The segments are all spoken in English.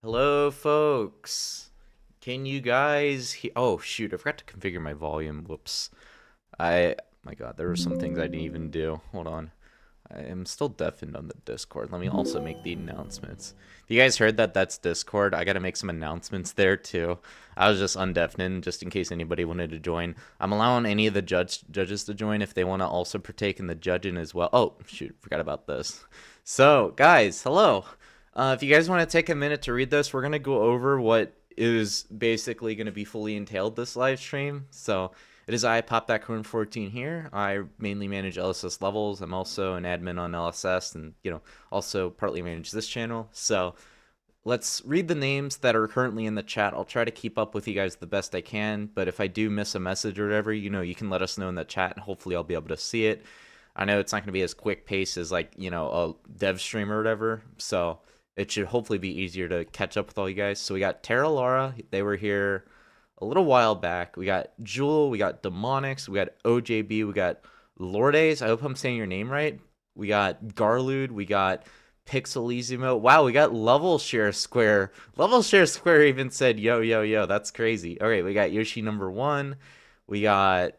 Hello, folks. Can you guys Oh, shoot, I forgot to configure my volume. Whoops. My God, there were some things I didn't even do. Hold on. I am still deafened on the Discord. Let me also make the announcements. If you guys heard that that's Discord, I gotta make some announcements there too. I was just undeafening just in case anybody wanted to join. I'm allowing any of the judges to join if they want to also partake in the judging as well. Oh, shoot, forgot about this. So, guys, hello. If you guys want to take a minute to read this, we're gonna go over what is basically gonna be fully entailed this live stream. So it is I, Pop That Corn 14 here. I mainly manage LSS levels. I'm also an admin on LSS and, also partly manage this channel. So let's read the names that are currently in the chat. I'll try to keep up with you guys the best I can, but if I do miss a message or whatever, you can let us know in the chat and hopefully I'll be able to see it. I know it's not going to be as quick pace as like, a dev stream or whatever. So it should hopefully be easier to catch up with all you guys. So we got Tara Laura. They were here a little while back. We got Jewel, we got Demonics, we got OJB, we got Lourdes. I hope I'm saying your name right. We got Garlude, we got Pixelizimo. Wow, we got Level Share Square. Level Share Square even said yo, yo, yo. That's crazy. Okay, we got Yoshi number 1. We got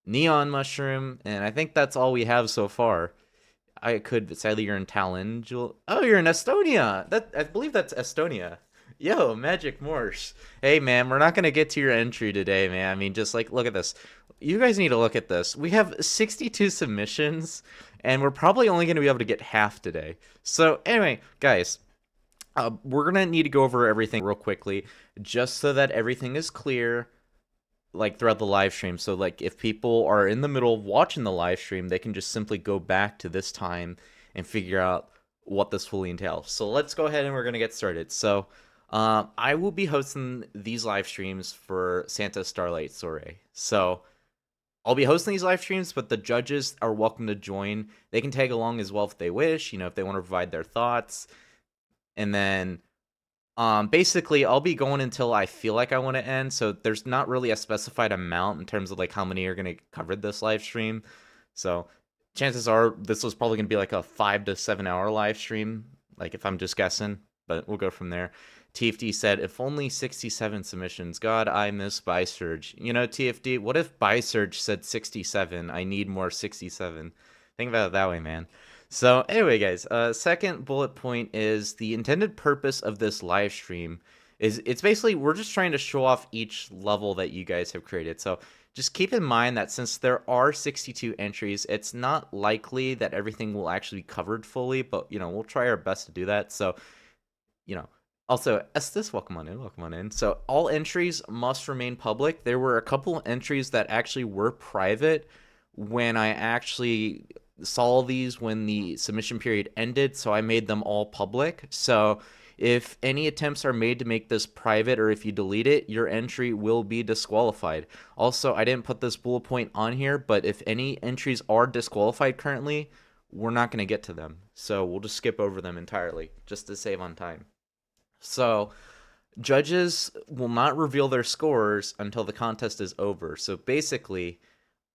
Neon Mushroom, and I think that's all we have so far. I could sadly you're in Tallinn, Jewel. Oh, you're in Estonia. I believe that's Estonia. Yo, Magic Morse. Hey, man, we're not going to get to your entry today, man. I mean, just like, look at this. You guys need to look at this. We have 62 submissions, and we're probably only going to be able to get half today. So, anyway, guys, we're going to need to go over everything real quickly, just so that everything is clear, like, throughout the live stream. So, like, if people are in the middle of watching the live stream, they can just simply go back to this time and figure out what this fully entails. So, let's go ahead and we're going to get started. So, I will be hosting these live streams for Santa Starlight Soirée. So I'll be hosting these live streams, but the judges are welcome to join. They can tag along as well if they wish, if they want to provide their thoughts. And then basically I'll be going until I feel like I want to end. So there's not really a specified amount in terms of like how many are going to cover this live stream. So chances are this was probably going to be like a 5 to 7 hour live stream, like if I'm just guessing, but we'll go from there. TFD said, if only 67 submissions. God, I miss Bysurge. TFD, what if Bysurge said 67? I need more 67. Think about it that way, man. So anyway, guys, second bullet point is the intended purpose of this live stream is it's basically we're just trying to show off each level that you guys have created. So just keep in mind that since there are 62 entries, it's not likely that everything will actually be covered fully, but we'll try our best to do that. So also, Estes, welcome on in, welcome on in. So all entries must remain public. There were a couple entries that actually were private when I actually saw these when the submission period ended, so I made them all public. So if any attempts are made to make this private or if you delete it, your entry will be disqualified. Also, I didn't put this bullet point on here, but if any entries are disqualified currently, we're not going to get to them. So we'll just skip over them entirely just to save on time. So judges will not reveal their scores until the contest is over. So basically,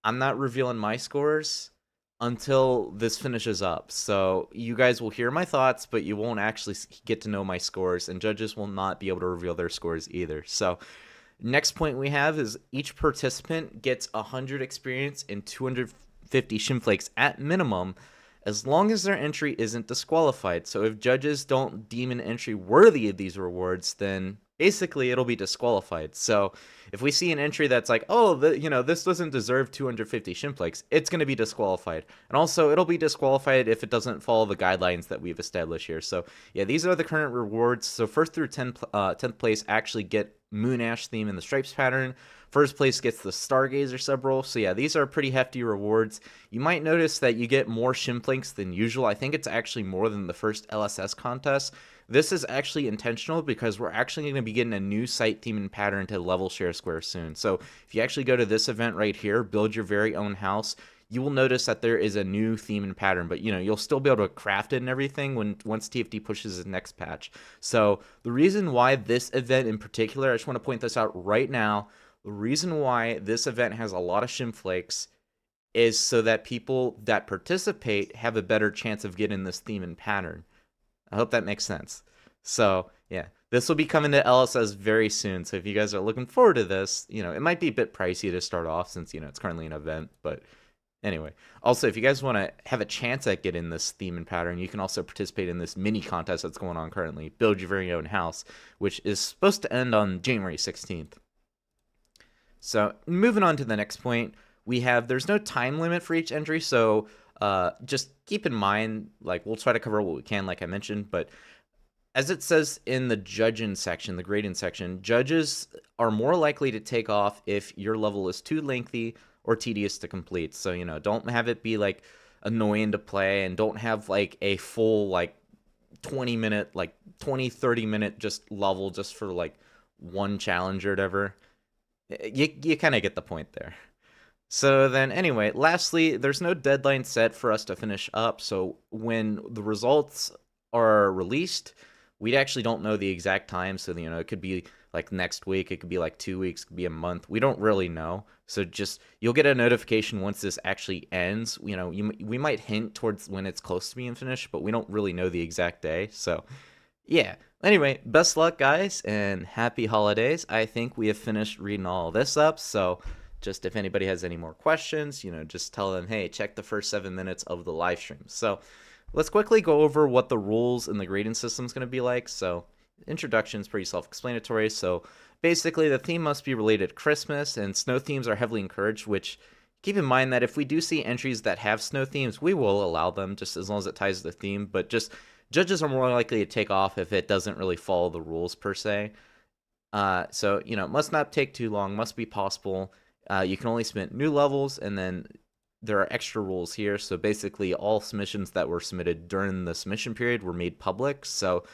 I'm not revealing my scores until this finishes up. So you guys will hear my thoughts, but you won't actually get to know my scores, and judges will not be able to reveal their scores either. So next point we have is each participant gets 100 experience and 250 shimflakes at minimum, as long as their entry isn't disqualified. So if judges don't deem an entry worthy of these rewards, then basically it'll be disqualified. So if we see an entry that's like, oh, this doesn't deserve 250 shimflakes, it's going to be disqualified. And also it'll be disqualified if it doesn't follow the guidelines that we've established here. So yeah, these are the current rewards. So first through 10th place actually get Moon Ash theme in the stripes pattern. First place gets the Stargazer sub-roll. So yeah, these are pretty hefty rewards. You might notice that you get more shimflakes than usual. I think it's actually more than the first LSS contest. This is actually intentional because we're actually going to be getting a new site theme and pattern to Level Share Square soon. So if you actually go to this event right here, build your very own house, you will notice that there is a new theme and pattern, but you'll still be able to craft it and everything once TFT pushes his next patch. So the reason why this event in particular, I just want to point this out right now, the reason why this event has a lot of shimflakes is so that people that participate have a better chance of getting this theme and pattern. I hope that makes sense. So yeah, this will be coming to LSS very soon. So if you guys are looking forward to this, you know, it might be a bit pricey to start off since, you know, it's currently an event, but anyway. Also, if you guys want to have a chance at getting this theme and pattern, you can also participate in this mini contest that's going on currently, Build Your Very Own House, which is supposed to end on January 16th. So moving on to the next point, there's no time limit for each entry, so just keep in mind, like, we'll try to cover what we can, like I mentioned, but as it says in the judging section, the grading section, judges are more likely to take off if your level is too lengthy or tedious to complete. So, you know, don't have it be like annoying to play, and don't have like a full like 20-minute, like 30-minute just level just for like one challenge or whatever. You kind of get the point there. So then anyway, lastly, there's no deadline set for us to finish up. So when the results are released, we actually don't know the exact time. So, you know, it could be like next week, it could be like 2 weeks, it could be a month. We don't really know. So just, you'll get a notification once this actually ends. You know, we might hint towards when it's close to being finished, but we don't really know the exact day. So yeah. Anyway, best luck, guys, and happy holidays. I think we have finished reading all this up. So just if anybody has any more questions, you know, just tell them, hey, check the first 7 minutes of the live stream. So let's quickly go over what the rules in the grading system is going to be like. So introduction is pretty self-explanatory. So basically, the theme must be related to Christmas, and snow themes are heavily encouraged, which keep in mind that if we do see entries that have snow themes, we will allow them just as long as it ties to the theme. But just judges are more likely to take off if it doesn't really follow the rules per se. So, you know, it must not take too long, must be possible. You can only submit new levels, and then there are extra rules here. So basically, all submissions that were submitted during the submission period were made public. So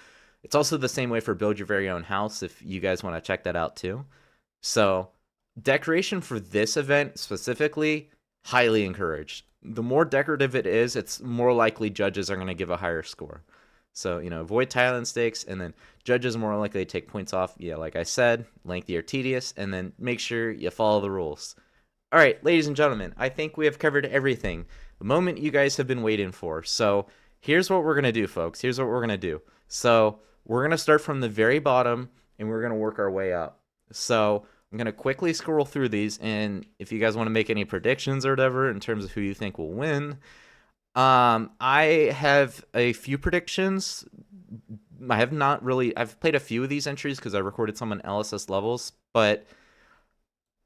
it's also the same way for Build Your Very Own House, if you guys want to check that out too. So decoration for this event specifically, highly encouraged. The more decorative it is, it's more likely judges are going to give a higher score. So, you know, avoid tile stakes, and then judges are more likely to take points off. Yeah, like I said, lengthy or tedious, and then make sure you follow the rules. All right, ladies and gentlemen, I think we have covered everything. The moment you guys have been waiting for. So here's what we're going to do, folks. Here's what we're going to do. So we're going to start from the very bottom, and we're going to work our way up. So I'm going to quickly scroll through these, and if you guys want to make any predictions or whatever in terms of who you think will win, I have a few predictions. I've played a few of these entries because I recorded some on LSS levels, but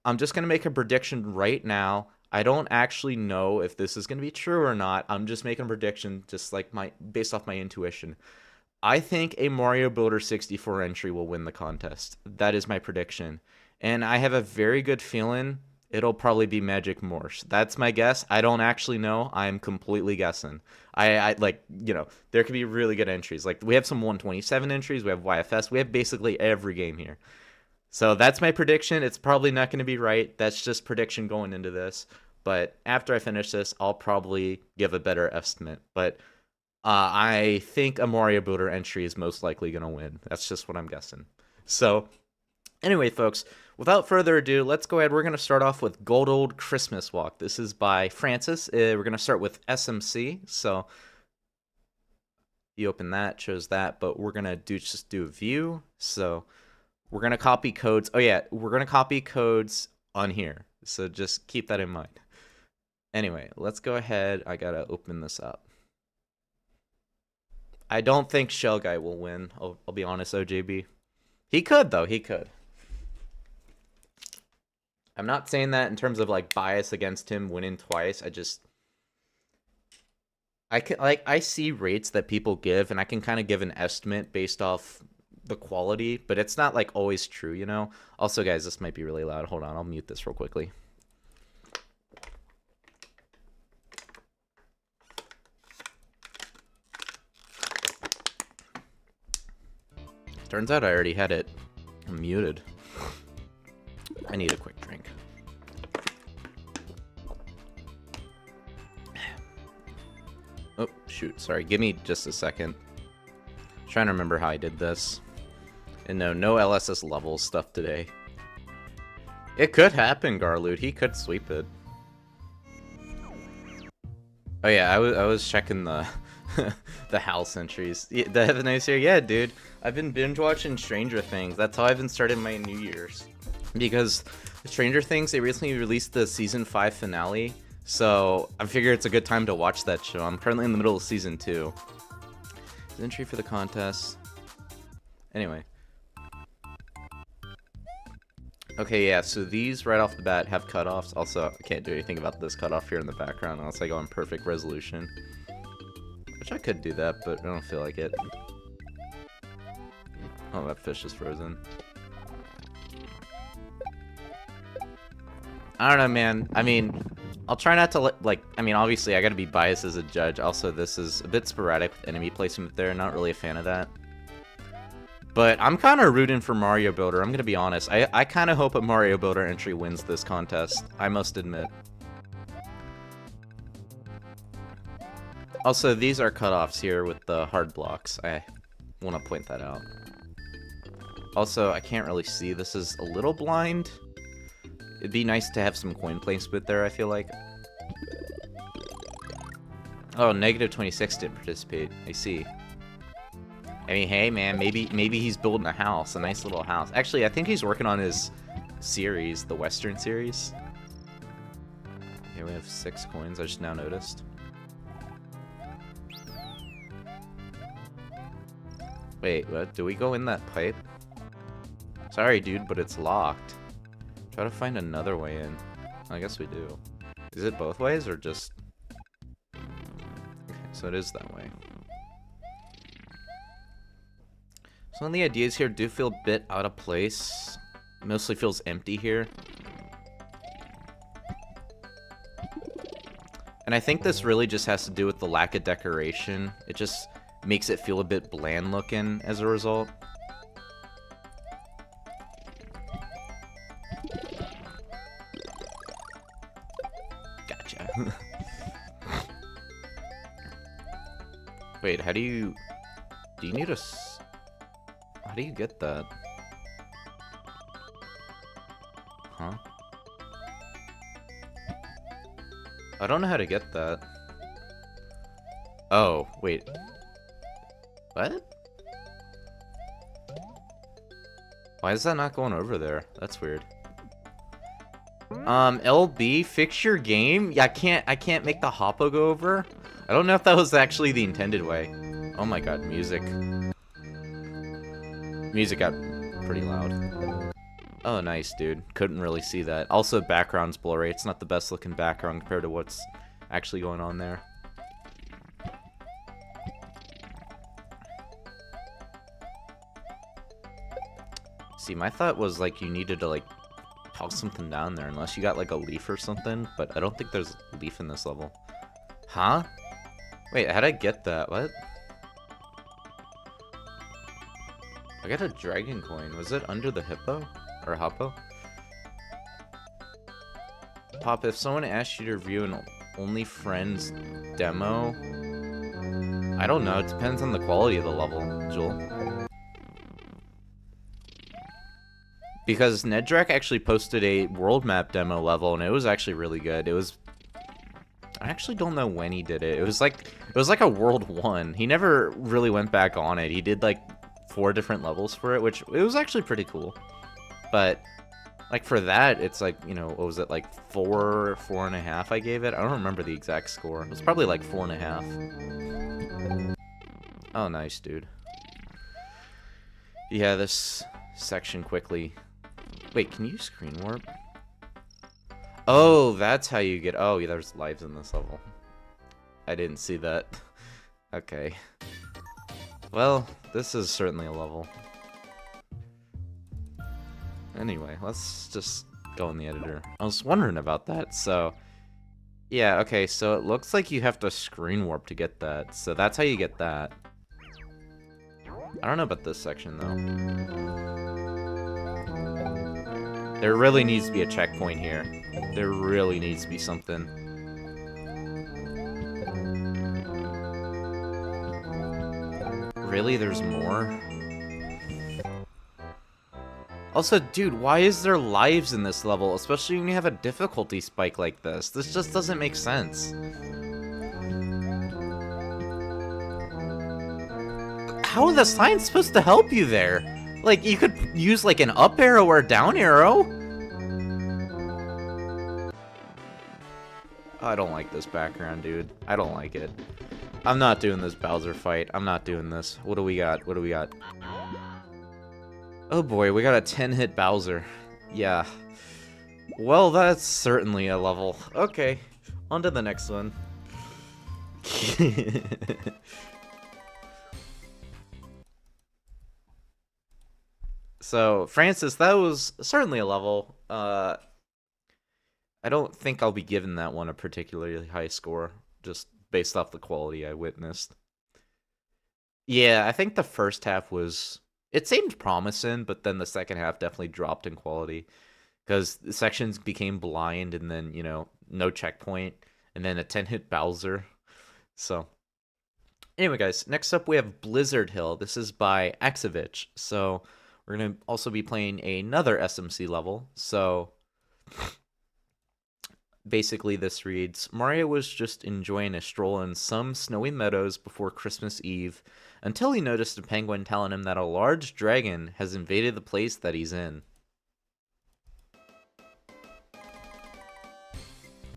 I'm just going to make a prediction right now. I don't actually know if this is going to be true or not. I'm just making a prediction just like based off my intuition. I think a Mario Builder 64 entry will win the contest. That is my prediction. And I have a very good feeling it'll probably be Magic Morse. That's my guess. I don't actually know. I'm completely guessing. I like, you know, there could be really good entries. Like, we have some 127 entries. We have YFS. We have basically every game here. So that's my prediction. It's probably not going to be right. That's just prediction going into this. But after I finish this, I'll probably give a better estimate. But I think a Mario Builder entry is most likely going to win. That's just what I'm guessing. So anyway, folks, without further ado, let's go ahead. We're going to start off with Gold Old Christmas Walk. This is by Francis. We're going to start with SMC. So you open that, shows that, but we're going to just do a view. So we're going to copy codes. Oh, yeah, we're going to copy codes on here. So just keep that in mind. Anyway, let's go ahead. I got to open this up. I don't think Shell Guy will win. I'll be honest, OJB. He could, though. He could. I'm not saying that in terms of like bias against him winning twice. I see rates that people give, and I can kind of give an estimate based off the quality, but it's not like always true, you know? Also, guys, this might be really loud. Hold on, I'll mute this real quickly. Turns out I already had it muted. I need a quick drink. Oh, shoot. Sorry. Give me just a second. I'm trying to remember how I did this. And no LSS level stuff today. It could happen, Garloot. He could sweep it. Oh yeah, I was checking the The house entries. Yeah, the Heaven Ice here. Yeah, dude. I've been binge watching Stranger Things. That's how I've been starting my New Year's. Because Stranger Things, they recently released the season 5 finale. So I figure it's a good time to watch that show. I'm currently in the middle of season 2. Entry for the contest. Anyway. Okay, yeah, so these right off the bat have cutoffs. Also, I can't do anything about this cutoff here in the background unless I go in perfect resolution. Which I could do that, but I don't feel like it. Oh, that fish is frozen. I don't know, man. I mean, I'll try not to I mean, obviously I gotta be biased as a judge. Also, this is a bit sporadic with enemy placement there. Not really a fan of that. But I'm kind of rooting for Mario Builder, I'm gonna be honest. I kind of hope a Mario Builder entry wins this contest, I must admit. Also, these are cutoffs here with the hard blocks. I want to point that out. Also, I can't really see. This is a little blind. It'd be nice to have some coin placement there, I feel like. Oh, negative 26 didn't participate. I see. I mean, hey, man, maybe he's building a house, a nice little house. Actually, I think he's working on his series, the Western series. Okay, we have 6 coins, I just now noticed. Wait, what? Do we go in that pipe? Sorry, dude, but it's locked. Try to find another way in. I guess we do. Is it both ways, or just... Okay, so it is that way. Some of the ideas here do feel a bit out of place. It mostly feels empty here. And I think this really just has to do with the lack of decoration. It just makes it feel a bit bland looking as a result. Gotcha. Wait, how do you... Do you need a... How do you get that? Huh? I don't know how to get that. Oh, wait. What? Why is that not going over there? That's weird. LB, fix your game? Yeah, I can't make the hoppo go over. I don't know if that was actually the intended way. Oh my god, music. Music got pretty loud. Oh, nice, dude. Couldn't really see that. Also, background's blurry. It's not the best looking background compared to what's actually going on there. See, my thought was, like, you needed to, like, toss something down there, unless you got, like, a leaf or something, but I don't think there's a leaf in this level. Huh? Wait, how'd I get that? What? I got a dragon coin. Was it under the hippo? Or hoppo? Pop, if someone asked you to review an Only Friends demo... I don't know, it depends on the quality of the level, Joel. Because Nedrak actually posted a world map demo level, and it was actually really good. It was... I actually don't know when he did it. It was like a World 1. He never really went back on it. He did like 4 different levels for it, which it was actually pretty cool. But like for that, it's like, you know, what was it, like 4.5 I gave it? I don't remember the exact score. It was probably like 4.5. Oh, nice, dude. Yeah, this section quickly. Wait, can you screen warp? Oh, that's how you get... Oh, yeah, there's lives in this level. I didn't see that. Okay. Well, this is certainly a level. Anyway, let's just go in the editor. I was wondering about that, so... Yeah, okay, so it looks like you have to screen warp to get that. So that's how you get that. I don't know about this section, though. There really needs to be a checkpoint here. There really needs to be something. Really? There's more? Also, dude, why is there lives in this level? Especially when you have a difficulty spike like this. This just doesn't make sense. How are the signs supposed to help you there? Like, you could use, like, an up arrow or a down arrow. I don't like this background, dude. I don't like it. I'm not doing this Bowser fight. I'm not doing this. What do we got? What do we got? Oh boy, we got a 10-hit Bowser. Yeah. Well, that's certainly a level. Okay, on to the next one. So, Francis, that was certainly a level. I don't think I'll be giving that one a particularly high score, just based off the quality I witnessed. Yeah, I think the first half was... It seemed promising, but then the second half definitely dropped in quality. Because the sections became blind, and then, you know, no checkpoint, and then a 10-hit Bowser. So, anyway, guys, next up we have Blizzard Hill. This is by Axevich. So, we're going to also be playing another SMC level. So, basically this reads, Mario was just enjoying a stroll in some snowy meadows before Christmas Eve, until he noticed a penguin telling him that a large dragon has invaded the place that he's in.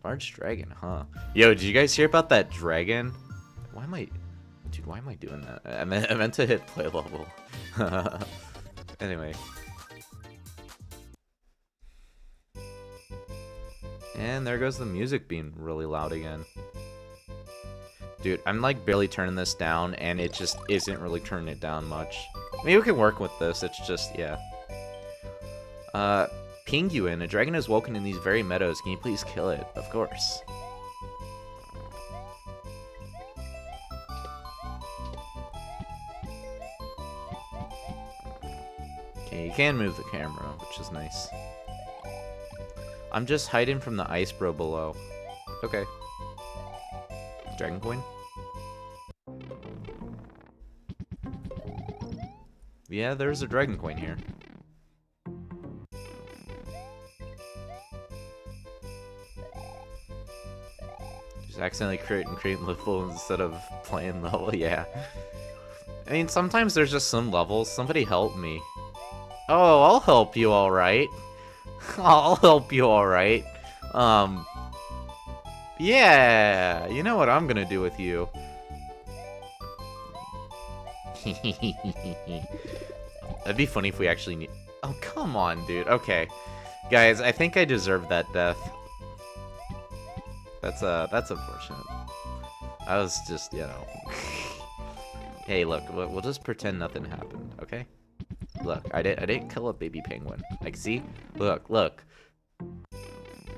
Large dragon, huh? Yo, did you guys hear about that dragon? Why am I... Dude, why am I doing that? I meant to hit play level. Anyway. And there goes the music being really loud again. Dude, I'm like barely turning this down, and it just isn't really turning it down much. Maybe we can work with this, it's just, yeah. Penguin, a dragon is woken in these very meadows. Can you please kill it? Of course. Okay, you can move the camera, which is nice. I'm just hiding from the ice bro below. Okay. Dragon coin? Yeah, there's a dragon coin here. Just accidentally creating level instead of playing level, yeah. I mean, sometimes there's just some levels. Somebody help me. Oh, I'll help you, alright. I'll help you, alright. Yeah, you know what I'm gonna do with you. That'd be funny if we actually need... Oh, come on, dude. Okay. Guys, I think I deserve that death. That's unfortunate. I was just, you know... Hey, look, we'll just pretend nothing happened, okay? Look, I didn't kill a baby penguin. Like, see? Look.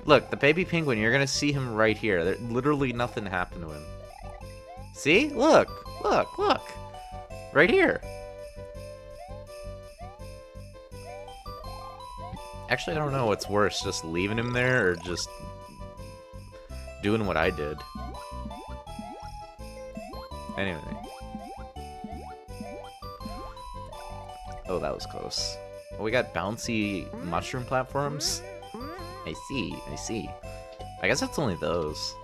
Look, the baby penguin, you're gonna see him right here. There, literally nothing happened to him. See? Look! Right here. Actually, I don't know what's worse, just leaving him there or just doing what I did. Anyway. Oh, that was close. Oh, we got bouncy mushroom platforms? I see. I guess it's only those.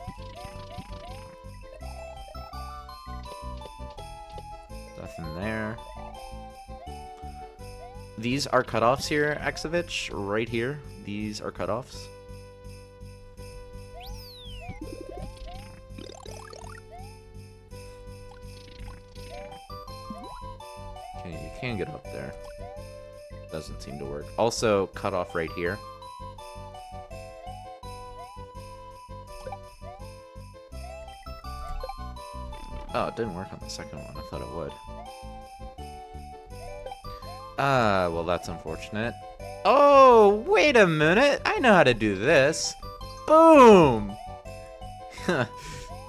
Nothing there. These are cutoffs here, Axevich, right here. These are cutoffs. Okay, you can get up there. Doesn't seem to work. Also, cutoff right here. Oh, it didn't work on the second one. I thought it would. Well, that's unfortunate. Oh, wait a minute. I know how to do this. Boom!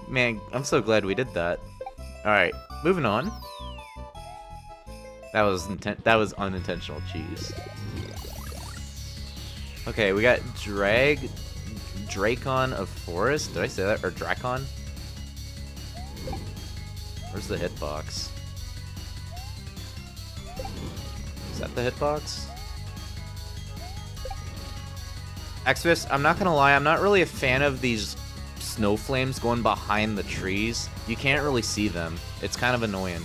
Man, I'm so glad we did that. Alright, moving on. That was unintentional cheese. Okay, we got Dracon of Forest. Did I say that? Or Dracon? Where's the hitbox? Is that the hitbox? Xvis, I'm not gonna lie, I'm not really a fan of these snow flames going behind the trees. You can't really see them. It's kind of annoying.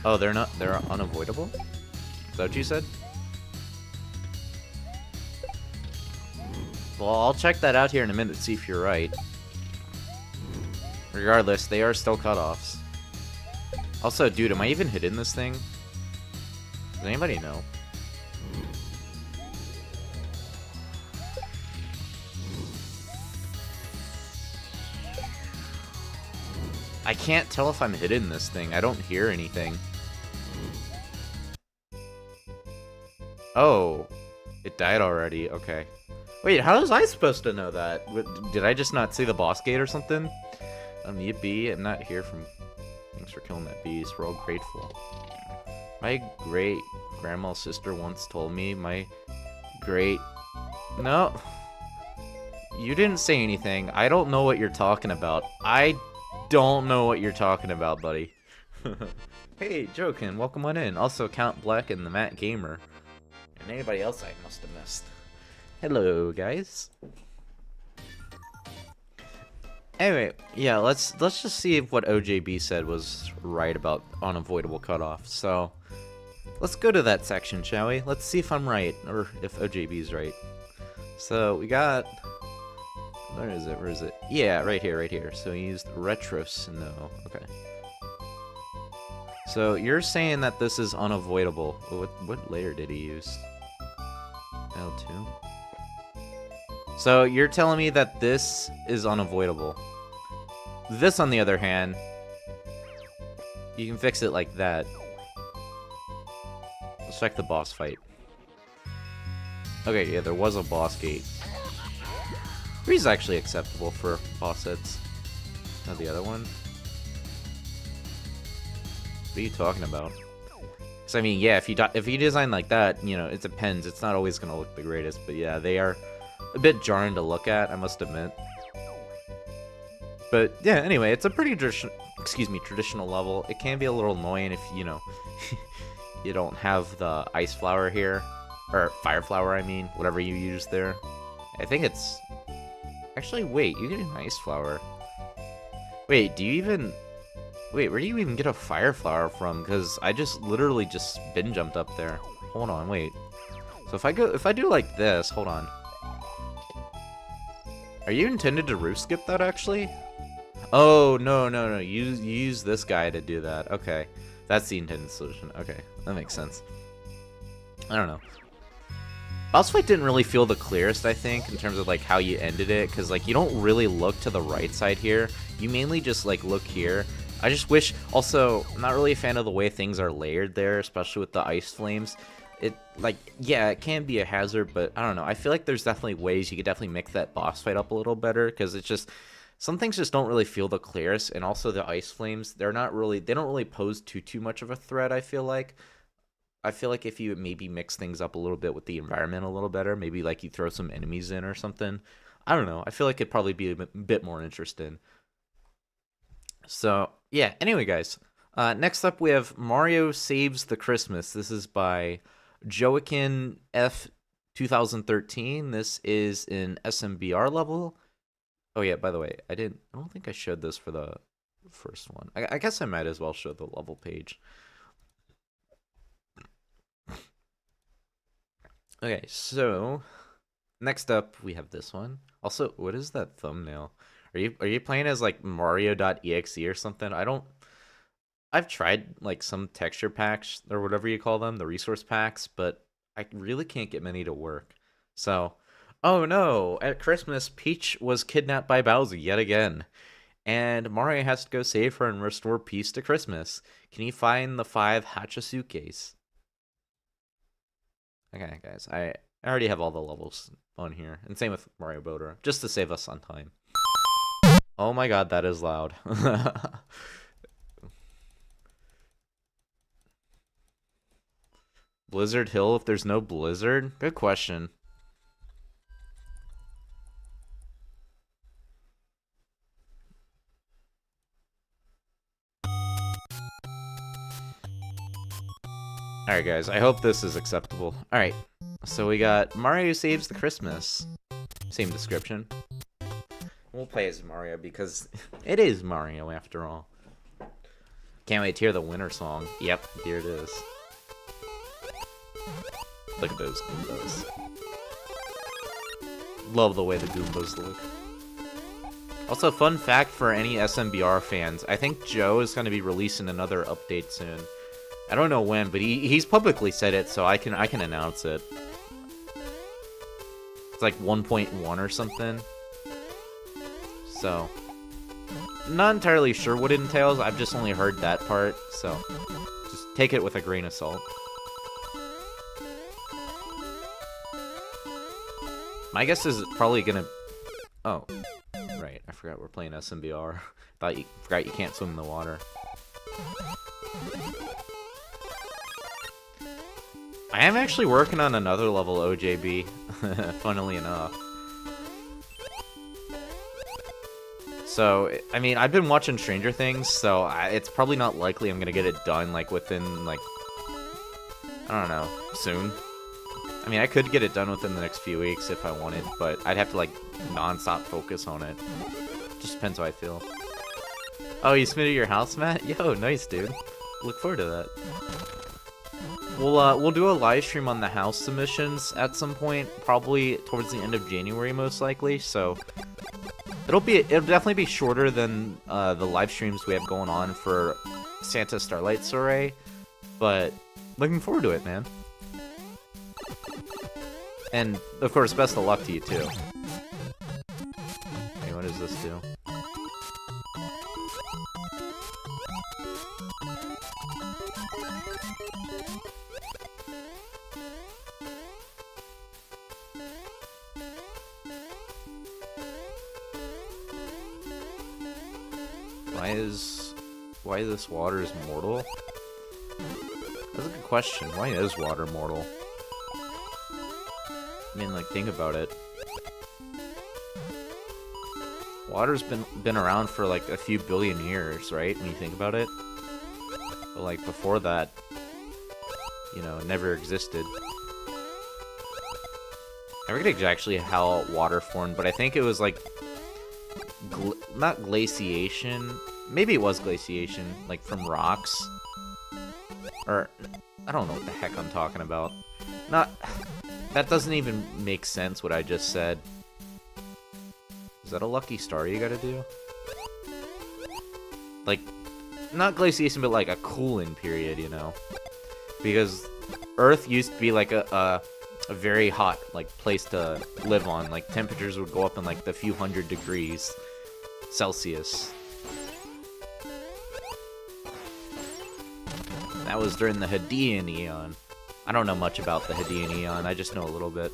Oh, they're not. They're unavoidable? Is that what you said? Well, I'll check that out here in a minute to see if you're right. Regardless, they are still cutoffs. Also, dude, am I even hitting this thing? Does anybody know? I can't tell if I'm hitting this thing. I don't hear anything. Oh, it died already. Okay. Wait, how was I supposed to know that? Did I just not see the boss gate or something? The bee, I'm not here from... Thanks for killing that beast. We're all grateful. My great-grandma's sister once told me No. You didn't say anything. I don't know what you're talking about. I don't know what you're talking about, buddy. Hey, Jokin, welcome on in. Also, Count Black and the Matt Gamer. And anybody else I must have missed. Hello, guys. Anyway, yeah, let's just see if what OJB said was right about unavoidable cutoff. So, let's go to that section, shall we? Let's see if I'm right, or if OJB's right. So, we got... Where is it? Where is it? Yeah, right here, right here. So, he used retro snow. Okay. So, you're saying that this is unavoidable. What layer did he use? L2? So, you're telling me that this is unavoidable. This, on the other hand, you can fix it like that. Let's check the boss fight. Okay, yeah, there was a boss gate. Three's actually acceptable for boss hits. Now the other one? What are you talking about? Because, I mean, yeah, if you design like that, you know, it depends. It's not always going to look the greatest, but yeah, they are a bit jarring to look at, I must admit. But yeah, anyway, it's a pretty traditional level. It can be a little annoying if, you know, you don't have the ice flower here. Or fire flower, I mean, whatever you use there. I think it's... Actually, wait, you get an ice flower. Wait, do you even... Wait, where do you even get a fire flower from? Because I just literally just spin jumped up there. Hold on, wait. So if I do like this, hold on. Are you intended to roof skip that, actually? Oh, no. You use this guy to do that. Okay. That's the intended solution. Okay. That makes sense. I don't know. Boss fight didn't really feel the clearest, I think, in terms of, like, how you ended it. Because, like, you don't really look to the right side here. You mainly just, like, look here. I just wish... Also, I'm not really a fan of the way things are layered there, especially with the ice flames. It, like, yeah, it can be a hazard, but I don't know. I feel like there's definitely ways you could definitely make that boss fight up a little better, because it's just... Some things just don't really feel the clearest, and also the ice flames, they don't really pose too much of a threat, I feel like. I feel like if you maybe mix things up a little bit with the environment a little better, maybe like you throw some enemies in or something. I don't know. I feel like it'd probably be a bit more interesting. So, yeah. Anyway, guys. Next up, we have Mario Saves the Christmas. This is by Joaquin F. 2013. This is an SMBR level. Oh, yeah, by the way, I don't think I showed this for the first one. I guess I might as well show the level page. Okay, so next up we have this one. Also, what is that thumbnail? Are you playing as like Mario.exe or something? I've tried like some texture packs or whatever you call them, the resource packs, but I really can't get many to work. So, oh no, at Christmas Peach was kidnapped by Bowser yet again. And Mario has to go save her and restore peace to Christmas. Can you find the 5 Hachisukes? Okay, guys, I already have all the levels on here. And same with Mario Boater, just to save us on time. Oh my god, that is loud. Blizzard Hill if there's no blizzard? Good question. Alright guys, I hope this is acceptable. Alright, so we got Mario Saves the Christmas. Same description. We'll play as Mario because it is Mario after all. Can't wait to hear the winter song. Yep, here it is. Look at those Goombas. Love the way the Goombas look. Also, fun fact for any SMBR fans, I think Joe is going to be releasing another update soon. I don't know when, but he's publicly said it, so I can announce it. It's like 1.1 or something. So, not entirely sure what it entails. I've just only heard that part, so just take it with a grain of salt. My guess is probably gonna... Oh, right. I forgot we're playing SMBR. Forgot you can't swim in the water. I am actually working on another level OJB, funnily enough. So, I mean, I've been watching Stranger Things, so it's probably not likely I'm gonna get it done, like, within, like, I don't know, soon. I mean, I could get it done within the next few weeks if I wanted, but I'd have to, like, non-stop focus on it. Just depends how I feel. Oh, you submitted your house, Matt? Yo, nice, dude. Look forward to that. We'll do a live stream on the house submissions at some point, probably towards the end of January, most likely, so... It'll definitely be shorter than the live streams we have going on for Santa Starlight Soirée, but looking forward to it, man. And, of course, best of luck to you, too. Hey, what does this do? Why this water is mortal? That's a good question. Why is water mortal? I mean, like, think about it. Water's been around for, like, a few billion years, right? When you think about it. But, like, before that, you know, it never existed. I forget exactly how water formed, but I think it was, like, not glaciation. Maybe it was glaciation, like, from rocks. Or, I don't know what the heck I'm talking about. That doesn't even make sense, what I just said. Is that a lucky star you gotta do? Like, not glaciation, but like a cooling period, you know? Because Earth used to be like a very hot, like, place to live on. Like, temperatures would go up in like the few hundred degrees Celsius. That was during the Hadean Eon. I don't know much about the Hadean Eon, I just know a little bit.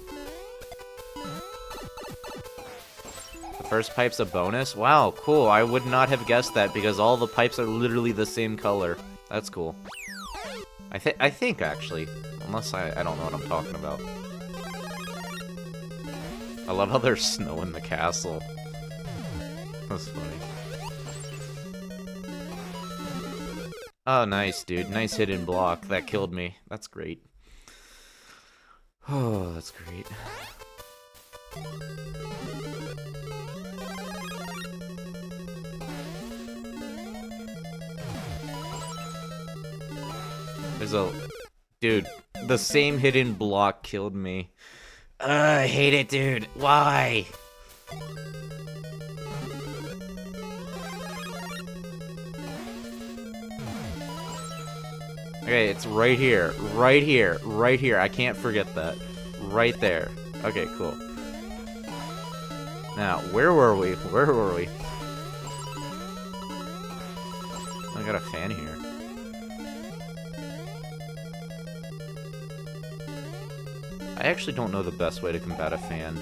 The first pipe's a bonus? Wow, cool. I would not have guessed that because all the pipes are literally the same color. That's cool. I think, actually. Unless I don't know what I'm talking about. I love how there's snow in the castle. That's funny. Oh, nice, dude. Nice hidden block. That killed me. That's great. Oh, that's great. There's a... Dude, the same hidden block killed me. I hate it, dude. Why? Okay, it's right here. Right here. Right here. I can't forget that. Right there. Okay, cool. Now, where were we? Where were we? I got a fan here. I actually don't know the best way to combat a fan.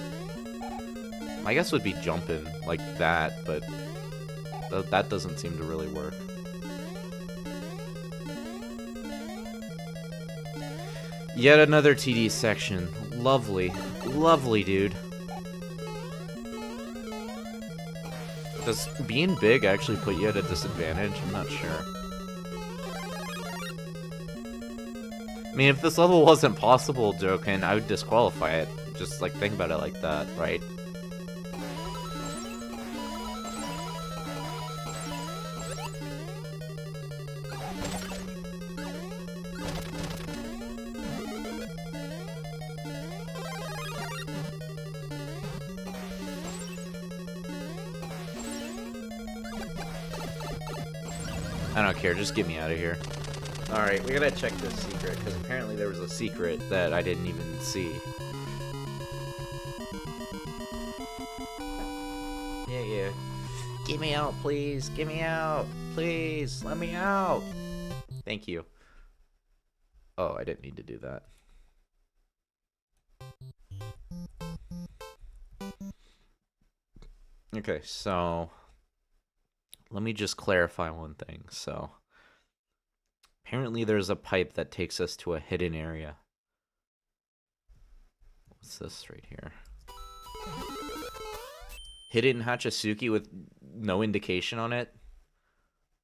My guess would be jumping like that, but that doesn't seem to really work. Yet another TD section. Lovely. Lovely, dude. Does being big actually put you at a disadvantage? I'm not sure. I mean, if this level wasn't possible, Jokin, I would disqualify it. Just, like, think about it like that, right? I don't care, just get me out of here. Alright, we gotta check this secret, because apparently there was a secret that I didn't even see. Yeah. Get me out, please. Get me out. Please, let me out. Thank you. Oh, I didn't need to do that. Okay, so let me just clarify one thing. So apparently there's a pipe that takes us to a hidden area. What's this right here? Hidden Hachisuki with no indication on it.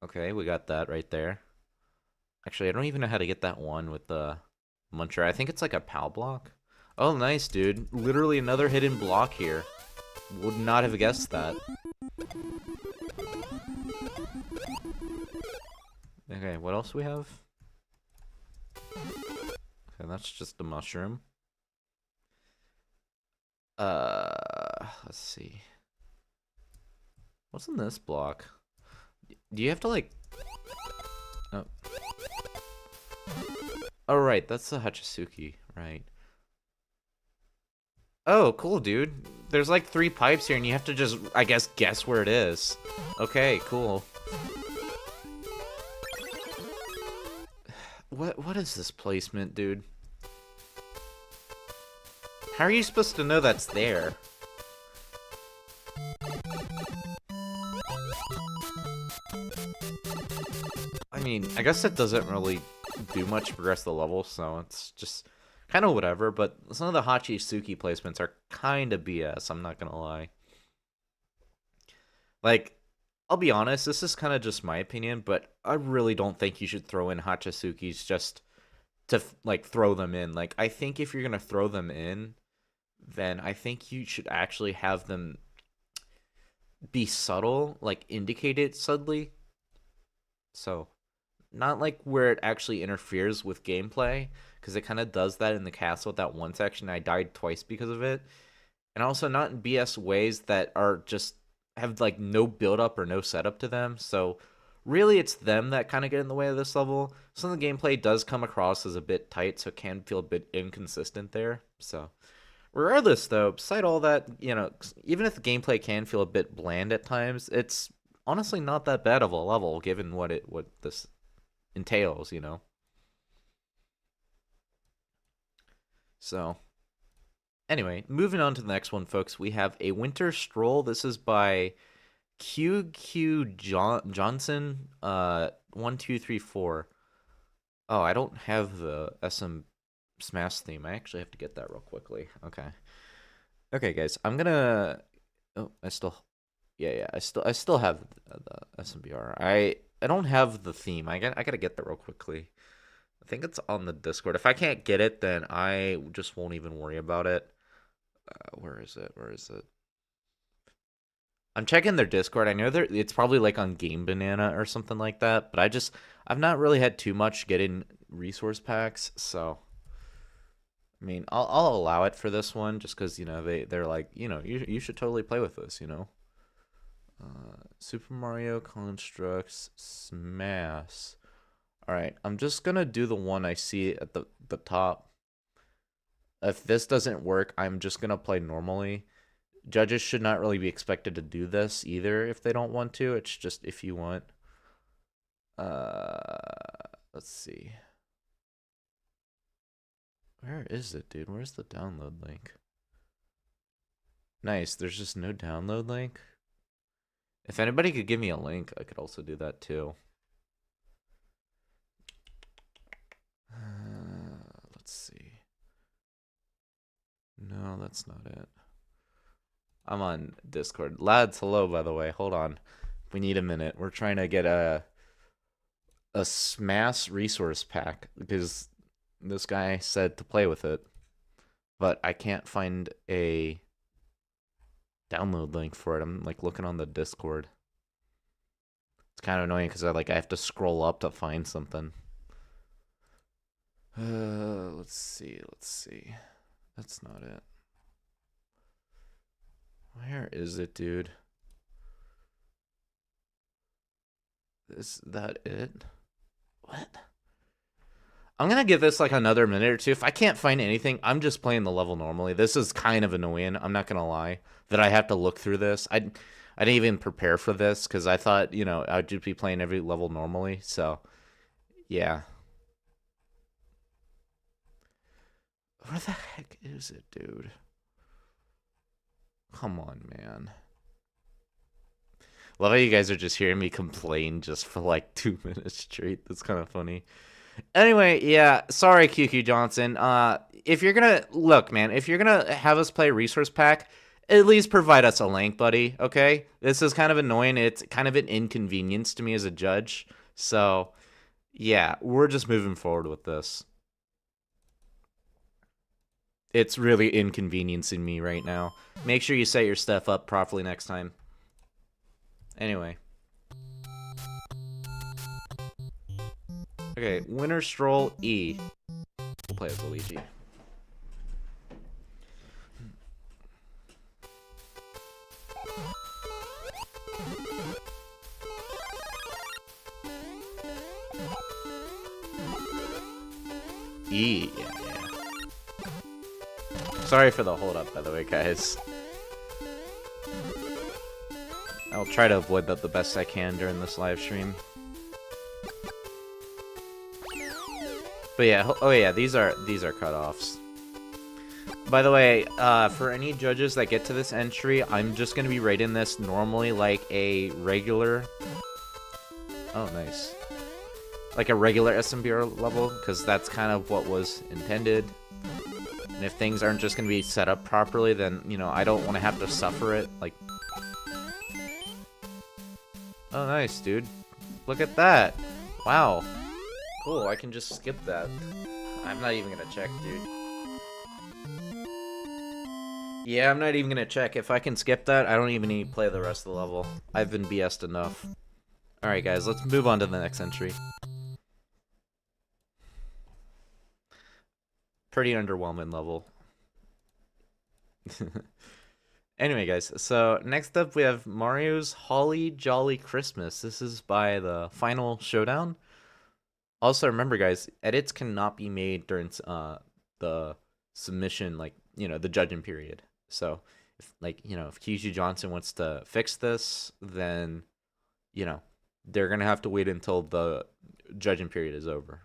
Okay, we got that right there. Actually, I don't even know how to get that one with the muncher. I think it's like a PAL block. Oh, nice, dude. Literally another hidden block here. Would not have guessed that. Okay, what else we have? Okay, that's just a mushroom. Let's see. What's in this block? Do you have to like... Oh. Oh, right, that's the Hachisuki, right. Oh, cool, dude. There's like 3 pipes here, and you have to just, I guess where it is. Okay, cool. What is this placement, dude? How are you supposed to know that's there? I mean, I guess it doesn't really do much to progress the level, so it's just kind of whatever, but some of the Hachisuki placements are kind of BS, I'm not gonna lie. Like, I'll be honest, this is kind of just my opinion, but I really don't think you should throw in Hachisukis just to, like, throw them in. Like, I think if you're gonna throw them in, then I think you should actually have them be subtle, like, indicate it subtly. So, not like where it actually interferes with gameplay, because it kind of does that in the castle with that one section. I died twice because of it. And also not in BS ways that are just have like no build up or no setup to them. So really it's them that kind of get in the way of this level. Some of the gameplay does come across as a bit tight, so it can feel a bit inconsistent there. So regardless though, beside all that, you know, even if the gameplay can feel a bit bland at times, it's honestly not that bad of a level given what this entails, you know. So anyway, moving on to the next one, folks. We have a Winter Stroll. This is by Johnson. 1, 2, 3, 4. Oh, I don't have the SM Smash theme. I actually have to get that real quickly. Okay, guys. I'm gonna. Oh, yeah. I still have the SMBR. I don't have the theme. I gotta get that real quickly. I think it's on the Discord. If I can't get it, then I just won't even worry about it. Where is it? I'm checking their Discord. I know it's probably like on Game Banana or something like that, but I've not really had too much getting resource packs, so I mean, I'll allow it for this one just because, you know, they're like, you know, you should totally play with this, you know. Super Mario Constructs Smash. All right, I'm just gonna do the one I see at the top. If this doesn't work, I'm just gonna play normally. Judges should not really be expected to do this either if they don't want to. It's just if you want. Let's see. Where is it, dude? Where's the download link? Nice, there's just no download link. If anybody could give me a link, I could also do that too. Let's see. No, that's not it. I'm on Discord. Lads, hello, by the way. Hold on. We need a minute. We're trying to get a Smash resource pack because this guy said to play with it. But I can't find a download link for it. I'm like looking on the Discord. It's kind of annoying because I have to scroll up to find something. Let's see. That's not it. Where is it, dude? Is that it? What? I'm gonna give this like another minute or two. If I can't find anything, I'm just playing the level normally. This is kind of annoying. I'm not gonna lie that I have to look through this. I didn't even prepare for this because I thought, you know, I'd just be playing every level normally. So, yeah. Where the heck is it, dude? Come on, man. Love how you guys are just hearing me complain just for like 2 minutes straight. That's kind of funny. Anyway, yeah, sorry, QQ Johnson. If you're gonna look, man, if you're gonna have us play resource pack, at least provide us a link, buddy. Okay, this is kind of annoying. It's kind of an inconvenience to me as a judge. So, yeah, we're just moving forward with this. It's really inconveniencing me right now. Make sure you set your stuff up properly next time. Anyway. Okay, Winter Stroll E. We'll play as Luigi. E, yeah. Sorry for the hold up, by the way, guys. I'll try to avoid that the best I can during this live stream. But yeah, oh yeah, these are cutoffs. By the way, for any judges that get to this entry, I'm just gonna be rating this normally like a regular. Oh, nice. Like a regular SMBR level, because that's kind of what was intended. And if things aren't just gonna be set up properly, then, you know, I don't want to have to suffer it. Like, oh, nice, dude. Look at that. Wow. Cool, I can just skip that. I'm not even gonna check, dude. Yeah, I'm not even gonna check. If I can skip that, I don't even need to play the rest of the level. I've been BS'd enough. Alright, guys, let's move on to the next entry. Pretty underwhelming level. Anyway, guys, so next up we have Mario's Holly Jolly Christmas. This is by the Final Showdown. Also, remember, guys, edits cannot be made during the submission, like, you know, the judging period. So, if, like, you know, if QG Johnson wants to fix this, then, you know, they're going to have to wait until the judging period is over.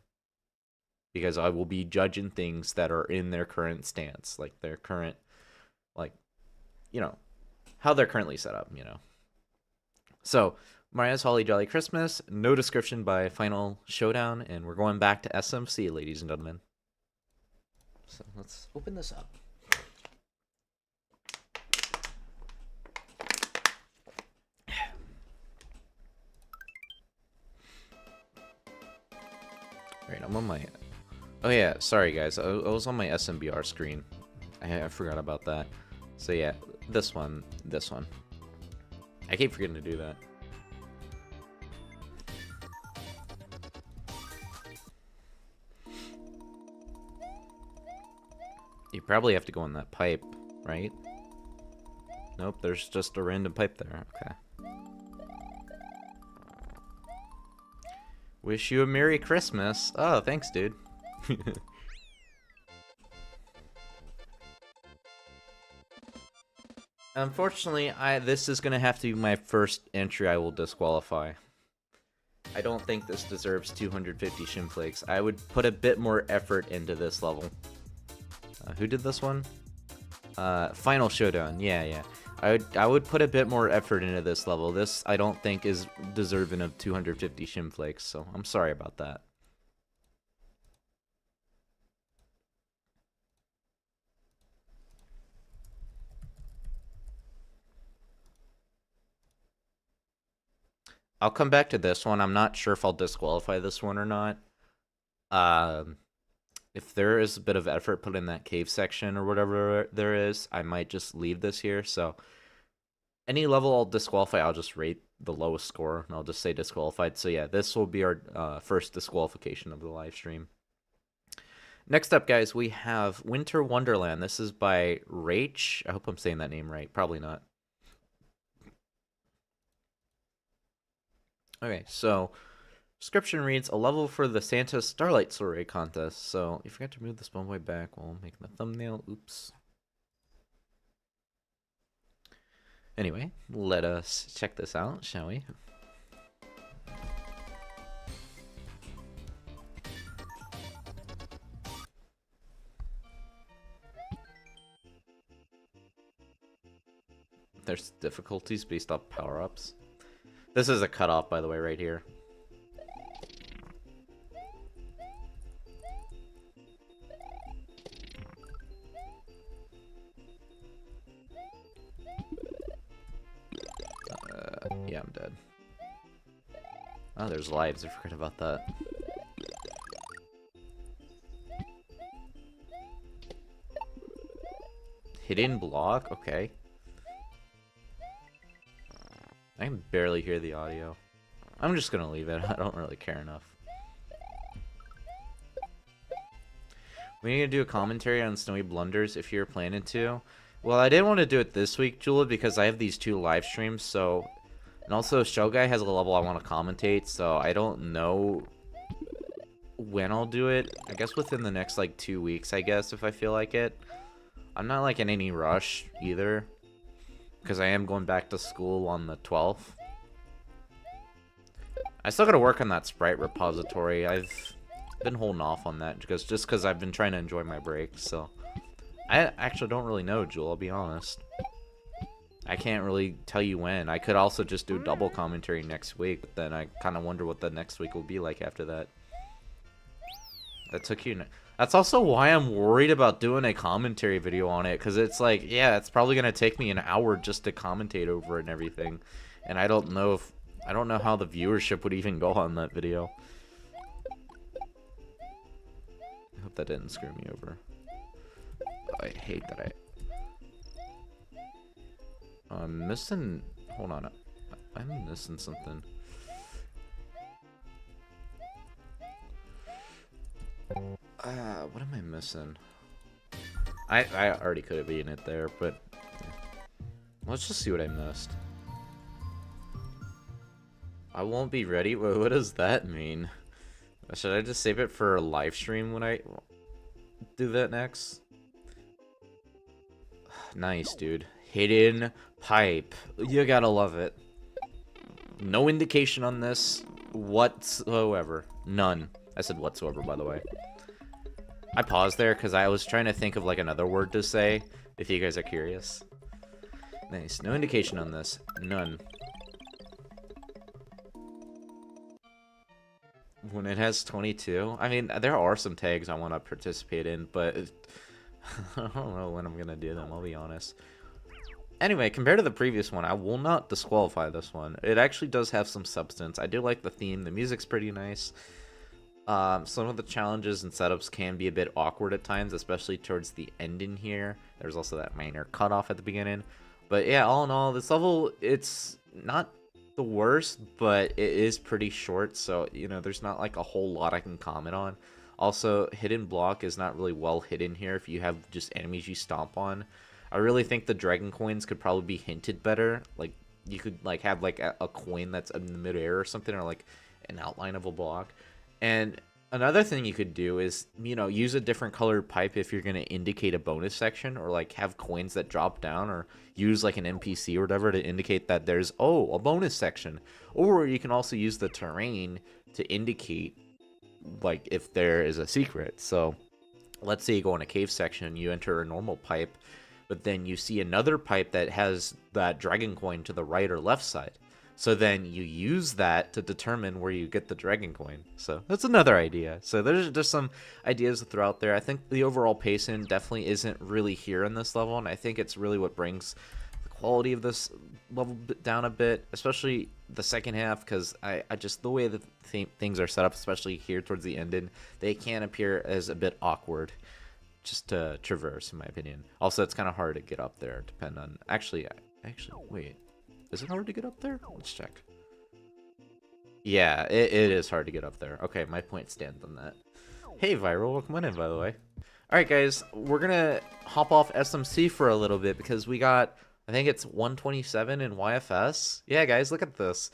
Because I will be judging things that are in their current stance, like their current, like, you know, how they're currently set up, you know. So, Mario's Holly Jolly Christmas, no description by Final Showdown, and we're going back to SMC, ladies and gentlemen. So, let's open this up. Alright, I'm on my... Oh yeah, sorry guys, I was on my SMBR screen. I forgot about that. So yeah, this one. I keep forgetting to do that. You probably have to go in that pipe, right? Nope, there's just a random pipe there. Okay. Wish you a Merry Christmas. Oh, thanks, dude. Unfortunately, this is gonna have to be my first entry I will disqualify. I don't think this deserves 250 shimflakes. I would put a bit more effort into this level. Who did this one? Final Showdown. Yeah. I would put a bit more effort into this level. This, I don't think, is deserving of 250 shimflakes, so I'm sorry about that. I'll come back to this one. I'm not sure if I'll disqualify this one or not. If there is a bit of effort put in that cave section or whatever there is, I might just leave this here. So any level I'll disqualify, I'll just rate the lowest score, and I'll just say disqualified. So yeah, this will be our first disqualification of the live stream. Next up, guys, we have Winter Wonderland. This is by Rach. I hope I'm saying that name right. Probably not. Okay, so description reads a level for the Santa Starlight Soirée contest. So you forgot to move the spawn point back while making the thumbnail. Oops. Anyway, let us check this out, shall we? There's difficulties based off power-ups. This is a cutoff, by the way, right here. Yeah, I'm dead. Oh, there's lives. I forgot about that. Hidden block? Okay. I can barely hear the audio. I'm just gonna leave it. I don't really care enough. We need to do a commentary on Snowy Blunders if you're planning to. Well, I didn't want to do it this week, Jula, because I have these 2 live streams, so... And also, Show Guy has a level I want to commentate, so I don't know when I'll do it. I guess within the next, like, 2 weeks, I guess, if I feel like it. I'm not, like, in any rush, either. Because I am going back to school on the 12th. I still gotta work on that sprite repository. I've been holding off on that just because I've been trying to enjoy my break, so... I actually don't really know, Jewel, I'll be honest. I can't really tell you when. I could also just do double commentary next week, but then I kind of wonder what the next week will be like after that. That took you... That's also why I'm worried about doing a commentary video on it, because it's like, yeah, it's probably going to take me an hour just to commentate over it and everything. And I don't know if... I don't know how the viewership would even go on that video. I hope that didn't screw me over. I hate that I'm missing... Hold on. I'm missing something. What am I missing? I already could have eaten it there, but... Yeah. Let's just see what I missed. I won't be ready? What does that mean? Should I just save it for a live stream when I do that next? Nice, dude. Hidden pipe. You gotta love it. No indication on this whatsoever. None. I said whatsoever, by the way. I paused there because I was trying to think of like another word to say, if you guys are curious. Nice. No indication on this. None. When it has 22? I mean, there are some tags I want to participate in, but... I don't know when I'm gonna do them, I'll be honest. Anyway, compared to the previous one, I will not disqualify this one. It actually does have some substance. I do like the theme. The music's pretty nice. Some of the challenges and setups can be a bit awkward at times, especially towards the end in here. There's also that minor cutoff at the beginning. But yeah, all in all, this level, it's not the worst, but it is pretty short. So, you know, there's not like a whole lot I can comment on. Also, hidden block is not really well hidden here if you have just enemies you stomp on. I really think the dragon coins could probably be hinted better. Like, you could like have like a coin that's in the midair or something, or like an outline of a block. And another thing you could do is, you know, use a different colored pipe if you're going to indicate a bonus section, or like have coins that drop down, or use like an NPC or whatever to indicate that there's, oh, a bonus section. Or you can also use the terrain to indicate like if there is a secret. So let's say you go in a cave section, you enter a normal pipe, but then you see another pipe that has that dragon coin to the right or left side. So then you use that to determine where you get the dragon coin. So that's another idea. So there's just some ideas to throw out there. I think the overall pacing definitely isn't really here in this level, and I think it's really what brings the quality of this level down a bit, especially the second half, because I just, the way that things are set up, especially here towards the ending, they can appear as a bit awkward just to traverse, in my opinion. Also, it's kind of hard to get up there, depend on... Actually, wait. Is it hard to get up there? Let's check. Yeah, it is hard to get up there. Okay, my point stands on that. Hey, Viral, welcome on in, by the way. Alright, guys, we're gonna hop off SMC for a little bit because we got, I think it's 127 in YFS. Yeah, guys, look at this.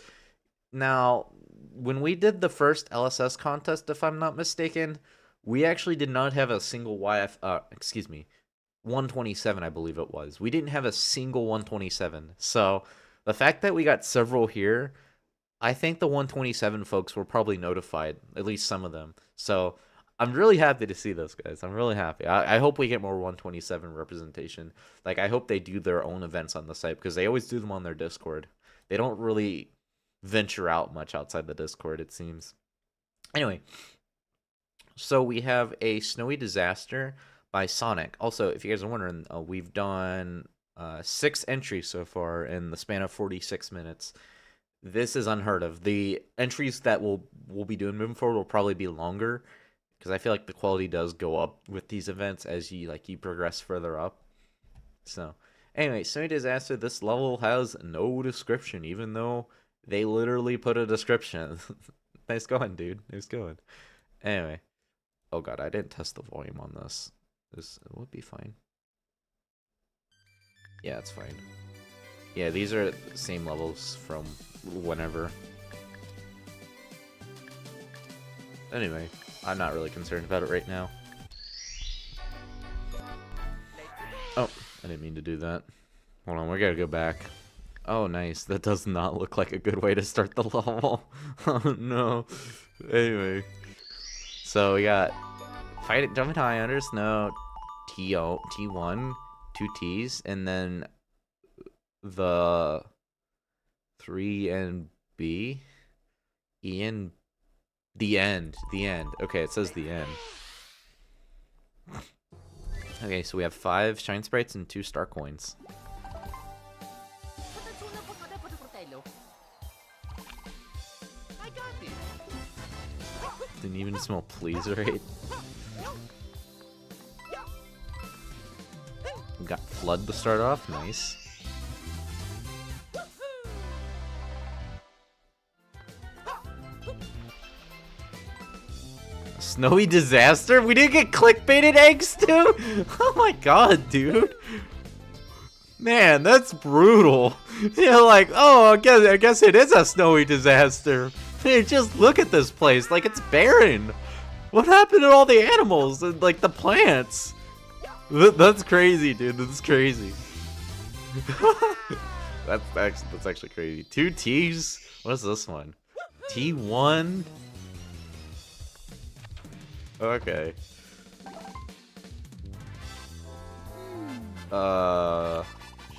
Now, when we did the first LSS contest, if I'm not mistaken, we actually did not have a single excuse me, 127, I believe it was. We didn't have a single 127. So the fact that we got several here, I think the 127 folks were probably notified, at least some of them. So I'm really happy to see this, guys. I'm really happy. I hope we get more 127 representation. Like, I hope they do their own events on the site, because they always do them on their Discord. They don't really venture out much outside the Discord, it seems. Anyway, so we have a Snowy Disaster by Sonic. Also, if you guys are wondering, we've done 6 entries so far in the span of 46 minutes. This is unheard of. The entries that we'll be doing moving forward will probably be longer, because I feel like the quality does go up with these events as you progress further up. So anyway, Snowy Disaster, this level has no description, even though they literally put a description. Nice going, dude. Nice going. Anyway. Oh god, I didn't test the volume on this. This would be fine. Yeah, it's fine. Yeah, these are the same levels from whenever. Anyway, I'm not really concerned about it right now. Oh, I didn't mean to do that. Hold on, we gotta go back. Oh, nice. That does not look like a good way to start the level. Oh, no. Anyway. So, we got jumping high under snow, T1, 2 T's, and then the 3 and B, E and the end. Okay, it says the end. Okay, so we have 5 shine sprites and 2 star coins. Didn't even smell pleaser right? We got Flood to start off, nice. Snowy Disaster? We didn't get clickbaited eggs too? Oh my god, dude. Man, that's brutal. You're like, oh, I guess it is a Snowy Disaster. Hey, just look at this place, like it's barren. What happened to all the animals and like the plants? That's crazy, dude. That's crazy. that's actually crazy. 2 T's? What's this one? T1? Okay.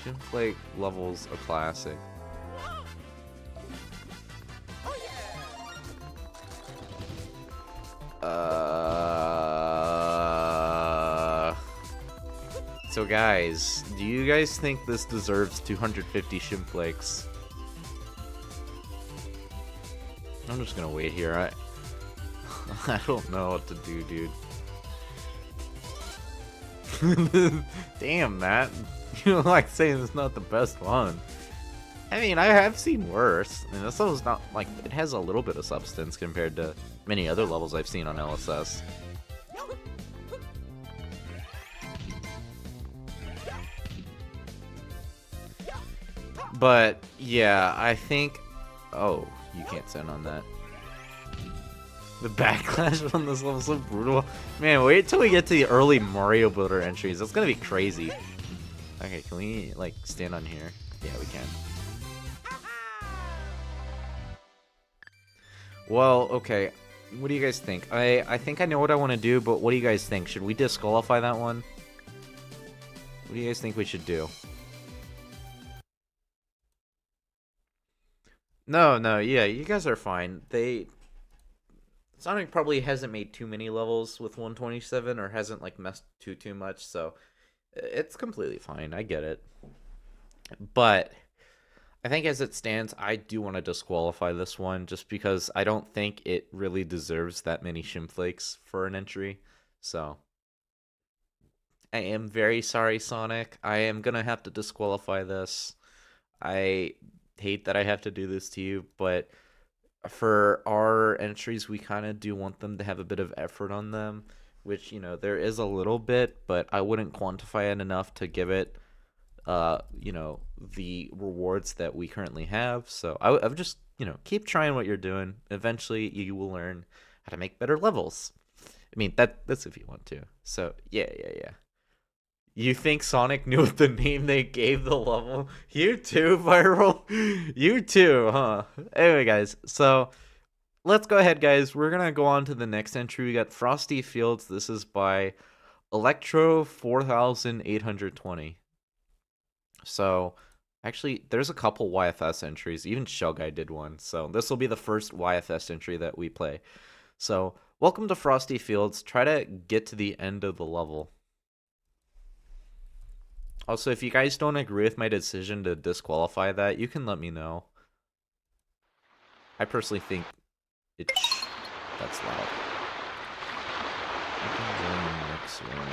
Shimflake levels a classic. So guys, do you guys think this deserves 250 Shimflakes? I'm just gonna wait here. I don't know what to do, dude. Damn, Matt. You know, like saying it's not the best one. I mean, I have seen worse. I mean, this level's not, like, it has a little bit of substance compared to many other levels I've seen on LSS. But, yeah, I think... Oh, you can't stand on that. The backlash on this level is so brutal. Man, wait till we get to the early Mario Builder entries. That's gonna be crazy. Okay, can we, like, stand on here? Yeah, we can. Well, okay. What do you guys think? I think I know what I want to do, but what do you guys think? Should we disqualify that one? What do you guys think we should do? No, yeah, you guys are fine. Sonic probably hasn't made too many levels with 127, or hasn't, like, messed too much, so it's completely fine. I get it. But I think as it stands, I do want to disqualify this one, just because I don't think it really deserves that many Shimflakes for an entry. So I am very sorry, Sonic. I am gonna have to disqualify this. I hate that I have to do this to you, but for our entries, we kind of do want them to have a bit of effort on them, which, you know, there is a little bit, but I wouldn't quantify it enough to give it you know, the rewards that we currently have. So I've just, you know, keep trying what you're doing. Eventually, you will learn how to make better levels. I mean, that's if you want to. So, yeah. You think Sonic knew what the name they gave the level? You too, Viral? You too, huh? Anyway, guys, so let's go ahead, guys. We're going to go on to the next entry. We got Frosty Fields. This is by Electro 4820. So, actually, there's a couple YFS entries. Even Shell Guy did one. So, this will be the first YFS entry that we play. So, welcome to Frosty Fields. Try to get to the end of the level. Also, if you guys don't agree with my decision to disqualify that, you can let me know. I personally think that's loud. I can join next one.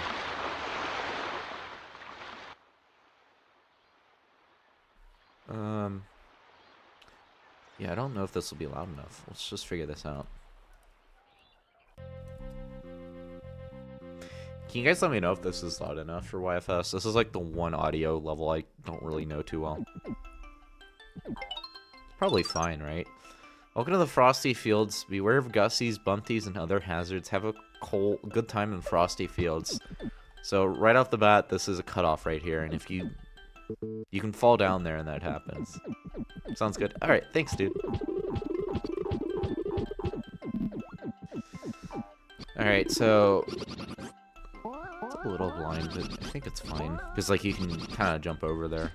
Yeah, I don't know if this will be loud enough. Let's just figure this out. Can you guys let me know if this is loud enough for YFS? This is like the one audio level I don't really know too well. Probably fine, right? Welcome to the Frosty Fields. Beware of gussies, bumpties, and other hazards. Have a good time in Frosty Fields. So right off the bat, this is a cutoff right here, and if you can fall down there and that happens. Sounds good. All right, thanks, dude. All right, so it's a little blind, but I think it's fine because like you can kind of jump over there.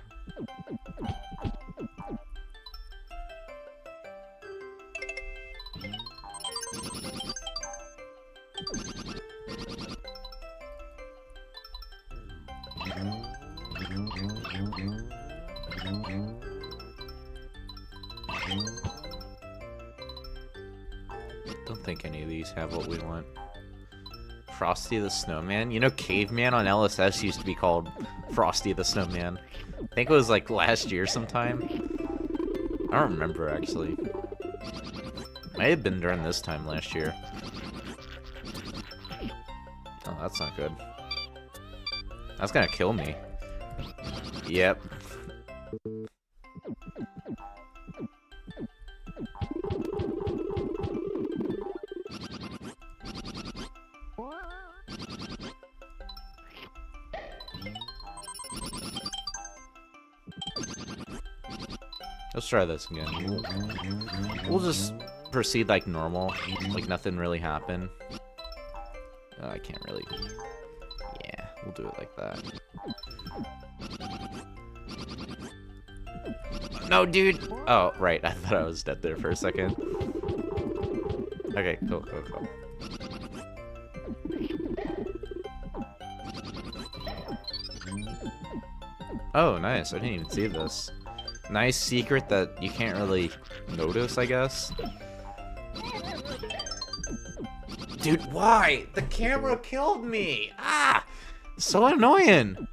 Don't think any of these have what we want. Frosty the Snowman? You know, Caveman on LSS used to be called Frosty the Snowman. I think it was like last year sometime. I don't remember actually. Might have been during this time last year. Oh, that's not good. That's gonna kill me. Yep. Let's try this again. We'll just proceed like normal, like nothing really happened. I can't really. Yeah, we'll do it like that. No, dude! Oh, right, I thought I was dead there for a second. Okay, cool. Oh, nice, I didn't even see this. Nice secret that you can't really notice, I guess. Dude, why? The camera killed me! Ah! So annoying!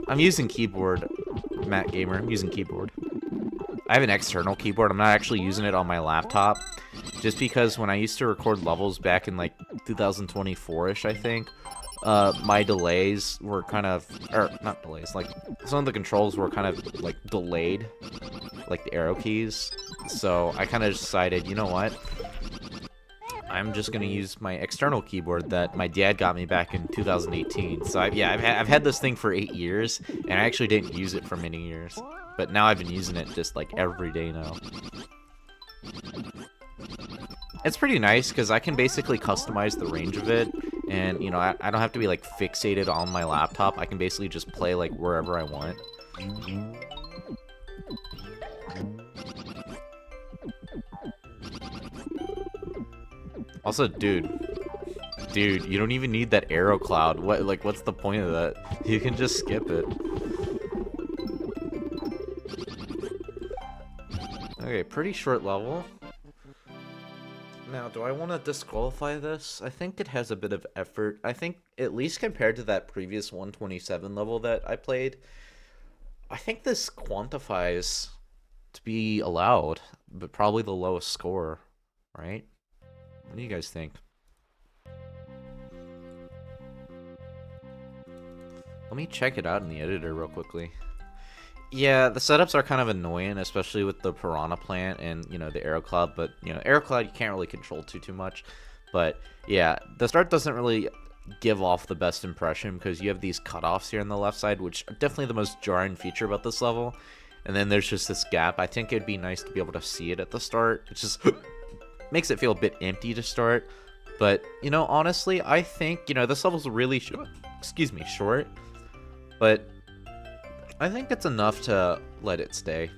I'm using keyboard, Matt Gamer. I'm using keyboard. I have an external keyboard. I'm not actually using it on my laptop. Just because when I used to record levels back in like 2024-ish, I think, my delays were kind of, or not delays, like some of the controls were kind of like delayed, like the arrow keys. So I kind of decided, you know what? I'm just gonna use my external keyboard that my dad got me back in 2018. So I've had this thing for 8 years, and I actually didn't use it for many years. But now I've been using it just like every day now. It's pretty nice because I can basically customize the range of it, and you know I don't have to be like fixated on my laptop. I can basically just play like wherever I want. Also, dude, you don't even need that arrow cloud. What's the point of that? You can just skip it. Okay, pretty short level. Now, do I want to disqualify this? I think it has a bit of effort. I think, at least compared to that previous 127 level that I played, I think this quantifies to be allowed, but probably the lowest score, right? What do you guys think? Let me check it out in the editor real quickly. Yeah, the setups are kind of annoying, especially with the Piranha Plant and, you know, the Arrow Cloud, but, you know, Arrow Cloud you can't really control too much. But, yeah, the start doesn't really give off the best impression because you have these cutoffs here on the left side, which are definitely the most jarring feature about this level. And then there's just this gap. I think it'd be nice to be able to see it at the start. It just makes it feel a bit empty to start. But, you know, honestly, I think, you know, this level's really, short. But I think it's enough to let it stay.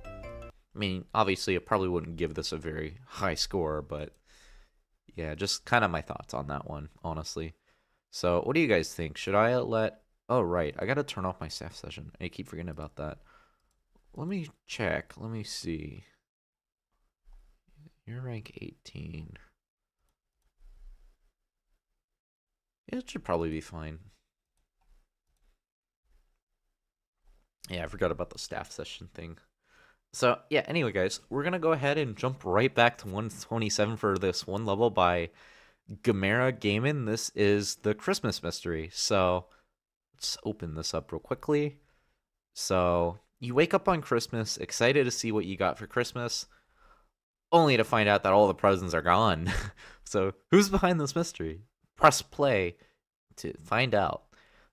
I mean, obviously, I probably wouldn't give this a very high score, but yeah, just kind of my thoughts on that one, honestly. So, what do you guys think? Should I let... Oh, right, I gotta turn off my staff session. I keep forgetting about that. Let me check. Let me see. You're rank 18. It should probably be fine. Yeah, I forgot about the staff session thing. So, yeah, anyway, guys, we're going to go ahead and jump right back to 127 for this one level by Gamera Gaming. This is the Christmas mystery. So, let's open this up real quickly. So, you wake up on Christmas, excited to see what you got for Christmas, only to find out that all the presents are gone. So, who's behind this mystery? Press play to find out.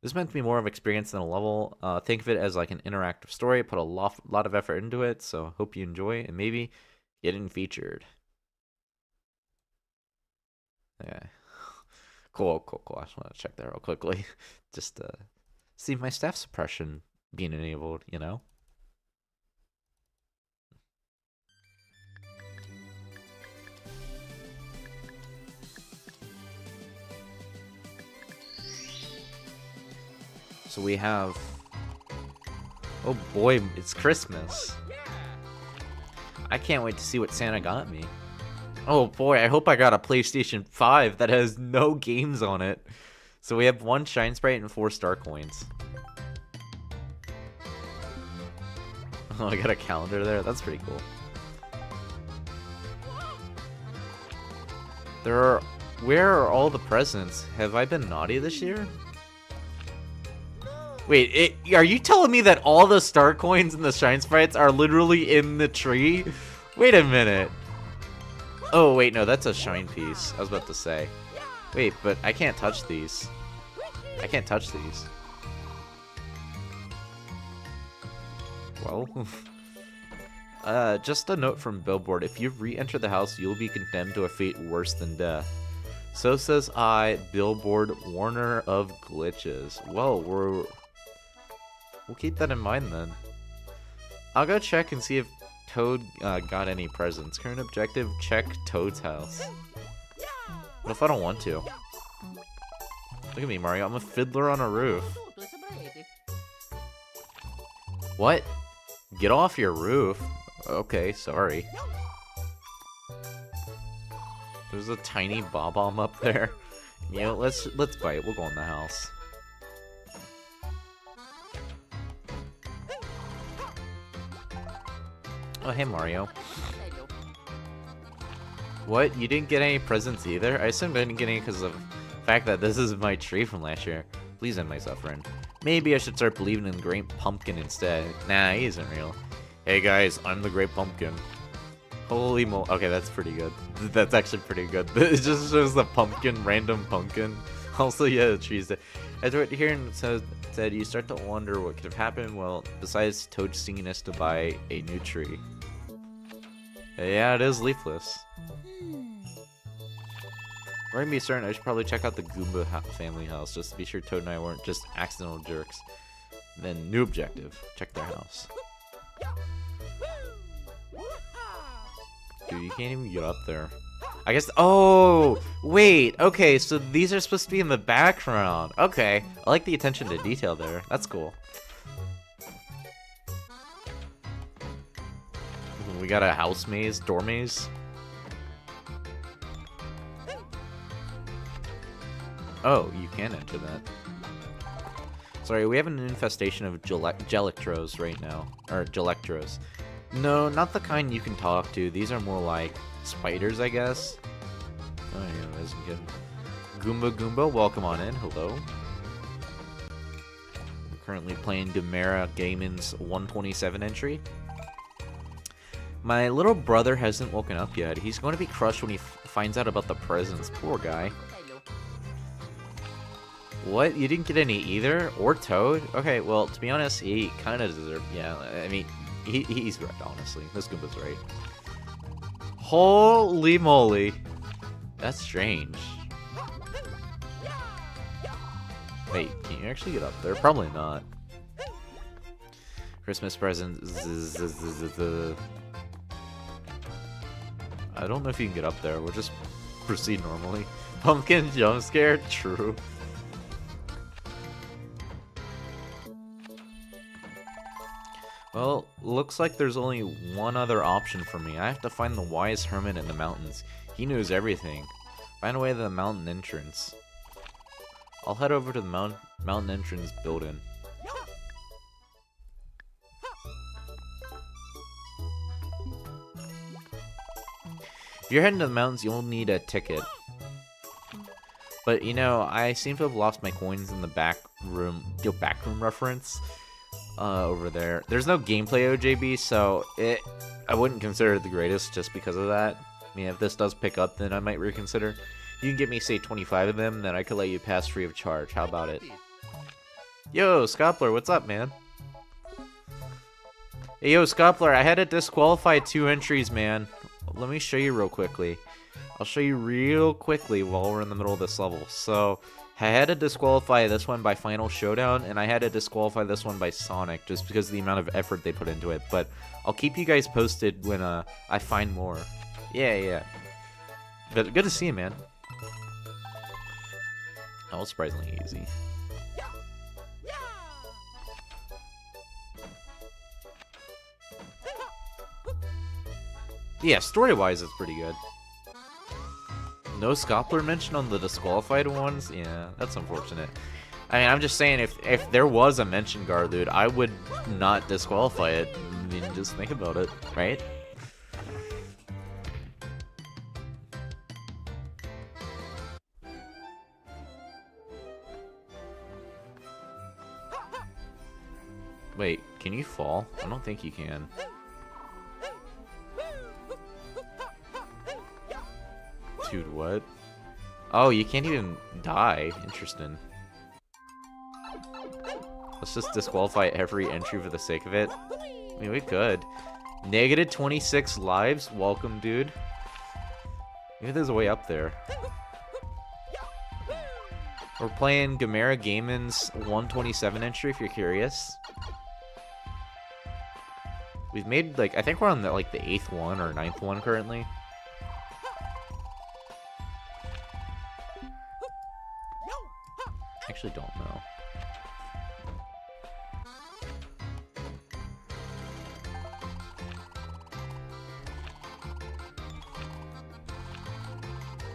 This is meant to be more of an experience than a level. Think of it as like an interactive story. Put a lot of effort into it, so hope you enjoy and maybe getting featured. Yeah, cool. I just want to check that real quickly, just see my staff suppression being enabled. You know. So we have... Oh boy, it's Christmas. I can't wait to see what Santa got me. Oh boy, I hope I got a PlayStation 5 that has no games on it. So we have 1 Shine Sprite and 4 Star Coins. Oh, I got a calendar there? That's pretty cool. Where are all the presents? Have I been naughty this year? Wait, are you telling me that all the star coins and the shine sprites are literally in the tree? Wait a minute. Oh, wait, no, that's a shine piece. I was about to say. Wait, but I can't touch these. I can't touch these. Well, just a note from Billboard. If you re-enter the house, you'll be condemned to a fate worse than death. So says I, Billboard, warner of glitches. Well, we'll keep that in mind then. I'll go check and see if Toad got any presents. Current objective, check Toad's house. What if I don't want to? Look at me, Mario. I'm a fiddler on a roof. What? Get off your roof. Okay, sorry. There's a tiny Bob-omb up there. You know, let's bite. We'll go in the house. Oh, hey, Mario. What? You didn't get any presents either? I assumed I didn't get any because of the fact that this is my tree from last year. Please end my suffering. Maybe I should start believing in the Great Pumpkin instead. Nah, he isn't real. Hey guys, I'm the Great Pumpkin. Holy mo- Okay, that's pretty good. That's actually pretty good. It just shows the pumpkin, random pumpkin. Also, yeah, the trees there. As we're here and said you start to wonder what could have happened. Well, besides Toad stinging us to buy a new tree. Yeah, it is leafless. We're gonna be certain I should probably check out the Goomba family house just to be sure Toad and I weren't just accidental jerks. Then, new objective. Check their house. Dude, you can't even get up there. I guess- Oh! Wait! Okay, so these are supposed to be in the background. Okay. I like the attention to detail there. That's cool. We got a house maze, door maze. Oh, you can enter that. Sorry, we have an infestation of Gelectros right now. Or Gelectros. No, not the kind you can talk to. These are more like spiders, I guess. Oh yeah, that's good. Goomba, welcome on in. Hello. currently playing Gamera Gamin's 127 entry. My little brother hasn't woken up yet. He's going to be crushed when he finds out about the presents. Poor guy. What? You didn't get any either? Or Toad? Okay, well, to be honest, he kind of deserved... Yeah, I mean, he's right, honestly. This Goomba's right. Holy moly. That's strange. Wait, can you actually get up there? Probably not. Christmas present. I don't know if you can get up there. We'll just proceed normally. Pumpkin jump scare? True. Well, looks like there's only one other option for me. I have to find the wise hermit in the mountains. He knows everything. Find a way to the mountain entrance. I'll head over to the mountain entrance building. If you're heading to the mountains, you'll need a ticket. But, you know, I seem to have lost my coins in the back room. Yo, back room reference? Over there. There's no gameplay OJB, so I wouldn't consider it the greatest just because of that. I mean, if this does pick up, then I might reconsider. You can get me, say, 25 of them, then I could let you pass free of charge. How about it? Yo, Scoppler, what's up, man? Hey, yo, Scoppler, I had to disqualify 2 entries, man. Let me show you real quickly. I'll show you real quickly while we're in the middle of this level. So, I had to disqualify this one by Final Showdown, and I had to disqualify this one by Sonic, just because of the amount of effort they put into it. But I'll keep you guys posted when I find more. Yeah. But good to see you, man. That was surprisingly easy. Yeah, story-wise, it's pretty good. No Scoppler mention on the disqualified ones? Yeah, that's unfortunate. I mean, I'm just saying, if there was a mention guard, dude, I would not disqualify it. I mean, just think about it, right? Wait, can you fall? I don't think you can. Dude, what? Oh, you can't even die. Interesting. Let's just disqualify every entry for the sake of it. I mean, we could. Negative 26 lives? Welcome, dude. Maybe there's a way up there. We're playing Gamera Gamin's 127 entry, if you're curious. We've made, like, I think we're on the, like, the 8th one or 9th one currently. Actually don't know.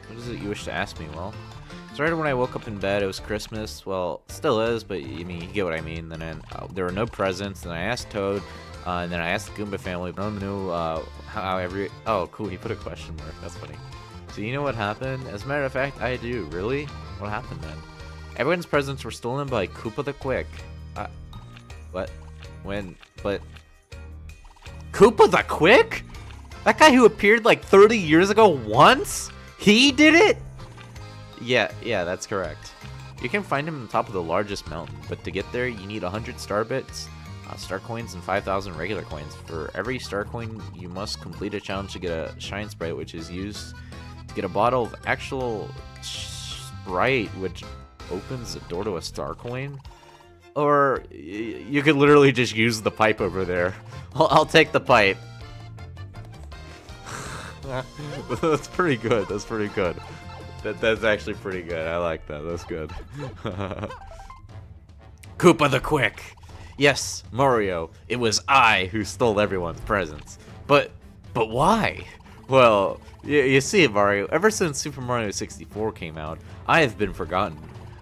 What is it you wish to ask me? Well, started when I woke up in bed. It was Christmas. Well, still is, but I mean, you get what I mean. Then there were no presents. Then I asked Toad, and then I asked the Goomba family. No one knew how every. Oh, cool. He put a question mark. That's funny. So you know what happened? As a matter of fact, I do. Really? What happened then? Everyone's presents were stolen by Koopa the Quick. What? When? But... Koopa the Quick? That guy who appeared like 30 years ago once? He did it? Yeah, that's correct. You can find him on top of the largest mountain, but to get there, you need 100 star bits, star coins, and 5,000 regular coins. For every star coin, you must complete a challenge to get a shine sprite, which is used to get a bottle of actual sprite, which opens the door to a star coin. Or you could literally just use the pipe over there. I'll take the pipe. That's pretty good. That's pretty good. That's actually pretty good. I like that. That's good. Koopa the Quick. Yes, Mario. It was I who stole everyone's presents. But why? Well, you see, Mario, ever since Super Mario 64 came out, I have been forgotten.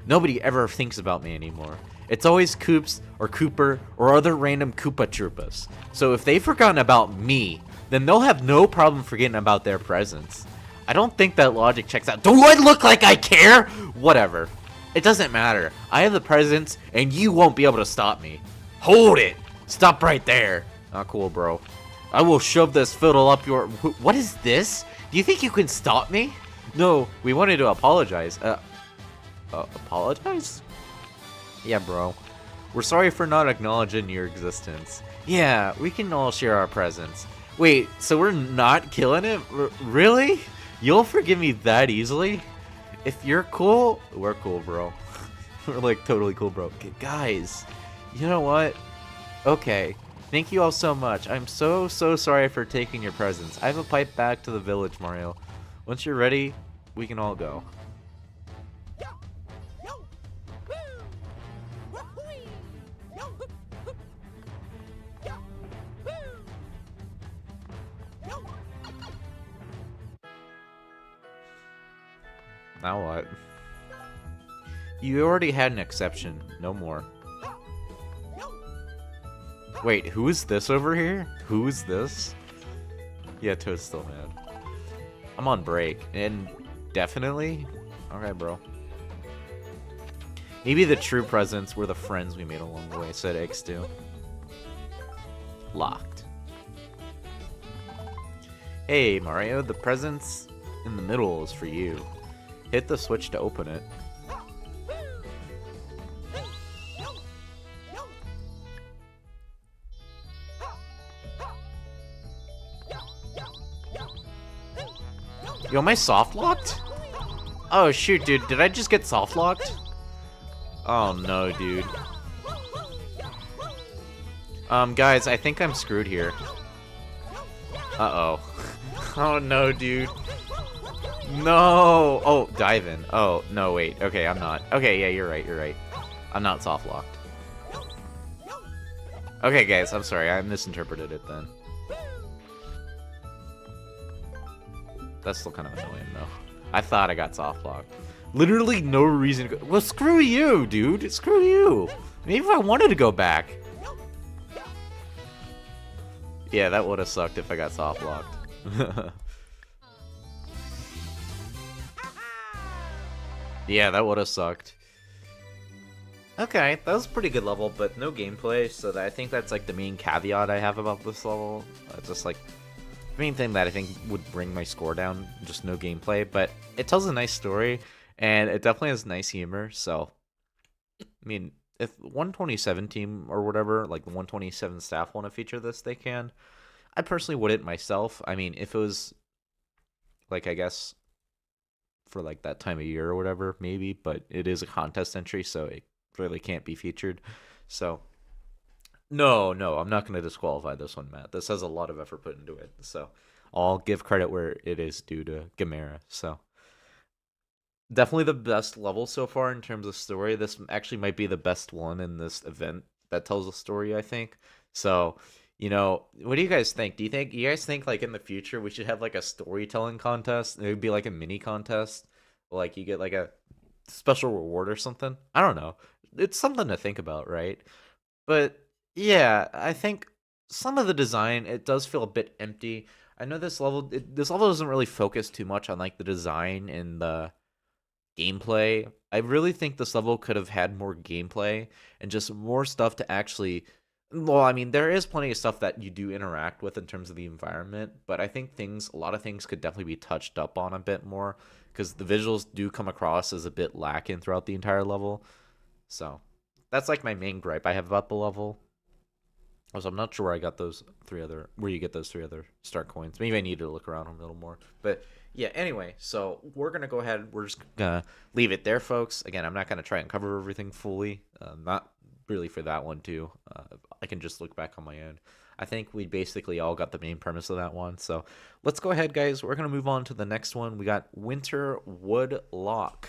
Nobody ever thinks about me anymore. It's always Koops or Cooper or other random Koopa Troopas. So if they've forgotten about me, then they'll have no problem forgetting about their presents. I don't think that logic checks out. Do I look like I care? Whatever. It doesn't matter. I have the presents, and you won't be able to stop me. Hold it! Stop right there. Not cool, bro. I will shove this fiddle up your... What is this? Do you think you can stop me? No, we wanted to apologize. Apologize? Yeah, bro. We're sorry for not acknowledging your existence. Yeah, we can all share our presents. Wait, so we're not killing it? Really? You'll forgive me that easily? If you're cool, we're cool, bro. We're like totally cool, bro. Okay, guys, you know what? Okay, thank you all so much. I'm so sorry for taking your presents. I have a pipe back to the village, Mario. Once you're ready, we can all go. Now what? You already had an exception. No more. Wait, who is this over here? Who is this? Yeah, Toad's still mad. I'm on break. And definitely? Alright, bro. Maybe the true presents were the friends we made along the way, said X2. Locked. Hey, Mario, the presents in the middle is for you. Hit the switch to open it. Yo, am I soft locked? Oh shoot, dude, did I just get soft locked? Oh no, dude. Guys, I think I'm screwed here. Uh-oh. Oh no, dude. No! Oh, dive in. Oh, no, wait. Okay, I'm not. Okay, yeah, you're right. I'm not soft locked. Okay, guys, I'm sorry. I misinterpreted it then. That's still kind of annoying, though. I thought I got soft locked. Literally no reason to go. Well, screw you, dude. Screw you. Maybe if I wanted to go back. Yeah, that would have sucked if I got soft locked. Yeah, that would have sucked. Okay, that was a pretty good level, but no gameplay, so I think that's like the main caveat I have about this level. Just like the main thing that I think would bring my score down, just no gameplay, but it tells a nice story, and it definitely has nice humor, so I mean, if 127 team or whatever, like the 127 staff want to feature this, they can. I personally wouldn't myself. I mean, if it was like, I guess for like that time of year or whatever, maybe, but it is a contest entry, so it really can't be featured. So no, I'm not going to disqualify this one, Matt. This has a lot of effort put into it, so I'll give credit where it is due to Gamera. So definitely the best level so far in terms of story. This actually might be the best one in this event that tells a story, I think. So, you know, what do you guys think? Do you guys think like in the future we should have like a storytelling contest? It would be like a mini contest, like you get like a special reward or something. I don't know. It's something to think about, right? But yeah, I think some of the design, it does feel a bit empty. I know this level doesn't really focus too much on like the design and the gameplay. I really think this level could have had more gameplay and just more stuff to actually. Well, I mean, there is plenty of stuff that you do interact with in terms of the environment, but I think a lot of things could definitely be touched up on a bit more because the visuals do come across as a bit lacking throughout the entire level. So that's like my main gripe I have about the level. Also, I'm not sure where you get those 3 other star coins. Maybe I need to look around a little more. But yeah, anyway, so we're going to go ahead. We're just going to leave it there, folks. Again, I'm not going to try and cover everything fully. Not really for that one, too. I can just look back on my own. I think we basically all got the main premise of that one. So let's go ahead, guys. We're going to move on to the next one. We got Winter Wood Lock.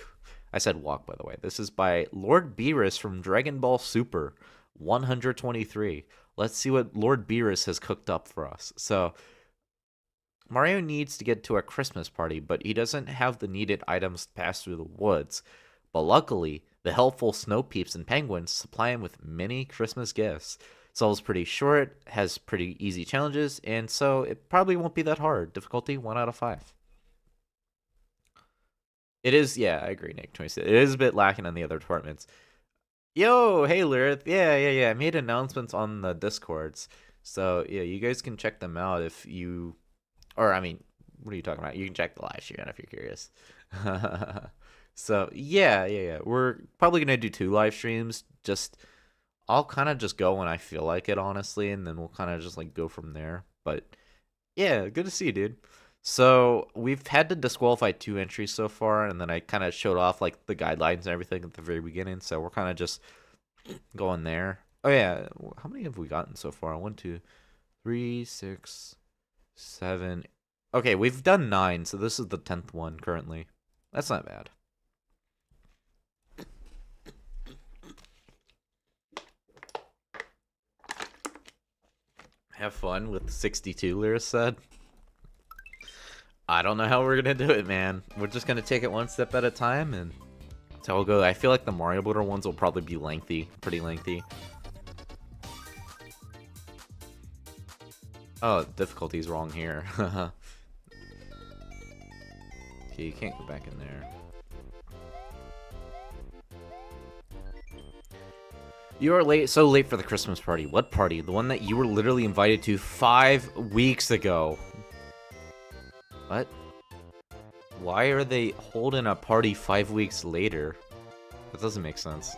I said walk, by the way. This is by Lord Beerus from Dragon Ball Super 123. Let's see what Lord Beerus has cooked up for us. So Mario needs to get to a Christmas party, but he doesn't have the needed items to pass through the woods. But luckily, the helpful snow peeps and penguins supply him with many Christmas gifts. This level's pretty short, has pretty easy challenges, and so it probably won't be that hard. Difficulty 1 out of 5. It is, yeah, I agree, Nick. 26. It is a bit lacking on the other departments. Yo, hey, Lirith. Yeah. I made announcements on the Discords. So, yeah, you guys can check them out if you. Or, I mean, what are you talking about? You can check the live stream if you're curious. So, yeah. We're probably going to do 2 live streams. I'll kind of just go when I feel like it, honestly, and then we'll kind of just, like, go from there. But, yeah, good to see you, dude. So we've had to disqualify 2 entries so far, and then I kind of showed off like the guidelines and everything at the very beginning. So we're kind of just going there. Oh yeah, how many have we gotten so far? 1, 2, 3, 6, 7. Okay, we've done 9, so this is the 10th one currently. That's not bad. Have fun with 62, Lyra said. I don't know how we're gonna do it, man. We're just gonna take it one step at a time, and that's how we'll go. I feel like the Mario Builder ones will probably be lengthy, pretty lengthy. Oh, difficulty's wrong here. Okay, you can't go back in there. You are late, so late for the Christmas party. What party? The one that you were literally invited to 5 weeks ago. What? Why are they holding a party 5 weeks later? That doesn't make sense.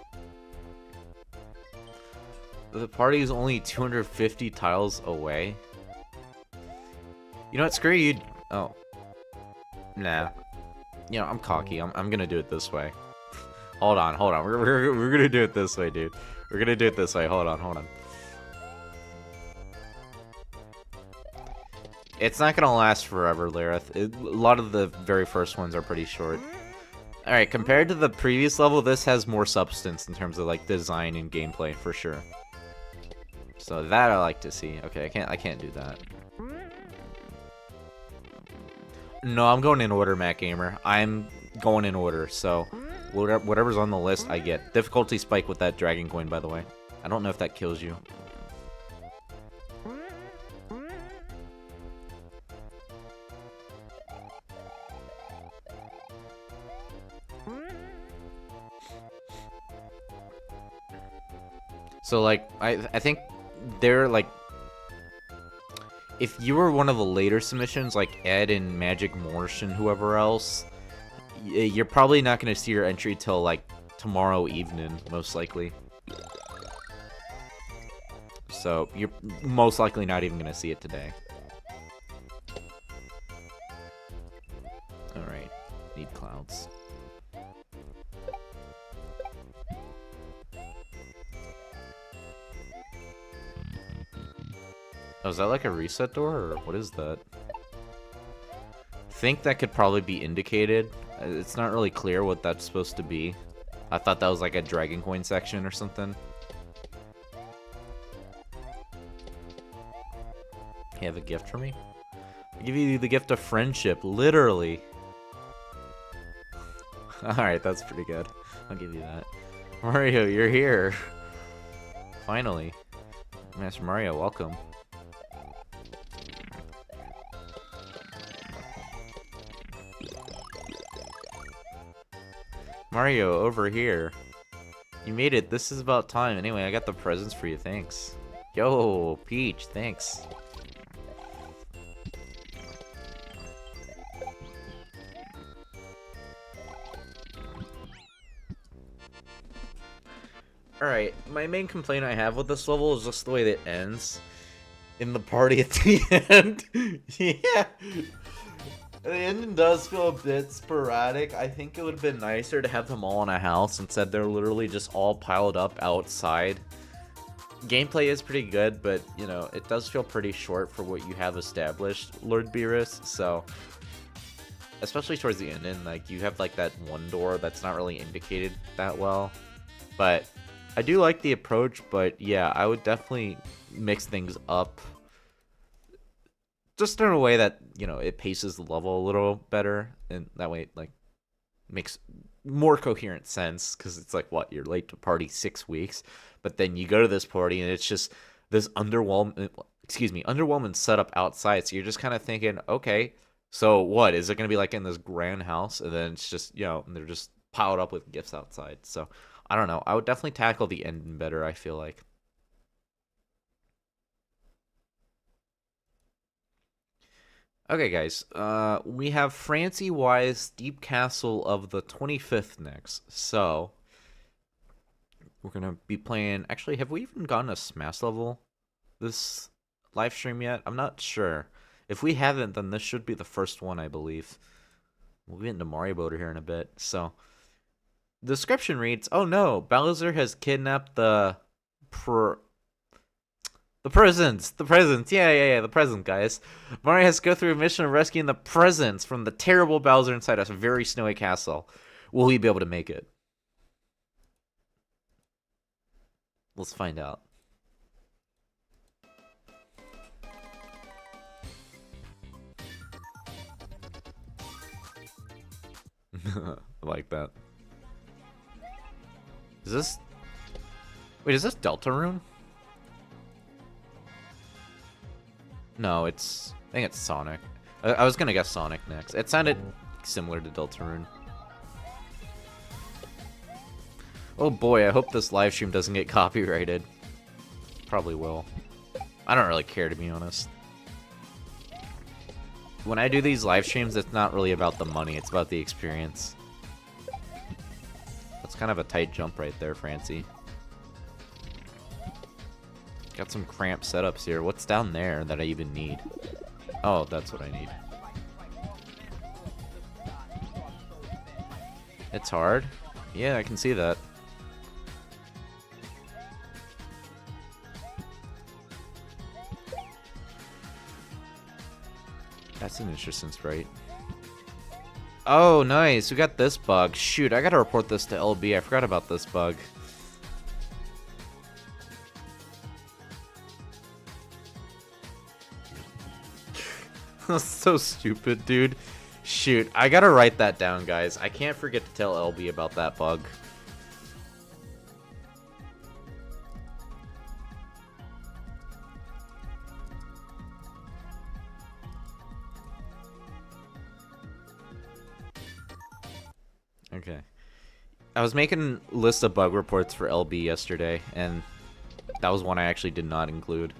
The party is only 250 tiles away. You know what? Screw you. Oh. Nah. You know, I'm cocky. I'm gonna do it this way. Hold on. We're gonna do it this way, dude. We're gonna do it this way. Hold on. It's not gonna last forever, Lirith. A lot of the very first ones are pretty short. Alright, compared to the previous level, this has more substance in terms of like design and gameplay for sure. So that I like to see. Okay, I can't do that. No, I'm going in order, Matt Gamer. I'm going in order, so whatever's on the list, I get. Difficulty spike with that dragon coin, by the way. I don't know if that kills you. So, like, I think they're, like... If you were one of the later submissions, like Ed and Magic Morsh and whoever else, you're probably not going to see your entry till, like, tomorrow evening, most likely. So, you're most likely not even going to see it today. Alright, need clouds. Oh, is that like a reset door, or what is that? I think that could probably be indicated. It's not really clear what that's supposed to be. I thought that was like a dragon coin section or something. You have a gift for me? I'll give you the gift of friendship, literally. Alright, that's pretty good. I'll give you that. Mario, you're here. Finally. Master Mario, welcome. Mario, over here. You made it. This is about time. Anyway, I got the presents for you. Thanks. Yo, Peach, thanks. Alright, my main complaint I have with this level is just the way that it ends. In the party at the end. Yeah. The ending does feel a bit sporadic. I think it would have been nicer to have them all in a house. Instead, they're literally just all piled up outside. Gameplay is pretty good, but, you know, it does feel pretty short for what you have established, Lord Beerus. So, especially towards the end, and, like, you have, like, that one door that's not really indicated that well. But I do like the approach, but, yeah, I would definitely mix things up. Just in a way that, you know, it paces the level a little better, and that way it, like, makes more coherent sense, because it's like, what, you're late to party 6 weeks, but then you go to this party, and it's just this underwhelming setup outside, so you're just kind of thinking, okay, So what is it gonna be like in this grand house, and then it's just and they're just piled up with gifts outside? So I don't know. I would definitely tackle the ending better. I feel like. Okay, guys. We have Francie Wise Deep Castle of the 25th next. So we're gonna be playing. Actually, have we even gotten a Smash level this live stream yet? I'm not sure. If we haven't, then this should be the first one, I believe. We'll get into Mario Boater here in a bit. So, the description reads, "Oh no, Bowser has kidnapped the presents. The presents. Yeah, the present, guys. Mario has to go through a mission of rescuing the presents from the terrible Bowser inside a very snowy castle. Will he be able to make it? Let's find out." I like that. Is this... Wait, is this Deltarune? No, it's... I think it's Sonic. I was gonna guess Sonic next. It sounded similar to Deltarune. Oh boy, I hope this live stream doesn't get copyrighted. Probably will. I don't really care, to be honest. When I do these live streams, it's not really about the money, it's about the experience. That's kind of a tight jump right there, Francie. Got some cramped setups here. What's down there that I even need? Oh, that's what I need. It's hard? Yeah, I can see that. That's an interesting sprite. Oh, nice. We got this bug. Shoot, I gotta report this to LB. I forgot about this bug. That's so stupid, dude. Shoot, I gotta write that down, guys. I can't forget to tell LB about that bug. Okay. I was making a list of bug reports for LB yesterday, and that was one I actually did not include.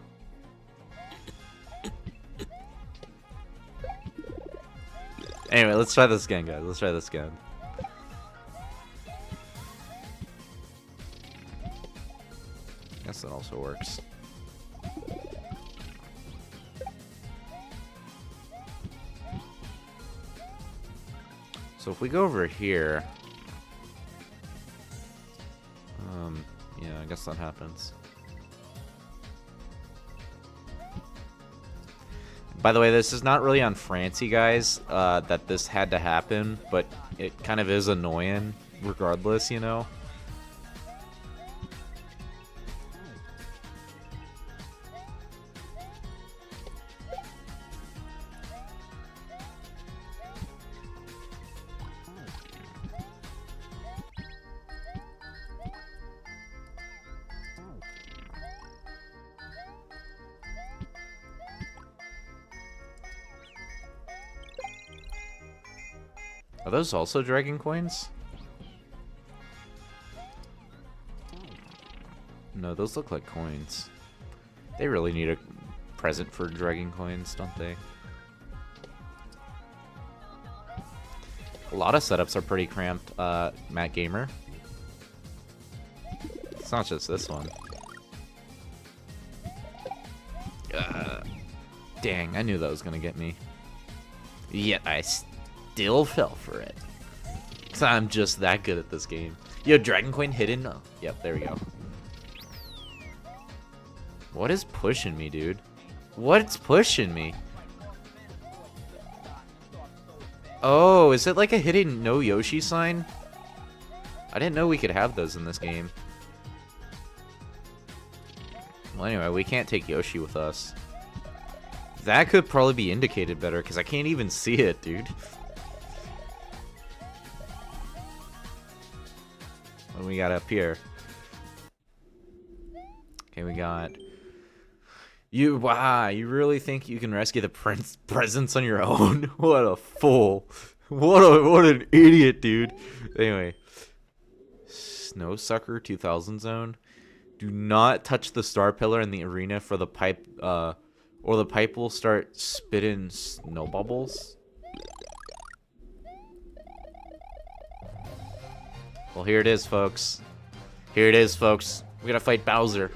Anyway, let's try this again, guys. Let's try this again. Guess that also works. So if we go over here... yeah, I guess that happens. By the way, this is not really on Francie, guys, that this had to happen, but it kind of is annoying regardless, you know? Are those also dragon coins? No, those look like coins. They really need a present for dragon coins, don't they? A lot of setups are pretty cramped, Matt Gamer. It's not just this one. Dang, I knew that was gonna get me. Yet I still fell for it. Cause I'm just that good at this game. Yo, Dragon Coin hidden? Oh, yep, there we go. What is pushing me, dude? What's pushing me? Oh, is it like a hidden no Yoshi sign? I didn't know we could have those in this game. Well, anyway, we can't take Yoshi with us. That could probably be indicated better, because I can't even see it, dude. What do we got up here? Okay, we got Wow, you really think you can rescue the presents on your own? What a fool. What an idiot, dude. Anyway. Snow Sucker 2000 zone. Do not touch the star pillar in the arena for the pipe, or the pipe will start spitting snow bubbles. Well, here it is, folks. Here it is, folks. We gotta fight Bowser.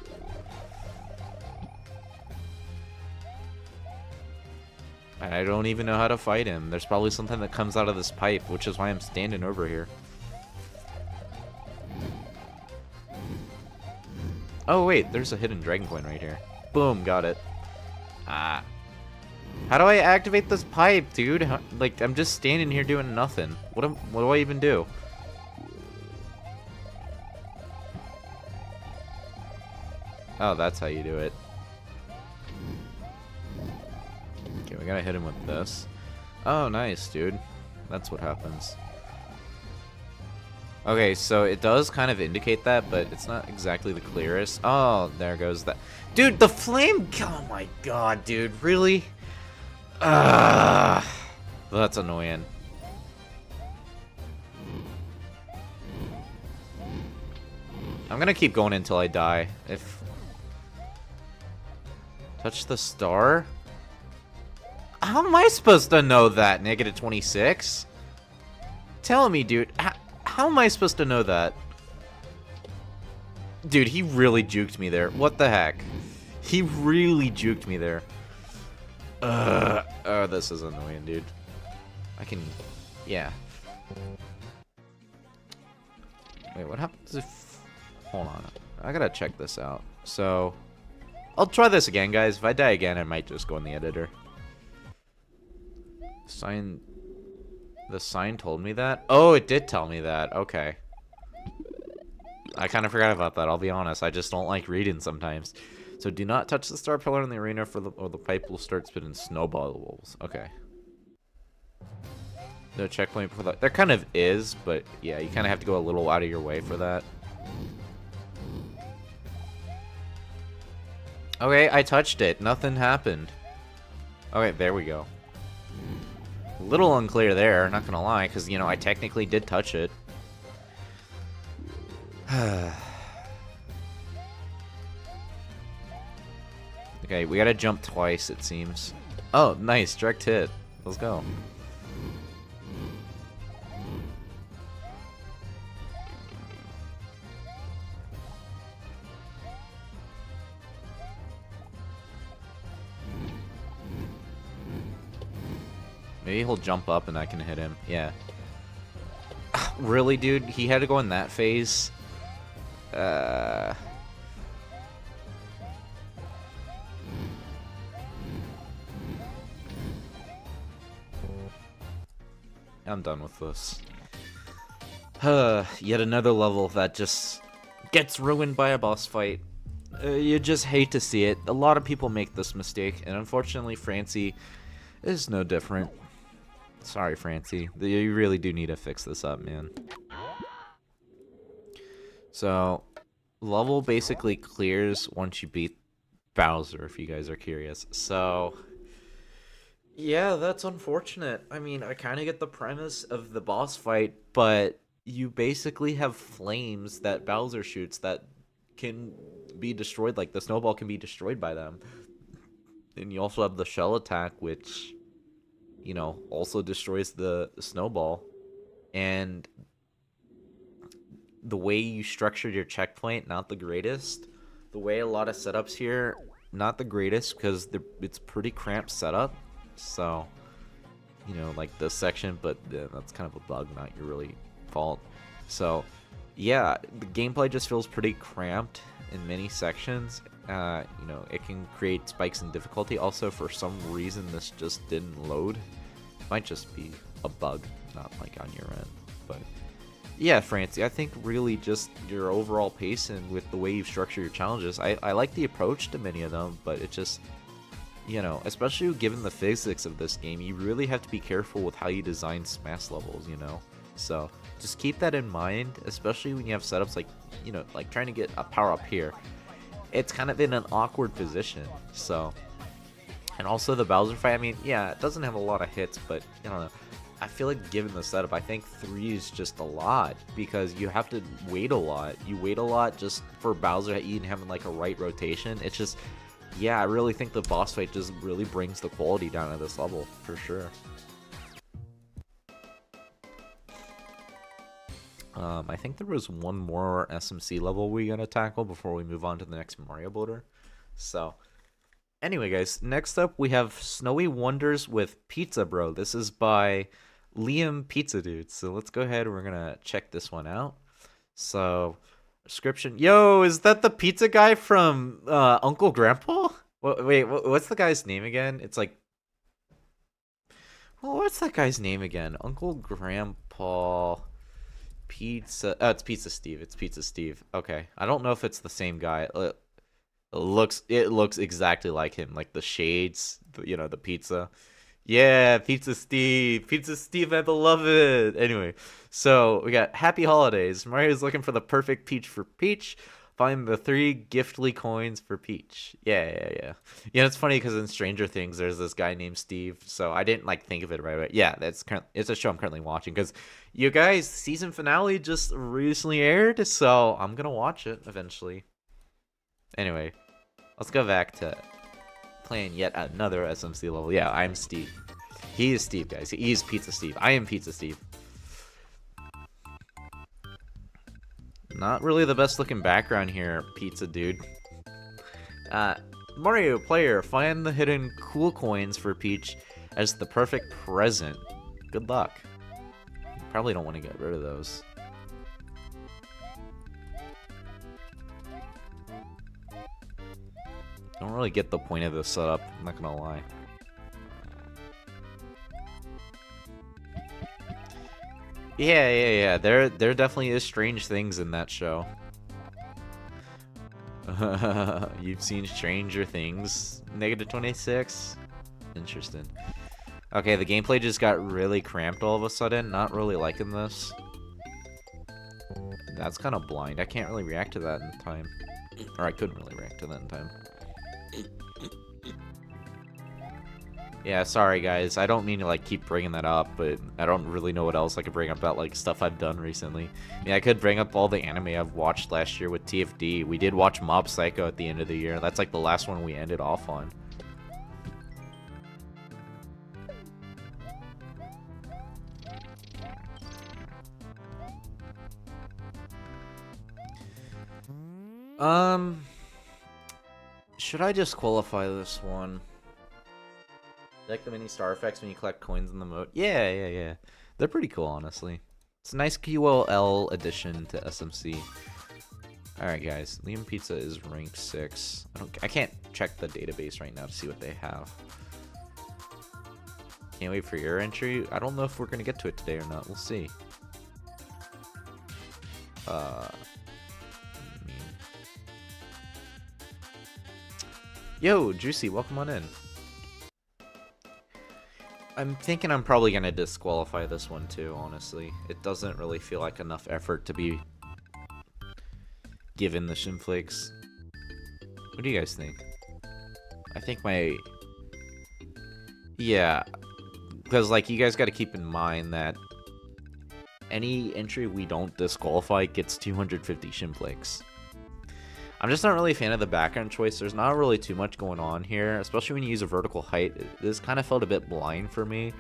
I don't even know how to fight him. There's probably something that comes out of this pipe, which is why I'm standing over here. Oh, wait, there's a hidden dragon coin right here. Boom, got it. Ah. How do I activate this pipe, dude? Like, I'm just standing here doing nothing. What do I even do? Oh, that's how you do it. Okay, we gotta hit him with this. Oh, nice, dude. That's what happens. Okay, so it does kind of indicate that, but it's not exactly the clearest. Oh, there goes that. Dude, the flame! Oh my god, dude. Really? That's annoying. I'm gonna keep going until I die. If... Touch the star? How am I supposed to know that? Negative 26? Tell me, dude. How am I supposed to know that? Dude, he really juked me there. What the heck? He really juked me there. Oh, this is annoying, dude. I can... Yeah. Wait, what happens if... Hold on. I gotta check this out. So... I'll try this again, guys. If I die again, I might just go in the editor. Sign... The sign told me that? Oh, it did tell me that. Okay. I kind of forgot about that, I'll be honest. I just don't like reading sometimes. So do not touch the star pillar in the arena or the pipe will start spitting snowballs. Okay. No checkpoint for that. There kind of is, but yeah, you kind of have to go a little out of your way for that. Okay, I touched it. Nothing happened. Okay, there we go. A little unclear there, not gonna lie, because, you know, I technically did touch it. Okay, we gotta jump twice, it seems. Oh, nice, direct hit. Let's go. Maybe he'll jump up and I can hit him. Yeah. Really, dude? He had to go in that phase? I'm done with this. Yet another level that just gets ruined by a boss fight. You just hate to see it. A lot of people make this mistake, and unfortunately Francie is no different. Sorry, Francie. You really do need to fix this up, man. So, level basically clears once you beat Bowser, if you guys are curious. So, yeah, that's unfortunate. I mean, I kind of get the premise of the boss fight, but you basically have flames that Bowser shoots that can be destroyed. Like, the snowball can be destroyed by them. And you also have the shell attack, which... you know, also destroys the snowball. And the way you structured your checkpoint, not the greatest. The way a lot of setups here, not the greatest, because it's pretty cramped setup. So, you know, like this section, but that's kind of a bug, not your really fault. So, yeah, the gameplay just feels pretty cramped in many sections. You know, it can create spikes in difficulty. Also, for some reason, this just didn't load. It might just be a bug, not like on your end. But yeah, Francie, I think really just your overall pacing with the way you structure your challenges. I like the approach to many of them, but it just, you know, especially given the physics of this game, you really have to be careful with how you design smash levels, you know? So just keep that in mind, especially when you have setups like, you know, like trying to get a power up here. it's kind of in an awkward position. So, and also the Bowser fight, I mean, yeah, it doesn't have a lot of hits, but you know, I feel like given the setup, I think 3 is just a lot because you have to wait a lot. You wait a lot just for Bowser even having like a right rotation. It's just, yeah, I really think the boss fight just really brings the quality down at this level for sure. I think there was one more SMC level we gotta tackle before we move on to the next Mario boulder. So, anyway, guys, next up we have Snowy Wonders with Pizza Bro. This is by Liam Pizza Dude. So let's go ahead. We're gonna check this one out. So, description. Yo, is that the pizza guy from Uncle Grandpa? Wait, what's the guy's name again? It's like, well, what's that guy's name again? Uncle Grandpa. Pizza. Oh, it's Pizza Steve. It's Pizza Steve. Okay, I don't know if it's the same guy. It looks exactly like him, like the shades, you know, the pizza. Yeah, Pizza Steve. Pizza Steve, I love it. Anyway, so we got Happy Holidays. Mario's looking for the perfect peach for Peach. Find the 3 giftly coins for Peach. Yeah. You know, it's funny because in Stranger Things, there's this guy named Steve. So I didn't like think of it right away. Yeah, it's a show I'm currently watching because you guys, season finale just recently aired. So I'm gonna watch it eventually. Anyway, let's go back to playing yet another SMC level. Yeah, I'm Steve. He is Steve, guys. He is Pizza Steve. I am Pizza Steve. Not really the best looking background here, Pizza Dude. Mario player, find the hidden cool coins for Peach as the perfect present. Good luck. Probably don't want to get rid of those. Don't really get the point of this setup, I'm not gonna lie. Yeah. There definitely is strange things in that show. You've seen Stranger Things, -26? Interesting. Okay, the gameplay just got really cramped all of a sudden. Not really liking this. That's kind of blind. I can't really react to that in time. Or I couldn't really react to that in time. Yeah, sorry guys. I don't mean to like keep bringing that up, but I don't really know what else I could bring up about like stuff I've done recently. Yeah, I could bring up all the anime I've watched last year with TFD. We did watch Mob Psycho at the end of the year. That's like the last one we ended off on. Should I just qualify this one? Like the mini star effects when you collect coins in the mode. Yeah. They're pretty cool, honestly. It's a nice QLL addition to SMC. Alright, guys. Liam Pizza is rank 6. I can't check the database right now to see what they have. Can't wait for your entry. I don't know if we're going to get to it today or not. We'll see. Yo, Juicy, welcome on in. I'm thinking I'm probably going to disqualify this one too, honestly. It doesn't really feel like enough effort to be given the Shimflakes. What do you guys think? I think my... Yeah, because like you guys got to keep in mind that any entry we don't disqualify gets 250 Shimflakes. I'm just not really a fan of the background choice. There's not really too much going on here, especially when you use a vertical height. This kind of felt a bit blind for me.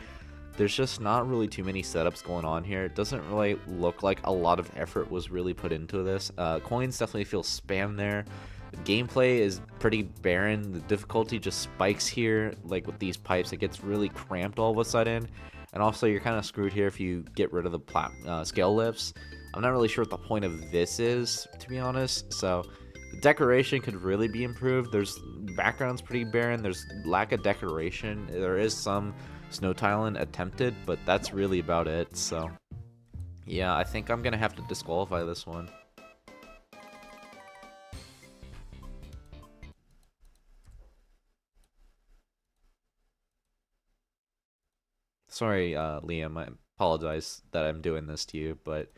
There's just not really too many setups going on here. It doesn't really look like a lot of effort was really put into this. Coins definitely feel spam there. The gameplay is pretty barren. The difficulty just spikes here, like with these pipes. It gets really cramped all of a sudden. And also, you're kind of screwed here if you get rid of the scale lifts. I'm not really sure what the point of this is, to be honest. So... the decoration could really be improved. There's background's pretty barren. There's lack of decoration. There is some snow tiling attempted, but that's really about it. So, yeah, I think I'm gonna have to disqualify this one. Sorry, Liam. I apologize that I'm doing this to you, but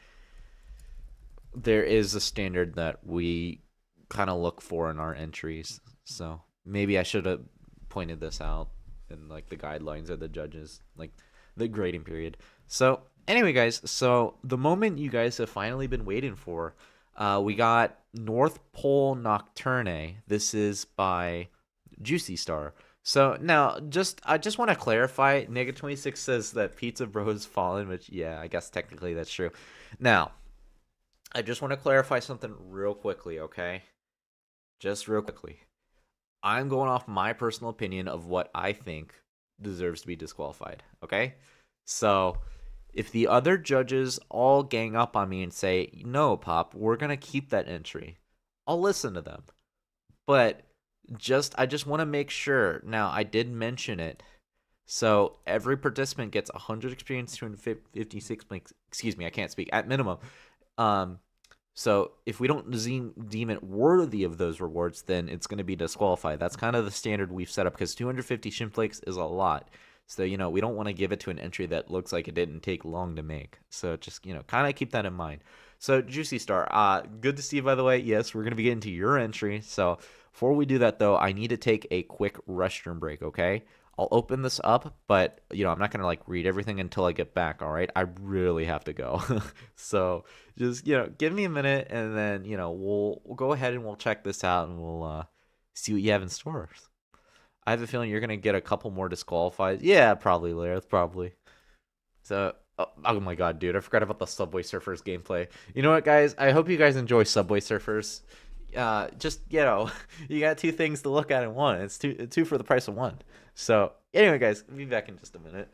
there is a standard that we kind of look for in our entries. So maybe I should have pointed this out in like the guidelines of the judges, like the grading period. So anyway, guys, so the moment you guys have finally been waiting for, we got North Pole Nocturne. This is by Juicy Star. So now, I just want to clarify. Negative 26 says that Pizza Bro has fallen, which yeah, I guess technically that's true. Now, I just want to clarify something real quickly, okay? Just real quickly. I'm going off my personal opinion of what I think deserves to be disqualified, okay? So, if the other judges all gang up on me and say, "No, Pop, we're going to keep that entry." I'll listen to them. But I just want to make sure. Now, I did mention it. So, every participant gets 100 experience, 256 excuse me, I can't speak at minimum. So if we don't deem it worthy of those rewards, then it's going to be disqualified. That's kind of the standard we've set up because 250 shim flakes is a lot. So, we don't want to give it to an entry that looks like it didn't take long to make. So just, kind of keep that in mind. So Juicy Star, good to see you, by the way. Yes, we're going to be getting to your entry. So before we do that, though, I need to take a quick restroom break, okay? I'll open this up, but, I'm not going to, read everything until I get back, all right? I really have to go. So just, give me a minute, and then, we'll go ahead and we'll check this out, and we'll see what you have in store. I have a feeling you're going to get a couple more disqualified. Yeah, probably, Larry, probably. So, oh my god, dude, I forgot about the Subway Surfers gameplay. You know what, guys? I hope you guys enjoy Subway Surfers. Just, you got two things to look at in one. It's two for the price of one. So, anyway, guys, I'll be back in just a minute.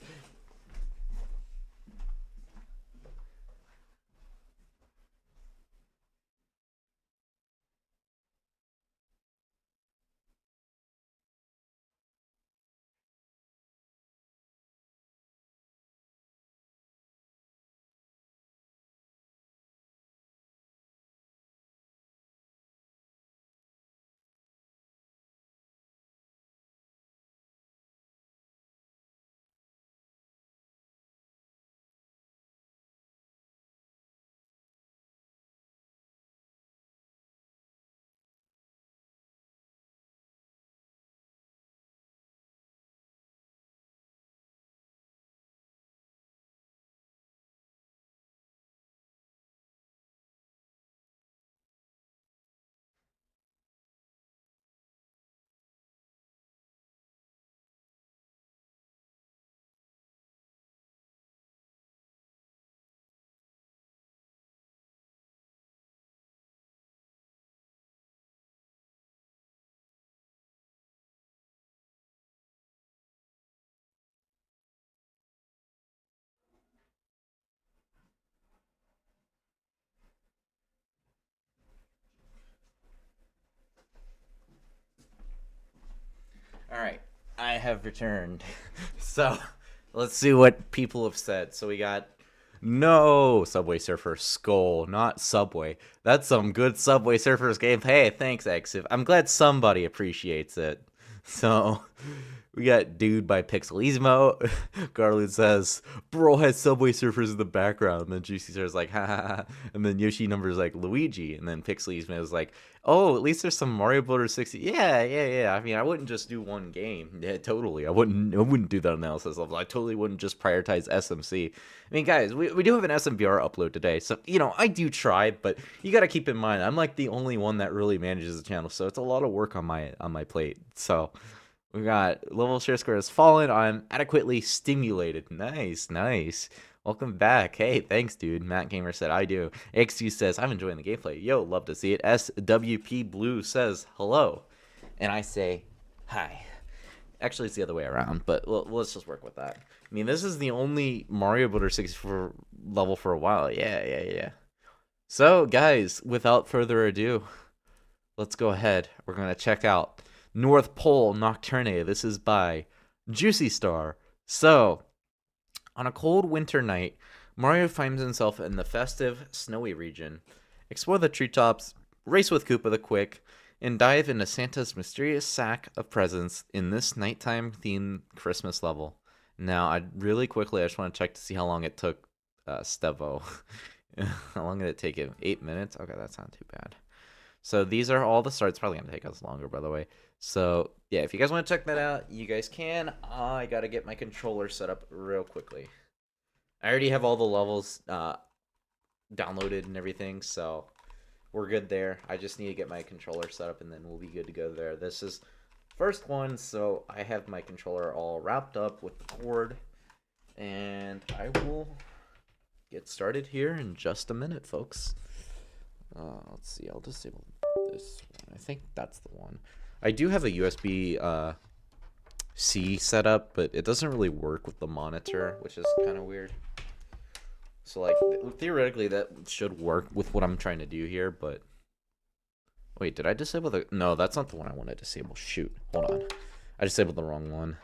All right, I have returned. So, let's see what people have said. So we got no Subway Surfer Skull, not Subway. That's some good Subway Surfers game. Hey, thanks, Exif. I'm glad somebody appreciates it. So, we got Dude by Pixelismo. Garland says, "Bro has Subway Surfers in the background." And then Juicy Star's like, "Ha ha ha." And then Yoshi number's like Luigi. And then Pixelismo is like, "Oh, at least there's some Mario Builder 60." Yeah, yeah, yeah. I mean, I wouldn't just do one game. Yeah, totally. I wouldn't do that analysis level. I totally wouldn't just prioritize SMC. I mean, guys, we do have an SMBR upload today. So, I do try, but you got to keep in mind, I'm like the only one that really manages the channel. So it's a lot of work on my plate. So we got level share score has fallen. I'm adequately stimulated. Nice, nice. Welcome back. Hey, thanks, dude. Matt Gamer said, "I do." XU says, "I'm enjoying the gameplay." Yo, love to see it. SWP Blue says, "Hello." And I say, "Hi." Actually, it's the other way around, but let's just work with that. I mean, this is the only Mario Builder 64 level for a while. Yeah, yeah, yeah. So, guys, without further ado, let's go ahead. We're going to check out North Pole Nocturne. This is by Juicy Star. So, on a cold winter night, Mario finds himself in the festive, snowy region. Explore the treetops, race with Koopa the Quick, and dive into Santa's mysterious sack of presents in this nighttime-themed Christmas level. Now, I just want to check to see how long it took Stevo. How long did it take him? 8 minutes? Okay, that's not too bad. So these are all the starts. It's probably gonna take us longer, by the way. So yeah, if you guys want to check that out, you guys can. I gotta get my controller set up real quickly. I already have all the levels downloaded and everything, so we're good there. I just need to get my controller set up, and then we'll be good to go there. This is first one, so I have my controller all wrapped up with the cord, and I will get started here in just a minute, folks. Let's see, I'll disable this one. I think that's the one. I do have a USB C setup, but it doesn't really work with the monitor, which is kind of weird. So like theoretically that should work with what I'm trying to do here, but wait, did I disable the... No, that's not the one I want to disable. Shoot, hold on. I disabled the wrong one.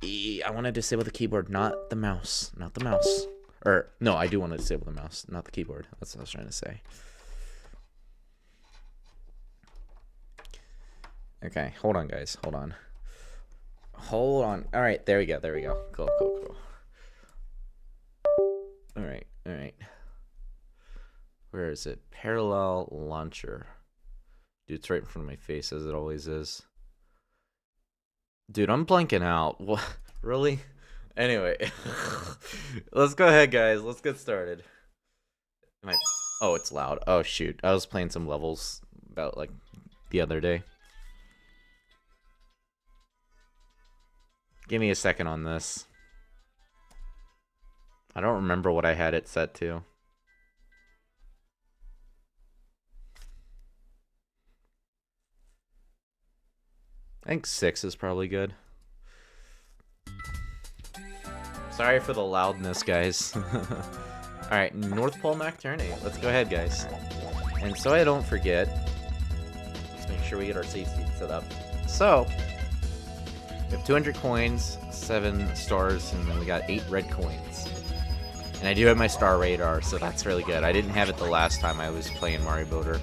I want to disable the keyboard, not the mouse. Not the mouse. Or, no, I do want to disable the mouse, not the keyboard. That's what I was trying to say. Okay, hold on, guys. Hold on. Hold on. All right, there we go. There we go. Cool, cool, cool. All right, all right. Where is it? Parallel launcher. Dude, it's right in front of my face, as it always is. Dude, I'm blanking out. What? Really? Anyway. Let's go ahead, guys. Let's get started. Oh, it's loud. Oh, shoot. I was playing some levels about, like, the other day. Give me a second on this. I don't remember what I had it set to. I think 6 is probably good. Sorry for the loudness, guys. Alright, North Pole Nocturne. Let's go ahead, guys. And so I don't forget, let's make sure we get our save seat set up. So, we have 200 coins, 7 stars, and then we got 8 red coins. And I do have my star radar, so that's really good. I didn't have it the last time I was playing Mario Builder.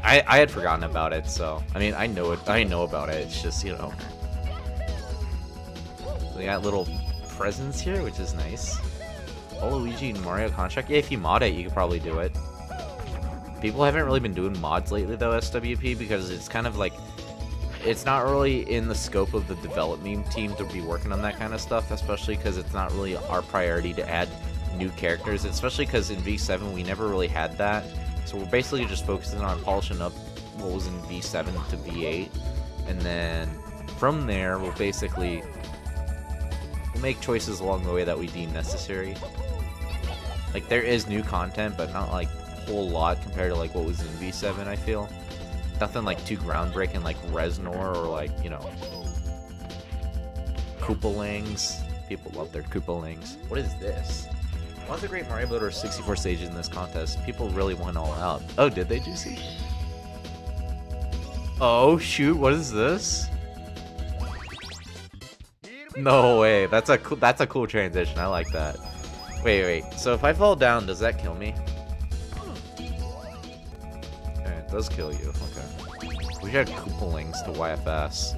I had forgotten about it, so I mean I know it. I know about it. It's just, you know, we got little presents here, which is nice. Luigi and Mario contract. Yeah, if you mod it, you could probably do it. People haven't really been doing mods lately, though, SWP, because it's kind of like, it's not really in the scope of the development team to be working on that kind of stuff, especially because it's not really our priority to add new characters, especially because in V7 we never really had that. So we're basically just focusing on polishing up what was in V7 to V8, and then from there we'll basically make choices along the way that we deem necessary. Like, there is new content, but not like a whole lot compared to like what was in V7, I feel. Nothing like too groundbreaking like Reznor or like, you know, Koopalings. People love their Koopalings. What is this? One of the great Mario Builder 64 stages in this contest. People really went all out. Oh, did they, Juicy? Oh, shoot, what is this? No way, that's a cool transition. I like that. Wait. So if I fall down, does that kill me? Okay, it does kill you. Okay. We had Koopalings to YFS.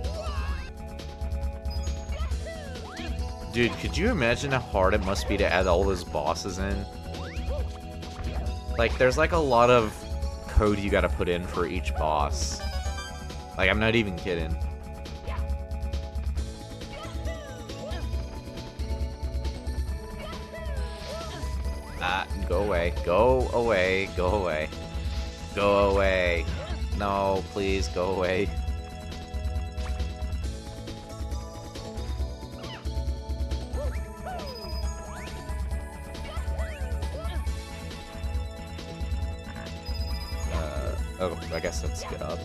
Dude, could you imagine how hard it must be to add all those bosses in? Like, there's like a lot of code you gotta put in for each boss. Like, I'm not even kidding. Go away. Go away. Go away. Go away. No, please, go away. Oh, I guess let's get up.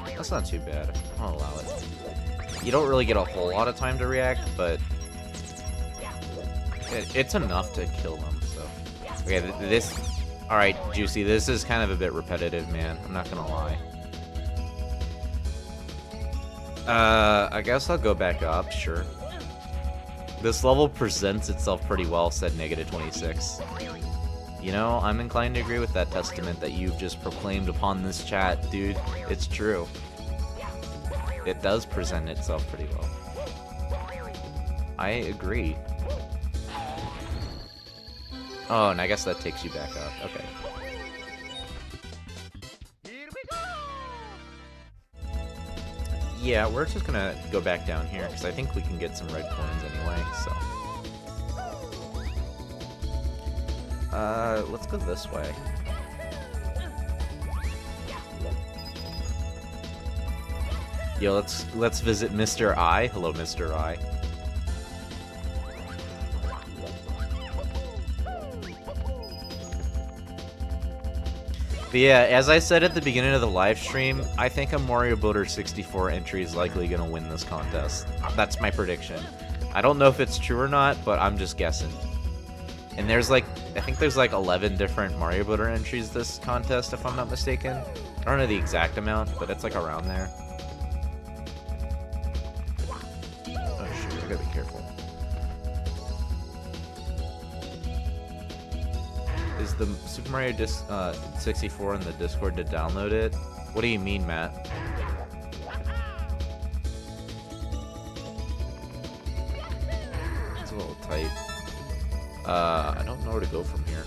That's not too bad. I'll allow it. You don't really get a whole lot of time to react, but it's enough to kill them, so. Okay, this... Alright, Juicy, this is kind of a bit repetitive, man. I'm not gonna lie. I guess I'll go back up, sure. This level presents itself pretty well, said -26. You know, I'm inclined to agree with that testament that you've just proclaimed upon this chat, dude. It's true. It does present itself pretty well. I agree. Oh, and I guess that takes you back up. Okay. Yeah, we're just gonna go back down here, because I think we can get some red coins anyway, so... let's go this way. Yo, let's visit Mr. I. Hello, Mr. I. But yeah, as I said at the beginning of the live stream, I think a Mario Builder 64 entry is likely gonna win this contest. That's my prediction. I don't know if it's true or not, but I'm just guessing. And there's like, I think there's like 11 different Mario Builder entries this contest, if I'm not mistaken. I don't know the exact amount, but it's like around there. Oh shoot, I gotta be careful. Is the Super Mario 64 in the Discord to download it? What do you mean, Matt? It's a little tight. I don't know where to go from here.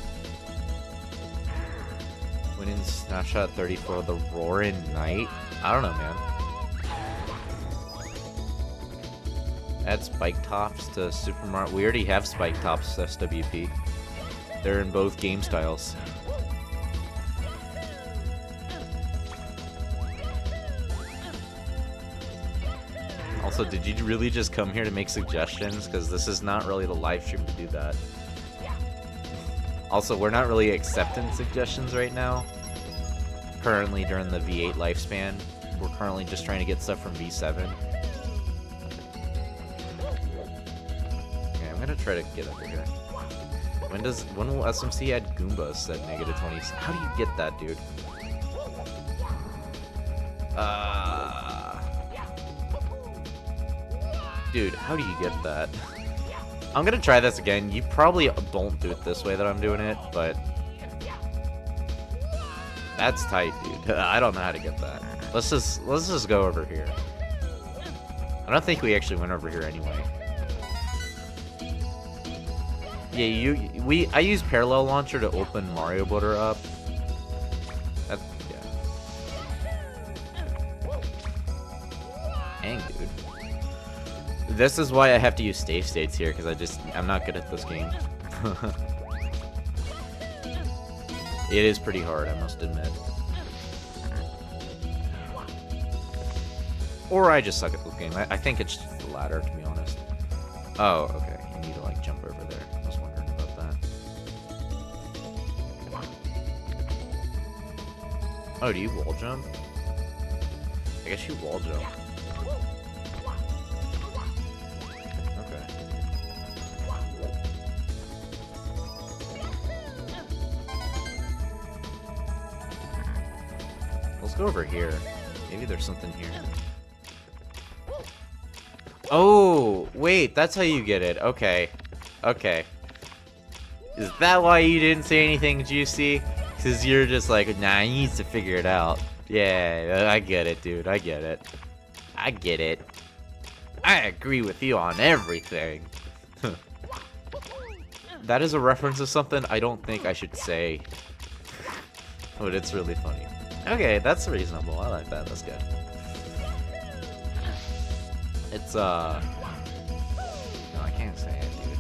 Winning Snapshot 34, the Roaring Knight? I don't know, man. Add spike tops to Super Mario. We already have spike tops SWP. They're in both game styles. Also, did you really just come here to make suggestions? Because this is not really the live stream to do that. Also, we're not really accepting suggestions right now. Currently, during the V8 lifespan, we're currently just trying to get stuff from V7. Okay, I'm gonna try to get over here. When will SMC add Goombas at -20? How do you get that, dude? Dude, how do you get that? I'm gonna try this again. You probably don't do it this way that I'm doing it, but that's tight, dude. I don't know how to get that. Let's just go over here. I don't think we actually went over here anyway. Yeah, I use Parallel Launcher to open Mario Builder up. That's, yeah. Dang, dude. This is why I have to use save states here, because I'm not good at this game. It is pretty hard, I must admit. Or I just suck at this game. I think it's just the latter, to be honest. Oh, okay. You need to, like, jump over there. I was wondering about that. Oh, do you wall jump? I guess you wall jump. Okay. Let's go over here. Maybe there's something here. Oh, wait, that's how you get it. Okay. Okay. Is that why you didn't say anything, Juicy? Because you're just like, nah, he needs to figure it out. Yeah, I get it, dude. I get it. I get it. I agree with you on everything. That is a reference to something I don't think I should say. But it's really funny. Okay, that's reasonable. I like that. That's good. It's, no, I can't say it, dude.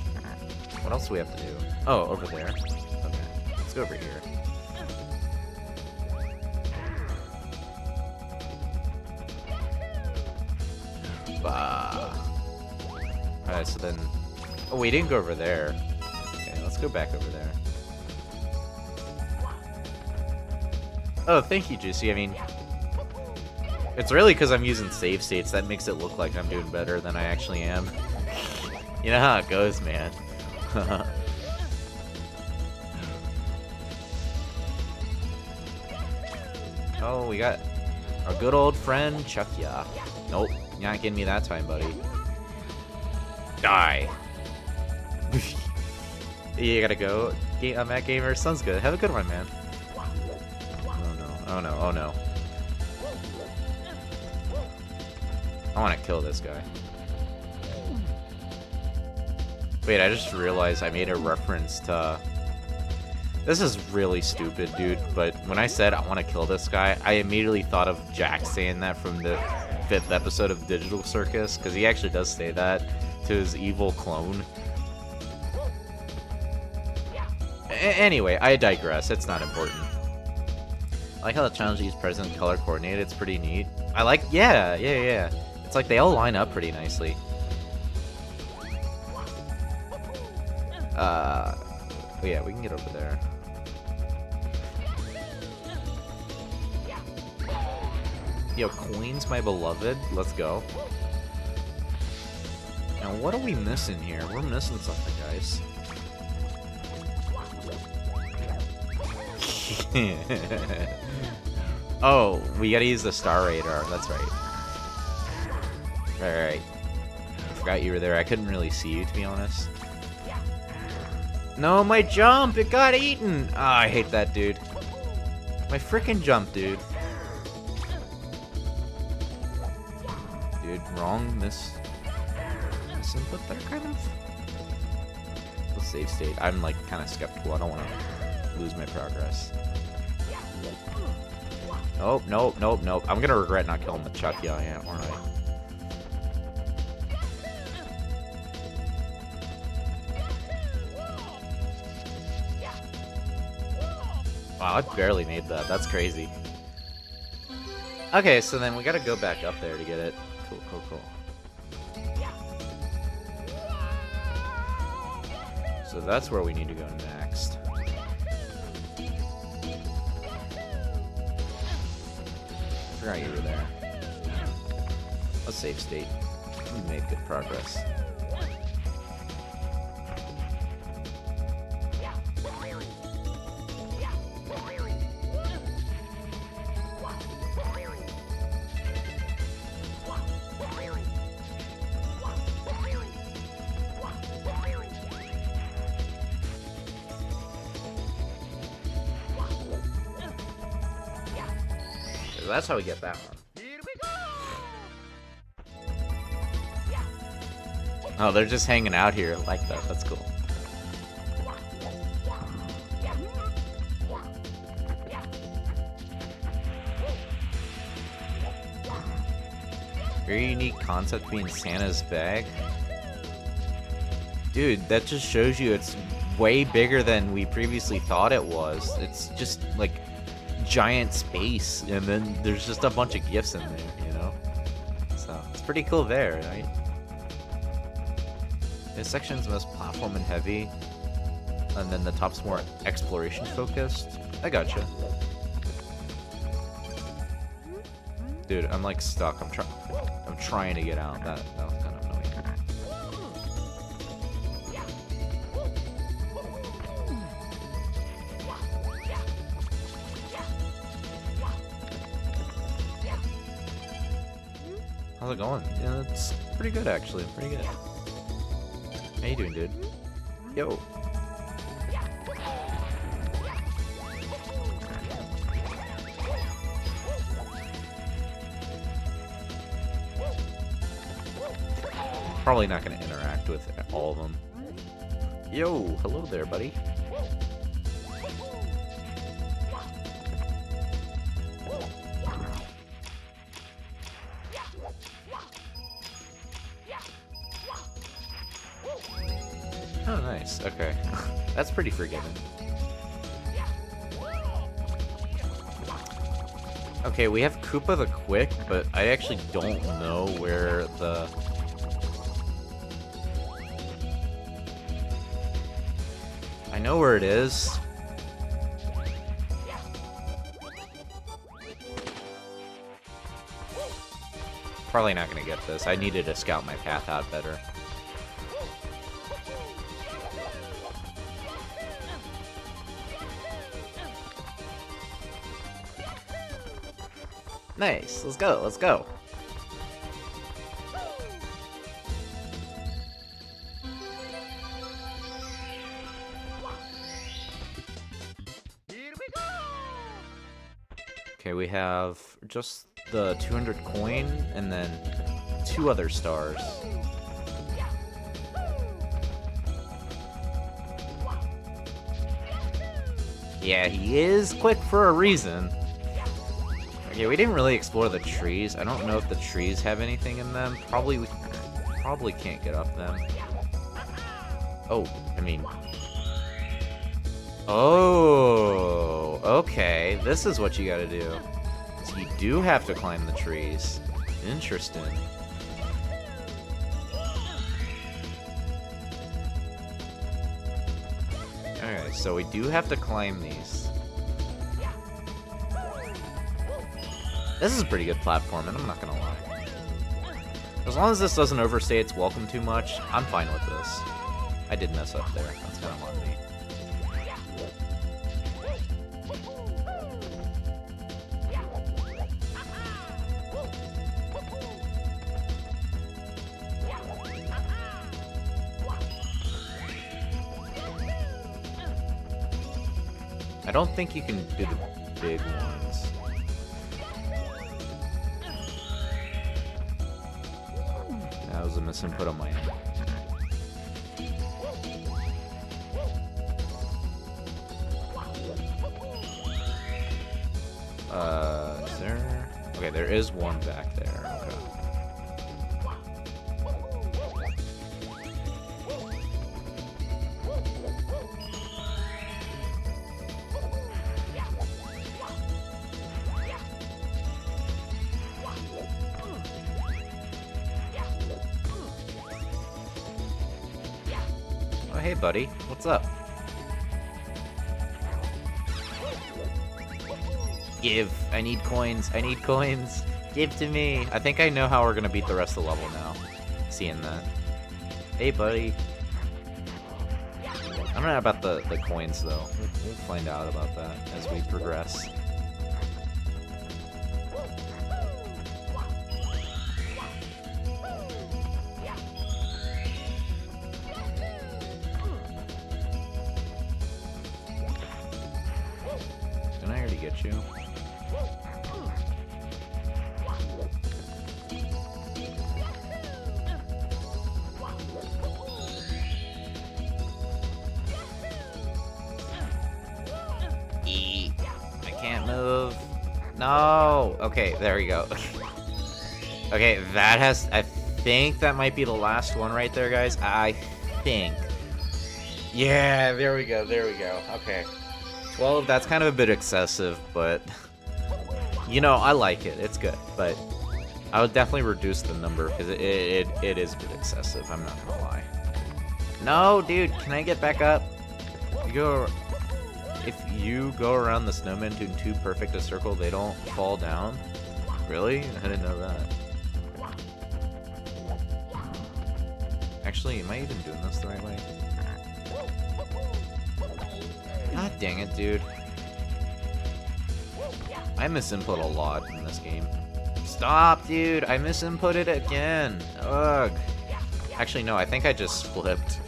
What else do we have to do? Oh, over there. Okay, let's go over here. Alright, so then... Oh, we didn't go over there. Okay, let's go back over there. Oh, thank you, Juicy. I mean... It's really because I'm using save states that makes it look like I'm doing better than I actually am. You know how it goes, man. Oh, we got our good old friend Chuckya. Nope, you're not getting me that time, buddy. Die. You gotta go. Matt Gamer, sounds good. Have a good one, man. Oh no, oh no, oh no. I want to kill this guy. Wait, I just realized I made a reference to... This is really stupid, dude, but when I said I want to kill this guy, I immediately thought of Jack saying that from the 5th episode of Digital Circus, because he actually does say that to his evil clone. Anyway, I digress. It's not important. I like how the challenge is present color coordinated. It's pretty neat. I like... Yeah. It's like they all line up pretty nicely. Oh yeah, we can get over there. Yo, coins, my beloved. Let's go. Now, what are we missing here? We're missing something, guys. Oh, we gotta use the star radar. That's right. Alright. I forgot you were there. I couldn't really see you, to be honest. No, my jump! It got eaten! Ah, I hate that, dude. My frickin' jump, dude. Dude, wrong misinput there, kind of? Let's save state. I'm, like, kind of skeptical. I don't want to lose my progress. Nope. I'm gonna regret not killing the Chucky, aren't I? Wow, I barely made that. That's crazy. Okay, so then we gotta go back up there to get it. Cool. So that's where we need to go next. Forgot you were there. Let's save state. We made good progress. That's how we get that one. Oh, they're just hanging out here like that. That's cool. Very unique concept being Santa's bag. Dude, that just shows you it's way bigger than we previously thought it was. It's just like giant space, and then there's just a bunch of gifts in there, you know? So, it's pretty cool there, right? This section's most platform and heavy, and then the top's more exploration focused. I gotcha. Dude, I'm like stuck. I'm trying to get out. That was kind of annoying. How's it going? Yeah, it's pretty good actually. Pretty good. How you doing, dude? Yo. Probably not going to interact with all of them. Yo, hello there, buddy. Oh, nice. Okay. That's pretty forgiving. Okay, we have Koopa the Quick, but I actually don't know where the... I know where it is. Probably not gonna get this. I needed to scout my path out better. Nice. Let's go. Let's go. Okay, we have just the 200 coin and then 2 other stars. Yeah, he is quick for a reason. Okay, we didn't really explore the trees. I don't know if the trees have anything in them. Probably can't get up them. Oh, I mean... Oh, okay. This is what you gotta do. So you do have to climb the trees. Interesting. Alright, so we do have to climb these. This is a pretty good platform, and I'm not gonna lie. As long as this doesn't overstay its welcome too much, I'm fine with this. I did mess up there. That's kind of on me. I don't think you can do the big ones. That was a misinput on my end. Is there... Okay, there is one back there. Okay. Oh, hey, buddy. What's up? Give. I need coins. I need coins. Give to me. I think I know how we're gonna beat the rest of the level now. Seeing that. Hey, buddy. I don't know about the coins, though. We'll find out about that as we progress. Didn't I already get you? Move. No. Okay, there we go. Okay, that has... I think that might be the last one right there, guys. I think. Yeah, there we go. There we go. Okay. 12, that's kind of a bit excessive, but... You know, I like it. It's good, but... I would definitely reduce the number, because it is a bit excessive. I'm not gonna lie. No, dude. Can I get back up? You go... If you go around the snowman to too perfect a circle, they don't fall down? Really? I didn't know that. Actually, am I even doing this the right way? God dang it, dude. I misinput a lot in this game. Stop, dude! I misinputted again! Ugh. Actually, no, I think I just flipped.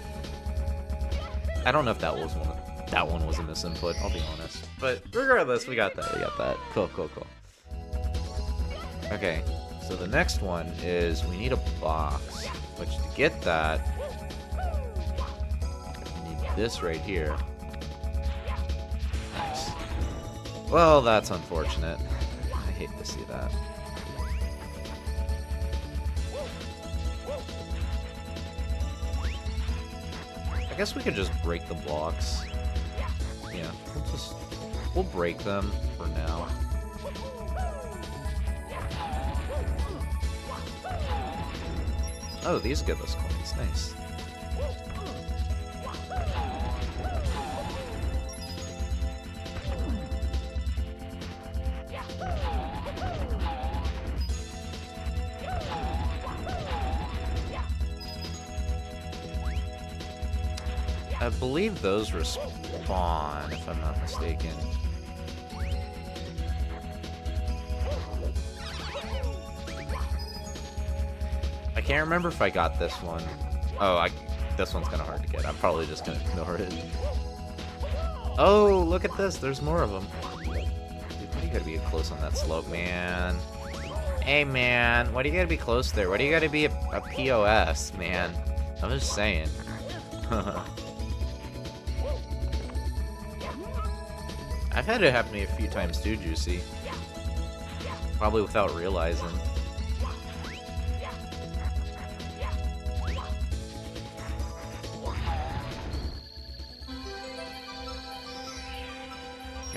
I don't know if that was one of... That one was a misinput, I'll be honest. But regardless, we got that, Cool, cool, cool. Okay, so the next one is we need a box, which to get that, we need this right here. Nice. Well, that's unfortunate. I hate to see that. I guess we could just break the blocks. Yeah, we'll break them for now. Oh, these give us coins. Nice. I believe those respawn, if I'm not mistaken. I can't remember if I got this one. Oh, this one's kind of hard to get. I'm probably just gonna ignore it. Oh, look at this. There's more of them. Dude, why do you gotta be close on that slope, man? Hey, man. Why do you gotta be close there? Why do you gotta be a POS, man? I'm just saying. I've had it happen to me a few times too, Juicy. Probably without realizing.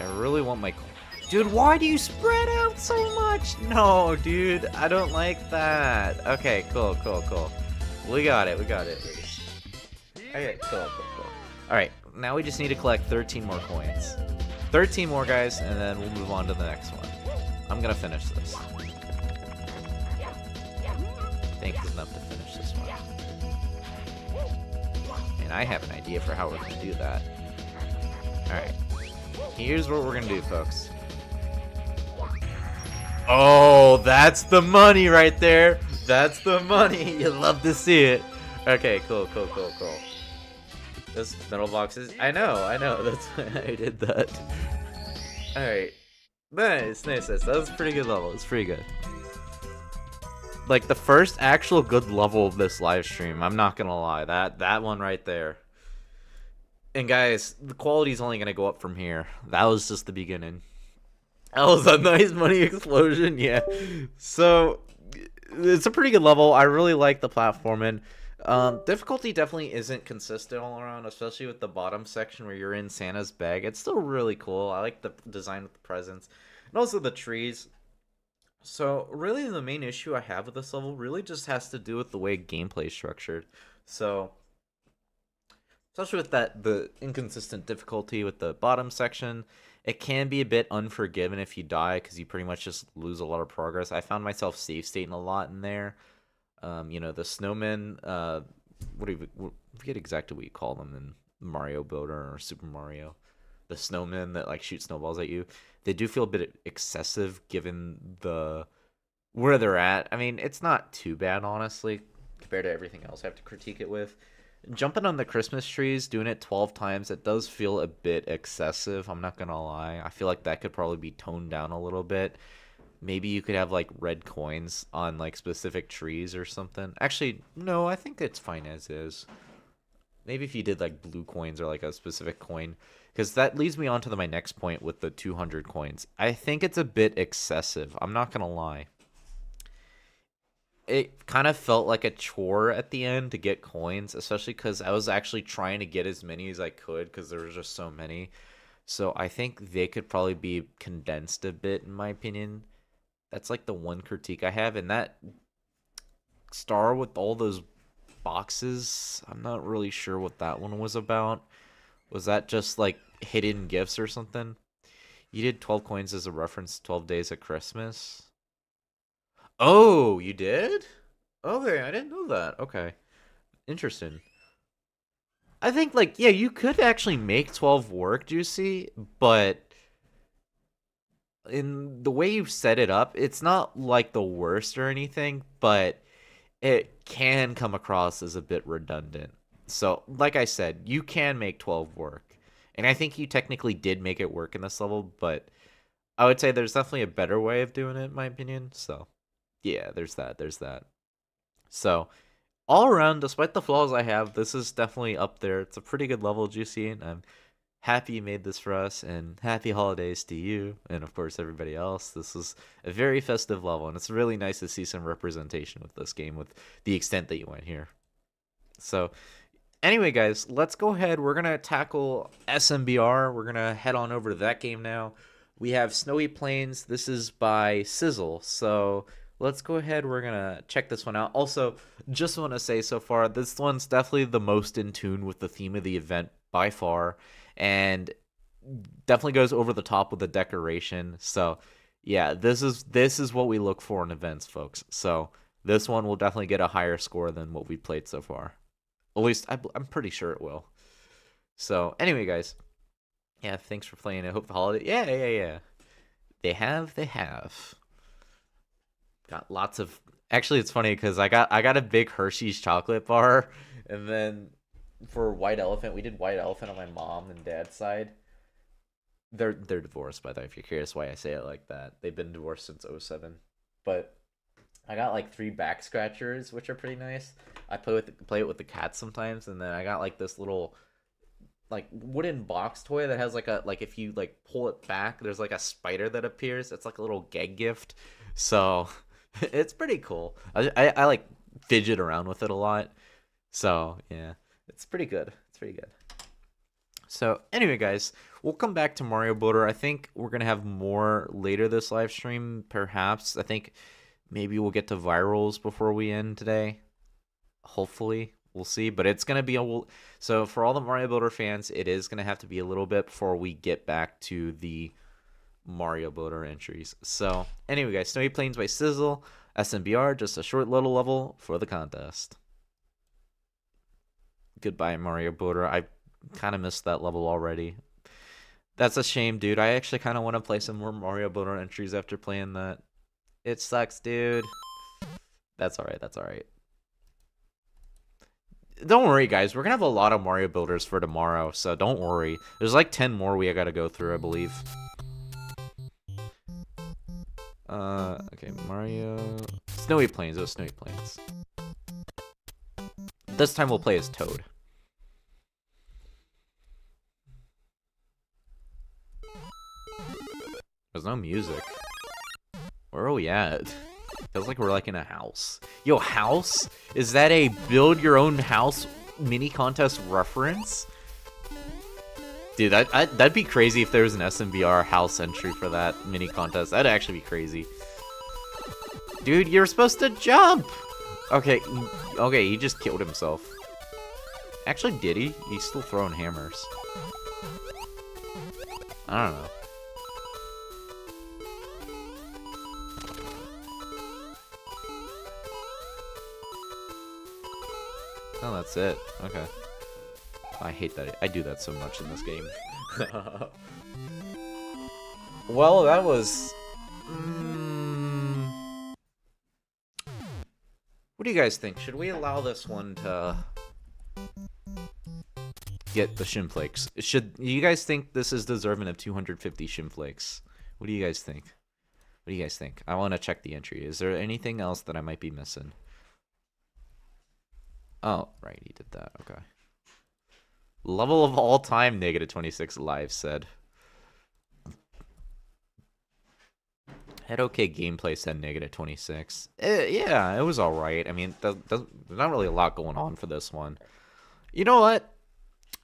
I really want my... Dude, why do you spread out so much? No, dude, I don't like that. Okay, cool. We got it. Okay, cool. Alright, now we just need to collect 13 more coins. 13 more, guys, and then we'll move on to the next one. I'm gonna finish this. I think it's enough to finish this one. And I have an idea for how we're gonna do that. Alright. Here's what we're gonna do, folks. Oh, that's the money right there. That's the money. You love to see it. Okay, cool. This metal box is... I know. That's why I did that. Alright. Nice. That was a pretty good level. It's pretty good. Like, the first actual good level of this live stream. I'm not gonna lie. That one right there. And guys, the quality's only gonna go up from here. That was just the beginning. That was a nice money explosion, yeah. So, it's a pretty good level. I really like the platforming. Difficulty definitely isn't consistent all around, especially with the bottom section where you're in Santa's bag. It's still really cool. I like the design with the presents. And also the trees. So, really the main issue I have with this level really just has to do with the way gameplay is structured. So... especially with the inconsistent difficulty with the bottom section, it can be a bit unforgiving if you die because you pretty much just lose a lot of progress. I found myself save stating a lot in there. You know, the snowmen, I forget exactly what you call them in Mario Builder or Super Mario. The snowmen that like shoot snowballs at you. They do feel a bit excessive given where they're at. I mean, it's not too bad, honestly, compared to everything else I have to critique it with. Jumping on the Christmas trees, doing it 12 times, it does feel a bit excessive. I'm not gonna lie. I feel like that could probably be toned down a little bit. Maybe you could have like red coins on like specific trees or something. Actually, no, I think it's fine as is. Maybe if you did like blue coins or like a specific coin, because that leads me on to my next point with the 200 coins. I think it's a bit excessive. I'm not gonna lie. It kind of felt like a chore at the end to get coins, especially because I was actually trying to get as many as I could because there was just so many. So I think they could probably be condensed a bit, in my opinion. That's like the one critique I have. And that star with all those boxes, I'm not really sure what that one was about. Was that just like hidden gifts or something? You did 12 coins as a reference to 12 Days of Christmas. Oh, you did? Okay, I didn't know that. Okay. Interesting. I think, like, yeah, you could actually make 12 work, Juicy, but in the way you've set it up, it's not, like, the worst or anything, but it can come across as a bit redundant. So, like I said, you can make 12 work. And I think you technically did make it work in this level, but I would say there's definitely a better way of doing it, in my opinion, so... yeah, there's that. So, all around, despite the flaws I have, this is definitely up there. It's a pretty good level, Juicy, and I'm happy you made this for us, and happy holidays to you, and of course everybody else. This is a very festive level, and it's really nice to see some representation with this game, with the extent that you went here. So, anyway, guys, let's go ahead. We're going to tackle SMBR. We're going to head on over to that game now. We have Snowy Plains. This is by Sizzle, so... let's go ahead. We're going to check this one out. Also, just want to say so far, this one's definitely the most in tune with the theme of the event by far. And definitely goes over the top with the decoration. So, yeah, this is what we look for in events, folks. So, this one will definitely get a higher score than what we played so far. At least, I'm pretty sure it will. So, anyway, guys. Yeah, thanks for playing. I hope the holiday... yeah. They have. Got lots of... actually, it's funny because I got a big Hershey's chocolate bar, and then for White Elephant, we did White Elephant on my mom and dad's side. They're divorced, by the way, if you're curious why I say it like that. They've been divorced since 2007. But I got like 3 back scratchers, which are pretty nice. I play it with the cats sometimes, and then I got like this little like wooden box toy that has like a like if you like pull it back, there's like a spider that appears. It's like a little gag gift. So it's pretty cool. I like fidget around with it a lot. So yeah, it's pretty good. It's pretty good. So anyway, guys, we'll come back to Mario Builder. I think we're gonna have more later this live stream. Perhaps I think maybe we'll get to virals before we end today. Hopefully, we'll see. But it's gonna be a so for all the Mario Builder fans, it is gonna have to be a little bit before we get back to the Mario Builder entries. So anyway, guys, Snowy Plains by Sizzle, SMBR, just a short little level for the contest. Goodbye, Mario Builder. I kind of missed that level already. That's a shame, dude. I actually kind of want to play some more Mario Builder entries after playing that. It sucks, dude. That's alright, that's alright. Don't worry, guys. We're going to have a lot of Mario Builders for tomorrow, so don't worry. There's like 10 more we got to go through, I believe. Okay, Mario... Snowy Plains. Oh, Snowy Plains. This time we'll play as Toad. There's no music. Where are we at? Feels like we're like in a house. Yo, house? Is that a build your own house mini contest reference? Dude, that'd be crazy if there was an SMBR house entry for that mini contest. That'd actually be crazy. Dude, you're supposed to jump! Okay, he just killed himself. Actually, did he? He's still throwing hammers. I don't know. Oh, that's it. Okay. I hate that. I do that so much in this game. Well, that was... What do you guys think? Should we allow this one to get the shimflakes? You guys think this is deserving of 250 shimflakes? What do you guys think? What do you guys think? I want to check the entry. Is there anything else that I might be missing? Oh, right, he did that. Okay. Level of all time, -26 live said. Head okay gameplay said -26. Yeah, it was alright. I mean, there's not really a lot going on for this one. You know what?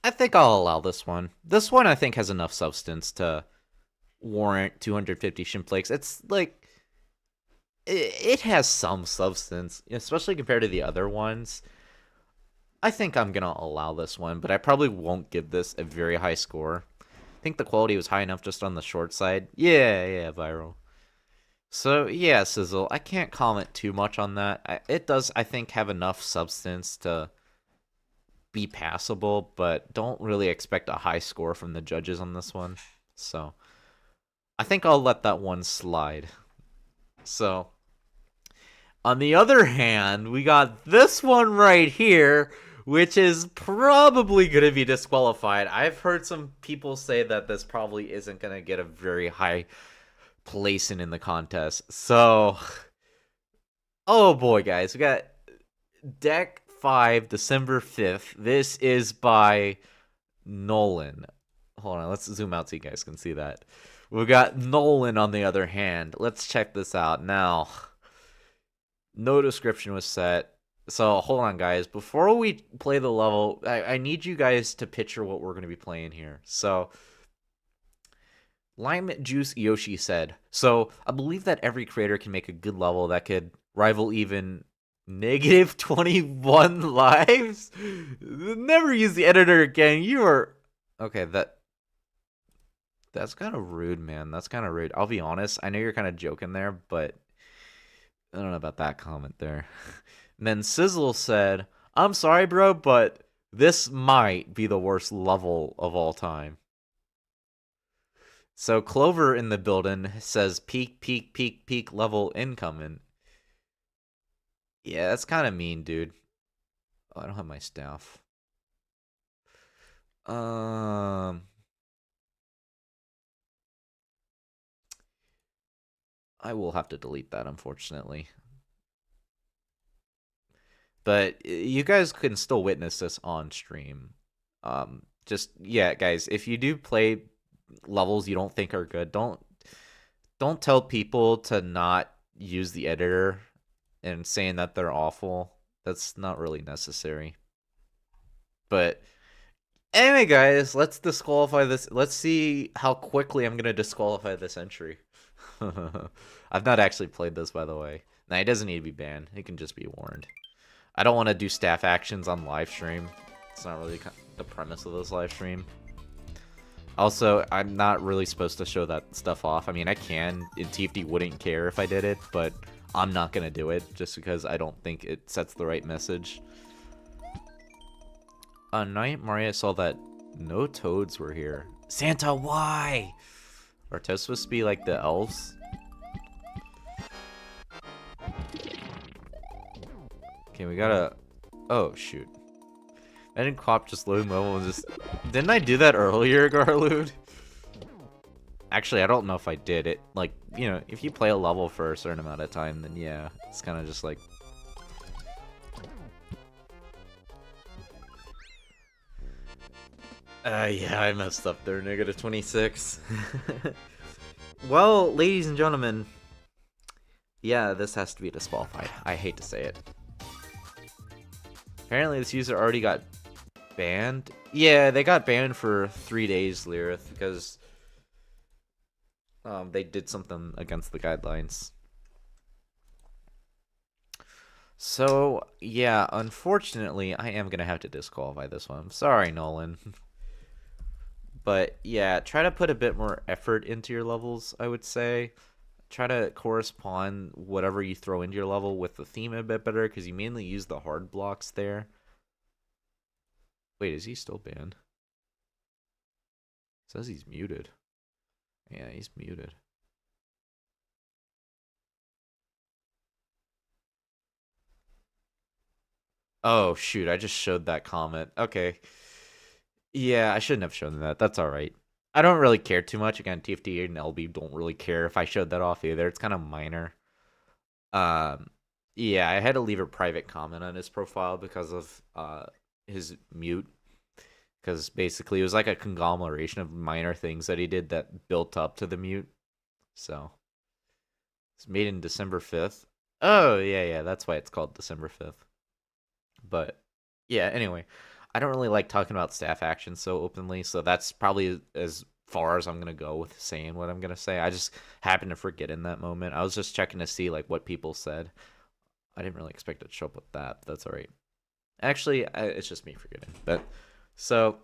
I think I'll allow this one. This one, I think, has enough substance to warrant 250 shimflakes. It's like... It has some substance, especially compared to the other ones. I think I'm going to allow this one, but I probably won't give this a very high score. I think the quality was high enough just on the short side. Yeah, viral. So, yeah, Sizzle, I can't comment too much on that. It does, I think, have enough substance to be passable, but don't really expect a high score from the judges on this one. So, I think I'll let that one slide. So, on the other hand, we got this one right here, which is probably going to be disqualified. I've heard some people say that this probably isn't going to get a very high placing in the contest. So, oh boy, guys. We got Deck 5, December 5th. This is by Nolan. Hold on, let's zoom out so you guys can see that. We got Nolan on the other hand. Let's check this out. Now, no description was set. So, hold on, guys. Before we play the level, I need you guys to picture what we're going to be playing here. So, Lime Juice Yoshi said, so, I believe that every creator can make a good level that could rival even -21 lives? Never use the editor again. You are... Okay, that's kind of rude, man. That's kind of rude. I'll be honest. I know you're kind of joking there, but I don't know about that comment there. And then Sizzle said, I'm sorry, bro, but this might be the worst level of all time. So Clover in the building says peak level incoming. Yeah, that's kind of mean, dude. Oh, I don't have my staff. I will have to delete that, unfortunately. But you guys can still witness this on stream. just yeah, guys, if you do play levels you don't think are good, don't tell people to not use the editor and saying that they're awful. That's not really necessary. But anyway, guys, let's disqualify this. Let's see how quickly I'm gonna disqualify this entry. I've not actually played this, by the way. Nah, it doesn't need to be banned. It can just be warned. I don't want to do staff actions on live stream. It's not really the premise of this live stream. Also, I'm not really supposed to show that stuff off. I mean, I can. TFD wouldn't care if I did it, but I'm not going to do it just because I don't think it sets the right message. Night Maria saw that no toads were here. Santa, why? Are toads supposed to be like the elves? Okay, we gotta... Oh, shoot. I didn't cop just loading level and just... Didn't I do that earlier, Garlude? Actually, I don't know if I did it. Like, you know, if you play a level for a certain amount of time, then yeah. It's kind of just like... yeah, I messed up there. Negative 26. Well, ladies and gentlemen... Yeah, this has to be disqualified. I hate to say it. Apparently this user already got banned. Yeah, they got banned for 3 days, Lyrith, because they did something against the guidelines. So, yeah, unfortunately, I am going to have to disqualify this one. I'm sorry, Nolan. But, yeah, try to put a bit more effort into your levels, I would say. Try to correspond whatever you throw into your level with the theme a bit better, because you mainly use the hard blocks there. Wait, is he still banned? It says he's muted. Yeah, he's muted. Oh, shoot, I just showed that comment. Okay. Yeah, I shouldn't have shown that. That's alright. I don't really care too much. Again, TFT and LB don't really care if I showed that off either. It's kind of minor. Yeah, I had to leave a private comment on his profile because of his mute. Because basically it was like a conglomeration of minor things that he did that built up to the mute. So it's made in December 5th. Oh, yeah, that's why it's called December 5th. But yeah, anyway, I don't really like talking about staff actions so openly, so that's probably as far as I'm gonna go with saying what I'm gonna say. I just happened to forget in that moment. I was just checking to see like what people said. I didn't really expect it to show up with that, but that's alright. Actually, it's just me forgetting. But so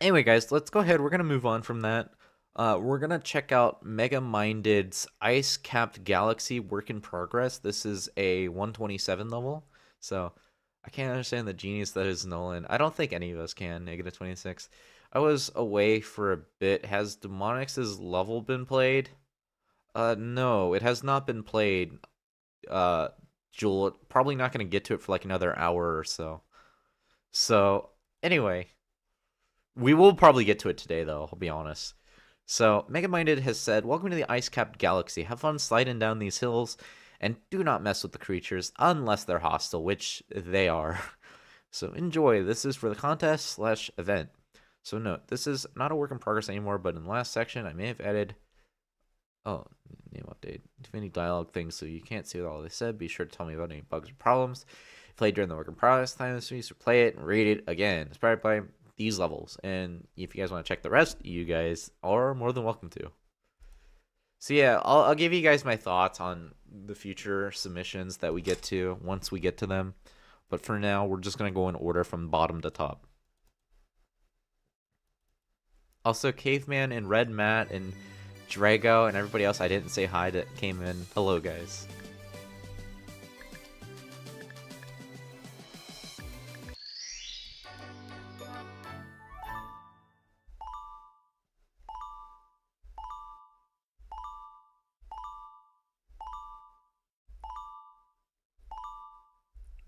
anyway, guys, let's go ahead. We're gonna move on from that. We're gonna check out Mega Minded's Ice Capped Galaxy Work in Progress. This is a 127 level, so I can't understand the genius that is Nolan. I don't think any of us can. Negative 26. I was away for a bit. Has Demonix's level been played? No, it has not been played. Jewel, probably not going to get to it for like another hour or so. So, anyway, we will probably get to it today, though, I'll be honest. So, Mega Minded has said, welcome to the Ice-Capped Galaxy. Have fun sliding down these hills, and do not mess with the creatures unless they're hostile, which they are. So, enjoy. This is for the contest/event. So, note, this is not a work in progress anymore, but in the last section, I may have added... Oh, name update. If any dialogue things so you can't see what all they said, be sure to tell me about any bugs or problems. Played during the work in progress time this week, so play it and read it again. Inspired by these levels. And if you guys want to check the rest, you guys are more than welcome to. So yeah, I'll give you guys my thoughts on the future submissions that we get to once we get to them. But for now, we're just going to go in order from bottom to top. Also, Caveman and Red Matt and Drago and everybody else I didn't say hi that came in. Hello, guys.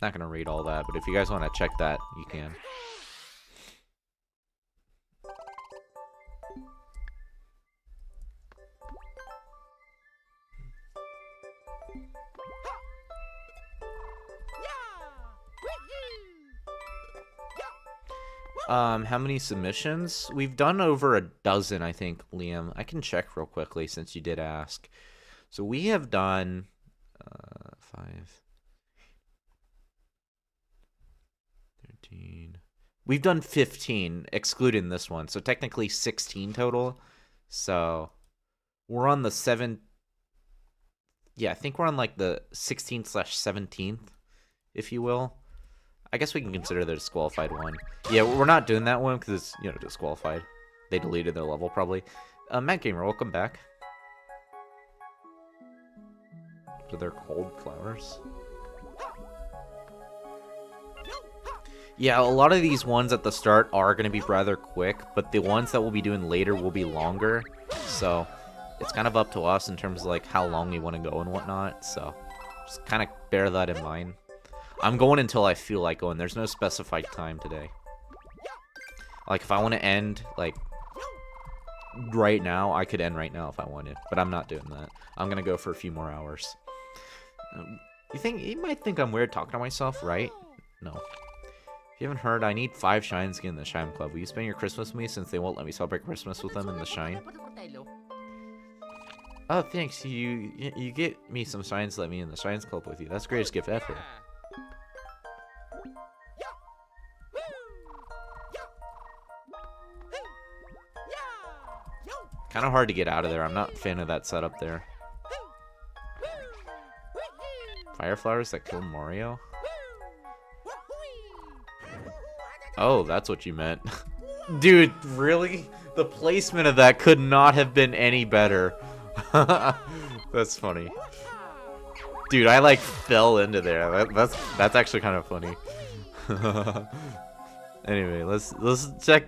Not gonna read all that, but if you guys want to check that, you can. How many submissions? We've done over a dozen, I think, Liam. I can check real quickly since you did ask. So we have done 5, 13. We've done 15, excluding this one. So technically 16 total. So we're on the 7th. Yeah, I think we're on like the 16th/17th, if you will. I guess we can consider the disqualified one. Yeah, we're not doing that one because it's, you know, disqualified. They deleted their level probably. Matt Gamer, welcome back. So they're cold flowers. Yeah, a lot of these ones at the start are going to be rather quick, but the ones that we'll be doing later will be longer. So it's kind of up to us in terms of like how long we want to go and whatnot. So just kind of bear that in mind. I'm going until I feel like going. There's no specified time today. Like, if I want to end, like, right now, I could end right now if I wanted. But I'm not doing that. I'm going to go for a few more hours. You might think I'm weird talking to myself, right? No. If you haven't heard, I need 5 shines to get in the Shine Club. Will you spend your Christmas with me since they won't let me celebrate Christmas with them in the Shine? Oh, thanks. You get me some shines to let me in the Shines Club with you. That's the greatest gift ever. Kind of hard to get out of there. I'm not a fan of that setup there. Fire flowers that kill Mario? Oh, that's what you meant. Dude, really? The placement of that could not have been any better. That's funny. Dude, I like fell into there. That's actually kind of funny. Anyway, let's try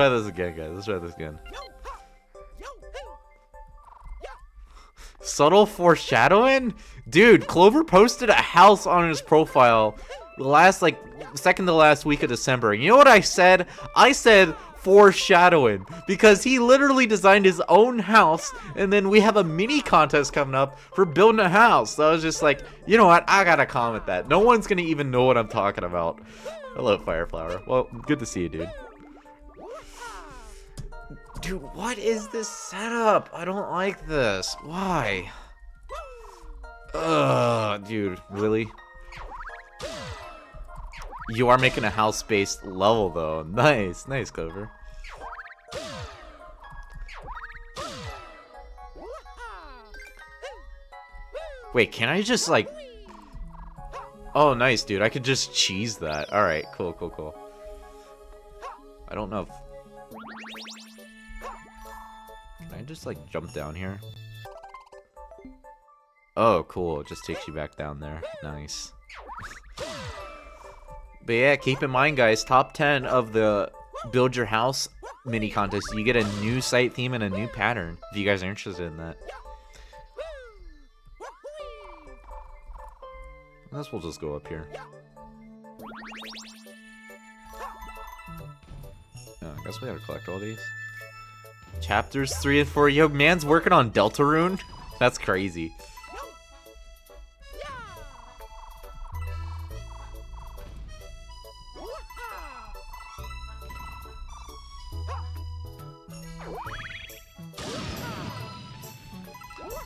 this again, guys. Let's try this again. Subtle foreshadowing? Dude, Clover posted a house on his profile the last, like, second to last week of December. And you know what I said? I said foreshadowing. Because he literally designed his own house. And then we have a mini contest coming up for building a house. So I was just like, you know what? I gotta comment that. No one's gonna even know what I'm talking about. Hello, Fireflower. Well, good to see you, dude. Dude, what is this setup? I don't like this. Why? Ugh, dude, really? You are making a house-based level, though. Nice, nice, Clover. Wait, can I just, like... Oh, nice, dude. I could just cheese that. Alright, cool, cool, cool. I don't know if... Can I just, like, jump down here? Oh, cool. It just takes you back down there. Nice. But yeah, keep in mind, guys, top 10 of the Build Your House mini contest, you get a new site theme and a new pattern, if you guys are interested in that. I guess we'll just go up here. Oh, I guess we gotta collect all these. Chapters 3 and 4. Yo, man's working on Deltarune? That's crazy.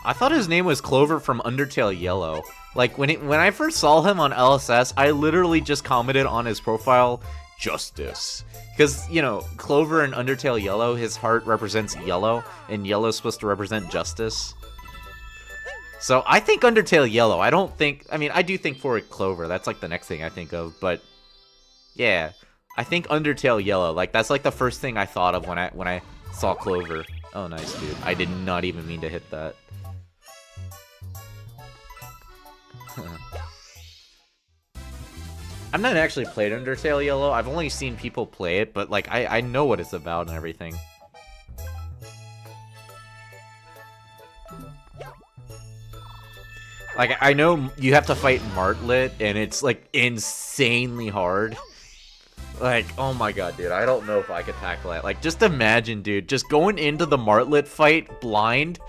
I thought his name was Clover from Undertale Yellow. Like, when I first saw him on LSS, I literally just commented on his profile, Justice. Because, you know, Clover in Undertale Yellow, his heart represents yellow, and yellow's supposed to represent justice. So, I think Undertale Yellow. I don't think... I mean, I do think for Clover. That's, like, the next thing I think of. But, yeah. I think Undertale Yellow. Like, that's, like, the first thing I thought of when I saw Clover. Oh, nice, dude. I did not even mean to hit that. I've not actually played Undertale Yellow. I've only seen people play it, but like I know what it's about and everything. Like I know you have to fight Martlet and it's like insanely hard. Like, oh my god, dude, I don't know if I could tackle that. Like, just imagine, dude, just going into the Martlet fight blind.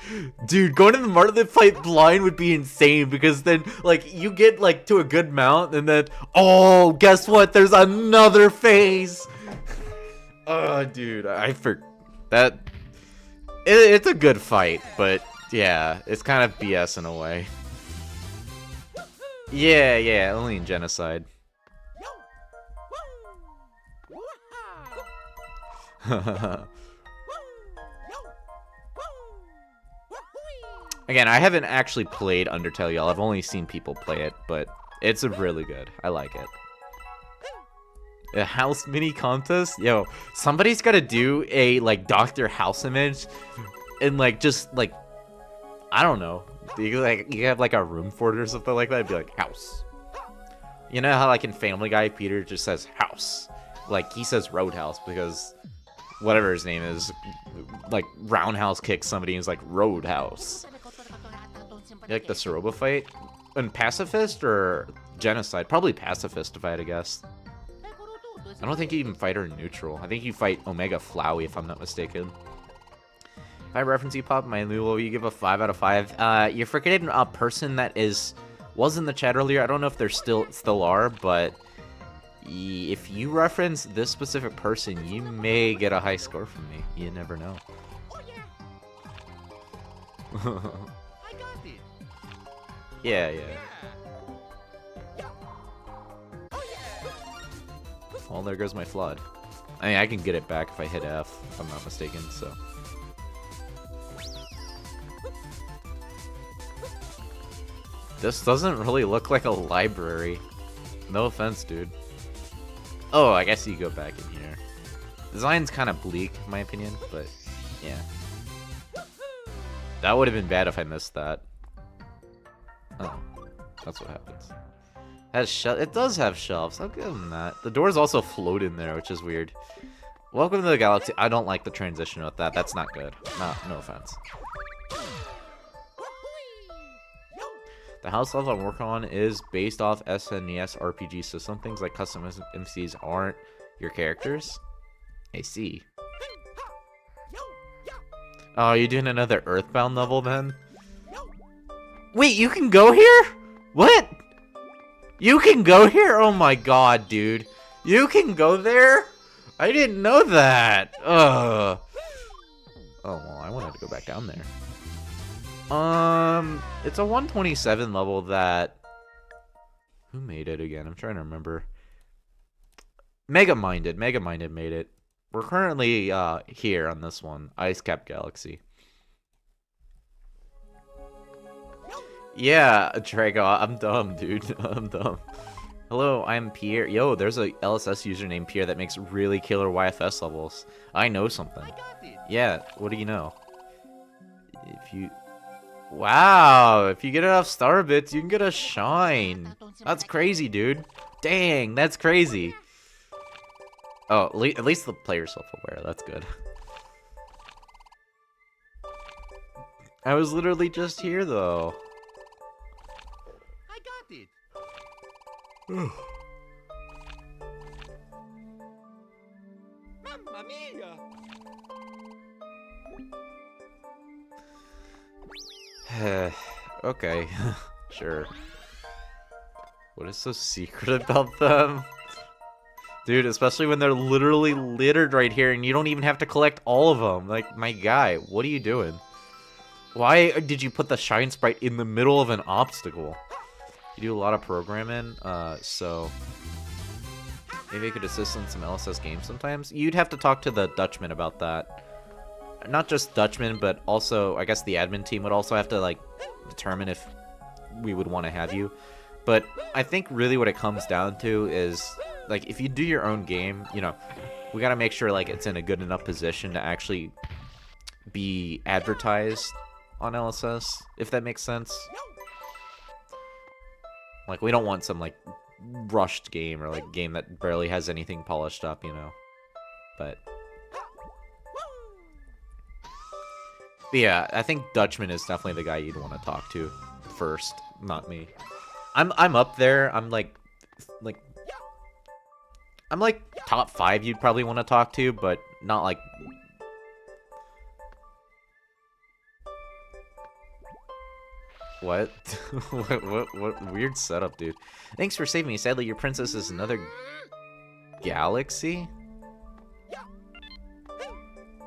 Dude, going into the Martlet fight blind would be insane because then, like, you get, like, to a good mount and then, oh, guess what? There's another phase. Oh, dude, that. It's a good fight, but yeah, it's kind of BS in a way. Yeah, only in Genocide. Again, I haven't actually played Undertale, y'all. I've only seen people play it, but it's really good. I like it. A house mini contest? Yo, somebody's gotta do a, like, Dr. House image and, like, just, like, I don't know. You have, like, a room for it or something like that? It'd be like, house. You know how, like, in Family Guy, Peter just says house? Like, he says Roadhouse because whatever his name is, like, Roundhouse kicks somebody and is like, Roadhouse. You like the Soroba fight? And Pacifist or Genocide? Probably Pacifist, if I had to guess. I don't think you even fight her in neutral. I think you fight Omega Flowey, if I'm not mistaken. If I reference you, Pop, my Lulo, you give a 5 out of 5. You're forgetting a person that was in the chat earlier. I don't know if there still are, but if you reference this specific person, you may get a high score from me. You never know. I got it. Yeah. Well, there goes my flood. I mean, I can get it back if I hit F, if I'm not mistaken, so. This doesn't really look like a library. No offense, dude. Oh, I guess you go back in here. Design's kind of bleak, in my opinion, but yeah. That would have been bad if I missed that. Oh, that's what happens. It does have shelves. I'll give them that. The doors also float in there, which is weird. Welcome to the galaxy. I don't like the transition with that. That's not good. No offense. The house level I'm working on is based off SNES RPG, so some things like custom MCs aren't your characters. I see. Oh, you're doing another Earthbound level then? Wait, you can go here? What? You can go here? Oh my god, dude. You can go there? I didn't know that. Ugh. Oh, well, I wanted to go back down there. It's a 127 level that... Who made it again? I'm trying to remember. Mega Minded made it. We're currently, here on this one. Ice Cap Galaxy. Yeah, Drago, I'm dumb, dude. I'm dumb. Hello, I'm Pierre. Yo, there's a LSS user named Pierre that makes really killer YFS levels. I know something. Yeah, what do you know? Wow, if you get enough star bits, you can get a shine. That's crazy, dude. Dang, that's crazy. Oh, at least the player's self-aware. That's good. I was literally just here, though. I got it. Mamma mia! Okay, sure. What is so secret about them? Dude, especially when they're literally littered right here and you don't even have to collect all of them. Like, my guy, what are you doing? Why did you put the shine sprite in the middle of an obstacle? You do a lot of programming, so... Maybe I could assist in some LSS games sometimes? You'd have to talk to the Dutchman about that. Not just Dutchman, but also, I guess the admin team would also have to, like, determine if we would want to have you. But I think really what it comes down to is, like, if you do your own game, you know, we gotta make sure, like, it's in a good enough position to actually be advertised on LSS, if that makes sense. Like, we don't want some, like, rushed game or, like, game that barely has anything polished up, you know. But yeah, I think Dutchman is definitely the guy you'd want to talk to first, not me. I'm up there. I'm like top 5 you'd probably want to talk to, but not like... What? what weird setup, dude. Thanks for saving me. Sadly, your princess is another galaxy?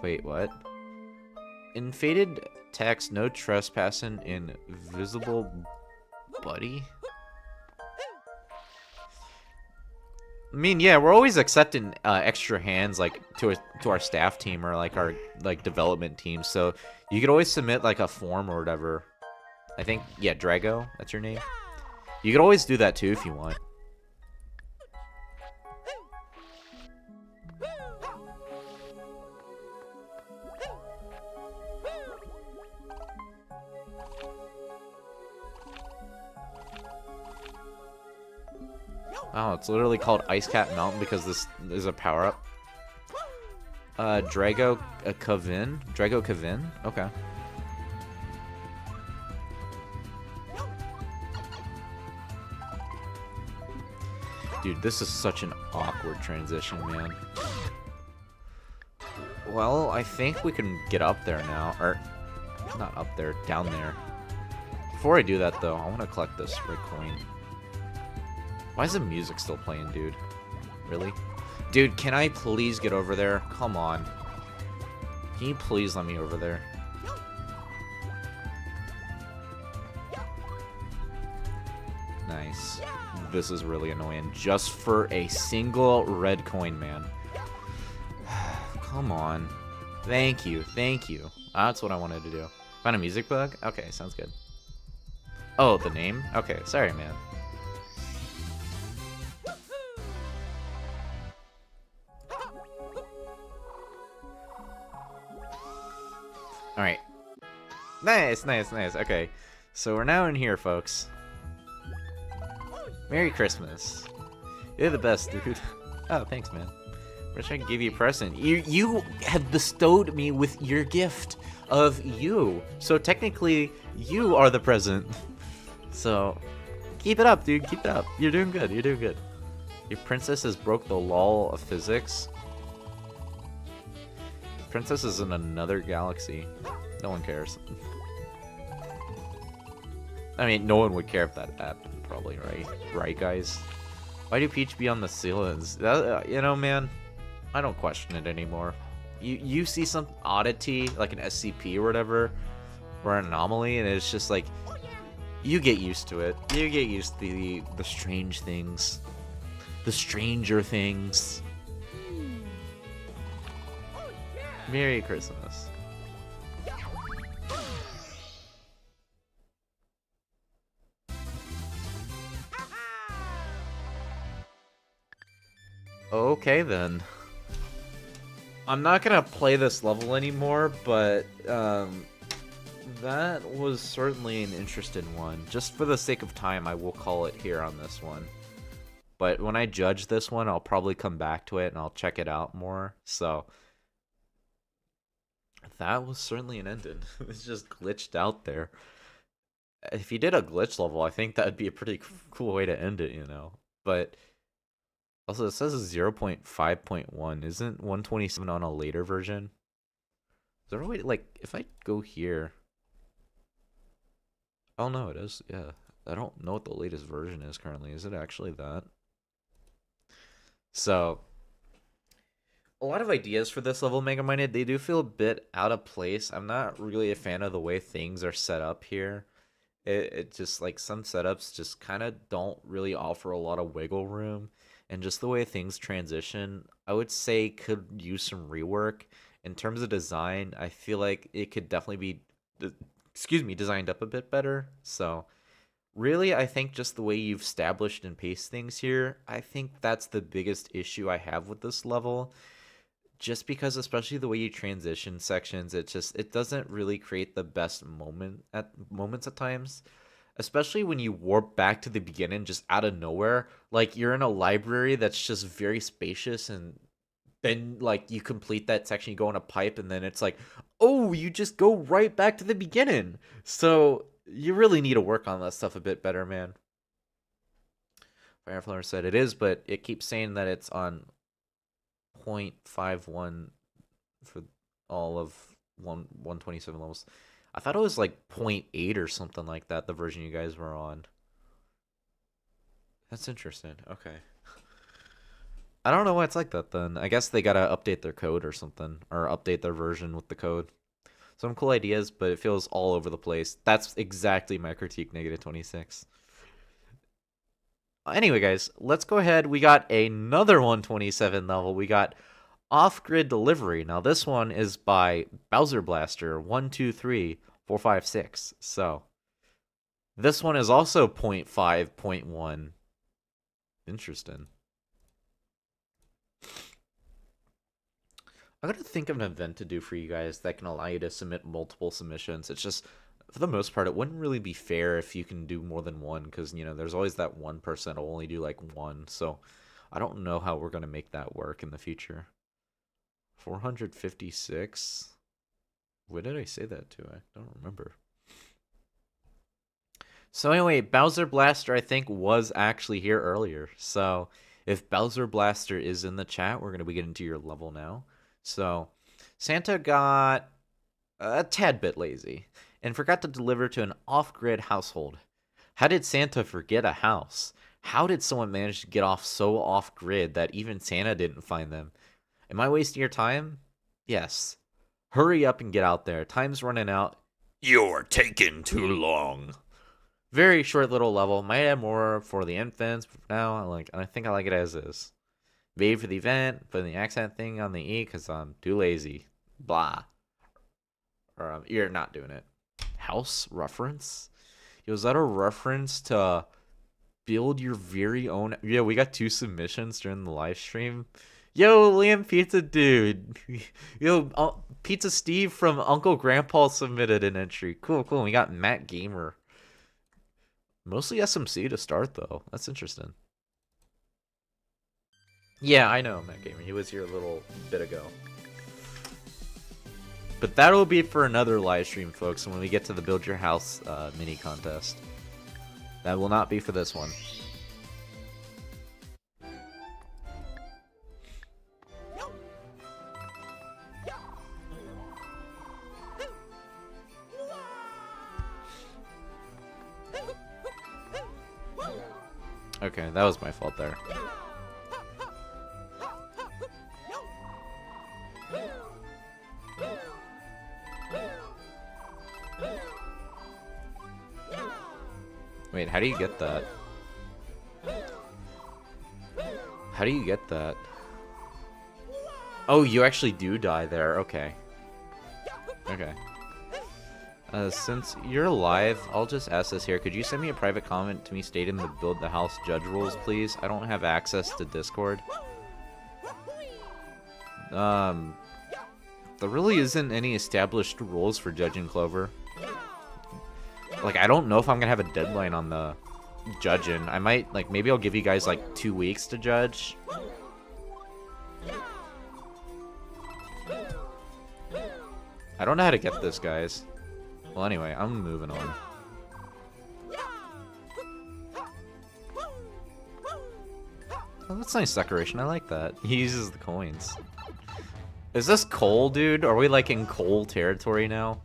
Wait, what? In faded text, no trespassing in visible buddy? I mean, yeah, we're always accepting extra hands, like to our staff team or like our development team. So you could always submit like a form or whatever. I think, yeah, Drago, that's your name. You could always do that too if you want. Oh, it's literally called Ice Cap Mountain because this is a power-up. Drago Cavern? Drago Cavern? Okay. Dude, this is such an awkward transition, man. Well, I think we can get up there now. Or, not up there, down there. Before I do that, though, I want to collect this red coin. Why is the music still playing, dude? Really? Dude, can I please get over there? Come on. Can you please let me over there? Nice. This is really annoying. Just for a single red coin, man. Come on. Thank you. Thank you. That's what I wanted to do. Found a music bug? Okay, sounds good. Oh, the name? Okay, sorry, man. Alright. Nice, nice, nice. Okay. So we're now in here, folks. Merry Christmas. You're the best, dude. Oh, thanks, man. Wish I could give you a present. You have bestowed me with your gift of you. So technically, you are the present. So, keep it up, dude. Keep it up. You're doing good. You're doing good. Your princess has broke the law of physics. Princess is in another galaxy. No one cares. I mean, no one would care if that happened, probably, right? Right, guys? Why do Peach be on the ceilings? You know, man, I don't question it anymore. You see some oddity, like an SCP or whatever, or an anomaly, and it's just like, you get used to it. You get used to the strange things. The stranger things. Merry Christmas. Okay then. I'm not gonna play this level anymore, but that was certainly an interesting one. Just for the sake of time, I will call it here on this one. But when I judge this one, I'll probably come back to it and I'll check it out more. So that was certainly an ending. It's just glitched out there. If you did a glitch level, I think that'd be a pretty cool way to end it, you know. But also, it says 0.5.1. Isn't 127 on a later version? Is there a way to, like, if I go here... Oh, no, it is. Yeah. I don't know what the latest version is currently. Is it actually that? So, a lot of ideas for this level, Mega Minded, they do feel a bit out of place. I'm not really a fan of the way things are set up here. It just, like, some setups just kind of don't really offer a lot of wiggle room. And just the way things transition, I would say could use some rework. In terms of design, I feel like it could definitely be, designed up a bit better. So, really, I think just the way you've established and paced things here, I think that's the biggest issue I have with this level. Just because, especially the way you transition sections, it doesn't really create the best moments at times. Especially when you warp back to the beginning just out of nowhere. Like, you're in a library that's just very spacious, and then, like, you complete that section, you go on a pipe, and then it's like, oh, you just go right back to the beginning. So, you really need to work on that stuff a bit better, man. Fireflower said it is, but it keeps saying that it's on 0.51 for all of 127 levels. I thought it was like 0.8 or something like that, the version you guys were on. That's interesting. Okay. I don't know why it's like that then. I guess they gotta update their code or something, or update their version with the code. Some cool ideas, but it feels all over the place. That's exactly my critique, -26. Anyway, guys, let's go ahead. We got another 127 level. We got Off-Grid Delivery. Now, this one is by Bowser Blaster 123456. So, this one is also 0.5.1. Interesting. I gotta think of an event to do for you guys that can allow you to submit multiple submissions. It's just, for the most part, it wouldn't really be fair if you can do more than one, because, you know, there's always that 1% that'll only do, like, one. So, I don't know how we're gonna make that work in the future. 456? What did I say that to? I don't remember. So anyway, Bowser Blaster, I think, was actually here earlier. So, if Bowser Blaster is in the chat, we're gonna be getting to your level now. So, Santa got a tad bit lazy and forgot to deliver to an off-grid household. How did Santa forget a house? How did someone manage to get off so off-grid that even Santa didn't find them? Am I wasting your time? Yes. Hurry up and get out there. Time's running out. You're taking too long. Very short little level. Might have more for the infants, but for now, I think I like it as is. Wait for the event, putting the accent thing on the E because I'm too lazy. Blah. Or you're not doing it. House reference? Yo, is that a reference to build your very own? Yeah, we got 2 submissions during the live stream. Yo, Liam Pizza Dude. Yo, Pizza Steve from Uncle Grandpa submitted an entry. Cool, cool. We got Matt Gamer. Mostly SMC to start, though. That's interesting. Yeah, I know, Matt Gamer. He was here a little bit ago. But that'll be for another live stream, folks, when we get to the Build Your House mini contest. That will not be for this one. Okay, that was my fault there. Wait, how do you get that? How do you get that? Oh, you actually do die there. Okay. Okay. Since you're live, I'll just ask this here. Could you send me a private comment to me stating the Build the House judge rules, please? I don't have access to Discord. There really isn't any established rules for judging Clover. Like, I don't know if I'm gonna have a deadline on the judging. I might, like, maybe I'll give you guys, like, 2 weeks to judge. I don't know how to get this, guys. Well, anyway, I'm moving on. Oh, that's nice decoration. I like that. He uses the coins. Is this coal, dude? Are we, like, in coal territory now?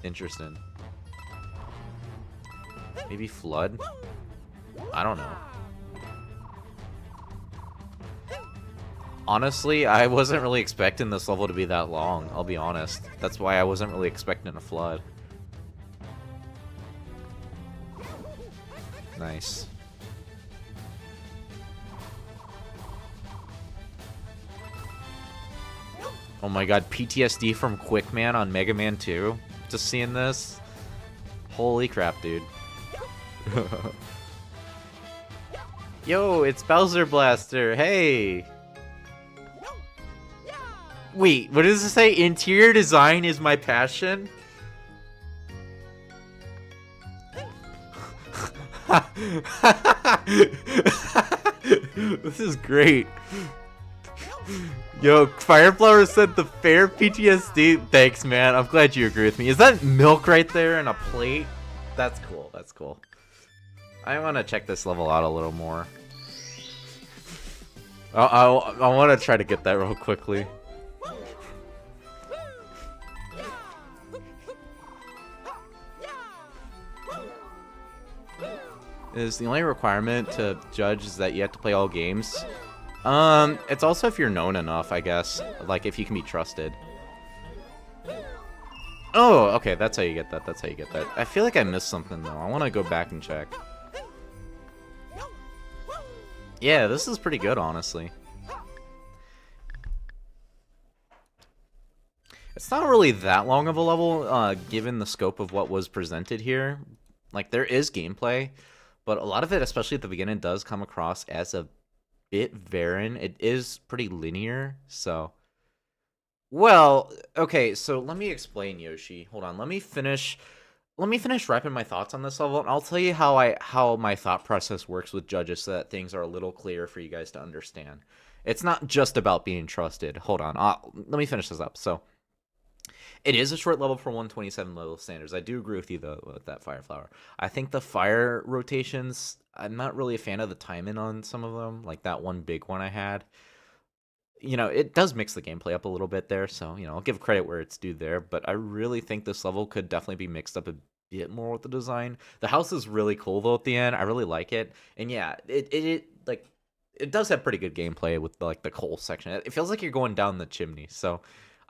Interesting. Maybe flood? I don't know. Honestly, I wasn't really expecting this level to be that long, I'll be honest. That's why I wasn't really expecting a flood. Nice. Oh my god, PTSD from Quickman on Mega Man 2? Just seeing this? Holy crap, dude. Yo, it's Bowser Blaster, hey! Wait, what does it say? Interior design is my passion? This is great. Yo, Fireflower said the fair PTSD. Thanks, man. I'm glad you agree with me. Is that milk right there in a plate? That's cool. That's cool. I want to check this level out a little more. I want to try to get that real quickly. Is the only requirement to judge is that you have to play all games? It's also if you're known enough, I guess. Like, if you can be trusted. Oh, okay, that's how you get that. That's how you get that. I feel like I missed something, though. I want to go back and check. Yeah, this is pretty good, honestly. It's not really that long of a level, given the scope of what was presented here. Like, there is gameplay, but a lot of it, especially at the beginning, does come across as a bit barren. It is pretty linear, so... Well, okay, so let me explain, Yoshi. Hold on, let me finish wrapping my thoughts on this level, and I'll tell you how my thought process works with judges so that things are a little clearer for you guys to understand. It's not just about being trusted. Hold on, let me finish this up. So... It is a short level for 127 level standards. I do agree with you, though, with that Fire Flower. I think the fire rotations, I'm not really a fan of the timing on some of them, like that one big one I had. You know, it does mix the gameplay up a little bit there, so, you know, I'll give credit where it's due there, but I really think this level could definitely be mixed up a bit more with the design. The house is really cool, though, at the end. I really like it. And yeah, it does have pretty good gameplay with, like, the coal section. It feels like you're going down the chimney, so...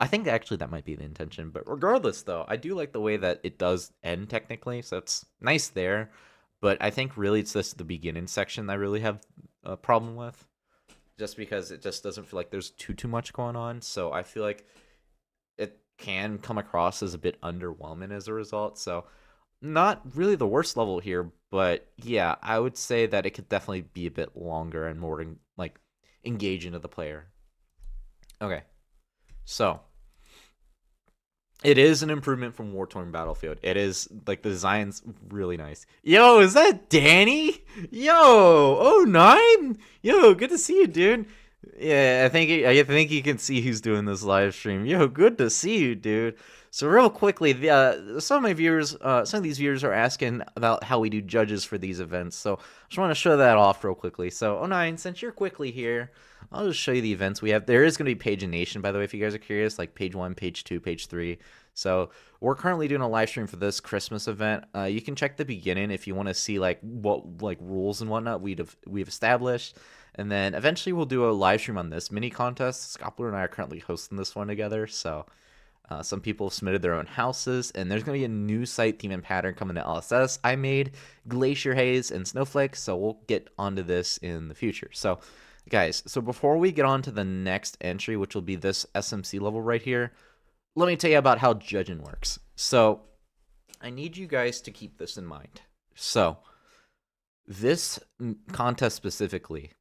I think actually that might be the intention, but regardless, though, I do like the way that it does end technically, so it's nice there. But I think really it's just the beginning section that I really have a problem with, just because it just doesn't feel like there's too much going on. So I feel like it can come across as a bit underwhelming as a result. So not really the worst level here, but yeah, I would say that it could definitely be a bit longer and more like engaging to the player. Okay, so. It is an improvement from War Torn Battlefield. It is, like, the design's really nice. Yo, is that Danny? Yo, oh 09? Yo, good to see you, dude. Yeah, I think you can see who's doing this live stream. Yo, good to see you, dude. So real quickly, some of these viewers are asking about how we do judges for these events. So I just want to show that off real quickly. So 09, since you're quickly here, I'll just show you the events we have. There is going to be pagination, by the way, if you guys are curious, like page 1, page 2, page 3. So we're currently doing a live stream for this Christmas event. You can check the beginning if you want to see like what rules and whatnot we've established. And then eventually we'll do a live stream on this mini contest. Scoppler and I are currently hosting this one together. So some people have submitted their own houses, and there's going to be a new site theme and pattern coming to LSS. I made Glacier Haze and Snowflakes, so we'll get onto this in the future. So, guys, so before we get on to the next entry, which will be this SMC level right here, let me tell you about how judging works. So, I need you guys to keep this in mind. So, this contest specifically,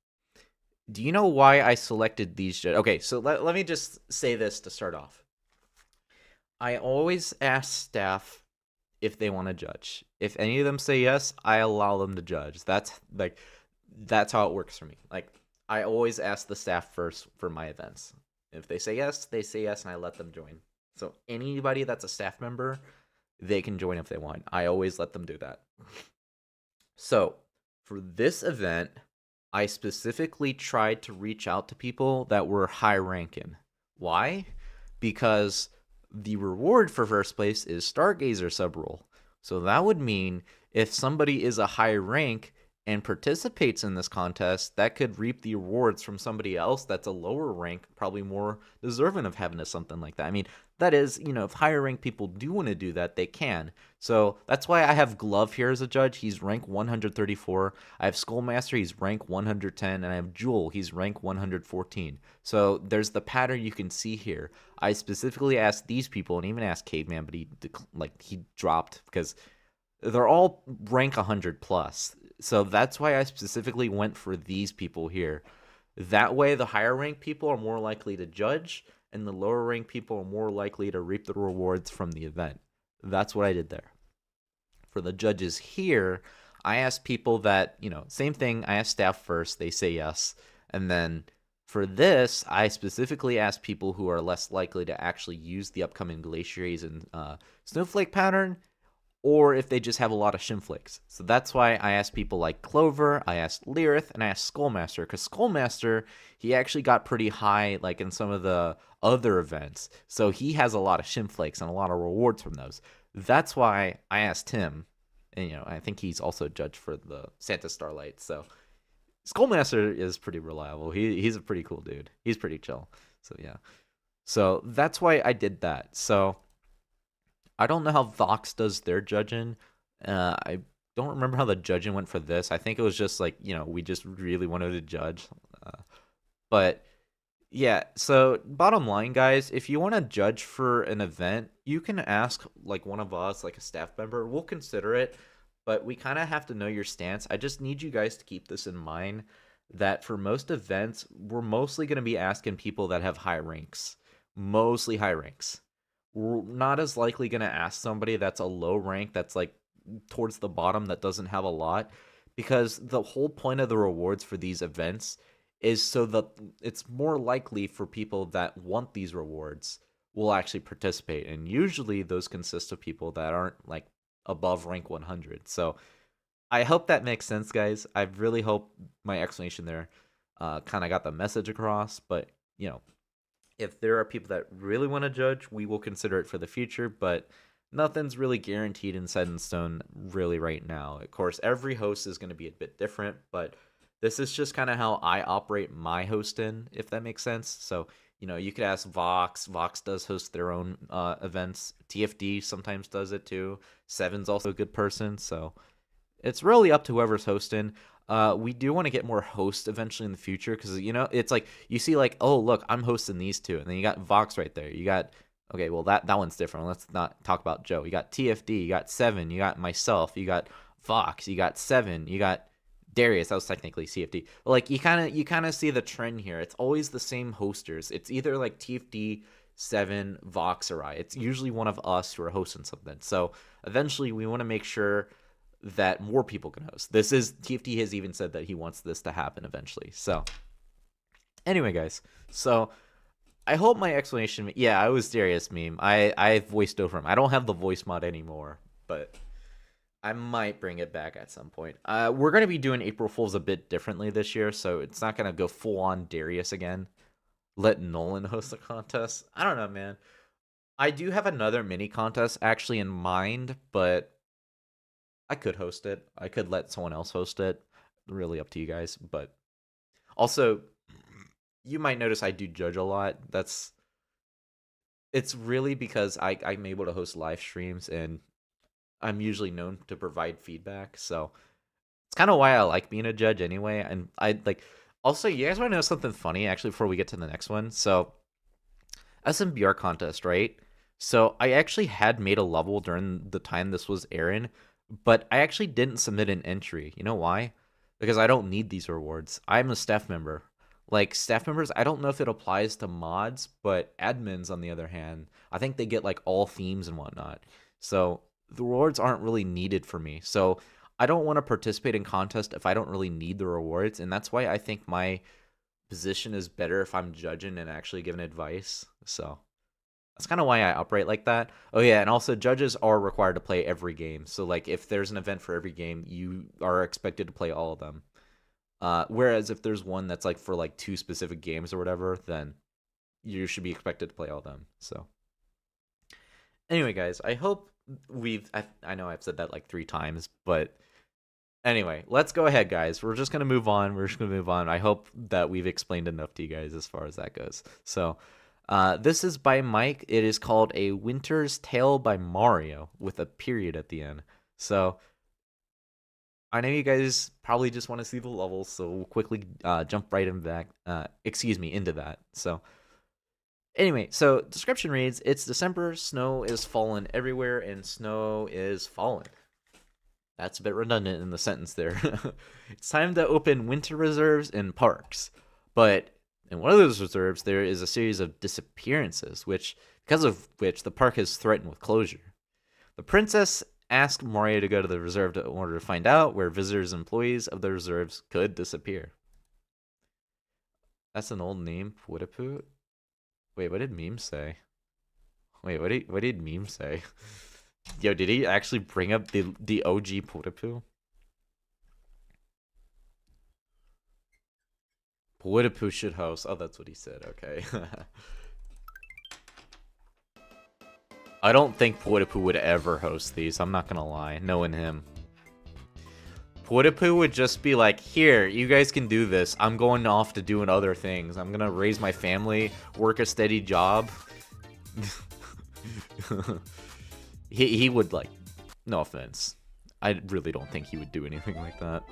do you know why I selected these judges? Okay, so let me just say this to start off. I always ask staff if they want to judge. If any of them say yes, I allow them to judge. That's how it works for me. Like, I always ask the staff first for my events. If they say yes, and I let them join. So anybody that's a staff member, they can join if they want. I always let them do that. So for this event, I specifically tried to reach out to people that were high ranking. Why? Because the reward for first place is Stargazer sub-role. So that would mean if somebody is a high rank and participates in this contest, that could reap the rewards from somebody else that's a lower rank, probably more deserving of having something like that. I mean, that is, you know, if higher rank people do want to do that, they can. So that's why I have Glove here as a judge. He's rank 134. I have Skullmaster, he's rank 110. And I have Jewel, he's rank 114. So there's the pattern you can see here. I specifically asked these people, and even asked Caveman, but he dropped because they're all rank 100 plus. So that's why I specifically went for these people here. That way, the higher rank people are more likely to judge, and the lower rank people are more likely to reap the rewards from the event. That's what I did there. For the judges here, I asked people that, you know, same thing. I asked staff first. They say yes. And then for this, I specifically asked people who are less likely to actually use the upcoming Glaciers and Snowflake pattern, or if they just have a lot of shimflakes. So that's why I asked people like Clover, I asked Lyrith, and I asked Skullmaster, because Skullmaster, he actually got pretty high like in some of the other events. So he has a lot of shimflakes and a lot of rewards from those. That's why I asked him, and you know, I think he's also judged for the Santa Starlight. So Skullmaster is pretty reliable. He's a pretty cool dude. He's pretty chill. So yeah. So that's why I did that. So I don't know how Vox does their judging. I don't remember how the judging went for this. I think it was just like, we just really wanted to judge. But yeah, so bottom line, guys, if you want to judge for an event, you can ask like one of us, like a staff member. We'll consider it, but we kind of have to know your stance. I just need you guys to keep this in mind that for most events, we're mostly going to be asking people that have high ranks, mostly high ranks. We're not as likely going to ask somebody that's a low rank, that's like towards the bottom, that doesn't have a lot, because the whole point of the rewards for these events is so that it's more likely for people that want these rewards will actually participate. And usually those consist of people that aren't like above rank 100. So I hope that makes sense, guys. I really hope my explanation there kind of got the message across. But, if there are people that really want to judge, we will consider it for the future. But nothing's really guaranteed and set in stone really right now. Of course, every host is going to be a bit different, but this is just kind of how I operate my hosting, if that makes sense. So, you could ask Vox. Vox does host their own events. TFD sometimes does it too. Seven's also a good person. So it's really up to whoever's hosting. We do want to get more hosts eventually in the future because, it's like you see like, oh, look, I'm hosting these two. And then you got Vox right there. You got, okay, well, that one's different. Let's not talk about Joe. You got TFD. You got Seven. You got myself. You got Vox. You got Seven. You got Darius. That was technically CFD. But like you kind of see the trend here. It's always the same hosters. It's either like TFD, Seven, Vox, or I. It's usually one of us who are hosting something. So eventually we want to make sure that more people can host. TFD has even said that he wants this to happen eventually. So anyway, guys. So I hope my explanation. Yeah, I was Darius meme. I voiced over him. I don't have the voice mod anymore, but I might bring it back at some point. We're going to be doing April Fools a bit differently this year, so it's not going to go full on Darius again. Let Nolan host the contest. I don't know, man. I do have another mini contest actually in mind, but I could host it. I could let someone else host it. Really up to you guys. But also, you might notice I do judge a lot. It's really because I'm able to host live streams and I'm usually known to provide feedback, so it's kind of why I like being a judge anyway. And I like also, you guys want to know something funny actually before we get to the next one? So SMBR contest, right? So I actually had made a level during the time this was airing, but I actually didn't submit an entry. You know why? Because I don't need these rewards. I'm a staff member. Like staff members, I don't know if it applies to mods, but admins on the other hand, I think they get like all themes and whatnot. So the rewards aren't really needed for me. So I don't want to participate in contest if I don't really need the rewards. And that's why I think my position is better if I'm judging and actually giving advice. So that's kind of why I operate like that. Oh yeah, and also judges are required to play every game. So like if there's an event for every game, you are expected to play all of them. Whereas if there's one that's like for like 2 specific games or whatever, then you should be expected to play all of them. So anyway, guys, I hope I know I've said that like 3 times, but anyway, let's go ahead, guys. We're just going to move on. I hope that we've explained enough to you guys as far as that goes. So this is by Mike. It is called A Winter's Tale by Mario with a period at the end. So I know you guys probably just want to see the levels, so we'll quickly jump right into that. So anyway, so description reads, it's December, snow is falling everywhere, and snow is falling. That's a bit redundant in the sentence there. It's time to open winter reserves in parks. But in one of those reserves, there is a series of disappearances, because of which the park is threatened with closure. The princess asked Mario to go to the reserve in order to find out where visitors and employees of the reserves could disappear. That's an old name, Puitapu? Wait, what did Meme say? Wait, what did Meme say? Yo, did he actually bring up the OG Puitapu? Puitapu should host. Oh, that's what he said. Okay. I don't think Puitapu would ever host these. I'm not gonna lie, knowing him. Pootapu would just be like, here, you guys can do this. I'm going off to doing other things. I'm gonna raise my family, work a steady job. he would, like, no offense. I really don't think he would do anything like that.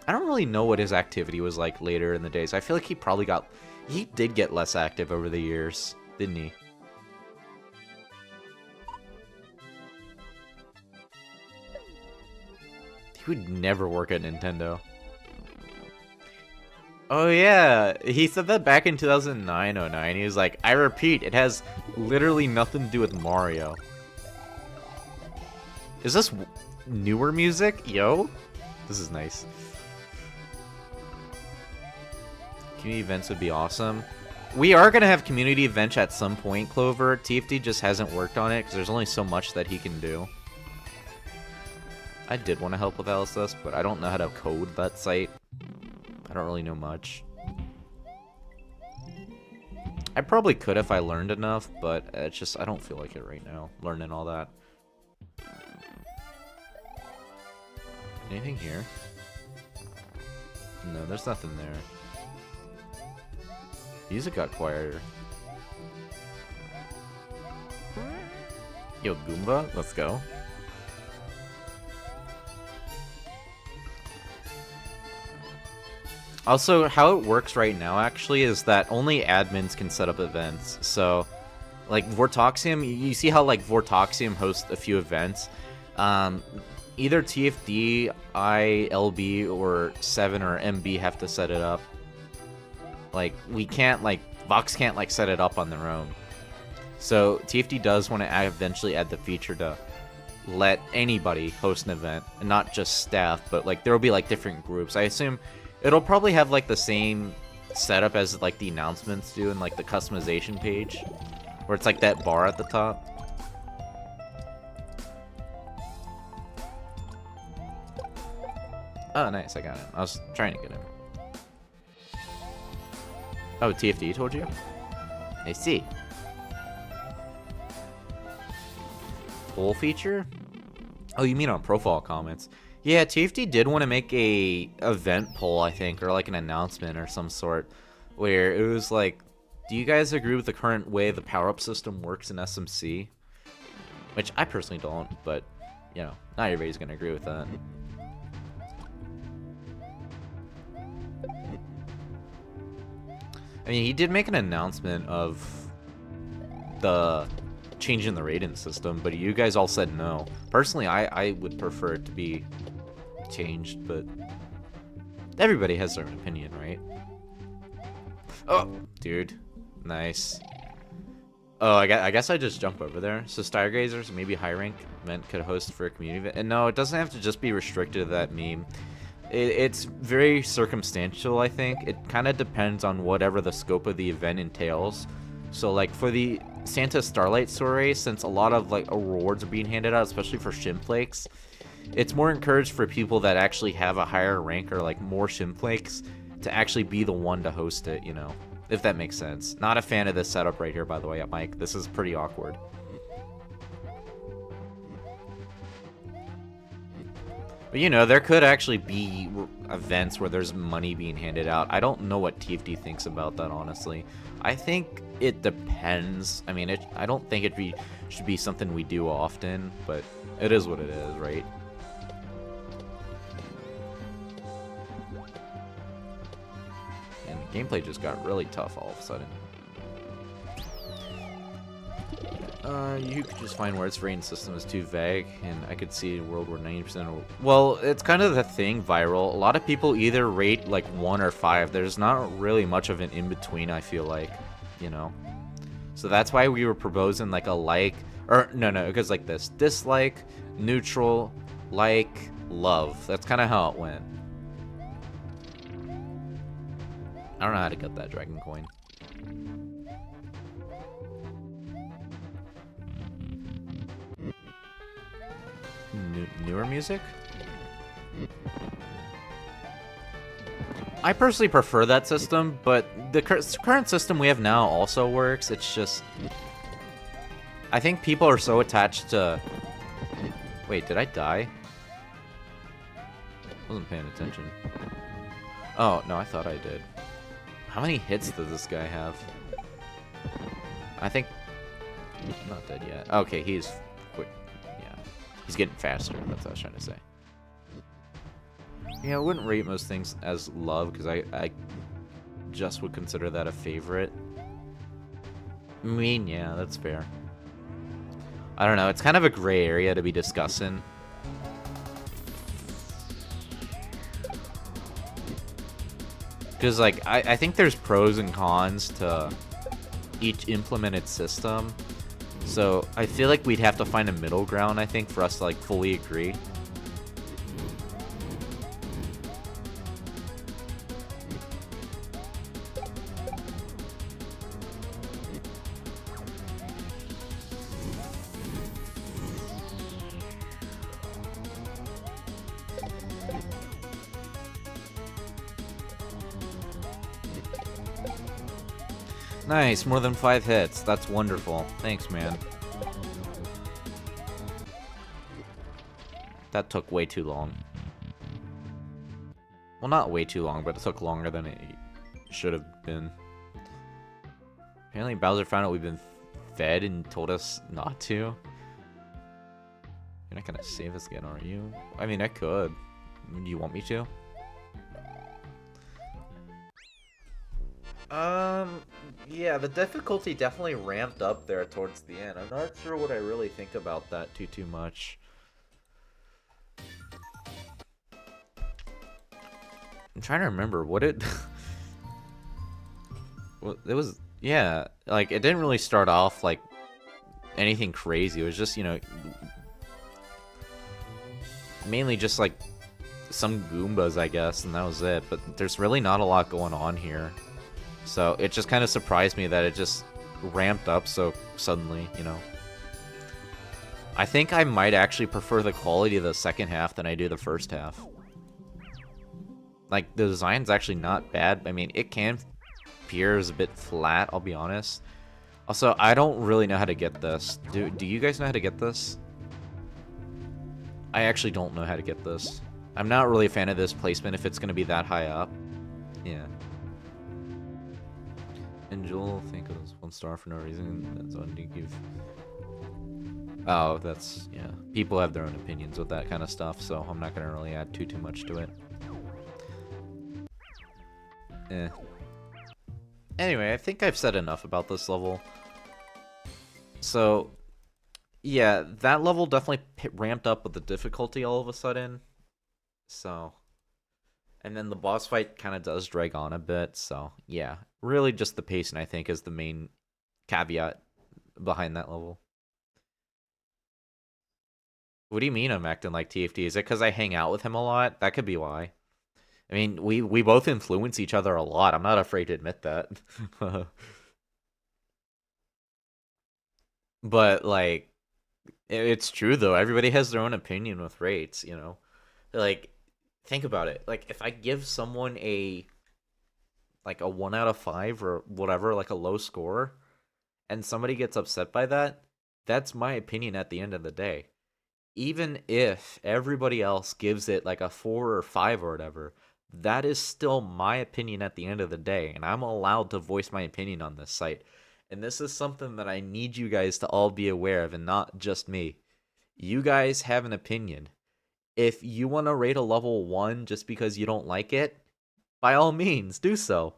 I don't really know what his activity was like later in the days. I feel like he did get less active over the years, didn't he? He would never work at Nintendo. Oh yeah, he said that back in 2009-09. He was like, I repeat, it has literally nothing to do with Mario. Is this newer music? Yo? This is nice. Community events would be awesome. We are going to have community events at some point, Clover. TFD just hasn't worked on it because there's only so much that he can do. I did want to help with LSS, but I don't know how to code that site. I don't really know much. I probably could if I learned enough, but it's just, I don't feel like it right now, learning all that. Anything here? No, there's nothing there. Music got quieter. Yo, Goomba, let's go. Also, how it works right now, actually, is that only admins can set up events. So, like, Vortoxium, you see how, like, Vortoxium hosts a few events? Either TFD, ILB, or 7 or MB have to set it up. Like, we can't, like, Vox can't, like, set it up on their own. So, TFD does want to eventually add the feature to let anybody host an event, and not just staff, but, like, there will be, like, different groups. I assume it'll probably have, like, the same setup as, like, the announcements do in, like, the customization page, where it's, like, that bar at the top. Oh, nice, I got him. I was trying to get him. Oh, TFD told you? I see. Poll feature? Oh, you mean on profile comments? Yeah, TFD did want to make a event poll, I think, or like an announcement or some sort, where it was like, do you guys agree with the current way the power-up system works in SMC? Which I personally don't, but, you know, not everybody's going to agree with that. I mean, he did make an announcement of the change in the rating system, but you guys all said no. Personally, I would prefer it to be changed, but everybody has their own opinion, right? Oh, dude. Nice. Oh, I guess I just jump over there. So Stargazers, maybe high rank event could host for a community event. And no, it doesn't have to just be restricted to that meme. It's very circumstantial, I think. It kind of depends on whatever the scope of the event entails. So, like, for the Santa Starlight Soirée, since a lot of, like, rewards are being handed out, especially for Shimflakes, it's more encouraged for people that actually have a higher rank or, like, more Shimflakes to actually be the one to host it, you know? If that makes sense. Not a fan of this setup right here, by the way, Mike. This is pretty awkward. But, you know, there could actually be events where there's money being handed out. I don't know what TFD thinks about that, honestly. I think it depends. I mean, I don't think it should be something we do often, but it is what it is, right? And gameplay just got really tough all of a sudden. You could just find words for rating system is too vague, and I could see a world where 90% of... Well, it's kind of the thing, Viral. A lot of people either rate, like, 1 or 5. There's not really much of an in-between, I feel like, you know? So that's why we were proposing, like, a like... Or, no, because like this. Dislike, neutral, like, love. That's kind of how it went. I don't know how to get that dragon coin. Newer music? I personally prefer that system, but the current system we have now also works. It's just... I think people are so attached to Wait, did I die? Wasn't paying attention. Oh, no, I thought I did. How many hits does this guy have? I think... Not dead yet. Okay, he's quick. Yeah. He's getting faster. That's what I was trying to say. Yeah, I wouldn't rate most things as love, because I just would consider that a favorite. I mean, yeah, that's fair. I don't know. It's kind of a gray area to be discussing. Because, like, I think there's pros and cons to each implemented system. So, I feel like we'd have to find a middle ground, I think, for us to, like, fully agree. Nice, more than 5 hits. That's wonderful. Thanks, man. That took way too long. Well, not way too long, but it took longer than it should have been. Apparently Bowser found out we've been fed and told us not to. You're not gonna save us again, are you? I mean, I could. Do you want me to? Yeah, the difficulty definitely ramped up there towards the end. I'm not sure what I really think about that too much. I'm trying to remember what it... well, it was... Yeah, like, it didn't really start off, like, anything crazy. It was just, you know... Mainly just, like, some Goombas, I guess, and that was it. But there's really not a lot going on here. So it just kind of surprised me that it just ramped up so suddenly, you know. I think I might actually prefer the quality of the second half than I do the first half. Like, the design's actually not bad. I mean, it can appear as a bit flat, I'll be honest. Also, I don't really know how to get this. Do you guys know how to get this? I actually don't know how to get this. I'm not really a fan of this placement if it's going to be that high up. Yeah. And Joel, think of this 1 star for no reason. That's on give. Oh, that's, yeah. People have their own opinions with that kind of stuff, so I'm not gonna really add too much to it. Anyway, I think I've said enough about this level. So, yeah, that level definitely ramped up with the difficulty all of a sudden. So, and then the boss fight kind of does drag on a bit, so yeah. Really just the pacing, I think, is the main caveat behind that level. What do you mean I'm acting like TFT? Is it because I hang out with him a lot? That could be why. I mean, we both influence each other a lot. I'm not afraid to admit that. But, like, it's true, though. Everybody has their own opinion with rates, you know? Like, think about it. Like, if I give someone a 1 out of 5 or whatever, like a low score, and somebody gets upset by that, that's my opinion at the end of the day. Even if everybody else gives it like a 4 or 5 or whatever, that is still my opinion at the end of the day, and I'm allowed to voice my opinion on this site. And this is something that I need you guys to all be aware of, and not just me. You guys have an opinion. If you want to rate a level 1 just because you don't like it, by all means, do so.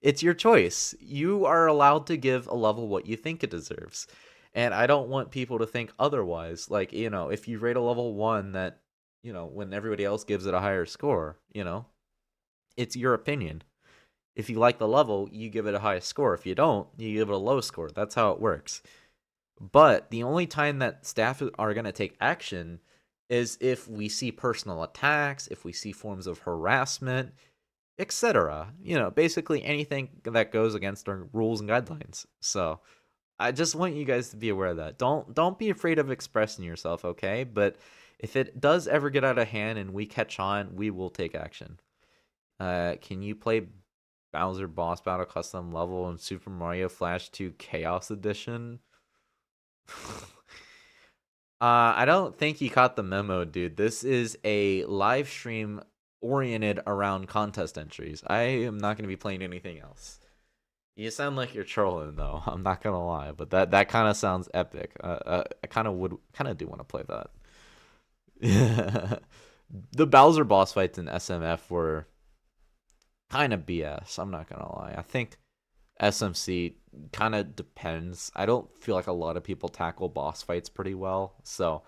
It's your choice. You are allowed to give a level what you think it deserves. And I don't want people to think otherwise. Like, you know, if you rate a level 1 that, you know, when everybody else gives it a higher score, you know, it's your opinion. If you like the level, you give it a high score. If you don't, you give it a low score. That's how it works. But the only time that staff are going to take action is if we see personal attacks, if we see forms of harassment, etc. You know, basically anything that goes against our rules and guidelines. So I just want you guys to be aware of that. Don't be afraid of expressing yourself, okay? But if it does ever get out of hand and we catch on, we will take action. Can you play Bowser Boss Battle Custom Level in Super Mario Flash 2 Chaos Edition? I don't think you caught the memo, dude. This is a live stream oriented around contest entries. I am not going to be playing anything else. You sound like you're trolling, though. I'm not gonna lie, but that kind of sounds epic. I kind of do want to play that. The Bowser boss fights in SMF were kind of BS. I'm not gonna lie. I think SMC kind of depends. I don't feel like a lot of people tackle boss fights pretty well, so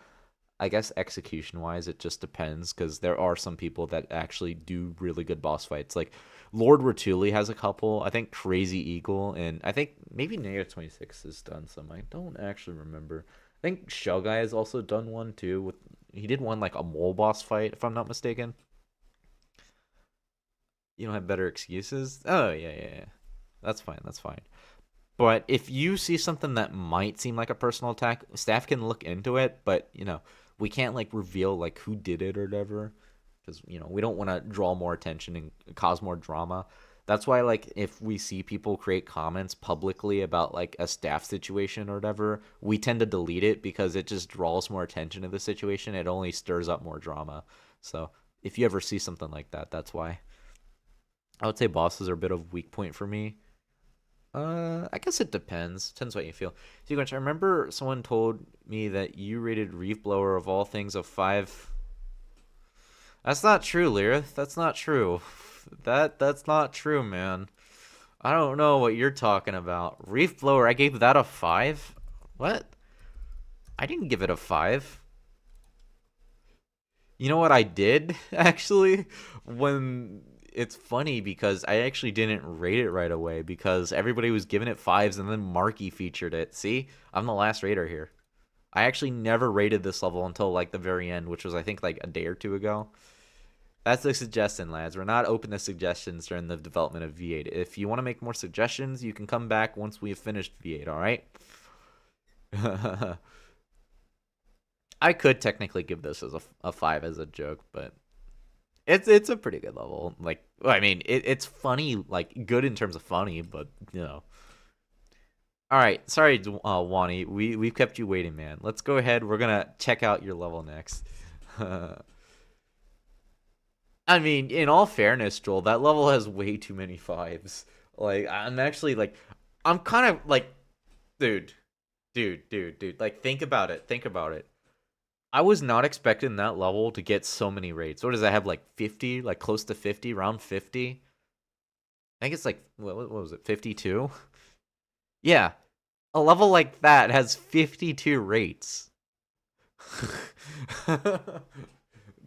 I guess execution wise, it just depends because there are some people that actually do really good boss fights. Like Lord Ratuli has a couple. I think Crazy Eagle and I think maybe Negative 26 has done some. I don't actually remember. I think Shell Guy has also done one too. He did one like a mole boss fight, if I'm not mistaken. You don't have better excuses? Oh yeah. That's fine. That's fine. But if you see something that might seem like a personal attack, staff can look into it. But we can't like reveal like who did it or whatever, because we don't want to draw more attention and cause more drama. That's why like if we see people create comments publicly about like a staff situation or whatever, we tend to delete it because it just draws more attention to the situation. It only stirs up more drama. So if you ever see something like that, that's why. I would say bosses are a bit of a weak point for me. I guess it depends. Depends what you feel. Sequence, I remember someone told me that you rated Reef Blower of all things a 5. That's not true, Lyrith. That's not true. That's not true, man. I don't know what you're talking about. Reef Blower, I gave that a 5? What? I didn't give it a 5. You know what I did, actually? It's funny because I actually didn't rate it right away because everybody was giving it 5s and then Marky featured it. See? I'm the last rater here. I actually never rated this level until like the very end, which was I think like a day or two ago. That's a suggestion, lads. We're not open to suggestions during the development of V8. If you want to make more suggestions, you can come back once we've finished V8, alright? I could technically give this as a 5 as a joke, but it's a pretty good level. Like, well, I mean, it's funny, like good in terms of funny, but All right, sorry, Wani, we've kept you waiting, man. Let's go ahead. We're gonna check out your level next. I mean, in all fairness, Joel, that level has way too many 5s. Like, I'm actually like, I'm kind of like, dude. Like, think about it. Think about it. I was not expecting that level to get so many rates. What does that have, like 50? Like close to 50? Around 50? I think it's like, what was it, 52? Yeah. A level like that has 52 rates.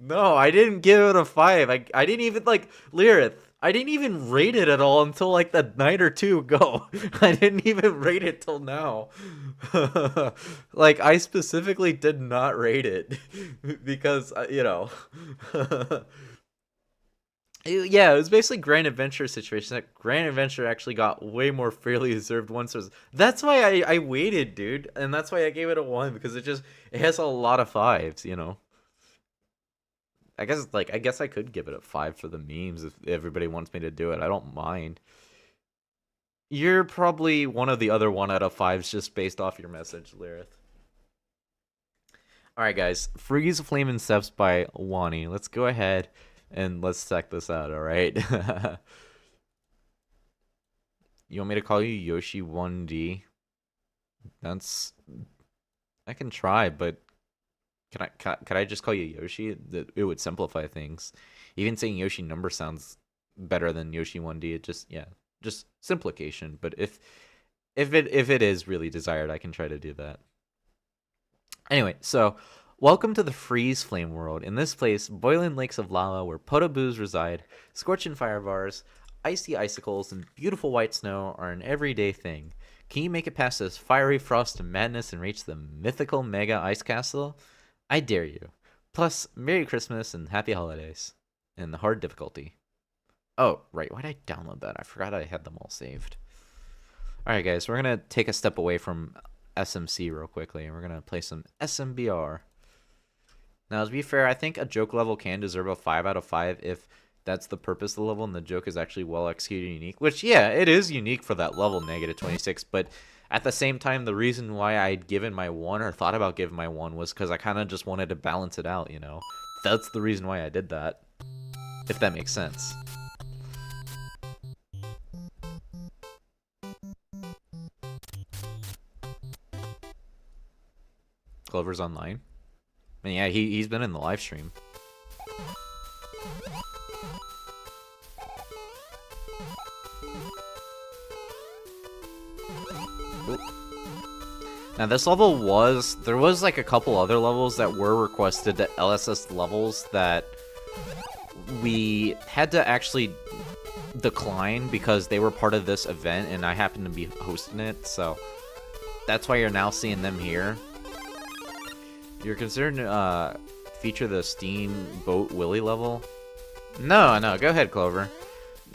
No, I didn't give it a 5. I didn't even, like, Lyrith, I didn't even rate it at all until, like, the night or two ago. I didn't even rate it till now. Like, I specifically did not rate it. Because, yeah, it was basically Grand Adventure situation. That Grand Adventure actually got way more fairly deserved once. That's why I waited, dude. And that's why I gave it a 1. Because it has a lot of 5s. I guess I could give it a 5 for the memes if everybody wants me to do it. I don't mind. You're probably one of the other 1 out of 5s just based off your message, Lyrith. Alright, guys. Freezeflaming Steps by Wani. Let's go ahead and let's check this out, alright? You want me to call you Yoshi 1D? I can try, but Can I just call you Yoshi? It would simplify things. Even saying Yoshi number sounds better than Yoshi 1D. It just simplification. But if it is really desired, I can try to do that. Anyway, so welcome to the Freeze Flame world. In this place, boiling lakes of lava where Podoboos reside, scorching fire bars, icy icicles, and beautiful white snow are an everyday thing. Can you make it past this fiery frost and madness and reach the mythical Mega Ice Castle? I dare you. Plus, Merry Christmas and Happy Holidays. And the hard difficulty. Oh, right. Why'd I download that? I forgot I had them all saved. Alright, guys. We're going to take a step away from SMC real quickly. And we're going to play some SMBR. Now, to be fair, I think a joke level can deserve a 5 out of 5 if that's the purpose of the level and the joke is actually well executed and unique. Which, yeah, it is unique for that level, Negative 26. But At the same time, the reason why I'd given my 1 or thought about giving my 1 was because I kind of just wanted to balance it out, you know? That's the reason why I did that. If that makes sense. Clover's online? I mean, yeah, he's been in the live stream. Ooh. Now this level there was like a couple other levels that were requested at LSS levels that we had to actually decline because they were part of this event and I happened to be hosting it, so that's why you're now seeing them here. You're considering feature the Steamboat Willy level? No, go ahead, Clover.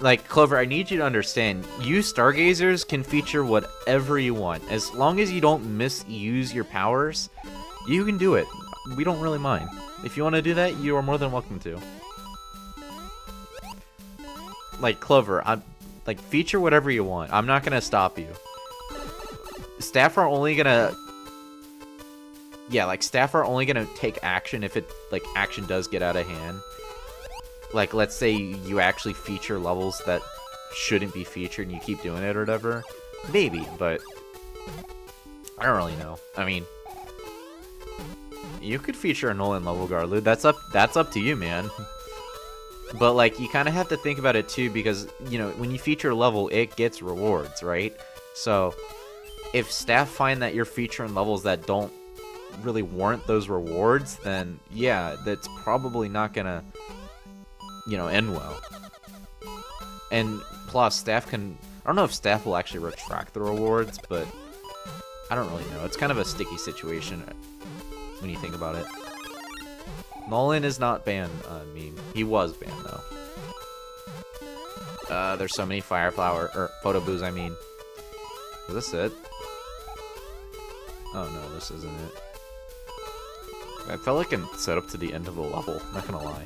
Like, Clover, I need you to understand, you Stargazers can feature whatever you want. As long as you don't misuse your powers, you can do it. We don't really mind. If you want to do that, you are more than welcome to. Like, Clover, like, feature whatever you want. I'm not gonna stop you. Staff are only gonna... Yeah, like, staff are only gonna take action if action does get out of hand. Like, let's say you actually feature levels that shouldn't be featured and you keep doing it or whatever. Maybe, but I don't really know. I mean, you could feature a Nolan level, Garlu. That's up to you, man. But, like, you kind of have to think about it, too, because, you know, when you feature a level, it gets rewards, right? So, if staff find that you're featuring levels that don't really warrant those rewards, then, yeah, that's probably not gonna, you know, end well. And plus, staff can... I don't know if staff will actually retract the rewards, but I don't really know. It's kind of a sticky situation when you think about it. Nolan is not banned, meme. He was banned, though. There's so many photo boos, I mean. Is this it? Oh, no, this isn't it. I felt like I'm set up to the end of the level, not gonna lie.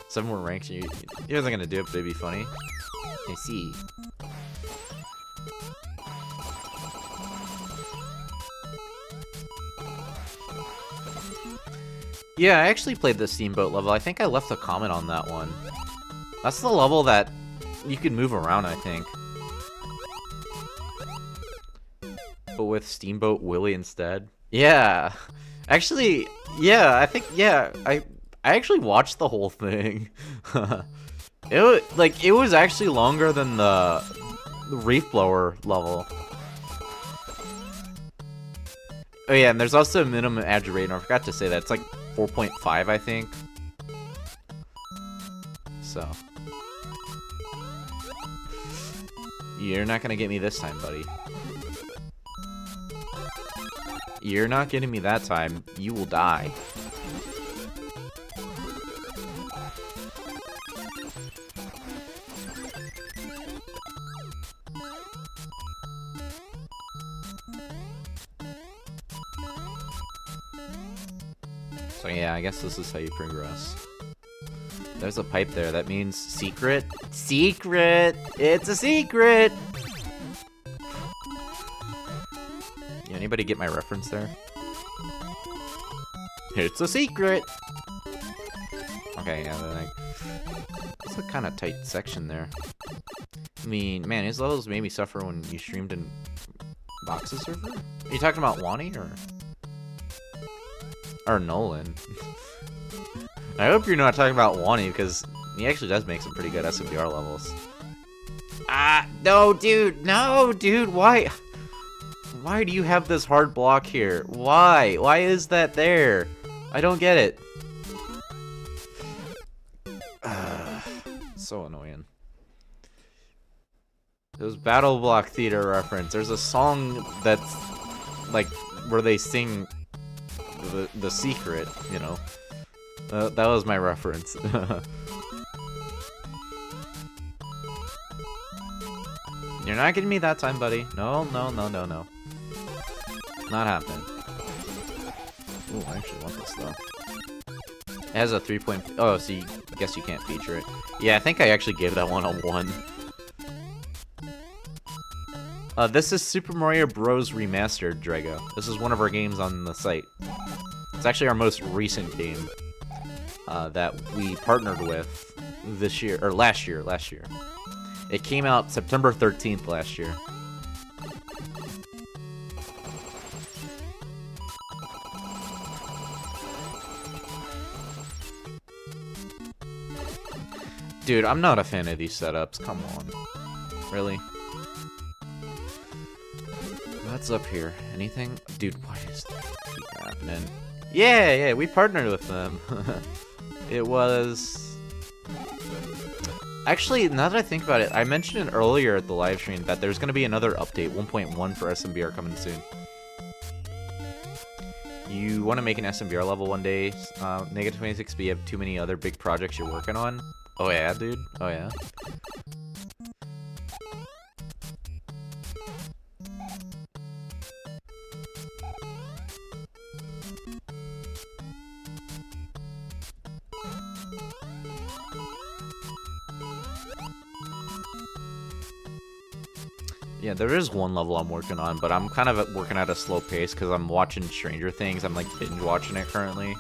7 more ranks, you guys are gonna do it, but it'd be funny. I see. Yeah, I actually played the Steamboat level. I think I left a comment on that one. That's the level that you can move around, I think. But with Steamboat Willy instead. Yeah. Actually, yeah, I think, yeah, I actually watched the whole thing. It was actually longer than the Reef Blower level. Oh yeah, and there's also a minimum add rate, and I forgot to say that. It's like 4.5, I think. So. You're not gonna get me this time, buddy. You're not getting me that time. You will die. So yeah, I guess this is how you progress. There's a pipe there. That means secret. Secret! It's a secret! Yeah, anybody get my reference there? It's a secret! Okay, yeah, it's a kind of tight section there. I mean, man, his levels made me suffer when you streamed in Box's server? Are you talking about Wani or Nolan? I hope you're not talking about Wani, because he actually does make some pretty good SMBR levels. Ah, no, dude, why? Why do you have this hard block here? Why? Why is that there? I don't get it. So annoying. It was Battle Block Theater reference. There's a song that's like where they sing the secret, you know. That was my reference. You're not getting me that time, buddy. No. Not happening. Ooh, I actually want this though. It has a 3 point. Oh, so I guess you can't feature it. Yeah, I think I actually gave that one a 1. This is Super Mario Bros. Remastered, Drago. This is one of our games on the site. It's actually our most recent game that we partnered with this year, or last year. It came out September 13th last year. Dude, I'm not a fan of these setups. Come on. Really? What's up here? Anything? Dude, what is that keep happening? Yeah, we partnered with them. It was... Actually, now that I think about it, I mentioned it earlier at the live stream that there's going to be another update, 1.1 for SMBR coming soon. You want to make an SMBR level one day, Negative26, but you have too many other big projects you're working on? Oh yeah, dude? Oh yeah? Yeah, there is one level I'm working on, but I'm kind of working at a slow pace because I'm watching Stranger Things. I'm like binge watching it currently.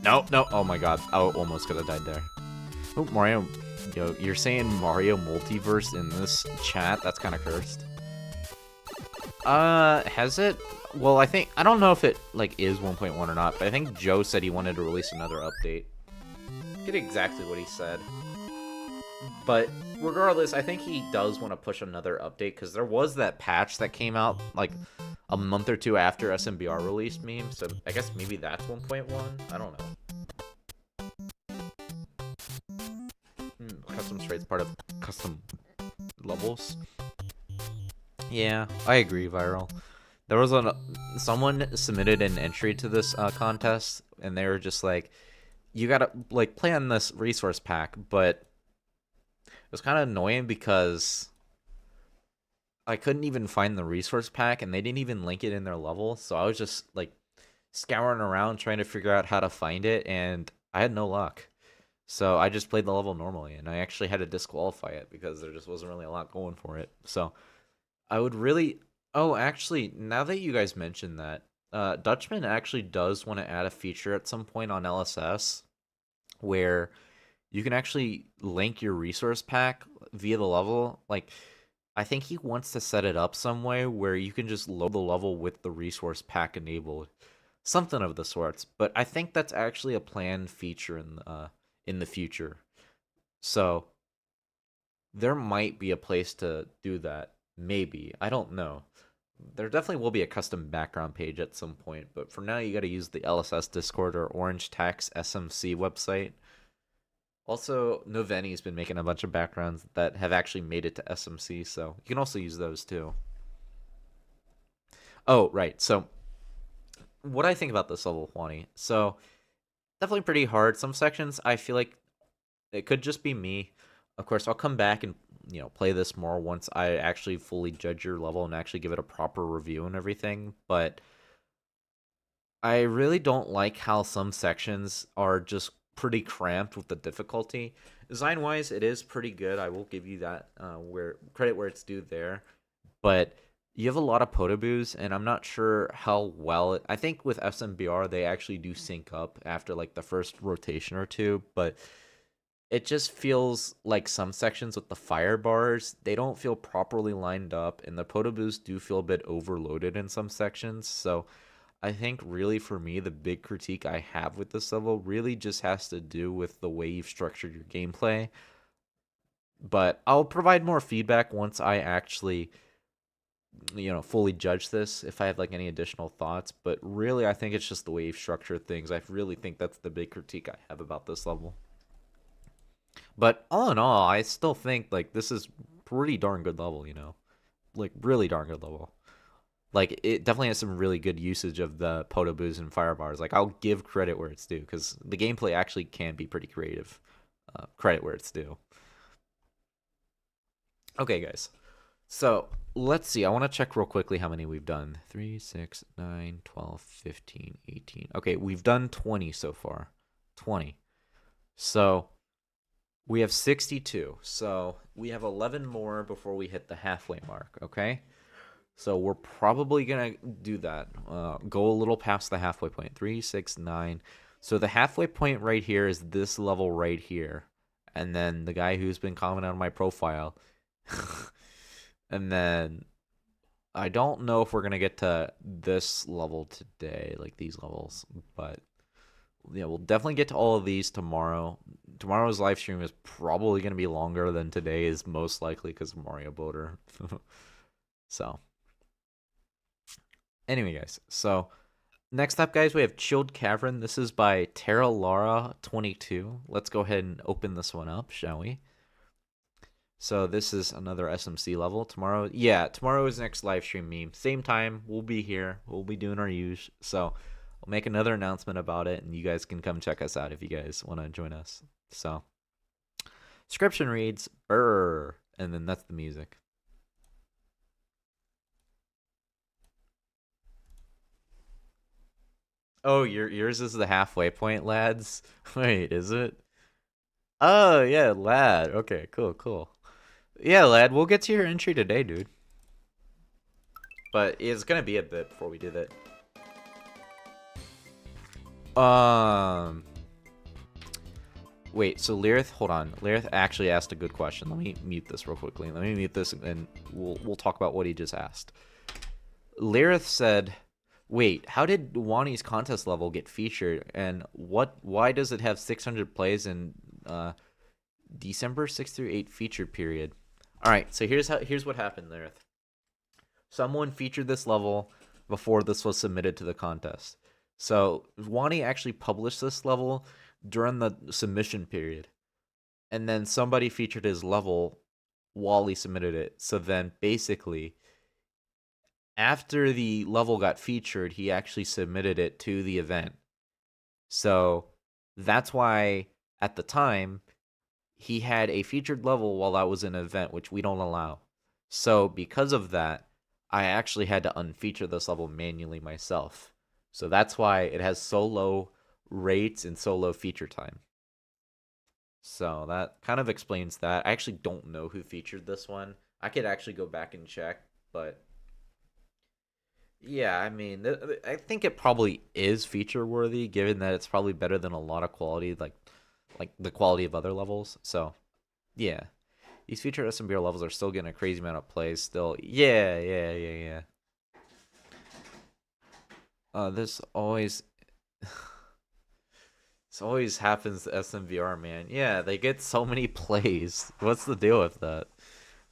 No. Oh my god. I almost could have died there. Oh, Mario. Yo, you're saying Mario Multiverse in this chat? That's kind of cursed. Has it? Well, I don't know if it, like, is 1.1 or not, but I think Joe said he wanted to release another update. I forget exactly what he said. But regardless, I think he does want to push another update, because there was that patch that came out, like, a month or two after SMBR released meme, so I guess maybe that's 1.1? I don't know. Custom sprays part of custom levels. Yeah, I agree, Viral. There was someone submitted an entry to this contest, and they were just like, you gotta, like, play on this resource pack, but it was kind of annoying because I couldn't even find the resource pack, and they didn't even link it in their level, so I was just, like, scouring around trying to figure out how to find it, and I had no luck. So I just played the level normally, and I actually had to disqualify it because there just wasn't really a lot going for it. So I would really... Oh, actually, now that you guys mentioned that, Dutchman actually does want to add a feature at some point on LSS where you can actually link your resource pack via the level. Like, I think he wants to set it up some way where you can just load the level with the resource pack enabled. Something of the sorts. But I think that's actually a planned feature in the future. So there might be a place to do that. Maybe. I don't know. There definitely will be a custom background page at some point, but for now you got to use the LSS Discord or Orange Tax SMC website. Also, Noveni's been making a bunch of backgrounds that have actually made it to SMC, so you can also use those too. Oh, right. So, what I think about this level, Juani. So, definitely pretty hard. Some sections, I feel like it could just be me. Of course, I'll come back and, play this more once I actually fully judge your level and actually give it a proper review and everything. But I really don't like how some sections are just pretty cramped with the difficulty. Design-wise, it is pretty good. I will give you that credit where it's due there. But you have a lot of potaboos, and I'm not sure how well... I think with SMBR, they actually do sync up after, like, the first rotation or two, but it just feels like some sections with the fire bars, they don't feel properly lined up, and the potaboos do feel a bit overloaded in some sections, so I think really for me, the big critique I have with this level really just has to do with the way you've structured your gameplay. But I'll provide more feedback once I actually, fully judge this, if I have like any additional thoughts. But really, I think it's just the way you've structured things. I really think that's the big critique I have about this level. But all in all, I still think like this is pretty darn good level, like really darn good level. Like, it definitely has some really good usage of the potaboos and fire bars. Like, I'll give credit where it's due, because the gameplay actually can be pretty creative. Credit where it's due. Okay, guys. So, let's see. I want to check real quickly how many we've done. 3, 6, 9, 12, 15, 18. Okay, we've done 20 so far. 20. So, We have 62, so we have 11 more before we hit the halfway mark, okay? So we're probably gonna do that. Go a little past the halfway point. 3, 6, 9. So the halfway point right here is this level right here. And then the guy who's been commenting on my profile. And then I don't know if we're gonna get to this level today, like these levels, but yeah, we'll definitely get to all of these tomorrow. Tomorrow's live stream is probably going to be longer than today is most likely because of Mario Boater. So, anyway, guys. So, next up, guys, we have Chilled Cavern. This is by Terra Lara 22. Let's go ahead and open this one up, shall we? So, this is another SMC level. Tomorrow, yeah, tomorrow is next live stream meme. Same time, we'll be here. We'll be doing our use. So, I'll make another announcement about it, and you guys can come check us out if you guys want to join us. So, description reads, "Brr," and then that's the music. Oh, yours is the halfway point, lads? Wait, is it? Oh, yeah, lad. Okay, cool. Yeah, lad, we'll get to your entry today, dude. But it's gonna be a bit before we do that. Wait, so Lirith, hold on. Lirith actually asked a good question. Let me mute this real quickly. Let me mute this and we'll talk about what he just asked. Lirith said, "Wait, how did Wani's contest level get featured and why does it have 600 plays in December 6 through 8 featured period?" All right, so here's what happened, Lirith. Someone featured this level before this was submitted to the contest. So Wani actually published this level during the submission period. And then somebody featured his level while he submitted it. So then basically, after the level got featured, he actually submitted it to the event. So that's why at the time, he had a featured level while that was an event, which we don't allow. So because of that, I actually had to unfeature this level manually myself. So that's why it has so low rates and so low feature time. So that kind of explains that. I actually don't know who featured this one. I could actually go back and check, but yeah, I mean, I think it probably is feature worthy, given that it's probably better than a lot of quality, like the quality of other levels. So yeah, these featured SMBR levels are still getting a crazy amount of plays. Still, yeah. This always happens to SMVR, man. Yeah, they get so many plays. What's the deal with that?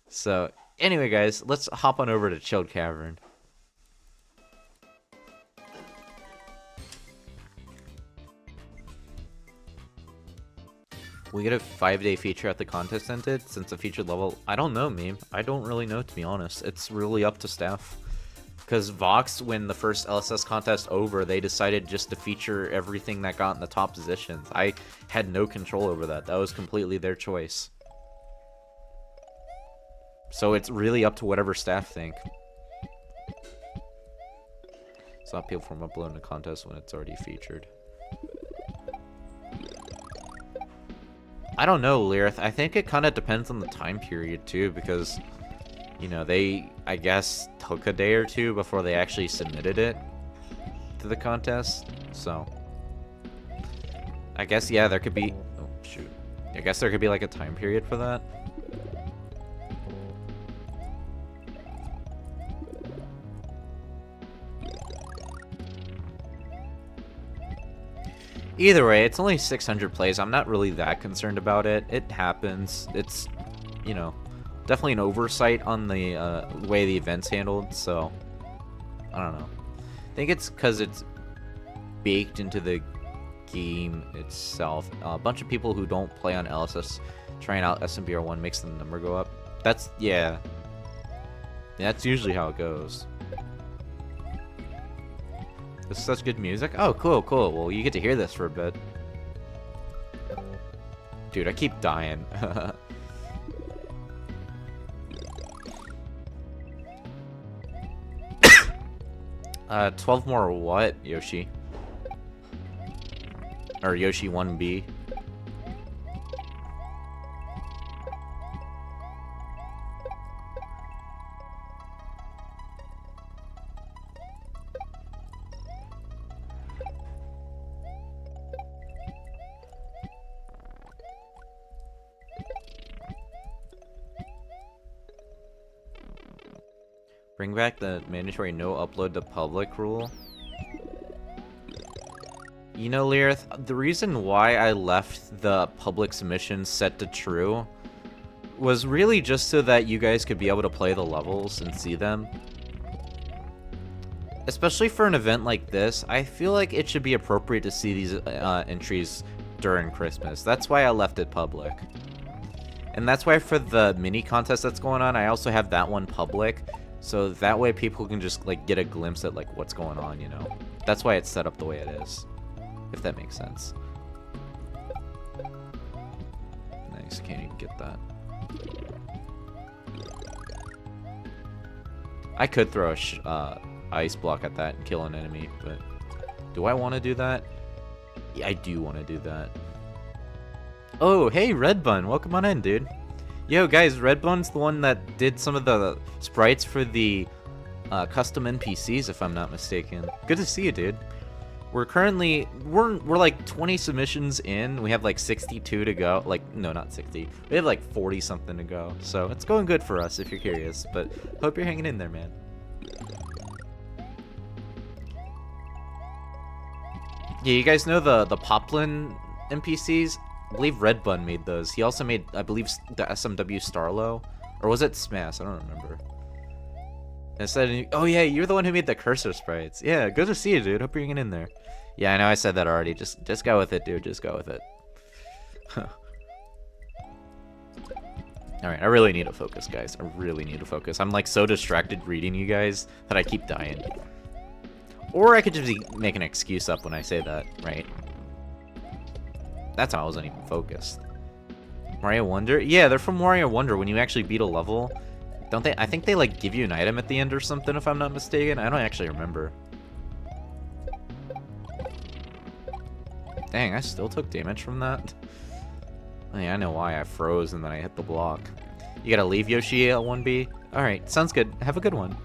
So anyway, guys, let's hop on over to Chilled Cavern. We get a 5-day feature at the contest ended since the featured level. I don't know, meme. I don't really know, to be honest. It's really up to staff. Because Vox, when the first LSS contest over, they decided just to feature everything that got in the top positions. I had no control over that. That was completely their choice. So it's really up to whatever staff think. Stop people from uploading a contest when it's already featured. I don't know, Lirith. I think it kind of depends on the time period, too, because, you know, they, I guess, took a day or two before they actually submitted it to the contest. So, I guess, yeah, there could be... Oh, shoot. I guess there could be, like, a time period for that. Either way, it's only 600 plays. I'm not really that concerned about it. It happens. It's, you know, definitely an oversight on the way the event's handled, so I don't know. I think it's because it's baked into the game itself. A bunch of people who don't play on LSS trying out SMBR1 makes the number go up. That's, yeah. That's usually how it goes. This is such good music. Oh, cool. Well, you get to hear this for a bit. Dude, I keep dying. 12 more what, Yoshi? Or Yoshi 1B? Bring back the mandatory no upload to public rule. You know, Learth, the reason why I left the public submissions set to true was really just so that you guys could be able to play the levels and see them. Especially for an event like this, I feel like it should be appropriate to see these entries during Christmas. That's why I left it public. And that's why for the mini contest that's going on, I also have that one public. So that way people can just like get a glimpse at like what's going on, you know. That's why it's set up the way it is. If that makes sense. Nice, can't even get that. I could throw a ice block at that and kill an enemy, but do I want to do that? Yeah, I do want to do that. Oh, hey, Red Bun, welcome on in, dude. Yo, guys, Red Bun's the one that did some of the sprites for the custom NPCs, if I'm not mistaken. Good to see you, dude. We're like 20 submissions in. We have like 62 to go. Like, no, not 60. We have like 40 something to go. So it's going good for us if you're curious. But hope you're hanging in there, man. Yeah, you guys know the Poplin NPCs? I believe Red Bun made those. He also made, I believe, the SMW Starlo. Or was it Smash? I don't remember. Instead, oh yeah, you're the one who made the cursor sprites. Yeah, good to see you, dude. Hope you're hanging in there. Yeah, I know I said that already. Just go with it, dude. Just go with it. Alright, I really need to focus, guys. I really need to focus. I'm like so distracted reading you guys that I keep dying. Or I could just make an excuse up when I say that, right? That's how I wasn't even focused. Wario Wonder? Yeah, they're from Wario Wonder. When you actually beat a level, don't they? I think they like give you an item at the end or something, if I'm not mistaken. I don't actually remember. Dang, I still took damage from that. Oh, yeah, I know why. I froze and then I hit the block. You gotta leave Yoshi at 1B? Alright, sounds good. Have a good one.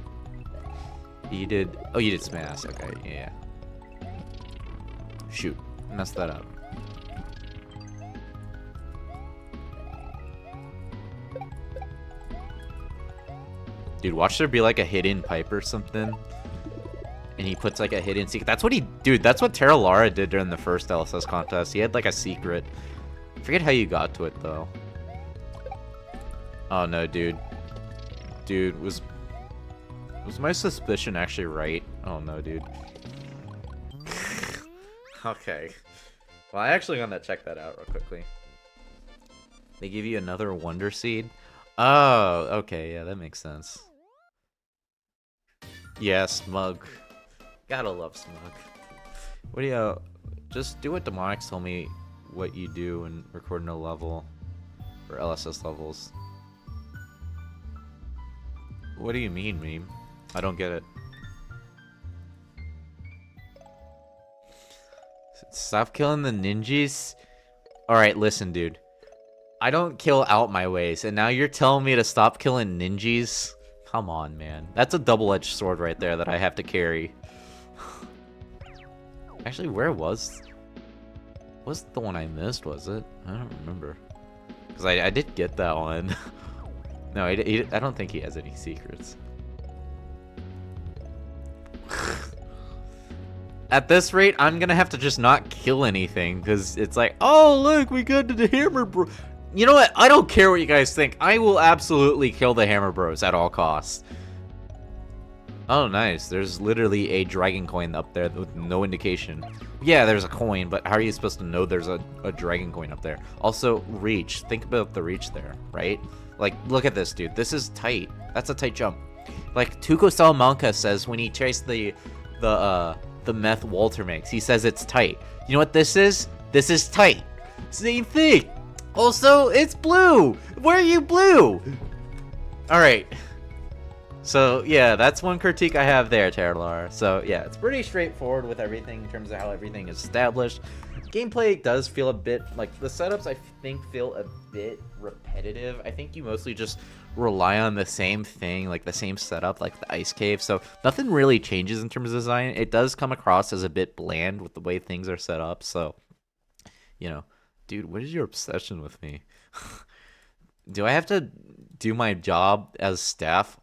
You did... Oh, you did Smash. Okay, yeah. Shoot. Messed that up. Dude, watch there be like a hidden pipe or something. And he puts like a hidden secret. That's what he... Dude, that's what Terra Lara did during the first LSS contest. He had like a secret. I forget how you got to it, though. Oh, no, dude. Dude, was my suspicion actually right? Oh, no, dude. Okay. Well, I actually want to check that out real quickly. They give you another Wonder Seed? Oh, okay, yeah, that makes sense. Yeah, Smug. Gotta love Smug. What do you... Just do what Demonics told me what you do when recording a level. Or LSS levels. What do you mean, meme? I don't get it. Stop killing the ninjas? Alright, listen, dude. I don't kill out my ways, and now you're telling me to stop killing ninjas? Come on, man. That's a double-edged sword right there that I have to carry. Actually, where was the one I missed, was it? I don't remember. Because I did get that one. No, I don't think he has any secrets. At this rate, I'm gonna have to just not kill anything, because it's like, oh, look, we got to the Hammer Bro. You know what? I don't care what you guys think. I will absolutely kill the Hammer Bros at all costs. Oh, nice. There's literally a dragon coin up there with no indication. Yeah, there's a coin, but how are you supposed to know there's a dragon coin up there? Also, reach. Think about the reach there, right? Like, look at this, dude. This is tight. That's a tight jump. Like, Tuco Salamanca says when he tries the meth Walter makes, he says it's tight. You know what this is? This is tight. Same thing. Also, it's blue. Where are you blue? Alright. So, yeah, that's one critique I have there, Terralar. So, yeah, it's pretty straightforward with everything in terms of how everything is established. Gameplay does feel a bit, like, the setups I think feel a bit repetitive. I think you mostly just rely on the same thing, like the same setup, like the ice cave. So, nothing really changes in terms of design. It does come across as a bit bland with the way things are set up. So, you know. Dude, what is your obsession with me? Do I have to do my job as staff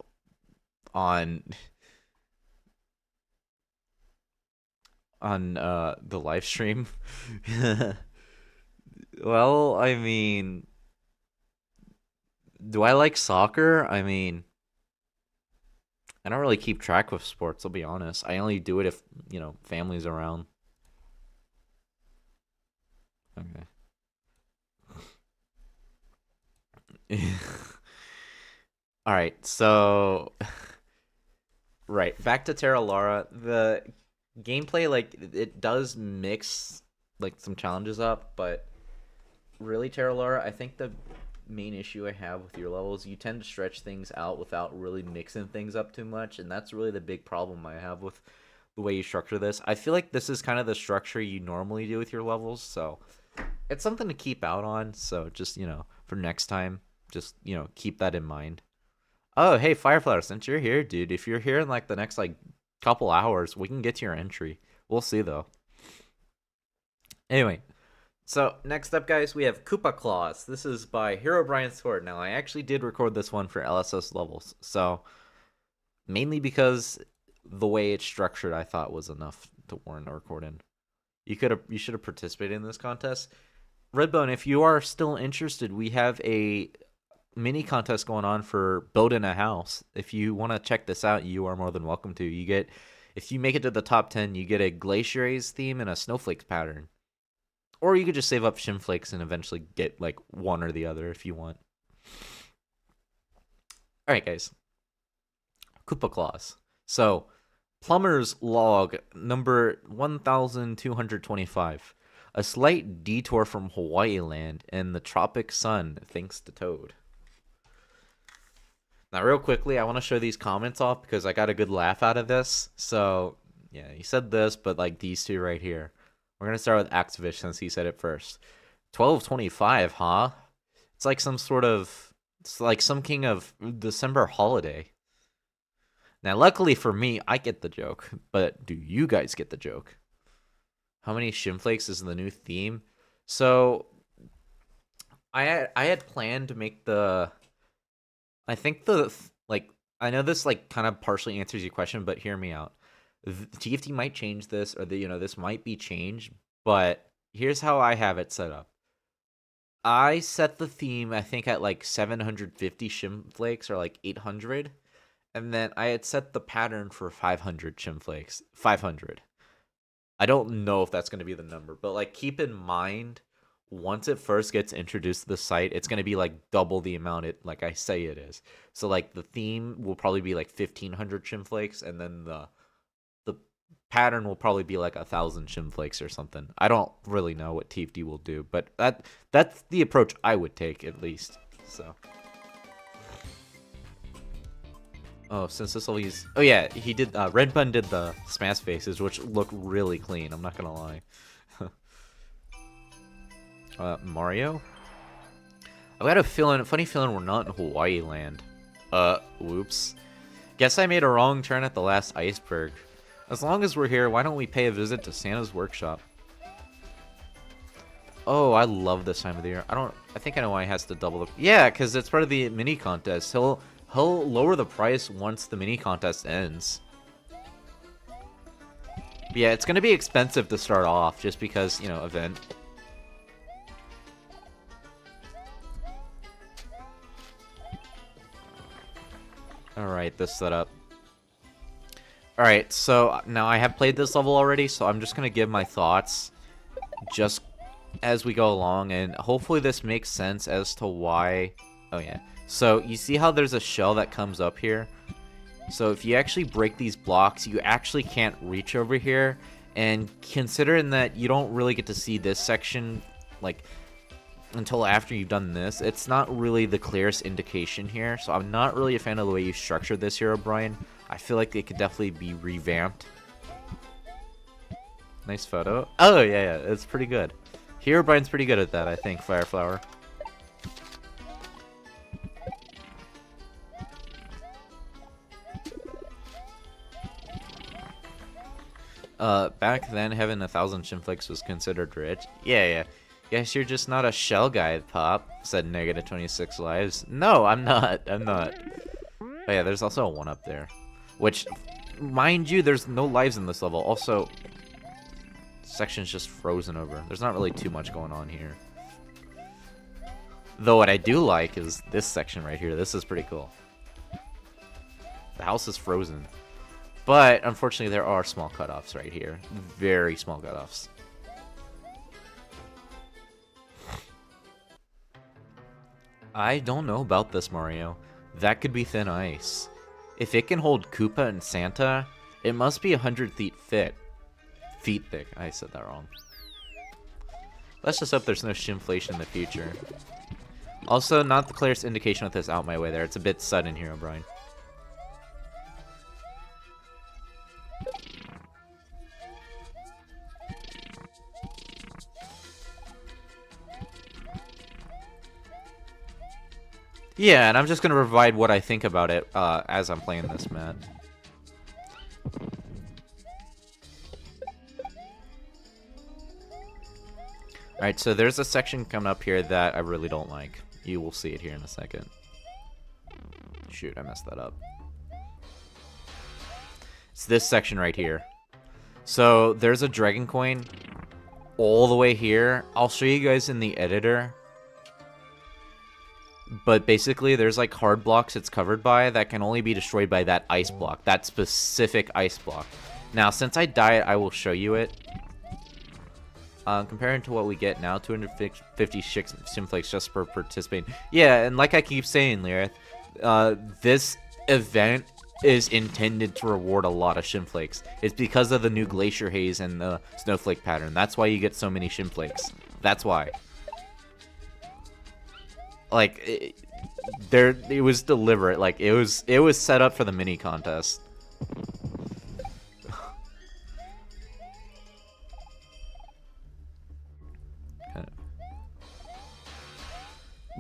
on the live stream. Well, I mean, do I like soccer? I mean, I don't really keep track of sports, I'll be honest. I only do it if, family's around. Okay. All right, so right, back to Terra Lara. The gameplay, like, it does mix like some challenges up, but really, Terra Lara, I think the main issue I have with your levels, you tend to stretch things out without really mixing things up too much, and that's really the big problem I have with the way you structure this. I feel like this is kind of the structure you normally do with your levels, so it's something to keep out on. So just, for next time, just, keep that in mind. Oh, hey, Fireflower, since you're here, dude, if you're here in like the next like couple hours, we can get to your entry. We'll see though. Anyway, so next up, guys, we have Koopa Claws. This is by Hero Brian Sword. Now, I actually did record this one for LSS levels, so mainly because the way it's structured, I thought was enough to warrant a record in. You should have participated in this contest. Redbone, if you are still interested, we have a mini contest going on for building a house. If you want to check this out, you are more than welcome to. If you make it to the top 10, you get a Glaciers theme and a Snowflakes pattern. Or you could just save up Shimflakes and eventually get like one or the other if you want. Alright, guys. Koopa Claws. So, Plumber's Log number 1225. A slight detour from Hawaii land and the tropic sun thanks to Toad. Now, real quickly, I want to show these comments off because I got a good laugh out of this. So, yeah, he said this, but like these two right here. We're going to start with Activish since he said it first. 1225, huh? It's like some king of December holiday. Now, luckily for me, I get the joke, but do you guys get the joke? How many Shimflakes is the new theme? So, I had planned to make I know this like kind of partially answers your question, but hear me out. TFT might change this, or this might be changed, but here's how I have it set up. I set the theme, I think, at like 750 Shimflakes or like 800, and then I had set the pattern for 500 Shimflakes. 500. I don't know if that's going to be the number, but like keep in mind, once it first gets introduced to the site, it's going to be like double the amount like I say it is. So like the theme will probably be like 1500 Shimflakes, and then the pattern will probably be like 1,000 Shimflakes or something. I don't really know what TFD will do, but that's the approach I would take at least. So, since this will use, he did. Red Bun did the smash faces, which look really clean. I'm not gonna lie. Mario. I've got a funny feeling we're not in Hawaii land. Whoops. Guess I made a wrong turn at the last iceberg. As long as we're here, why don't we pay a visit to Santa's workshop? Oh, I love this time of the year. I think I know why he has to double the... Yeah, because it's part of the mini contest. He'll lower the price once the mini contest ends. But yeah, it's going to be expensive to start off just because, event. Alright, this setup. Alright, so now I have played this level already, so I'm just going to give my thoughts just as we go along, and hopefully this makes sense as to why... Oh yeah. So you see how there's a shell that comes up here? So if you actually break these blocks, you actually can't reach over here, and considering that you don't really get to see this section like until after you've done this, it's not really the clearest indication here, so I'm not really a fan of the way you structured this here, O'Brien. I feel like it could definitely be revamped. Nice photo. Oh, yeah, it's pretty good. Hero Brian's pretty good at that, I think, Fireflower. Back then, having 1,000 Shimflakes was considered rich. Yeah. Guess you're just not a shell guy, Pop, said negative 26 lives. No, I'm not. Oh yeah, there's also a one up there. Which, mind you, there's no lives in this level. Also, section's just frozen over. There's not really too much going on here. Though what I do like is this section right here. This is pretty cool. The house is frozen. But, unfortunately, there are small cutoffs right here. Very small cutoffs. I don't know about this, Mario. That could be thin ice. If it can hold Koopa and Santa, it must be 100 feet thick. Feet thick. I said that wrong. Let's just hope there's no shimflation in the future. Also, not the clearest indication with this out my way there. It's a bit sudden here, O'Brien. Yeah, and I'm just going to provide what I think about it as I'm playing this, Matt. Alright, so there's a section coming up here that I really don't like. You will see it here in a second. Shoot, I messed that up. It's this section right here. So there's a dragon coin all the way here. I'll show you guys in the editor. But basically, there's like hard blocks it's covered by that can only be destroyed by that ice block. That specific ice block. Now, since I died, I will show you it. Comparing to what we get now, 250 Shimflakes just for participating. Yeah, and like I keep saying, Lyrith, this event is intended to reward a lot of Shimflakes. It's because of the new Glacier Haze and the Snowflake pattern. That's why you get so many Shimflakes. That's why. Like, it was deliberate. Like, it was set up for the mini contest.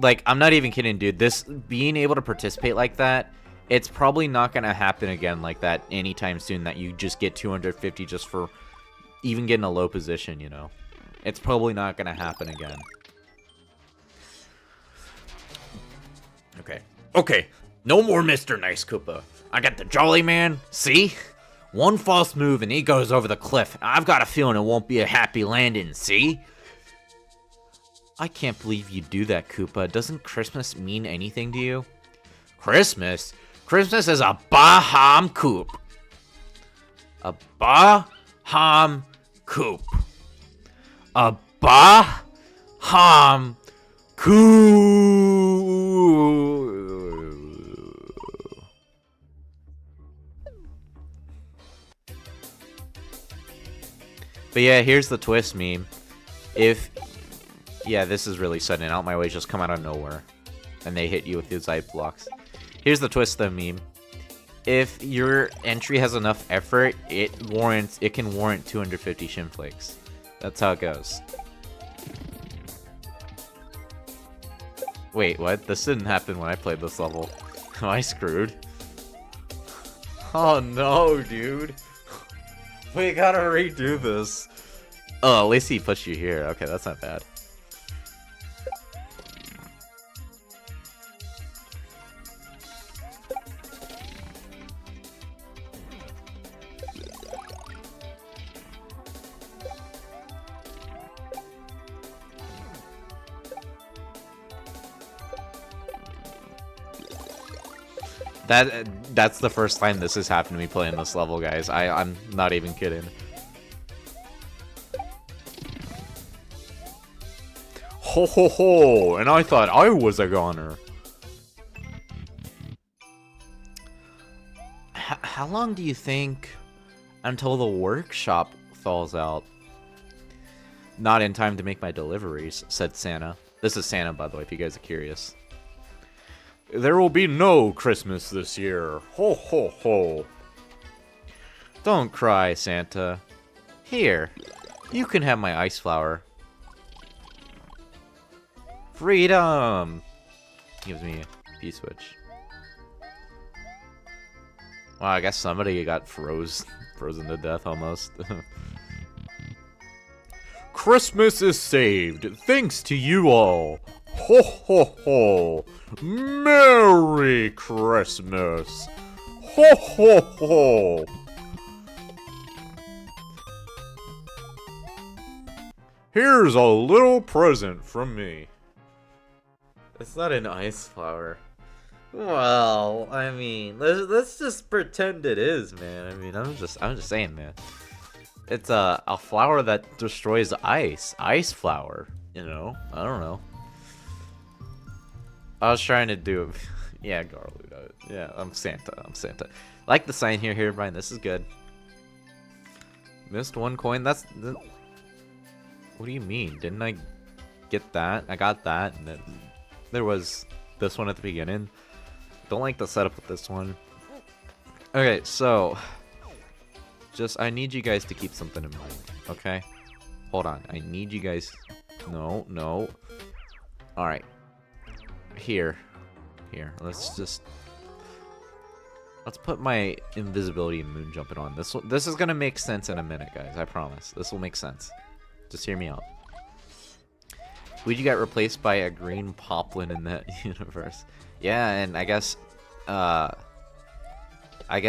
Like, I'm not even kidding, dude. This being able to participate like that, it's probably not gonna happen again like that anytime soon. That you just get 250 just for even getting a low position, you know. It's probably not gonna happen again. Okay, no more Mr. Nice Koopa. I got the Jolly Man, see? One false move and he goes over the cliff. I've got a feeling it won't be a happy landing, see? I can't believe you do that, Koopa. Doesn't Christmas mean anything to you? Christmas? Christmas is a Baham Coop. A Baham Coop. A Baham Coop. But yeah, here's the twist meme. Yeah, this is really sudden. Out my way, just come out of nowhere. And they hit you with these ice blocks. Here's the twist though, meme. If your entry has enough effort, it can warrant 250 Shimflakes. That's how it goes. Wait, what? This didn't happen when I played this level. Am I screwed? Oh no, dude. We gotta redo this. Oh, at least he pushed you here. Okay, that's not bad. That's the first time this has happened to me playing this level, guys. I'm not even kidding. Ho ho ho! And I thought I was a goner. How long do you think until the workshop thaws out? Not in time to make my deliveries, said Santa. This is Santa, by the way, if you guys are curious. There will be no Christmas this year. Ho, ho, ho. Don't cry, Santa. Here, you can have my ice flower. Freedom! Gives me a P-switch. Wow, I guess somebody got frozen to death almost. Christmas is saved, thanks to you all. Ho ho ho! Merry Christmas! ho ho ho! Here's a little present from me. It's not an ice flower. Well, I mean, let's just pretend it is, man. I mean, I'm just saying, man. It's a flower that destroys ice flower. You know, I don't know. I was trying to do, yeah, Garlude. Yeah, I'm Santa. Like the sign here, Brian. This is good. Missed one coin. What do you mean? Didn't I get that? I got that, and then there was this one at the beginning. Don't like the setup with this one. Okay, so I need you guys to keep something in mind, okay? Hold on, I need you guys. No. All right, here. Let's put my invisibility and moon jumping on. This is gonna make sense in a minute, guys. I promise. This will make sense. Just hear me out. Luigi got replaced by a green poplin in that universe. Yeah, and I guess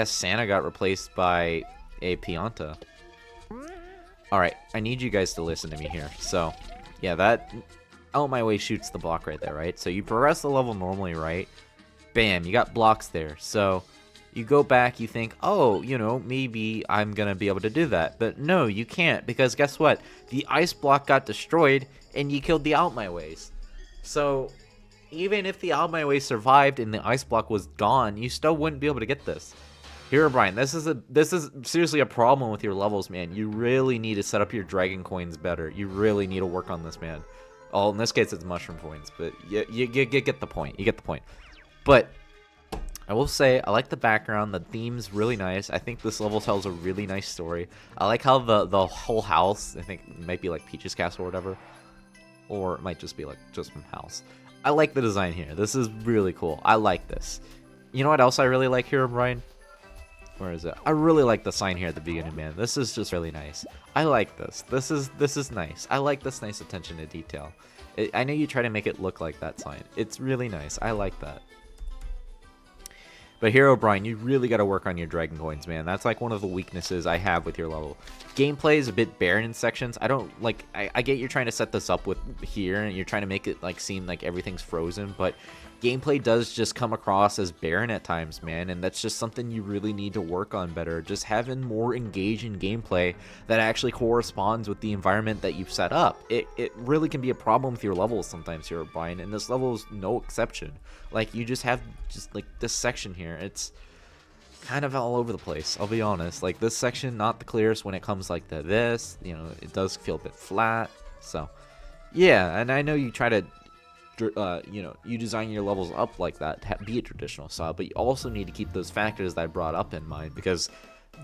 Santa got replaced by a Pianta. Alright, I need you guys to listen to me here. So, yeah, that out my way shoots the block right there, right? So you progress the level normally, right? Bam, you got blocks there. So you go back, you think, oh, you know, maybe I'm gonna be able to do that. But no, you can't, because guess what? The ice block got destroyed, and you killed the Out My Ways. So even if the Out My Way survived and the ice block was gone, you still wouldn't be able to get this. Here, Brian, this is seriously a problem with your levels, man. You really need to set up your dragon coins better. You really need to work on this, man. Oh, in this case, it's mushroom coins, but you get the point. You get the point. But I will say, I like the background. The theme's really nice. I think this level tells a really nice story. I like how the whole house, I think it might be like Peach's Castle or whatever. Or it might just be like just from house. I like the design here. This is really cool. I like this. You know what else I really like here, Brian? Where is it? I really like the sign here at the beginning, man. This is just really nice. I like this. This is nice. I like this nice attention to detail. I know you try to make it look like that sign. It's really nice. I like that. But here, O'Brien, you really got to work on your dragon coins, man. That's like one of the weaknesses I have with your level. Gameplay is a bit barren in sections. I don't like. I get you're trying to set this up with here, and you're trying to make it like seem like everything's frozen, but gameplay does just come across as barren at times, man, and that's just something you really need to work on better. Just having more engaging gameplay that actually corresponds with the environment that you've set up. It really can be a problem with your levels sometimes here, Brian, and this level is no exception. Like, you just have just like this section here. It's kind of all over the place, I'll be honest. Like, this section, not the clearest when it comes like to this. You know, it does feel a bit flat. So, yeah, and I know you try to you know, you design your levels up like that to be a traditional style, but you also need to keep those factors that I brought up in mind, because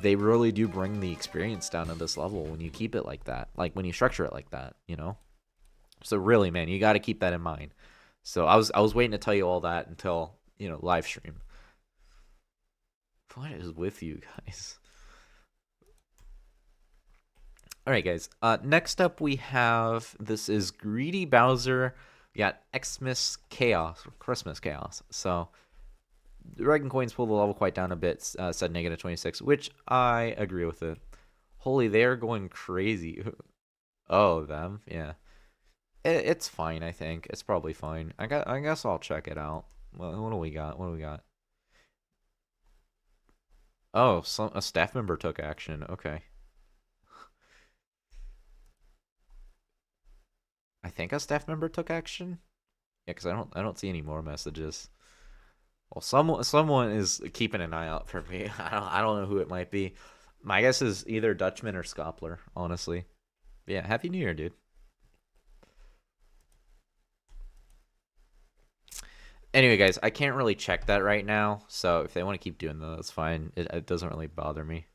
they really do bring the experience down to this level when you keep it like that, like when you structure it like that, you know. So really, man, you got to keep that in mind. So I was waiting to tell you all that until, you know, live stream. What is with you guys? All right, guys. Next up we have, this is Greedy Bowser. We got Xmas Chaos, or Christmas Chaos. So, Dragon Coins pull the level quite down a bit, said negative 26, which I agree with it. Holy, they are going crazy. Oh, them? Yeah. It's fine, I think. It's probably fine. I guess I'll check it out. Well, what do we got? Oh, a staff member took action. Okay. I think a staff member took action. Yeah, because I don't see any more messages. Well, someone is keeping an eye out for me. I don't know who it might be. My guess is either Dutchman or Scoppler, honestly. Yeah, Happy New Year, dude. Anyway, guys, I can't really check that right now. So if they want to keep doing that, that's fine. It doesn't really bother me.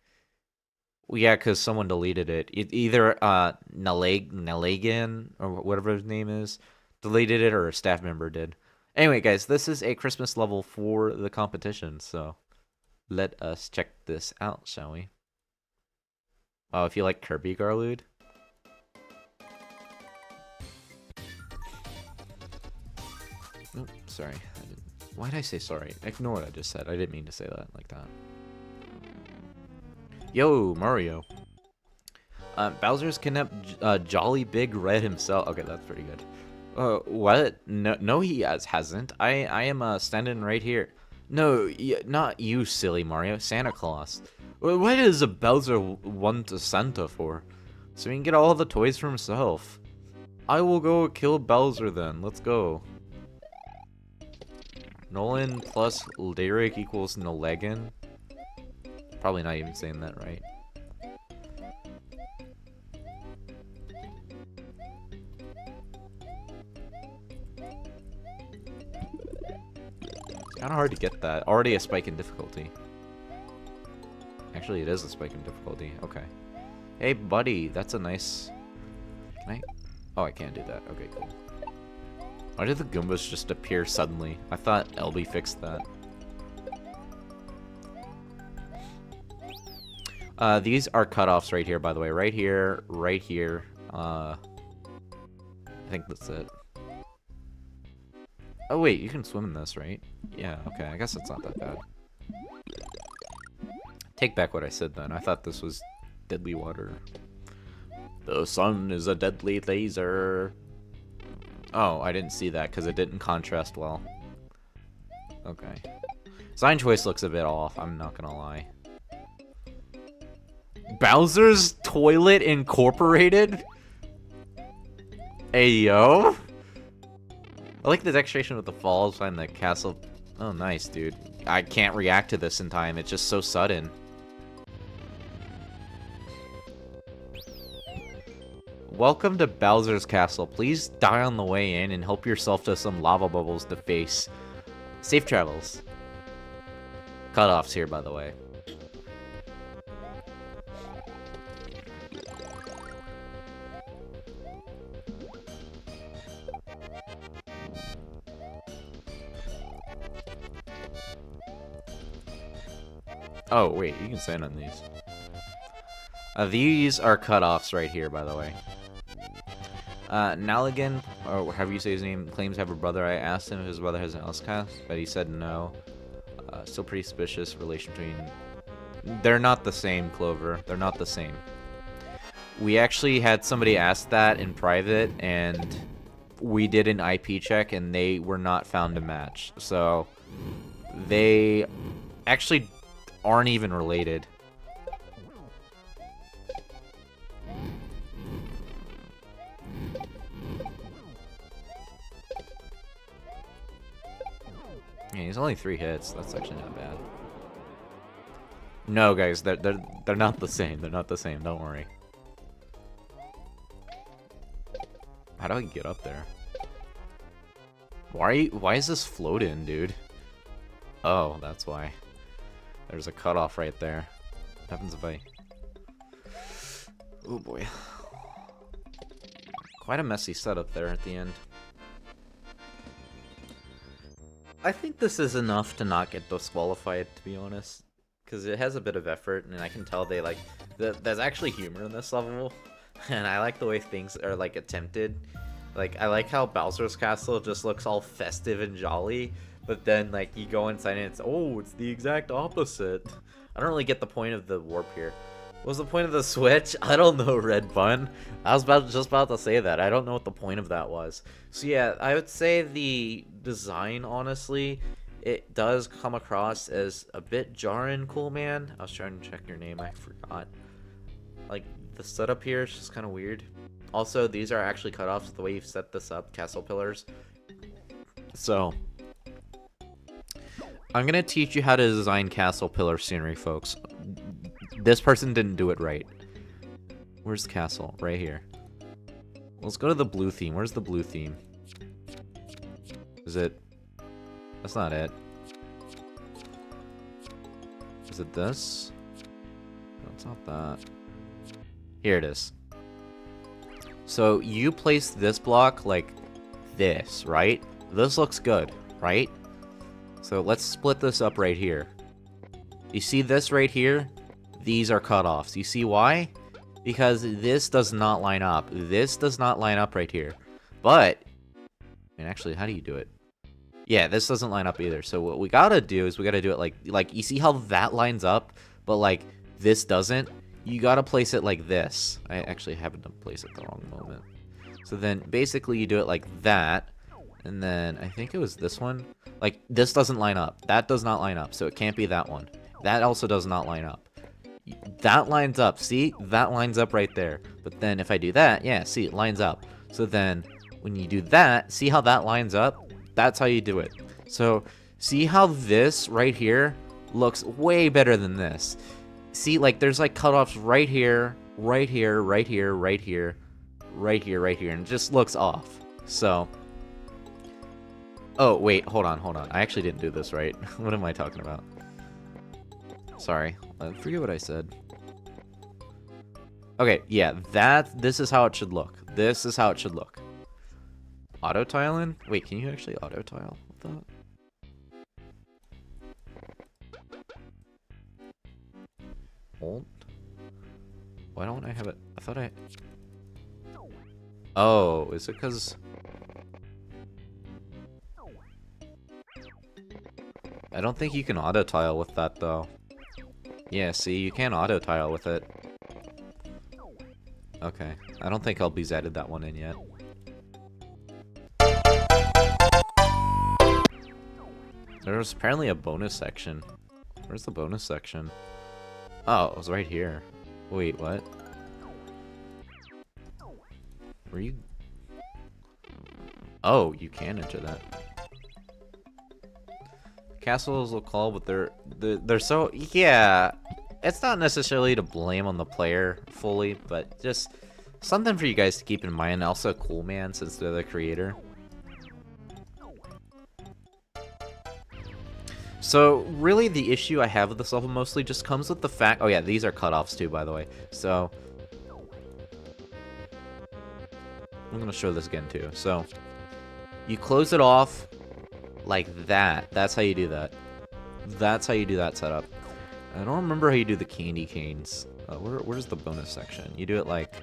Well, yeah, because someone deleted it. Either Nalagan, or whatever his name is, deleted it, or a staff member did. Anyway, guys, this is a Christmas level for the competition, so let us check this out, shall we? Oh, if you like Kirby, Garlude. Oh, sorry. Why did I say sorry? Ignore what I just said. I didn't mean to say that like that. Yo, Mario. Bowser's kidnapped Jolly Big Red himself. Okay, that's pretty good. What? No, he hasn't. I am standing right here. No, not you, silly Mario. Santa Claus. What does a Bowser want a Santa for? So he can get all the toys for himself. I will go kill Bowser then. Let's go. Nolan plus Lyric equals Nolegan. Probably not even saying that right. It's kind of hard to get that. Already a spike in difficulty. Actually, it is a spike in difficulty. Okay. Hey, buddy. That's a nice... Can I... Oh, I can't do that. Okay, cool. Why did the Goombas just appear suddenly? I thought LB fixed that. These are cutoffs right here, by the way. Right here, right here. I think that's it. Oh, wait. You can swim in this, right? Yeah, okay. I guess it's not that bad. Take back what I said then. I thought this was deadly water. The sun is a deadly laser. Oh, I didn't see that because it didn't contrast well. Okay. Design choice looks a bit off, I'm not gonna lie. Bowser's Toilet Incorporated? Hey, yo? I like the decoration with the falls and the castle. Oh, nice, dude. I can't react to this in time. It's just so sudden. Welcome to Bowser's Castle. Please die on the way in and help yourself to some lava bubbles to face. Safe travels. Cutoffs here, by the way. Oh, wait, you can stand on these. These are cutoffs right here, by the way. Naligan, or however you say his name, claims to have a brother. I asked him if his brother has an LSS, but he said no. Still pretty suspicious relation between... They're not the same, Clover. They're not the same. We actually had somebody ask that in private, and we did an IP check, and they were not found to match. So, they actually aren't even related. Yeah, he's only 3 hits. That's actually not bad. No, guys, they're not the same. They're not the same. Don't worry. How do I get up there? Why is this floating, dude? Oh, that's why. There's a cutoff right there. What happens if I... Oh boy. Quite a messy setup there at the end. I think this is enough to not get disqualified, to be honest. Because it has a bit of effort, and I can tell they like... There's actually humor in this level. And I like the way things are, like, attempted. Like, I like how Bowser's Castle just looks all festive and jolly. But then, like, you go inside and it's... Oh, it's the exact opposite. I don't really get the point of the warp here. What was the point of the switch? I don't know, Red Bun. I was just about to say that. I don't know what the point of that was. So yeah, I would say the design, honestly, it does come across as a bit jarring, Cool Man. I was trying to check your name, I forgot. Like, the setup here is just kind of weird. Also, these are actually cutoffs the way you've set this up, castle pillars. So, I'm going to teach you how to design castle pillar scenery, folks. This person didn't do it right. Where's the castle? Right here. Let's go to the blue theme. Where's the blue theme? Is it... That's not it. Is it this? No, it's not that. Here it is. So you place this block like this, right? This looks good, right? So let's split this up right here. You see this right here? These are cutoffs. You see why? Because this does not line up. This does not line up right here. But, and actually, how do you do it? Yeah, this doesn't line up either. So what we gotta do is we gotta do it like you see how that lines up, but like this doesn't, you gotta place it like this. I actually happened to place it the wrong moment. So then basically you do it like that, and then I think it was this one. Like, this doesn't line up. That does not line up, so it can't be that one. That also does not line up. That lines up. See? That lines up right there. But then if I do that, yeah, see, it lines up. So then when you do that, see how that lines up? That's how you do it. So see how this right here looks way better than this. See, like, there's like cutoffs right here, right here, right here, right here, right here, right here, and it just looks off. So, oh, wait, hold on. I actually didn't do this right. What am I talking about? Sorry, I forget what I said. Okay, yeah, this is how it should look. This is how it should look. Auto tiling? Wait, can you actually auto tile with that? Hold. Why don't I have it? I thought I... Oh, is it because... I don't think you can auto tile with that though. Yeah, see, you can't auto tile with it. Okay, I don't think LB's added that one in yet. There's apparently a bonus section. Where's the bonus section? Oh, it was right here. Wait, what? Were you... Oh, you can enter that. Castles will call, but they're so... Yeah, it's not necessarily to blame on the player fully, but just something for you guys to keep in mind. Also, Cool Man, since they're the creator. So, really, the issue I have with this level mostly just comes with the fact... Oh, yeah, these are cutoffs, too, by the way. So, I'm going to show this again, too. So, you close it off like that. That's how you do that. That's how you do that setup. I don't remember how you do the candy canes. Where's the bonus section? You do it like...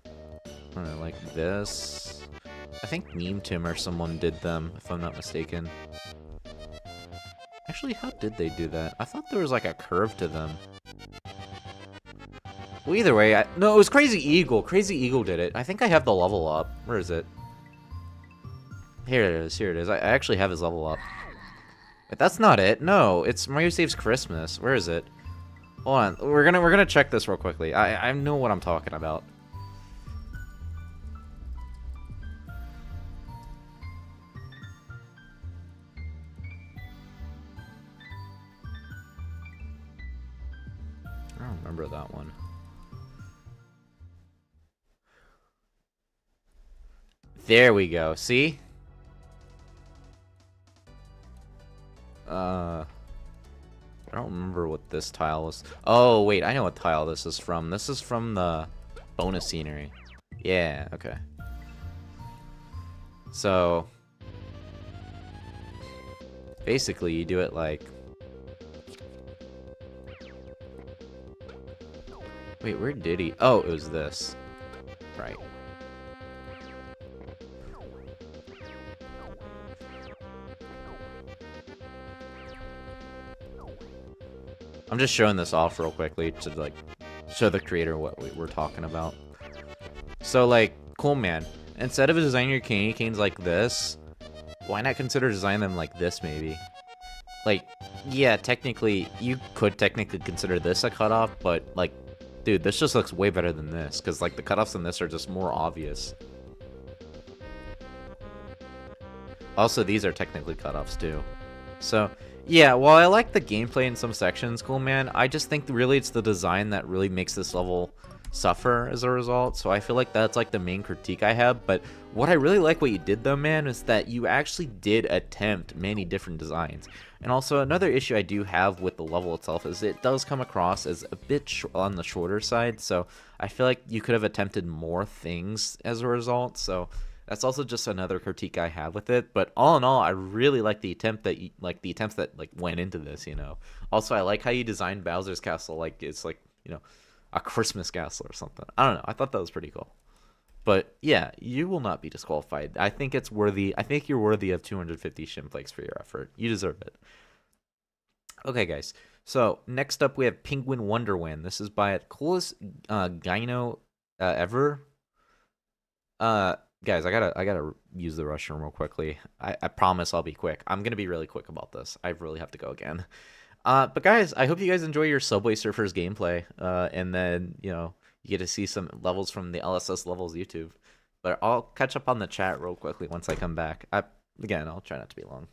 I don't know, like this. I think Meme Tim or someone did them, if I'm not mistaken. Actually, how did they do that? I thought there was like a curve to them. Well, either way, no, it was Crazy Eagle. Crazy Eagle did it. I think I have the level up. Where is it? Here it is. Here it is. I actually have his level up. But that's not it. No, it's Mario Saves Christmas. Where is it? Hold on. We're gonna check this real quickly. I know what I'm talking about. I don't remember that one. There we go. See? I don't remember what this tile was. Oh, wait, I know what tile this is from. This is from the bonus scenery. Yeah, okay. So, basically, you do it like... Wait, where did he... Oh, it was this. Right. I'm just showing this off real quickly to, like, show the creator what we're talking about. So, like, Cool Man, instead of designing your candy canes like this, why not consider designing them like this, maybe? Like, yeah, technically, you could technically consider this a cutoff, but, like, dude, this just looks way better than this, because, like, the cutoffs in this are just more obvious. Also, these are technically cutoffs, too. So... yeah, while I like the gameplay in some sections, Cool Man, I just think really it's the design that really makes this level suffer as a result. So I feel like that's like the main critique I have. But what I really like what you did though, man, is that you actually did attempt many different designs. And also another issue I do have with the level itself is it does come across as a bit on the shorter side. So I feel like you could have attempted more things as a result. So... that's also just another critique I have with it, but all in all, I really like the attempt that the attempts that like went into this, you know. Also, I like how you designed Bowser's castle like it's like, you know, a Christmas castle or something. I don't know. I thought that was pretty cool. But yeah, you will not be disqualified. I think it's worthy. I think you're worthy of 250 shim flakes for your effort. You deserve it. Okay, guys. So next up we have Penguin Wonderland. This is by the coolest gyno ever. Guys, I gotta use the restroom real quickly. I promise I'll be quick. I'm gonna be really quick about this. I really have to go again. But guys, I hope you guys enjoy your Subway Surfers gameplay. And then you get to see some levels from the LSS levels YouTube. But I'll catch up on the chat real quickly once I come back. Again, I'll try not to be long.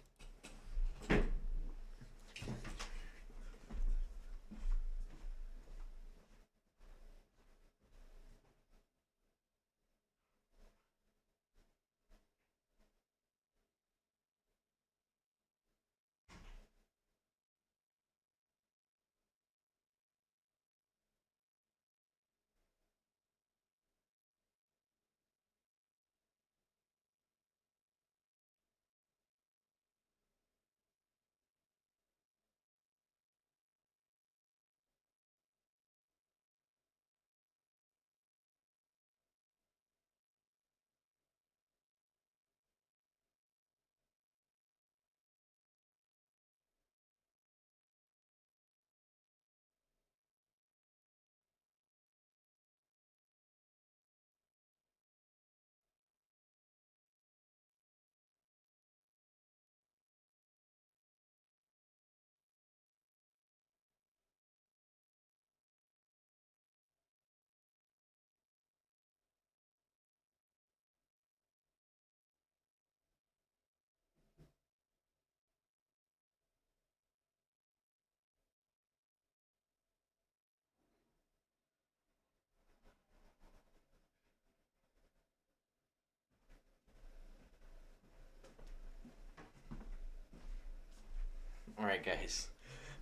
Alright guys,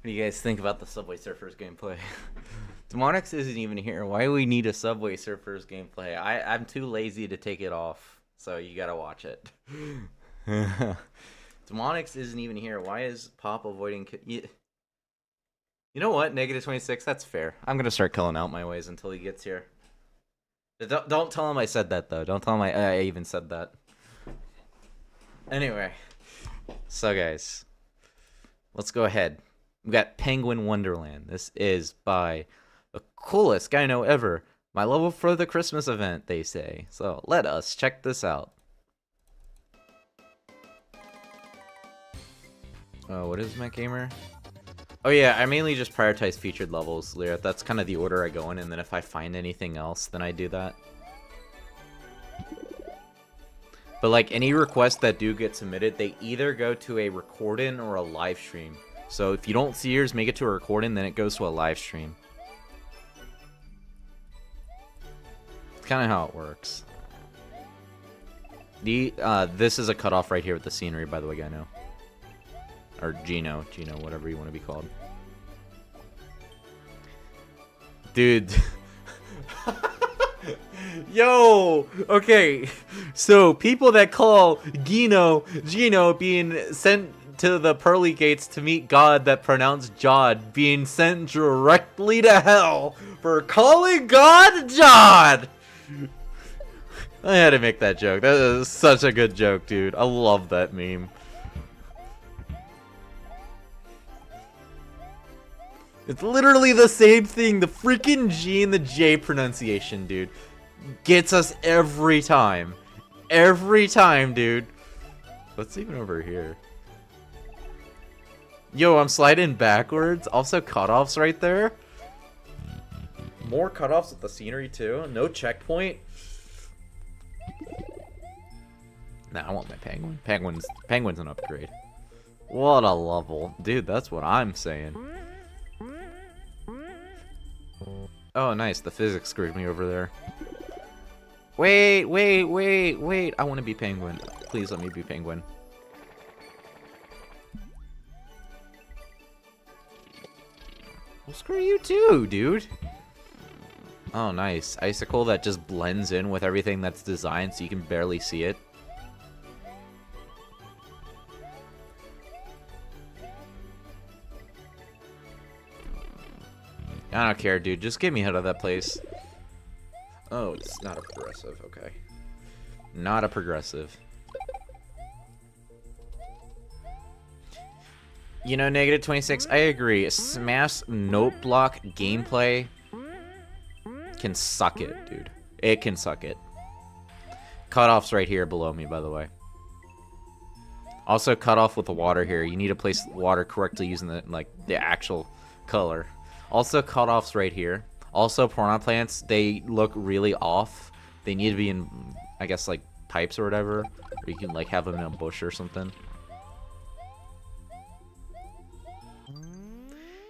what do you guys think about the Subway Surfers gameplay? Demonix isn't even here. Why do we need a Subway Surfers gameplay? I'm too lazy to take it off, so you gotta watch it. Demonix isn't even here. Why is Pop avoiding... You know what? -26, that's fair. I'm gonna start killing out my ways until he gets here. Don't tell him I said that, though. Don't tell him I even said that. Anyway. So, guys. Let's go ahead. We got Penguin Wonderland. This is by the coolest gyno ever. My level for the Christmas event, they say. So let us check this out. Oh, what is my gamer? Oh yeah, I mainly just prioritize featured levels, Lyra. That's kind of the order I go in, and then if I find anything else, then I do that. But like any requests that do get submitted, they either go to a recording or a live stream. So if you don't see yours, make it to a recording, then it goes to a live stream. It's kind of how it works. This is a cutoff right here with the scenery, by the way, Gyno. Or Gino, whatever you want to be called. Dude. Yo, okay, so people that call Gino being sent to the pearly gates to meet God that pronounce Jod being sent directly to hell for calling God Jod. I had to make that joke. That is such a good joke, dude. I love that meme. It's literally the same thing. The freaking G and the J pronunciation, dude, gets us every time. Every time, dude. What's even over here? Yo, I'm sliding backwards. Also cutoffs right there. More cutoffs with the scenery too. No checkpoint. Nah, I want my penguin. Penguin's an upgrade. What a level. Dude, that's what I'm saying. Oh, nice. The physics screwed me over there. Wait. I want to be penguin. Please let me be penguin. Well, screw you too, dude. Oh, nice. Icicle that just blends in with everything that's designed so you can barely see it. I don't care, dude. Just get me out of that place. Oh, it's not a progressive. Okay. Not a progressive. You know, negative 26, I agree. Smash note block gameplay can suck it, dude. It can suck it. Cutoff's right here below me, by the way. Also, cutoff with the water here. You need to place water correctly using the actual color. Also, cutoff's right here. Also, piranha plants, they look really off. They need to be in, I guess, like pipes or whatever. Or you can like have them in a bush or something.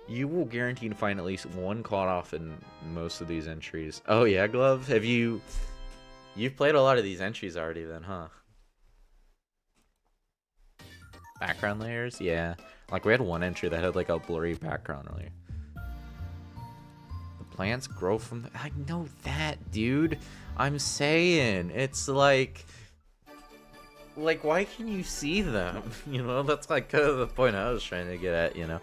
You will guarantee to find at least one cutoff in most of these entries. Oh yeah, Glove? Have you... You've played a lot of these entries already then, huh? Background layers? Yeah. Like, we had one entry that had, like, a blurry background earlier. The plants grow from... I know that, dude. I'm saying. It's like... Like, why can you see them? You know, that's, like, kind of the point I was trying to get at, you know?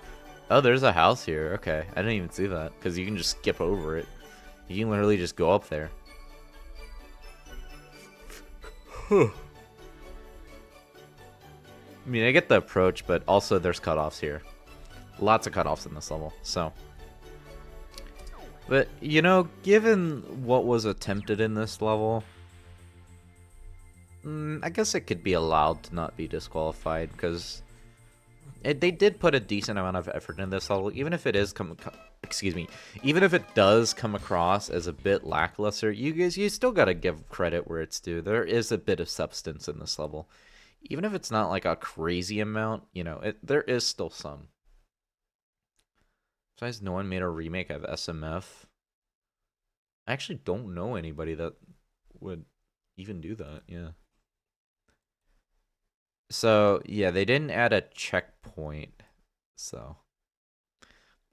Oh, there's a house here. Okay. I didn't even see that. Because you can just skip over it. You can literally just go up there. I mean, I get the approach, but also there's cutoffs here. Lots of cutoffs in this level, so. But, you know, given what was attempted in this level, I guess it could be allowed to not be disqualified, because they did put a decent amount of effort in this level, even if it is even if it does come across as a bit lackluster, you still gotta give credit where it's due. There is a bit of substance in this level. Even if it's not like a crazy amount, you know, there is still some. Besides, no one made a remake of SMF. I actually don't know anybody that would even do that, yeah. So, yeah, they didn't add a checkpoint, so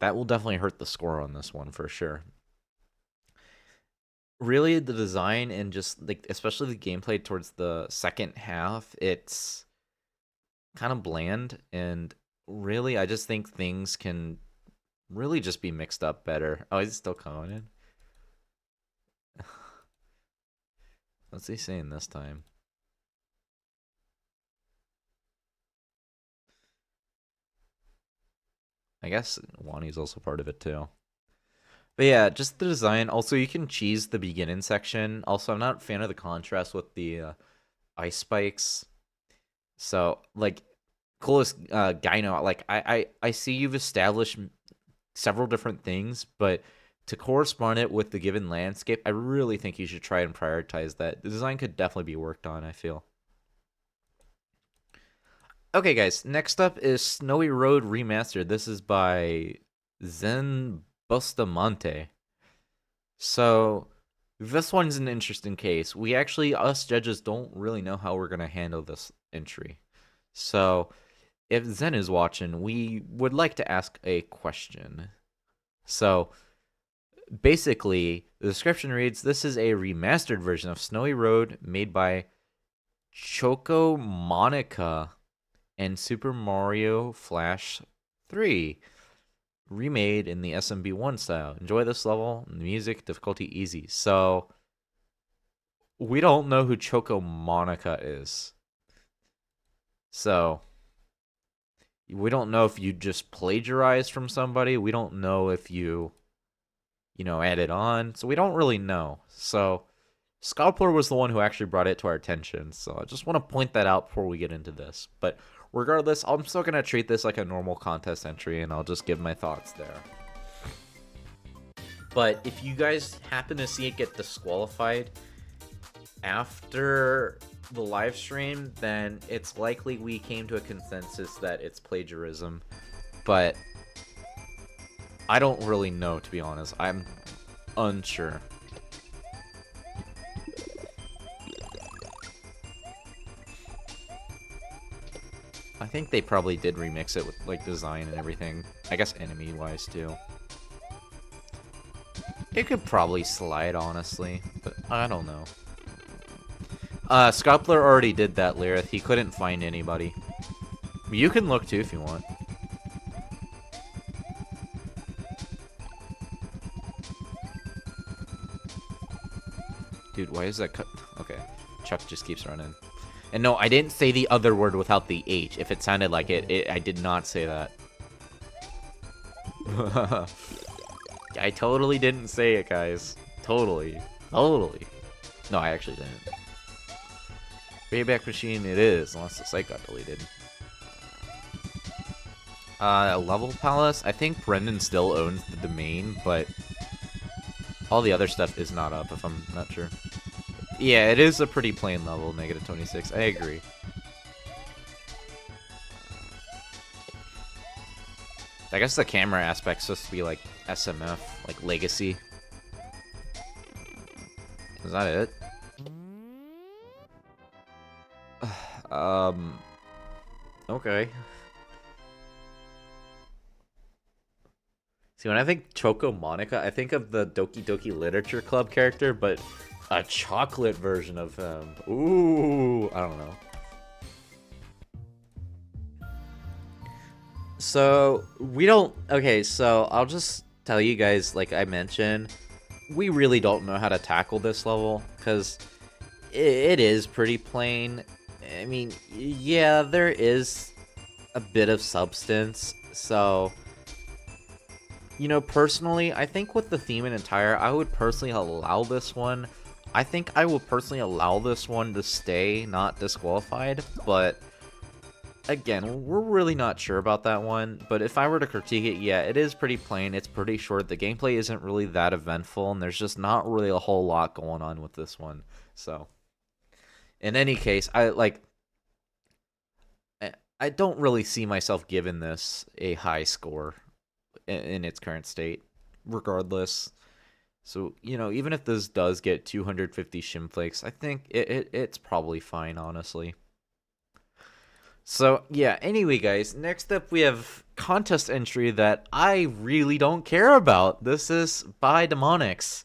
that will definitely hurt the score on this one for sure. Really, the design and just, like, especially the gameplay towards the second half, it's kind of bland, and really, I just think things can really just be mixed up better. Oh, he's still coming in. What's he saying this time? I guess Wani's also part of it too. But yeah, just the design. Also, you can cheese the beginning section. Also, I'm not a fan of the contrast with the ice spikes. So, like, coolest Gyno, like, I see you've established several different things, but to correspond it with the given landscape, I really think you should try and prioritize that. The design could definitely be worked on, I feel. Okay, guys, next up is Snowy Road Remastered. This is by Zen Bustamante. So, this one's an interesting case. We actually, us judges, don't really know how we're going to handle this entry. So, if Zen is watching, we would like to ask a question. So, basically, the description reads, this is a remastered version of Snowy Road made by Choco Monica and Super Mario Flash 3, remade in the SMB1 style. Enjoy this level. Music, difficulty, easy. So, we don't know who Choco Monica is. So, we don't know if you just plagiarized from somebody. We don't know if you added on. So, we don't really know. So, Sculptor was the one who actually brought it to our attention. So, I just want to point that out before we get into this. But regardless, I'm still going to treat this like a normal contest entry, and I'll just give my thoughts there. But if you guys happen to see it get disqualified after the live stream, then it's likely we came to a consensus that it's plagiarism. But I don't really know, to be honest. I'm unsure. I think they probably did remix it with, like, design and everything. I guess enemy-wise, too. It could probably slide, honestly, but I don't know. Sculptor already did that, Lyrith. He couldn't find anybody. You can look, too, if you want. Dude, why is that cut? Okay, Chuck just keeps running. And no, I didn't say the other word without the H. If it sounded like it, I did not say that. I totally didn't say it, guys. Totally. Totally. No, I actually didn't. Payback Machine it is, unless the site got deleted. Level Palace, I think Brendan still owns the domain, but all the other stuff is not up, if I'm not sure. Yeah, it is a pretty plain level, -26. I agree. I guess the camera aspect's supposed to be like SMF, like Legacy. Is that it? Okay. See, when I think Choco Monica, I think of the Doki Doki Literature Club character, but a chocolate version of him. Ooh, I don't know. So, we don't... Okay, so I'll just tell you guys, like I mentioned, we really don't know how to tackle this level, because it is pretty plain. I mean, yeah, there is a bit of substance, so... You know, personally, I think with the theme and attire, I would personally allow this one. I think I will personally allow this one to stay, not disqualified, but... Again, we're really not sure about that one, but if I were to critique it, yeah, it is pretty plain, it's pretty short, the gameplay isn't really that eventful, and there's just not really a whole lot going on with this one, so... In any case, I don't really see myself giving this a high score in its current state, regardless. So, you know, even if this does get 250 shimflakes, I think it's probably fine, honestly. So, yeah, anyway, guys, next up we have contest entry that I really don't care about. This is by Demonics.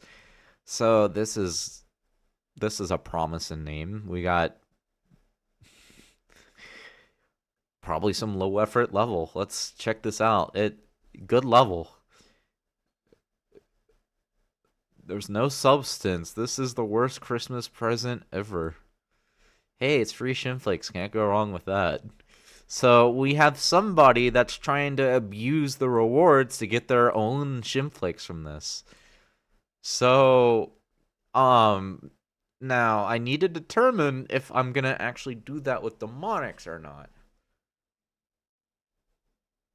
So, this is a promising name. We got probably some low effort level. Let's check this out. Good level. There's no substance. This is the worst Christmas present ever. Hey, it's free shimflakes. Can't go wrong with that. So we have somebody that's trying to abuse the rewards to get their own shimflakes from this. So, now I need to determine if I'm gonna actually do that with Demonics or not.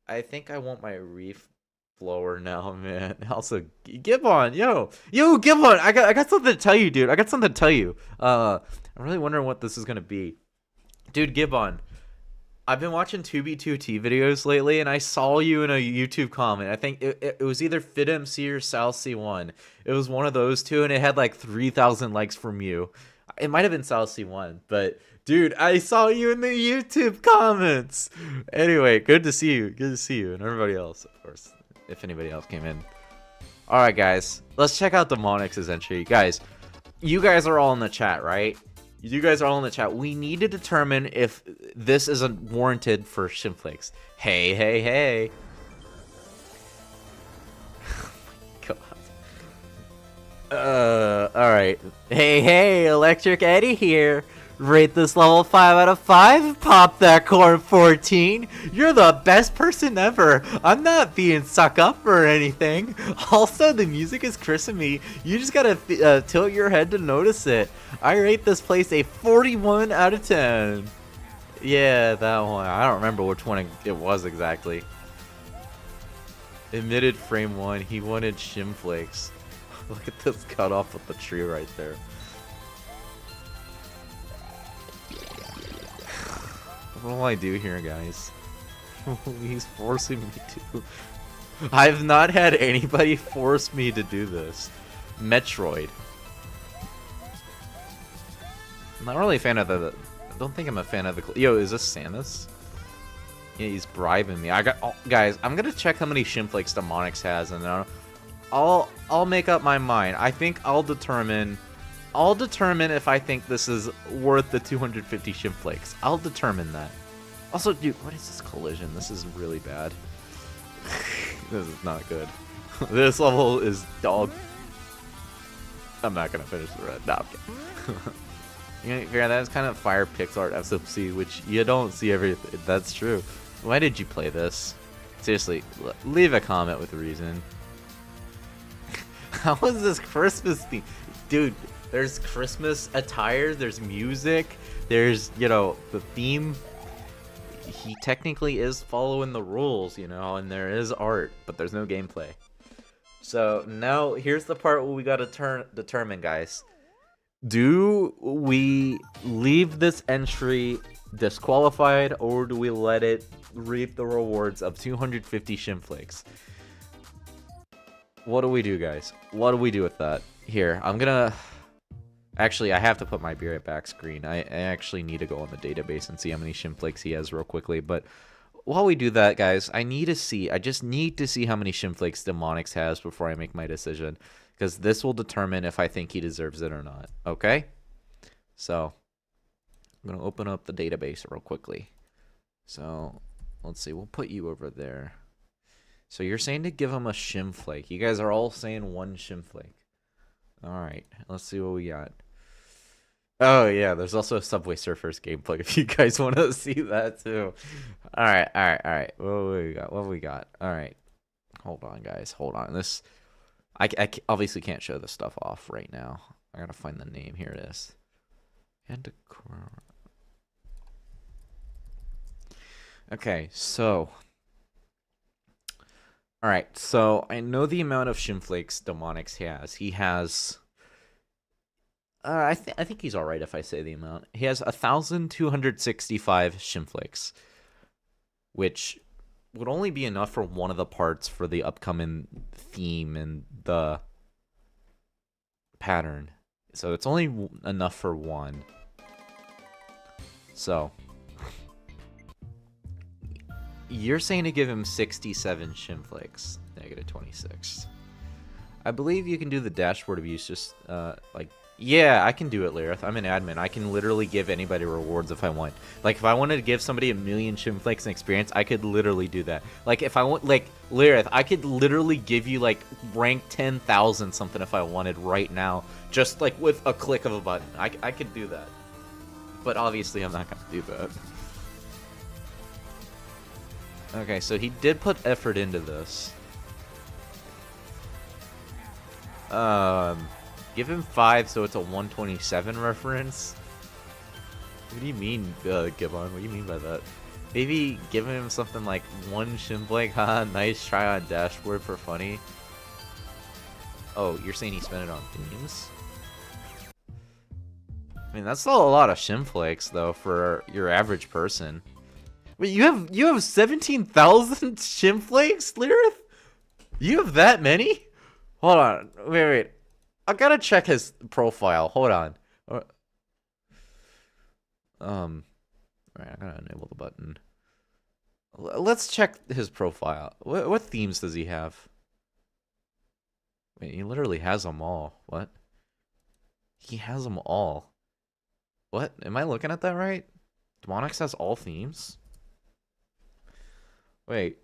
I think I want my reef blower now, man. Also, Gibbon, yo, Gibbon, I got something to tell you, dude. I got something to tell you. I'm really wondering what this is gonna be, dude. Gibbon, I've been watching 2B2T videos lately, and I saw you in a YouTube comment. I think it was either FitMC or SalC1. It was one of those two, and it had like 3,000 likes from you. It might have been SalC1, but dude, I saw you in the YouTube comments. Anyway, good to see you. Good to see you, and everybody else, of course, if anybody else came in. All right, guys, let's check out Demonics' entry. Guys, you guys are all in the chat, right? You guys are all in the chat. We need to determine if this isn't warranted for shimflakes. Hey, hey, hey. Oh my God. Alright. Hey, hey, Electric Eddie here. Rate this level 5 out of 5. Pop that corn 14. You're the best person ever. I'm not being suck up or anything. Also, the music is cursing me. You just gotta tilt your head to notice it. I rate this place a 41 out of 10. Yeah, that one. I don't remember which one it was exactly. Admitted frame 1. He wanted shimflakes. Look at this cutoff with the tree right there. What do I do here, guys? He's forcing me to. I've not had anybody force me to do this. Metroid. I'm not really a fan of the... I don't think I'm a fan of the... Yo, is this Samus? Yeah, he's bribing me. Guys, I'm gonna check how many shimflakes Demonics has, and then I'll make up my mind. I think I'll determine if I think this is worth the 250 shimflakes. I'll determine that. Also, dude, what is this collision? This is really bad. This is not good. This level is dog. I'm not gonna finish the red. No, I'm kidding. You know, yeah, that's kind of fire pixel art SMC, which you don't see everything. That's true. Why did you play this? Seriously, leave a comment with a reason. How is this Christmas theme? Dude, there's Christmas attire, there's music, there's, you know, the theme. He technically is following the rules, you know, and there is art, but there's no gameplay. So now here's the part where we gotta determine, guys. Do we leave this entry disqualified, or do we let it reap the rewards of 250 shimflakes? What do we do, guys? What do we do with that? Here, I'm gonna... Actually, I have to put my be right back screen. I actually need to go on the database and see how many shimflakes he has real quickly. But while we do that, guys, I just need to see how many shimflakes Demonics has before I make my decision. Because this will determine if I think he deserves it or not. Okay? So, I'm going to open up the database real quickly. So, let's see. We'll put you over there. So, you're saying to give him a shimflake. You guys are all saying one shimflake. Alright, let's see what we got. Oh, yeah, there's also a Subway Surfers gameplay if you guys want to see that, too. Alright. What have we got? Alright. Hold on, guys. Hold on. This... I obviously can't show this stuff off right now. I gotta find the name. Here it is. Okay, so... Alright, so I know the amount of shimflakes Demonics has. He has... I think he's alright if I say the amount. He has 1,265 shimflakes. Which would only be enough for one of the parts for the upcoming theme and the pattern. So it's only enough for one. So... You're saying to give him 67 shimflakes. Negative 26. I believe you can do the dashboard abuse just, like... Yeah, I can do it, Lyrith. I'm an admin. I can literally give anybody rewards if I want. Like, if I wanted to give somebody 1,000,000 shimflakes and experience, I could literally do that. Like, if I want... Like, Lyrith, I could literally give you, like, rank 10,000 something if I wanted right now. Just, like, with a click of a button. I could do that. But obviously, I'm not going to do that. Okay, so he did put effort into this. Give him 5 so it's a 127 reference? What do you mean, Gibbon? What do you mean by that? Maybe giving him something like 1 shimflake, haha, nice try on dashboard for funny. Oh, you're saying he spent it on themes? I mean, that's still a lot of shimflakes, though, for your average person. Wait, you have 17,000 shimflakes, Lyrith? You have that many? Hold on. Wait. I gotta check his profile. Hold on. Alright, I gotta enable the button. Let's check his profile. What themes does he have? Wait, he literally has them all. What? He has them all. What? Am I looking at that right? Demonics has all themes? Wait.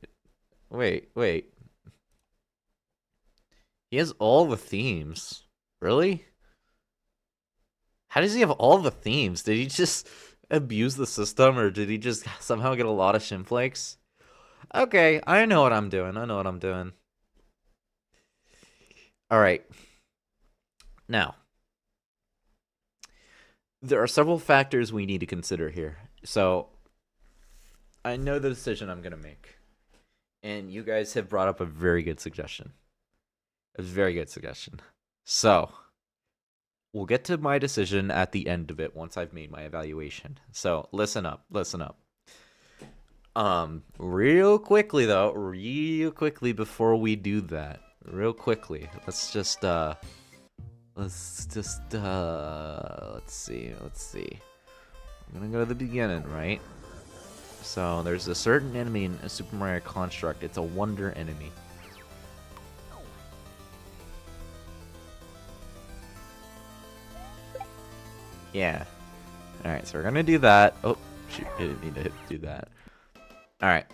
He has all the themes. Really? How does he have all the themes? Did he just abuse the system, or did he just somehow get a lot of shimflakes? Okay, I know what I'm doing. Alright. Now, there are several factors we need to consider here. So, I know the decision I'm going to make. And you guys have brought up a very good suggestion. A very good suggestion. So, we'll get to my decision at the end of it once I've made my evaluation. So, listen up. Real quickly before we do that. Let's see. I'm gonna go to the beginning, right? So, there's a certain enemy in a Super Mario construct. It's a wonder enemy. Yeah. Alright, so we're gonna do that. Oh, shoot, I didn't mean to do that. Alright.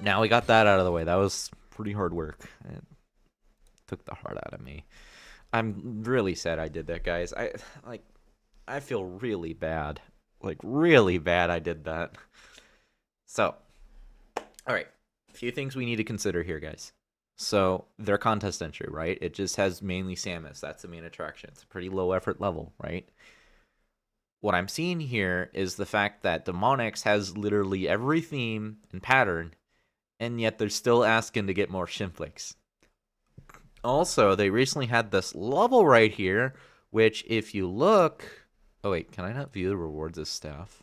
Now we got that out of the way. That was pretty hard work. It took the heart out of me. I'm really sad I did that, guys. I feel really bad. Like, really bad I did that. So, alright. few things we need to consider here, guys. So their contest entry, right? It just has mainly Samus. That's the main attraction. It's a pretty low effort level, right? What I'm seeing here is the fact that Demonics has literally every theme and pattern, and yet they're still asking to get more Shimflicks. Also, they recently had this level right here, which if you look... Oh wait, can I not view the rewards as staff?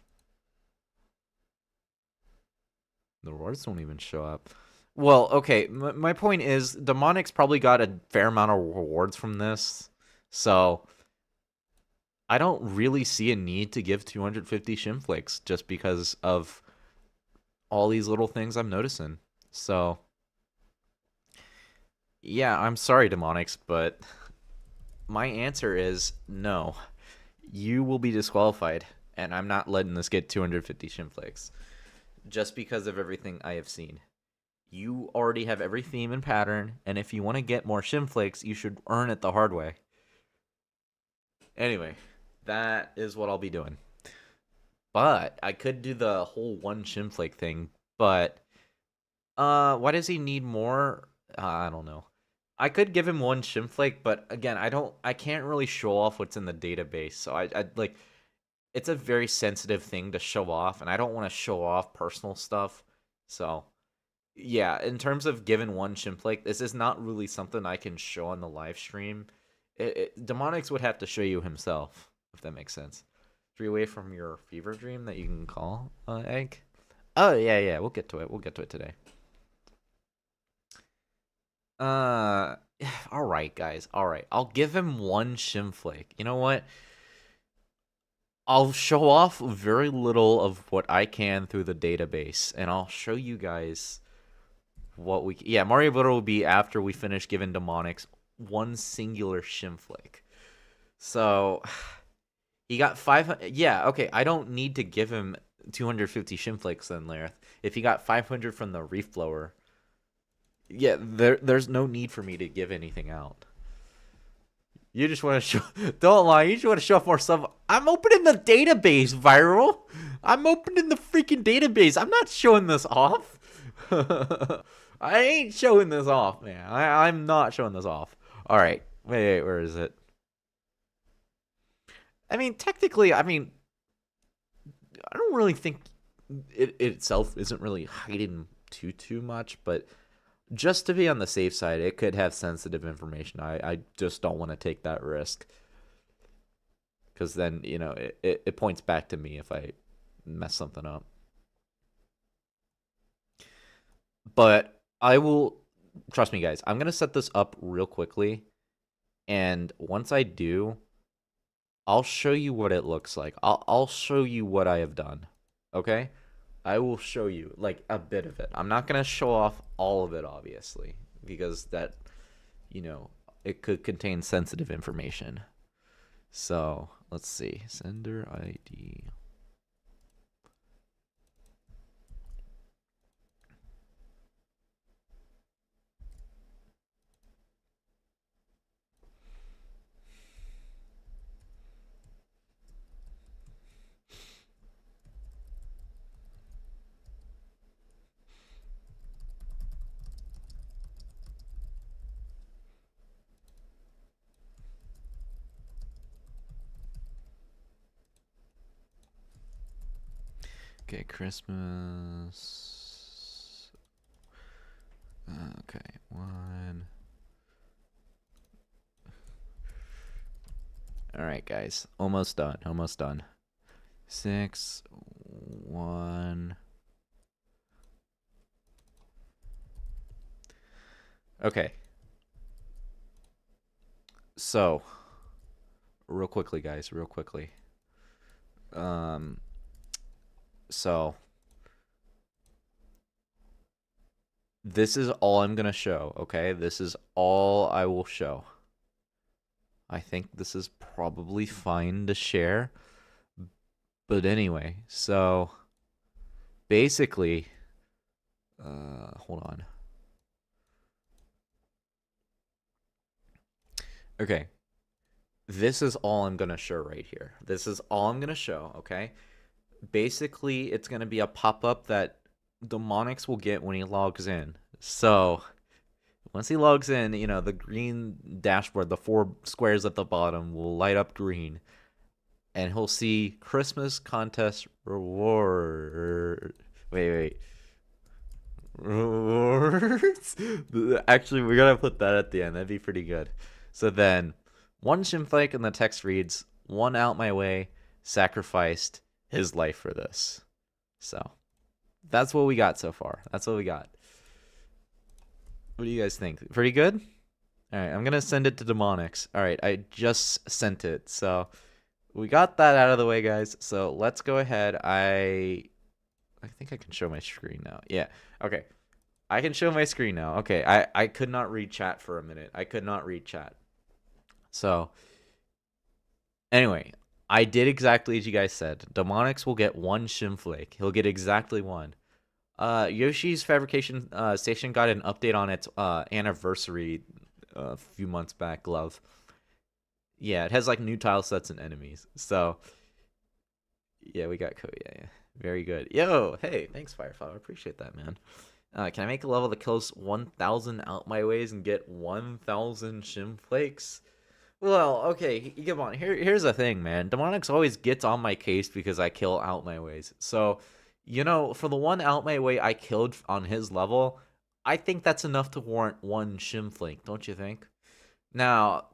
The rewards don't even show up. Well, okay, my point is, Demonics probably got a fair amount of rewards from this, so I don't really see a need to give 250 Shimflicks just because of all these little things I'm noticing. So, yeah, I'm sorry, Demonics, but my answer is no. You will be disqualified, and I'm not letting this get 250 Shimflicks just because of everything I have seen. You already have every theme and pattern, and if you want to get more Shimflicks, you should earn it the hard way. Anyway, that is what I'll be doing. But I could do the whole one Shimflake thing, but why does he need more? I don't know. I could give him one Shimflake, but again, I can't really show off what's in the database. So I like, it's a very sensitive thing to show off, and I don't want to show off personal stuff. So yeah, in terms of giving one Shimflake, this is not really something I can show on the live stream. Demonics would have to show you himself, if that makes sense. 3 away from your fever dream that you can call egg. Oh yeah, we'll get to it. We'll get to it today. All right, guys. All right, I'll give him one Shimflake. You know what? I'll show off very little of what I can through the database, and I'll show you guys what we... Yeah, Mario Butter will be after we finish giving Demonics one singular Shimflake. So, he got 500... Yeah, okay, I don't need to give him 250 Shimflakes then, Lareth. If he got 500 from the Reef Blower, yeah, there's no need for me to give anything out. You just want to show... Don't lie, you just want to show off more stuff. I'm opening the database, Viral. I'm opening the freaking database. I'm not showing this off. I ain't showing this off, man. I'm not showing this off. All right. Wait, where is it? I mean, technically, I don't really think it itself isn't really hiding too much, but just to be on the safe side, it could have sensitive information. I just don't want to take that risk. Because then, you know, it points back to me if I mess something up. But I will... Trust me, guys. I'm going to set this up real quickly. And once I do, I'll show you what it looks like. I'll show you what I have done. Okay? I will show you, like, a bit of it. I'm not going to show off all of it, obviously, because that, you know, it could contain sensitive information. So, let's see. Sender ID. Okay, Christmas. Okay, 1. All right, guys. Almost done. Almost done. 6, 1. Okay. So, real quickly, guys. Real quickly. So, this is all I'm going to show, okay? This is all I will show. I think this is probably fine to share. But anyway, so, basically, hold on. Okay. This is all I'm going to show right here. This is all I'm going to show, okay? Basically, it's going to be a pop-up that Demonics will get when he logs in. So once he logs in, you know, the green dashboard, the 4 squares at the bottom will light up green. And he'll see Christmas contest reward. Wait. Rewards? Actually, we're going to put that at the end. That'd be pretty good. So then, 1 Shimflake and the text reads, 1 out my way, sacrificed his life for this. So, that's what we got so far. That's what we got. What do you guys think? Pretty good? Alright, I'm going to send it to Demonics. Alright, I just sent it. So, we got that out of the way, guys. So, let's go ahead. I think I can show my screen now. Yeah. Okay. I can show my screen now. Okay. I could not read chat for a minute. I could not read chat. So, anyway, I did exactly as you guys said. Demonics will get 1 Shimflake. He'll get exactly 1. Yoshi's Fabrication Station got an update on its anniversary a few months back, Glove. Yeah, it has like new tile sets and enemies. So, yeah, we got code. Yeah. Very good. Yo, hey, thanks, Fireflower. I appreciate that, man. Can I make a level that kills 1,000 out my ways and get 1,000 Shimflakes? Well, okay, come on. Here's the thing, man. Demonics always gets on my case because I kill out my ways. So, you know, for the 1 out my way I killed on his level, I think that's enough to warrant 1 Shimflake, don't you think? Now,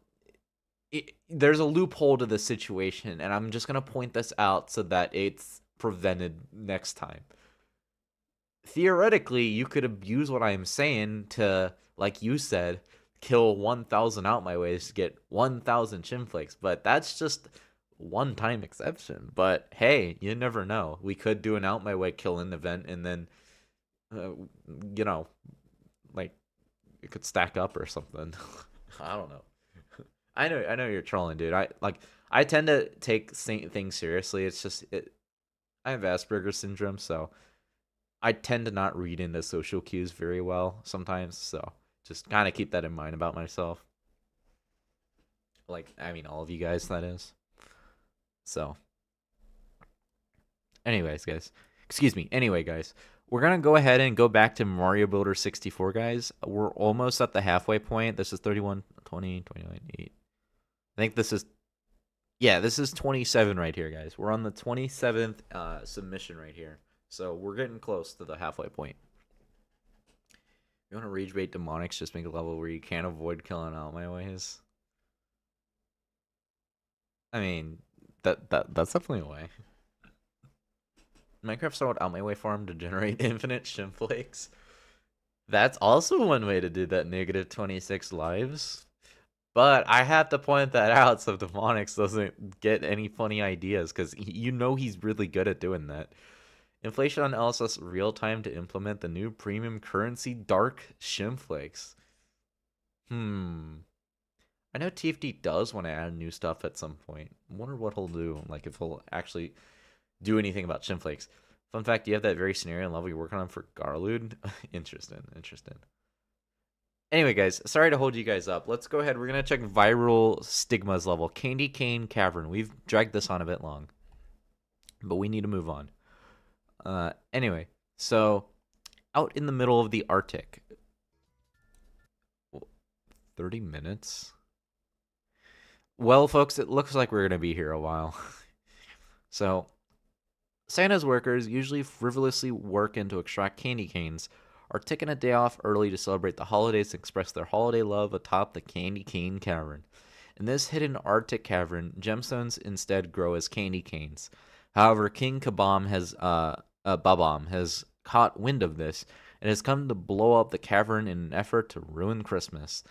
there's a loophole to the situation, and I'm just going to point this out so that it's prevented next time. Theoretically, you could abuse what I'm saying to, like you said, kill 1,000 out my ways to get 1,000 Shimflakes, but that's just one-time exception. But hey, you never know. We could do an out my way killing event, and then, you know, like it could stack up or something. I don't know. I know you're trolling, dude. I tend to take things seriously. It's just I have Asperger's syndrome, so I tend to not read into social cues very well sometimes. So just kind of keep that in mind about myself. Like, I mean, all of you guys, that is. So, anyways, guys. Excuse me. Anyway, guys. We're going to go ahead and go back to Mario Builder 64, guys. We're almost at the halfway point. This is 31, 20, 29, 8. I think this is, yeah, this is 27 right here, guys. We're on the 27th submission right here. So we're getting close to the halfway point. You want to rage bait Demonics, just make a level where you can't avoid killing out my ways? I mean, that's definitely a way. Minecraft started out my way farm to generate infinite Shimflakes. That's also one way to do that, negative 26 lives. But I have to point that out so Demonics doesn't get any funny ideas, because you know he's really good at doing that. Inflation on LSS real time to implement the new premium currency Dark Shimflakes. I know TFD does want to add new stuff at some point. I wonder what he'll do, like if he'll actually do anything about Shimflakes. Fun fact, you have that very scenario and level you're working on for Garlude? Interesting. Anyway, guys, sorry to hold you guys up. Let's go ahead. We're going to check Viral Stigma's level. Candy Cane Cavern. We've dragged this on a bit long, but we need to move on. Anyway, so out in the middle of the Arctic. 30 minutes? Well, folks, it looks like we're going to be here a while. So, Santa's workers usually frivolously work in to extract candy canes, are taking a day off early to celebrate the holidays and express their holiday love atop the Candy Cane Cavern. In this hidden Arctic cavern, gemstones instead grow as candy canes. However, King Babam has caught wind of this and has come to blow up the cavern in an effort to ruin Christmas.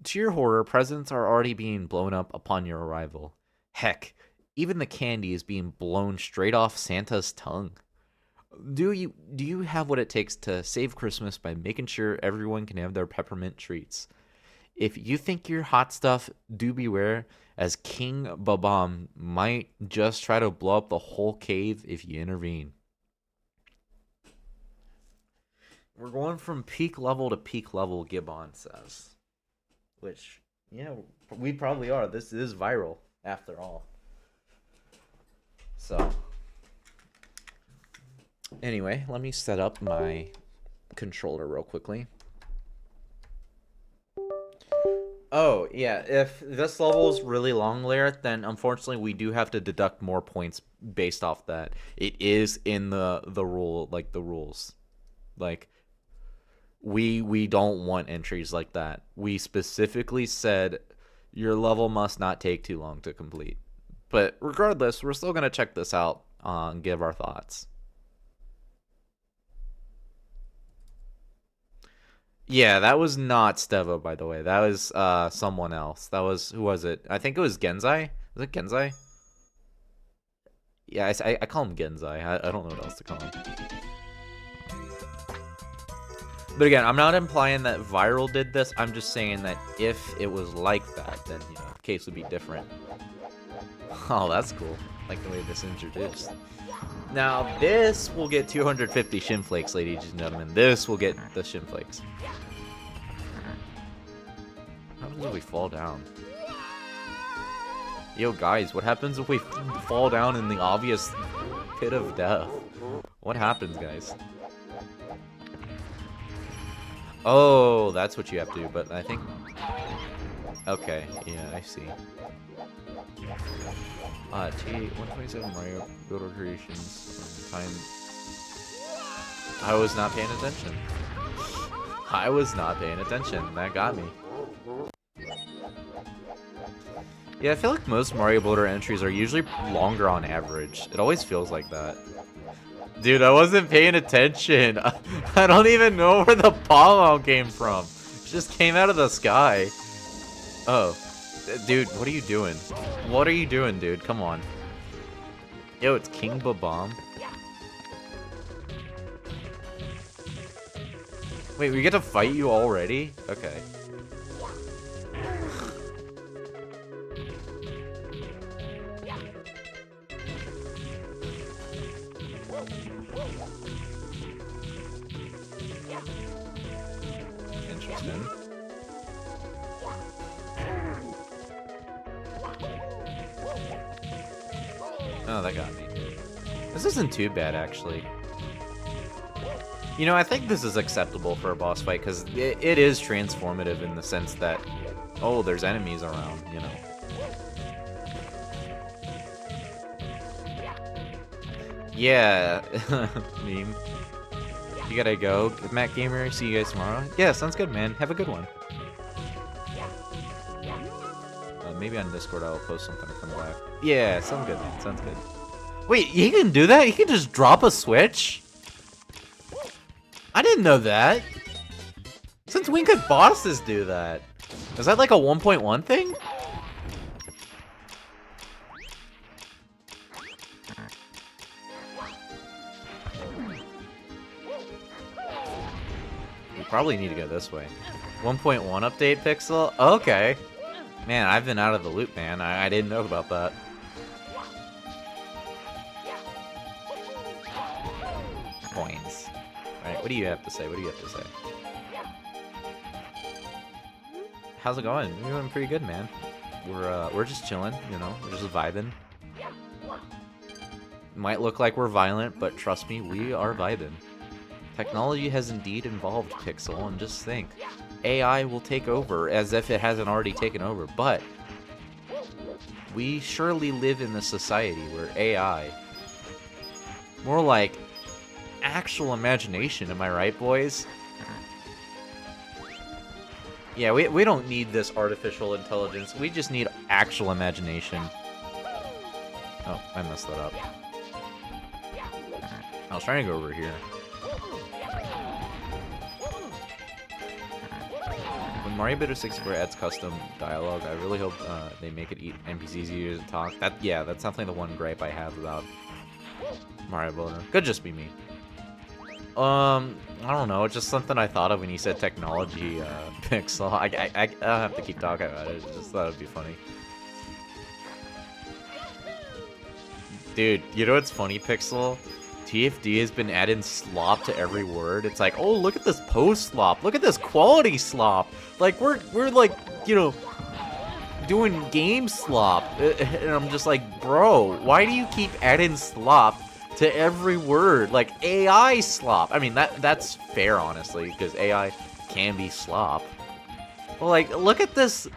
To your horror, presents are already being blown up upon your arrival. Heck, even the candy is being blown straight off Santa's tongue. Do you have what it takes to save Christmas by making sure everyone can have their peppermint treats? If you think you're hot stuff, do beware, as King Babam might just try to blow up the whole cave if you intervene. We're going from peak level to peak level, Gibbon says. Which, yeah, we probably are. This is viral, after all. So, Anyway, let me set up my controller real quickly. Oh, yeah, if this level is really long, Lair, then unfortunately we do have to deduct more points based off that. It is in the rule, like the rules. Like we don't want entries like that. We specifically said your level must not take too long to complete. But regardless, we're still going to check this out and give our thoughts. Yeah, that was not Stevo, by the way. That was someone else. That was, who was it? I think it was Genzai. Was it Genzai? Yeah, I call him Genzai. I don't know what else to call him. But again, I'm not implying that Viral did this. I'm just saying that if it was like that, then, you know, the case would be different. Oh, that's cool. Like the way this introduced. Now, this will get 250 Shimflakes, ladies and gentlemen. This will get the Shimflakes. What happens if we fall down? Yo, guys, what happens if we fall down in the obvious pit of death? What happens, guys? Oh, that's what you have to do, but I think... Okay, yeah, I see. 127 Mario Builder Creations time. I was not paying attention. I was not paying attention. That got me. Yeah, I feel like most Mario Builder entries are usually longer on average. It always feels like that. Dude, I wasn't paying attention. I don't even know where the bomb came from. It just came out of the sky. Oh. Dude, what are you doing? What are you doing, dude? Come on. Yo, it's King Babam. Wait, we get to fight you already? Okay. Interesting. Oh, that got me. This isn't too bad, actually. You know, I think this is acceptable for a boss fight, because it is transformative in the sense that, oh, there's enemies around, you know. Yeah. Meme. You gotta go, Matt Gamer. See you guys tomorrow. Yeah, sounds good, man. Have a good one. Maybe on Discord I'll post something to come back. Yeah, sounds good, man. Sounds good. Wait, he can do that? He can just drop a switch? I didn't know that. Since when could bosses do that? Is that like a 1.1 thing? We probably need to go this way. 1.1 update, Pixel? Okay. Man, I've been out of the loop, man. I didn't know about that. Coins. Alright, what do you have to say? What do you have to say? How's it going? We're doing pretty good, man. We're just chilling, you know? We're just vibing. Might look like we're violent, but trust me, we are vibing. Technology has indeed evolved, Pixel, and just think. AI will take over, as if it hasn't already taken over, but we surely live in a society where AI, more like actual imagination, am I right, boys? Yeah, we don't need this artificial intelligence, we just need actual imagination. Oh, I messed that up. I was trying to go over here. When Mario Builder 64 adds custom dialogue, I really hope they make it NPCs easier to talk. Yeah, that's definitely the one gripe I have about Mario Builder. Could just be me. I don't know. It's just something I thought of when you said technology, Pixel. I don't have to keep talking about it. I just thought it'd be funny. Dude, you know what's funny, Pixel? TFD has been adding slop to every word. It's like, oh, look at this post slop. Look at this quality slop. Like, we're like, you know, doing game slop. And I'm just like, bro, why do you keep adding slop to every word. Like, AI slop. I mean, that's fair, honestly, because AI can be slop. Well, like, look at this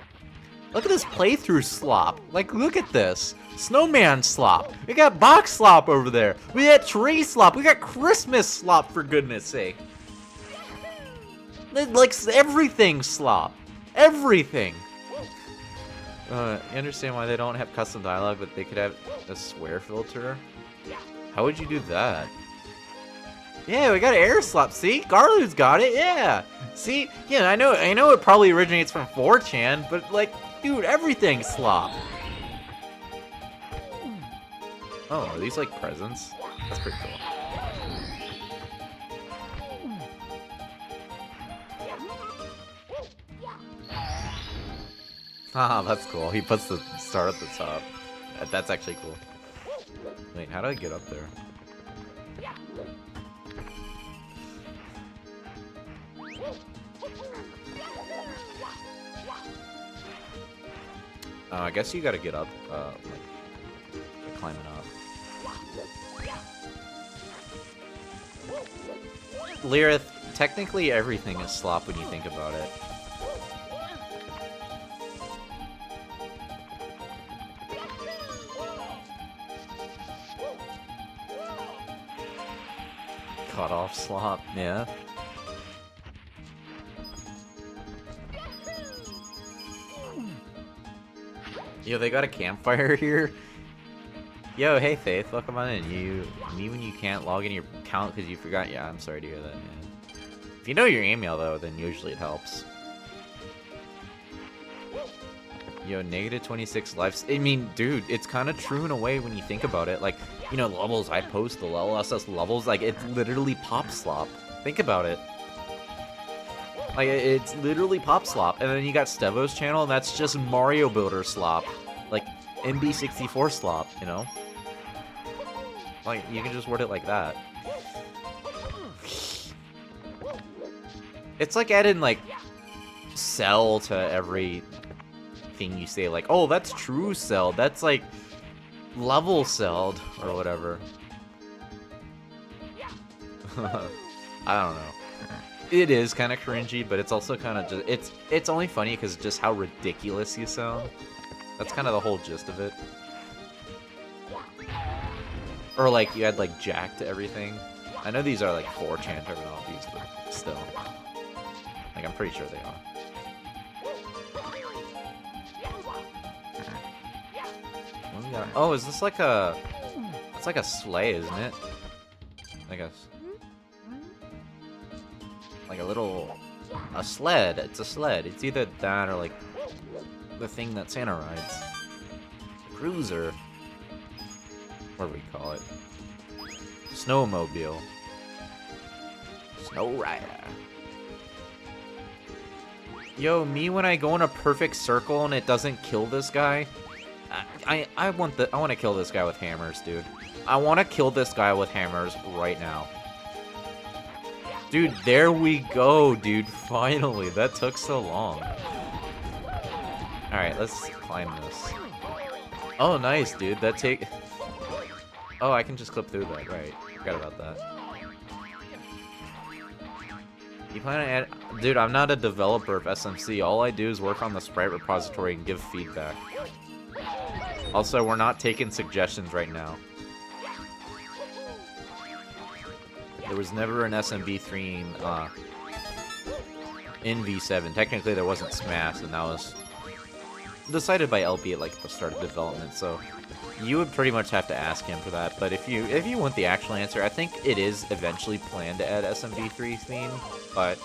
playthrough slop. Like, look at this. Snowman slop. We got box slop over there. We got tree slop. We got Christmas slop, for goodness sake. Like, everything slop. Everything. You understand why they don't have custom dialogue, but they could have a swear filter? How would you do that? Yeah, we got air slop. See? Garlu's got it. Yeah. See? Yeah, I know it probably originates from 4chan, but like, dude, everything's slop. Oh, are these like presents? That's pretty cool. Ah, that's cool. He puts the star at the top. That's actually cool. Wait, how do I get up there? I guess you gotta get up, like climbing up. Lirith, technically everything is slop when you think about it. Cut off slop, yeah. Yo, they got a campfire here. Yo, hey Faith, welcome on in. Me when you can't log in your account because you forgot. Yeah, I'm sorry to hear that, man. If you know your email though, then usually it helps. Yo, negative 26 lives. I mean, dude, it's kind of true in a way when you think about it. Like, you know, levels I post, the LSS levels, like, it's literally pop slop. Think about it. Like, it's literally pop slop. And then you got Stevo's channel, and that's just Mario Builder slop. Like, MB64 slop, you know? Like, you can just word it like that. It's like adding, like, cell to every thing you say. Like, oh, that's true cell. That's, like, level celled, or whatever. I don't know. It is kind of cringy, but it's also kind of just... It's only funny because just how ridiculous you sound. That's kind of the whole gist of it. Or, like, you add, like, Jack to everything. I know these are, like, 4chan terminologies, but still. Like, I'm pretty sure they are. What do we got? Oh, is this like a... It's like a sleigh, isn't it? I guess. Like a little... A sled. It's a sled. It's either that or, like, the thing that Santa rides. Cruiser. What do we call it? Snowmobile. Snow rider. Yo, me when I go in a perfect circle and it doesn't kill this guy. I want to kill this guy with hammers, dude. I want to kill this guy with hammers right now. Dude, there we go, dude. Finally, that took so long. All right, let's climb this. Oh, nice, dude. That take. Oh, I can just clip through that, right? Forgot about that. You plan to add... Dude, I'm not a developer of SMC. All I do is work on the sprite repository and give feedback. Also, we're not taking suggestions right now. There was never an SMB theme in V7. Technically, there wasn't Smash, and that was decided by LB at like the start of development. So you would pretty much have to ask him for that. But if you want the actual answer, I think it is eventually planned to add SMB3 theme, but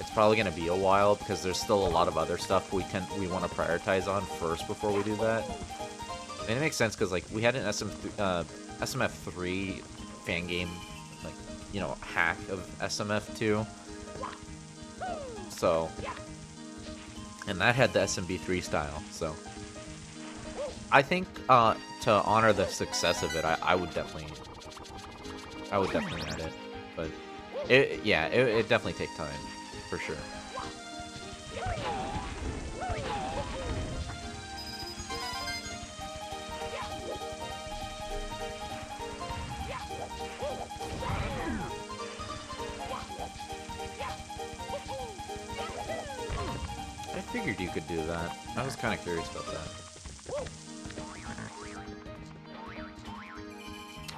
it's probably going to be a while because there's still a lot of other stuff we want to prioritize on first before we do that. And it makes sense because like we had an SMF3 fan game, like, you know, hack of SMF2. So, and that had the SMB3 style. So, I think to honor the success of it, I would definitely add it. But it definitely takes time for sure. figured you could do that. I was kind of curious about that.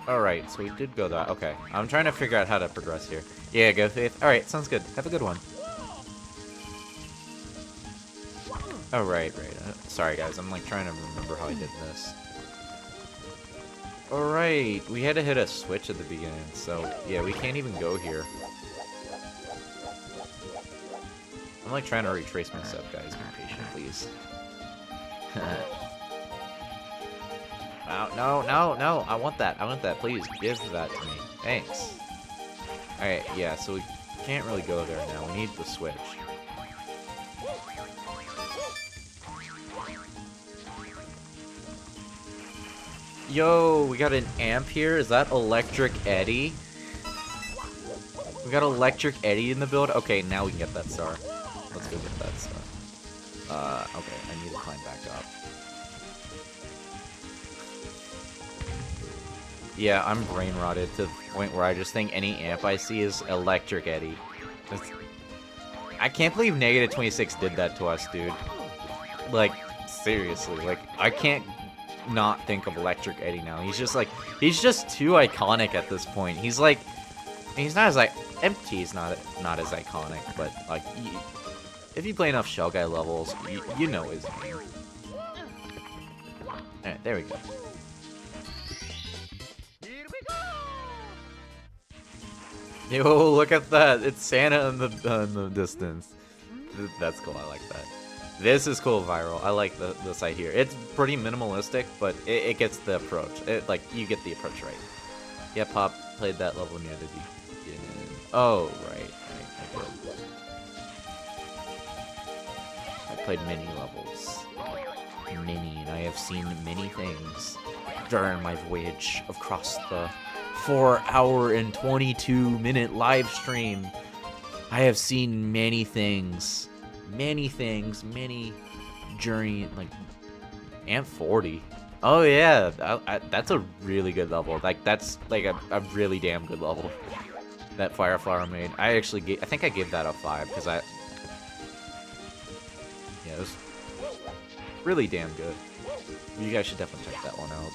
Alright, so we did go that. Okay, I'm trying to figure out how to progress here. Yeah, go Faith. Alright, sounds good. Have a good one. Oh, right. Sorry, guys. I'm, like, trying to remember how I did this. Alright, we had to hit a switch at the beginning, so, yeah, we can't even go here. I'm, like, trying to retrace my stuff, guys. Be patient, please. No. I want that. Please, give that to me. Thanks. Alright, yeah, so we can't really go there now. We need the switch. Yo, we got an amp here. Is that Electric Eddie? We got Electric Eddie in the build. Okay, now we can get that star. Let's go get that star. Okay, I need to climb back up. Yeah, I'm brain rotted to the point where I just think any amp I see is Electric Eddie. I can't believe Negative 26 did that to us, dude. Like, seriously, like, I can't not think of Electric Eddie now. He's just like, he's just too iconic at this point. He's like, he's not as like, Empty is not as iconic, but like, if you play enough Shell Guy levels, you know his name. Alright, there we go. Here we go. Yo, look at that! It's Santa in the distance. That's cool. I like that. This is cool, Viral. I like the site here. It's pretty minimalistic, but it gets the approach. Like, you get the approach right. Yeah, Pop played that level near the beginning. Oh, right. I played many levels. Many, and I have seen many things during my voyage across the 4-hour and 22-minute live stream. I have seen many things. Many journey, like, Amp 40. Oh yeah, that's a really good level. Like, that's like a really damn good level that Fireflower made. I think I gave that a 5 because yeah, it was really damn good. You guys should definitely check that one out.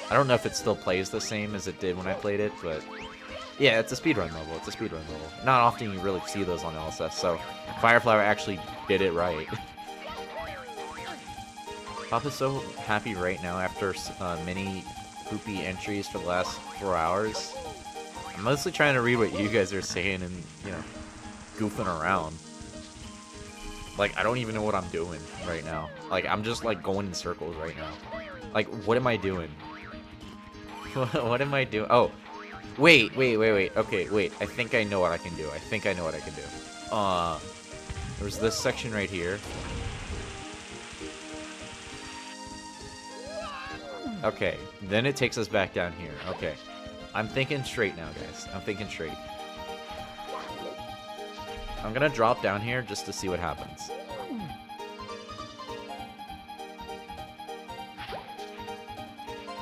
I don't know if it still plays the same as it did when I played it, but yeah, it's a speedrun level. Not often you really see those on LSS, so Fireflower actually did it right. Pop is so happy right now after many poopy entries for the last 4 hours. I'm mostly trying to read what you guys are saying and, you know, goofing around. Like, I don't even know what I'm doing right now. Like, I'm just, like, going in circles right now. Like, what am I doing? What am I doing? Oh. Wait. Okay, wait. I think I know what I can do. There's this section right here. Okay, then it takes us back down here. Okay. I'm thinking straight now, guys. I'm thinking straight. I'm gonna drop down here just to see what happens.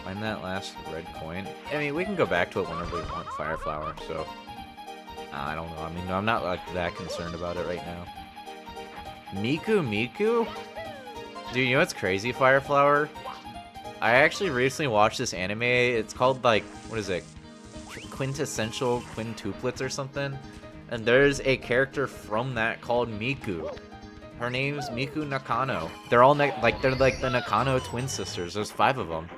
Find that last red coin. I mean, we can go back to it whenever we want, Fireflower, so... I don't know. I mean, I'm not, like, that concerned about it right now. Miku? Dude, you know what's crazy, Fireflower? I actually recently watched this anime. It's called, like, what is it? Quintessential Quintuplets or something? And there's a character from that called Miku. Her name's Miku Nakano. They're all, they're like the Nakano twin sisters. There's 5 of them.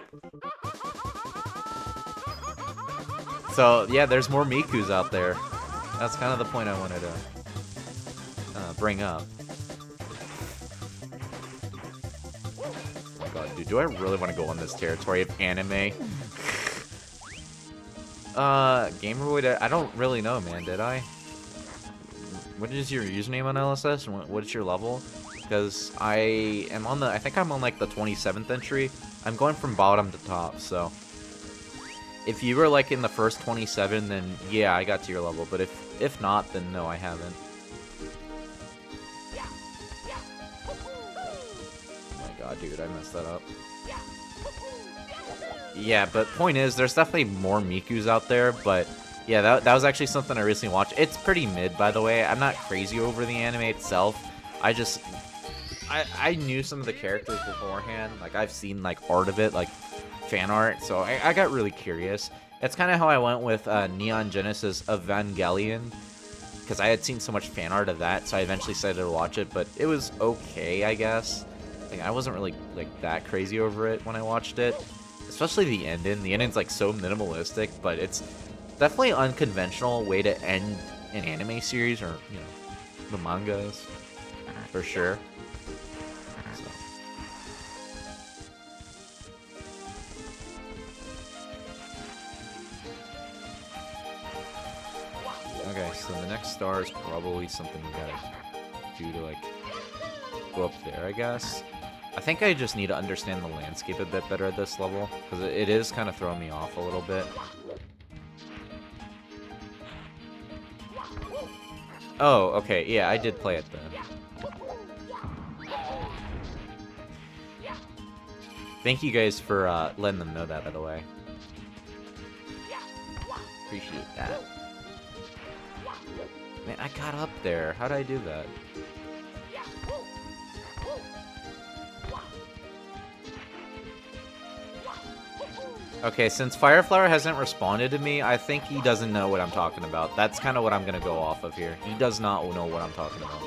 So, yeah, there's more Mikus out there. That's kind of the point I wanted to bring up. Oh my god, dude, do I really want to go on this territory of anime? Gamerwood, I don't really know, man, did I? What is your username on LSS, and what's your level? Because I am on I think I'm on, like, the 27th entry. I'm going from bottom to top, so... If you were, like, in the first 27, then yeah, I got to your level. But if not, then no, I haven't. Oh my god, dude, I messed that up. Yeah, but point is, there's definitely more Mikus out there, but yeah, that was actually something I recently watched. It's pretty mid, by the way. I'm not crazy over the anime itself. I I knew some of the characters beforehand. Like, I've seen, like, art of it, like, fan art, so I got really curious. That's kind of how I went with Neon Genesis Evangelion, because I had seen so much fan art of that, so I eventually decided to watch it, but it was okay, I guess. Like, I wasn't really, like, that crazy over it when I watched it. Especially the ending. The ending's, like, so minimalistic, but it's definitely an unconventional way to end an anime series, or, you know, the mangas, for sure. Okay, so the next star is probably something we gotta do to, like, go up there, I guess. I think I just need to understand the landscape a bit better at this level, because it is kind of throwing me off a little bit. Oh, okay, yeah, I did play it then. Thank you guys for letting them know that, by the way. Appreciate that. Man, I got up there. How did I do that? Okay, since Fireflower hasn't responded to me, I think he doesn't know what I'm talking about. That's kind of what I'm going to go off of here. He does not know what I'm talking about.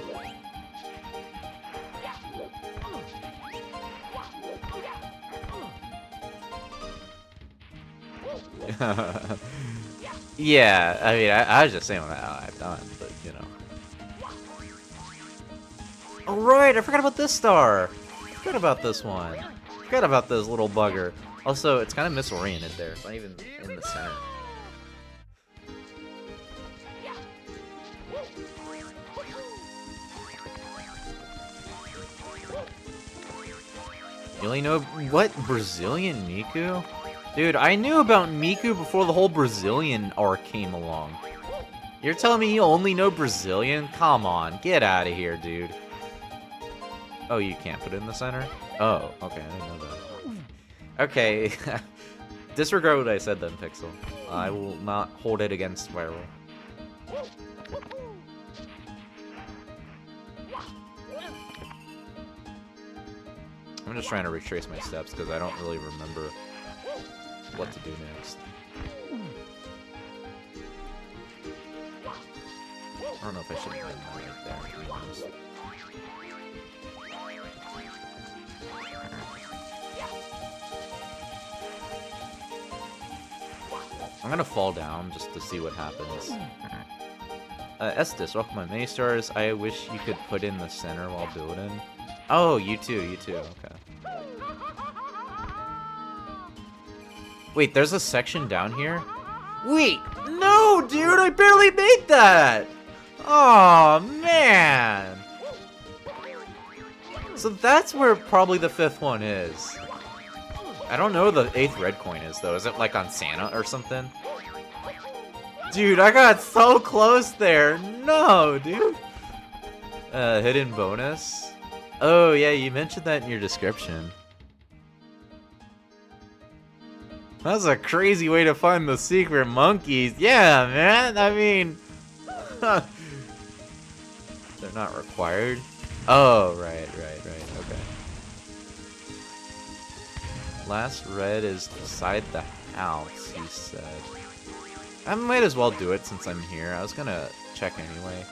Yeah, I mean, I was just saying what I've done, but, you know. Oh, right, I forgot about this star. I forgot about this one. I forgot about this little bugger. Also, it's kind of misoriented there. It's not even in the center. You only know what? Brazilian Miku? Dude, I knew about Miku before the whole Brazilian arc came along. You're telling me you only know Brazilian? Come on, get out of here, dude. Oh, you can't put it in the center? Oh, okay, I didn't know that. Okay, disregard what I said then, Pixel. I will not hold it against Viral. I'm just trying to retrace my steps because I don't really remember what to do next. I don't know if I should have done that right there, to be honest. I'm gonna fall down just to see what happens. Estes, welcome my mini stars. I wish you could put in the center while building. Oh, you too, okay. Wait, there's a section down here? Wait, no, dude, I barely made that! Oh man! So that's where probably the 5th one is. I don't know where the 8th red coin is, though. Is it, like, on Santa or something? Dude, I got so close there. No, dude. Hidden bonus? Oh, yeah, you mentioned that in your description. That's a crazy way to find the secret monkeys. Yeah, man. I mean... They're not required? Oh, right. Okay. Last red is beside the house, he said. I might as well do it since I'm here. I was gonna check anyway.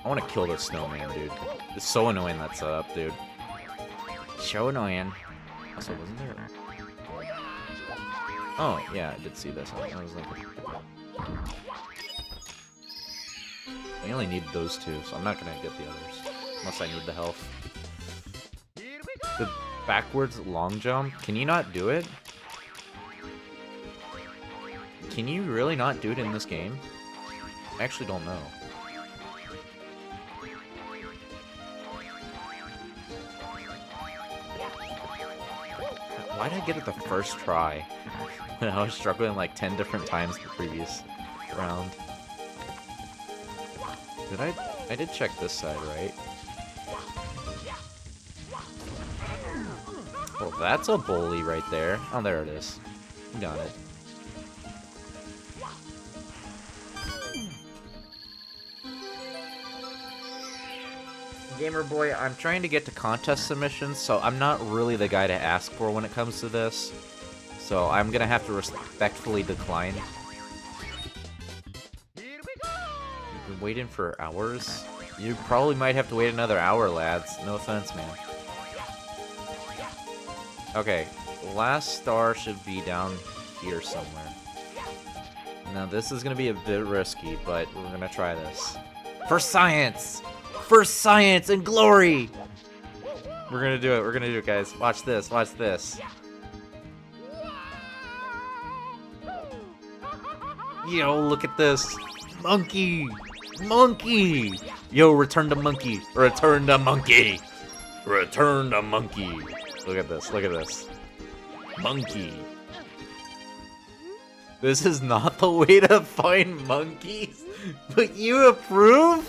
I want to kill this snowman, dude. It's so annoying that setup, dude. So annoying. Also, wasn't there... Oh, yeah, I did see this. I was like... I only need those two, so I'm not gonna get the others. Unless I need the health. The backwards long jump? Can you not do it? Can you really not do it in this game? I actually don't know. Why did I get it the first try? When I was struggling like 10 different times the previous round. I did check this side, right? Oh, that's a bully right there. Oh, there it is. Got it. Gamer Boy, I'm trying to get to contest submissions, so I'm not really the guy to ask for when it comes to this. So I'm gonna have to respectfully decline. You've been waiting for hours? You probably might have to wait another hour, lads. No offense, man. Okay, last star should be down here somewhere. Now this is gonna be a bit risky, but we're gonna try this. For science! For science and glory! We're gonna do it, guys. Watch this, watch this. Yo, look at this. Monkey! Monkey! Yo, return to monkey! Return to monkey! Return to monkey! Look at this, look at this. Monkey. This is not the way to find monkeys, but you approve?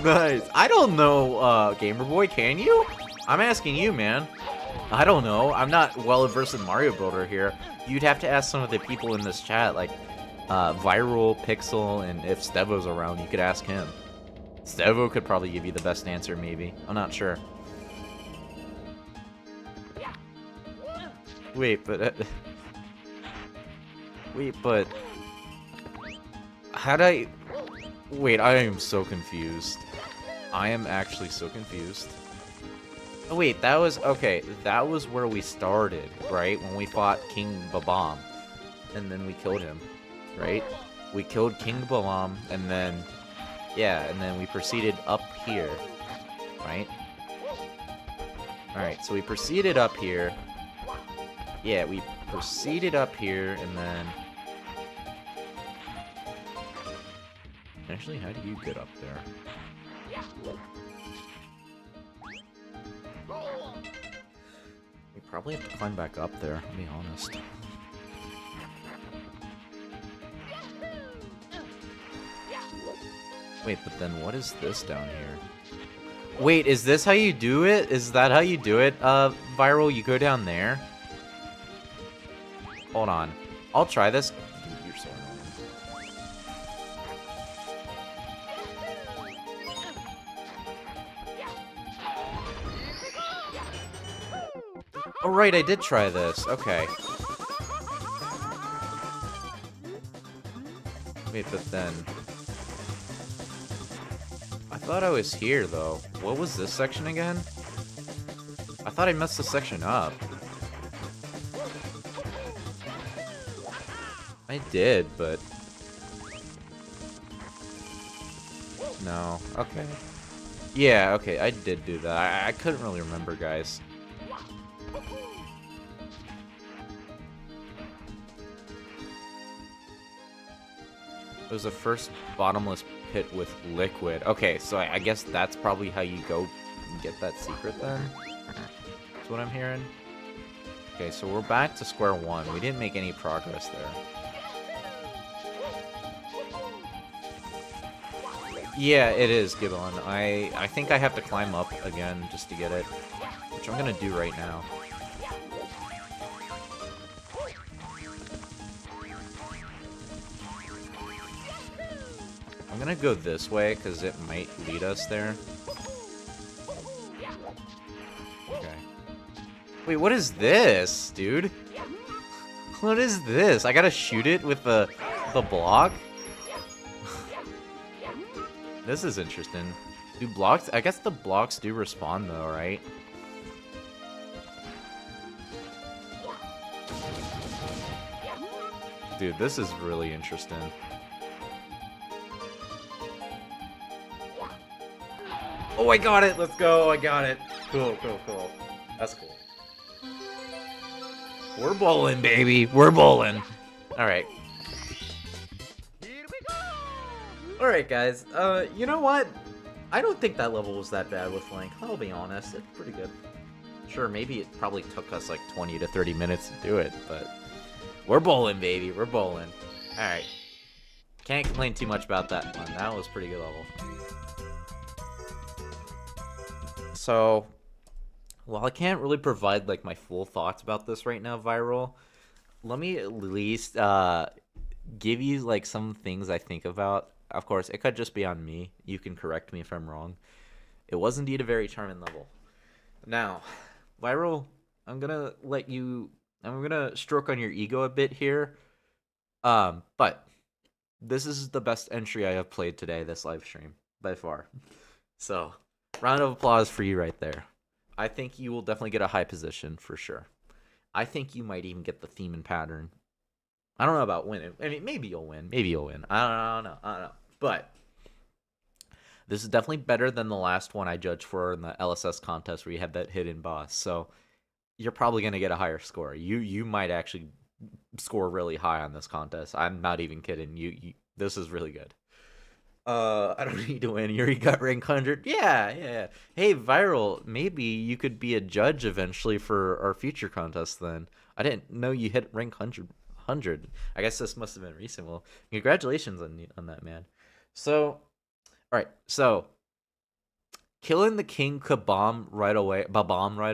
Nice. I don't know, Gamer Boy, can you? I'm asking you, man. I don't know. I'm not well versed in Mario Builder here. You'd have to ask some of the people in this chat, like Viral, Pixel, and if Stevo's around, you could ask him. Stevo could probably give you the best answer, maybe. I'm not sure. Wait, but... Wait, but... How'd I... Wait, I am so confused. I am actually so confused. Oh, wait, that was... Okay, that was where we started, right? When we fought King Babam. And then we killed him, right? We killed King Babam, and then... Yeah, and then we proceeded up here, right? Alright, so we proceeded up here. Yeah, we proceeded up here, and then... Actually, how do you get up there? We probably have to climb back up there, I'll be honest. Wait, but then what is this down here? Wait, is this how you do it? Is that how you do it, Viral? You go down there? Hold on. I'll try this. Dude, you're so annoying. Oh, right, I did try this. Okay. Wait, but then... I thought I was here, though. What was this section again? I thought I messed this section up. I did, but... No. Okay. Yeah, okay, I did do that. I couldn't really remember, guys. It was the first bottomless pit with liquid. Okay, so I guess that's probably how you go and get that secret then? That's what I'm hearing. Okay, so we're back to square one. We didn't make any progress there. Yeah, it is, Gibbon. I think I have to climb up again just to get it, which I'm gonna do right now. I'm gonna go this way, because it might lead us there. Okay. Wait, what is this, dude? What is this? I gotta shoot it with the block? This is interesting. Do blocks... I guess the blocks do respawn, though, right? Dude, this is really interesting. Oh, I got it! Let's go! I got it! Cool, cool, cool. That's cool. We're bowling, baby! We're bowling! Alright. Alright, guys. You know what? I don't think that level was that bad with Link. I'll be honest. It's pretty good. Sure, maybe it probably took us like 20 to 30 minutes to do it, but... We're bowling, baby. We're bowling. Alright. Can't complain too much about that one. That was a pretty good level. So, Well, I can't really provide like my full thoughts about this right now, Viral. Let me at least give you like some things I think about. Of course, it could just be on me. You can correct me if I'm wrong. It was indeed a very charming level. Now, Viral, I'm gonna let you. I'm gonna stroke on your ego a bit here. But this is the best entry I have played today. This live stream by far. So, round of applause for you right there. I think you will definitely get a high position for sure. I think you might even get the theme and pattern. I don't know about winning. I mean, maybe you'll win. Maybe you'll win. I don't know. I don't know. But this is definitely better than the last one I judged for in the LSS contest where you had that hidden boss. So you're probably gonna get a higher score. You might actually score really high on this contest. I'm not even kidding. You this is really good. I don't need to win. You already got rank 100. Yeah, yeah. Hey, Viral, maybe you could be a judge eventually for our future contest then. I didn't know you hit rank 100. I guess this must have been recent. Well, congratulations on that, man. So, all right. So, killing the King Babam right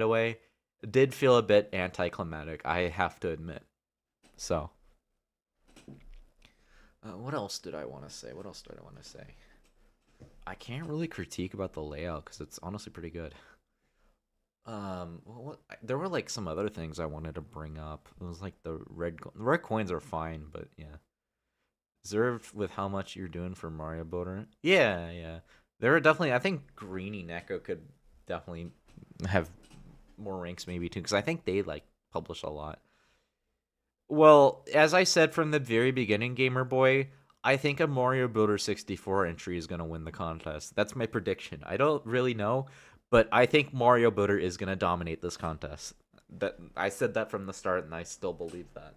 away did feel a bit anticlimactic, I have to admit. So, what else did I want to say? What else did I want to say? I can't really critique about the layout because it's honestly pretty good. There were like some other things I wanted to bring up. It was like the red coins are fine, but yeah. Observed with how much you're doing for Mario Boater. Yeah, yeah. There are definitely. I think Greeny Neko could definitely have more ranks maybe too, because I think they like publish a lot. Well, as I said from the very beginning, Gamer Boy, I think a Mario Builder 64 entry is going to win the contest. That's my prediction. I don't really know, but I think Mario Builder is going to dominate this contest. That I said that from the start, and I still believe that.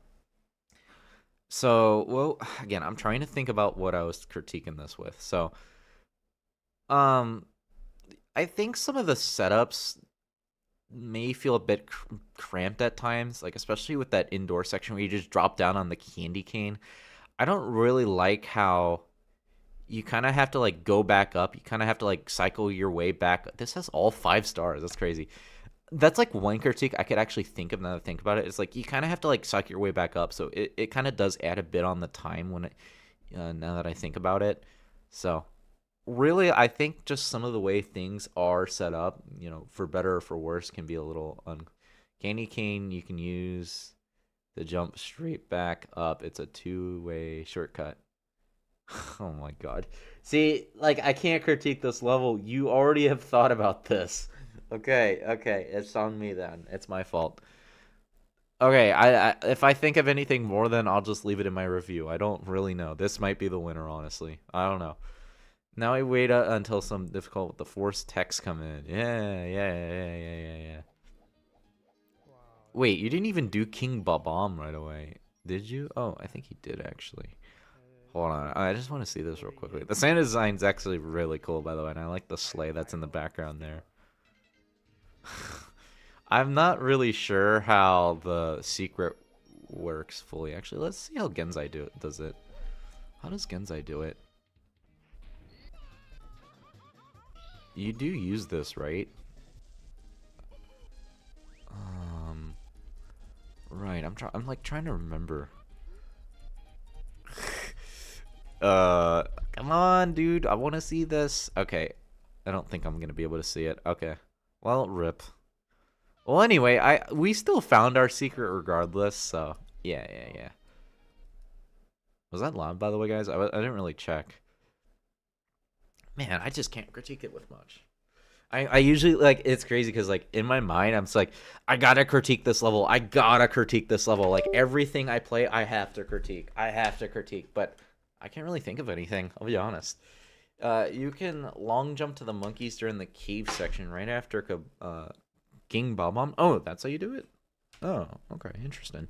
So, well, again, I'm trying to think about what I was critiquing this with. So, um, I think some of the setups may feel a bit cramped at times, like especially with that indoor section where you just drop down on the candy cane. I don't really like how you kind of have to like go back up. You kind of have to like cycle your way back. This has all 5 stars. That's crazy. That's like one critique I could actually think of now that I think about it. It's like you kind of have to like cycle your way back up. So it kind of does add a bit on the time when it, now that I think about it. So really, I think just some of the way things are set up, for better or for worse, can be a little Candy cane, you can use the jump straight back up. It's a two-way shortcut. Oh my god. See, like, I can't critique this level. You already have thought about this. Okay, it's on me then. It's my fault. Okay, if I think of anything more, then I'll just leave it in my review. I don't really know. This might be the winner, honestly. I don't know. Now I wait until some difficult with the forced text come in. Yeah. Wait, you didn't even do King Babam right away, did you? Oh, I think he did actually. Hold on, I just want to see this real quickly. The Santa design's actually really cool, by the way, and I like the sleigh that's in the background there. I'm not really sure how the secret works fully. Actually, let's see how Genzai does it. How does Genzai do it? You do use this, right? Right. I'm like trying to remember. Come on, dude. I want to see this. Okay. I don't think I'm gonna be able to see it. Okay. Well, rip. Well, anyway, we still found our secret regardless. So yeah. Was that loud, by the way, guys? I didn't really check. Man, I just can't critique it with much. I usually, like, it's crazy because, like, in my mind, I'm just like, I gotta critique this level. Like, everything I play, I have to critique. But I can't really think of anything, I'll be honest. You can long jump to the monkeys during the cave section right after King Bob-Omb. Oh, that's how you do it? Oh, okay, interesting.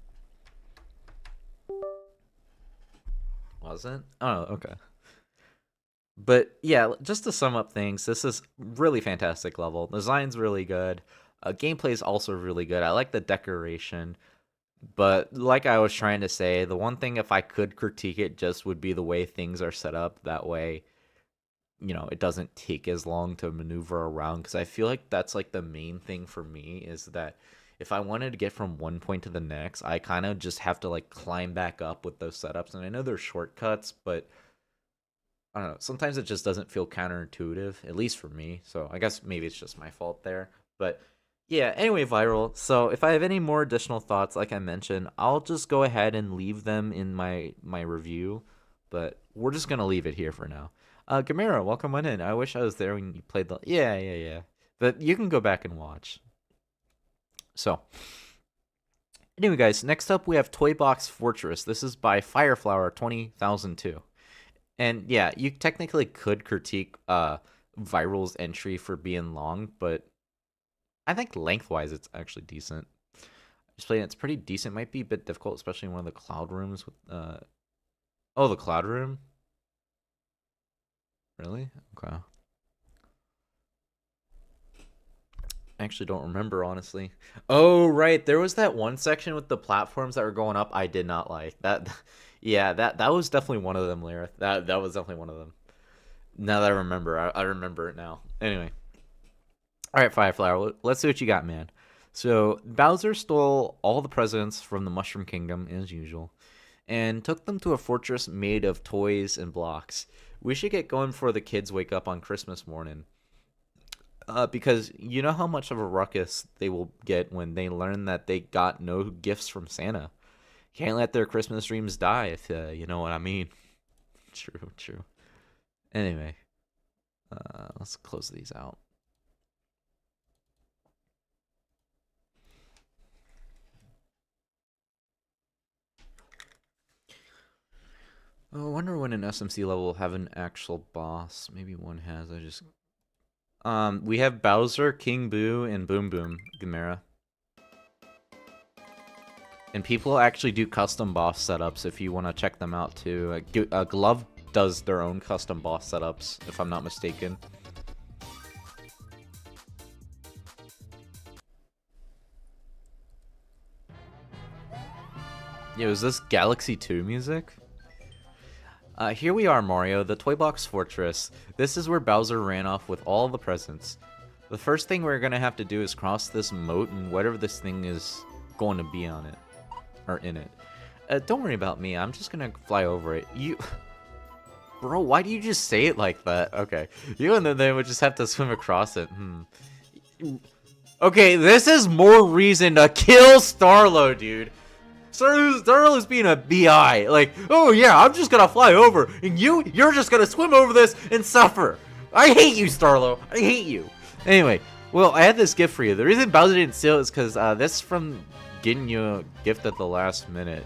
Wasn't? Oh, okay. But yeah, just to sum up things, this is really fantastic level. Design's really good. Gameplay is also really good. I like the decoration. But like I was trying to say, the one thing if I could critique it just would be the way things are set up. That way, you know, it doesn't take as long to maneuver around, because I feel like that's like the main thing for me, is that if I wanted to get from one point to the next, I kind of just have to like climb back up with those setups. And I know there's shortcuts, but I don't know, sometimes it just doesn't feel counterintuitive, at least for me. So I guess maybe it's just my fault there. But yeah, anyway, Viral. So if I have any more additional thoughts, like I mentioned, I'll just go ahead and leave them in my review. But we're just gonna leave it here for now. Gamera, welcome on in. I wish I was there when you played the. Yeah. But you can go back and watch. So, anyway, guys, next up we have Toy Box Fortress. This is by Fireflower 20002. And yeah, you technically could critique Viral's entry for being long, but I think lengthwise it's actually decent. Just playing it's pretty decent. Might be a bit difficult, especially in one of the cloud rooms with oh, the cloud room? Really? Okay. I actually don't remember, honestly. Oh, right. There was that one section with the platforms that were going up I did not like. That yeah, that was definitely one of them, Lyra. That was definitely one of them. Now that I remember, I remember it now. Anyway. Alright, Fireflower, let's see what you got, man. So, Bowser stole all the presents from the Mushroom Kingdom, as usual, and took them to a fortress made of toys and blocks. We should get going before the kids wake up on Christmas morning. Because you know how much of a ruckus they will get when they learn that they got no gifts from Santa. Can't let their Christmas dreams die, if you know what I mean. True. Anyway, let's close these out. Oh, I wonder when an SMC level will have an actual boss. Maybe one has. We have Bowser, King Boo, and Boom Boom, Gamera. And people actually do custom boss setups if you want to check them out too. Glove does their own custom boss setups, if I'm not mistaken. Yeah, was this Galaxy 2 music? Here we are, Mario, the Toy Box Fortress. This is where Bowser ran off with all the presents. The first thing we're gonna have to do is cross this moat and whatever this thing is going to be on it. Or in it. Don't worry about me, I'm just gonna fly over it. You... Bro, why do you just say it like that? Okay. You and then they would just have to swim across it. Okay, this is more reason to kill Starlo, dude. Starlo's being a BI. Like, oh yeah, I'm just gonna fly over, and you're just gonna swim over this and suffer. I hate you, Starlo. I hate you. Anyway, well, I had this gift for you. The reason Bowser didn't steal it is because this is from getting you a gift at the last minute.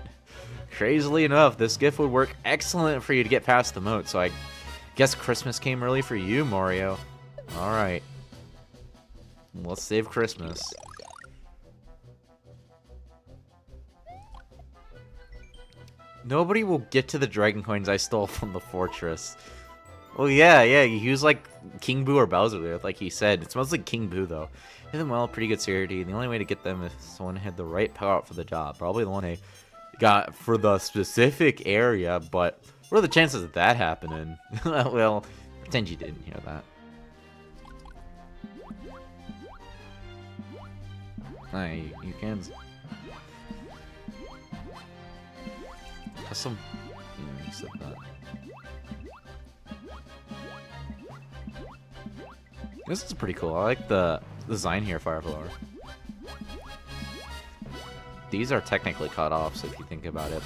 Crazily enough, this gift would work excellent for you to get past the moat, so I guess Christmas came early for you, Mario. Alright. Let's save Christmas. Nobody will get to the dragon coins I stole from the fortress. Well, yeah, you use like King Boo or Bowser there, like he said. It smells like King Boo though. Hit them well, pretty good security. The only way to get them is someone had the right power up for the job. Probably the one I got for the specific area, but what are the chances of that happening? Well, pretend you didn't hear that. You can. Some. You said that. This is pretty cool. I like the design here, Fireflower. These are technically cut off, so if you think about it,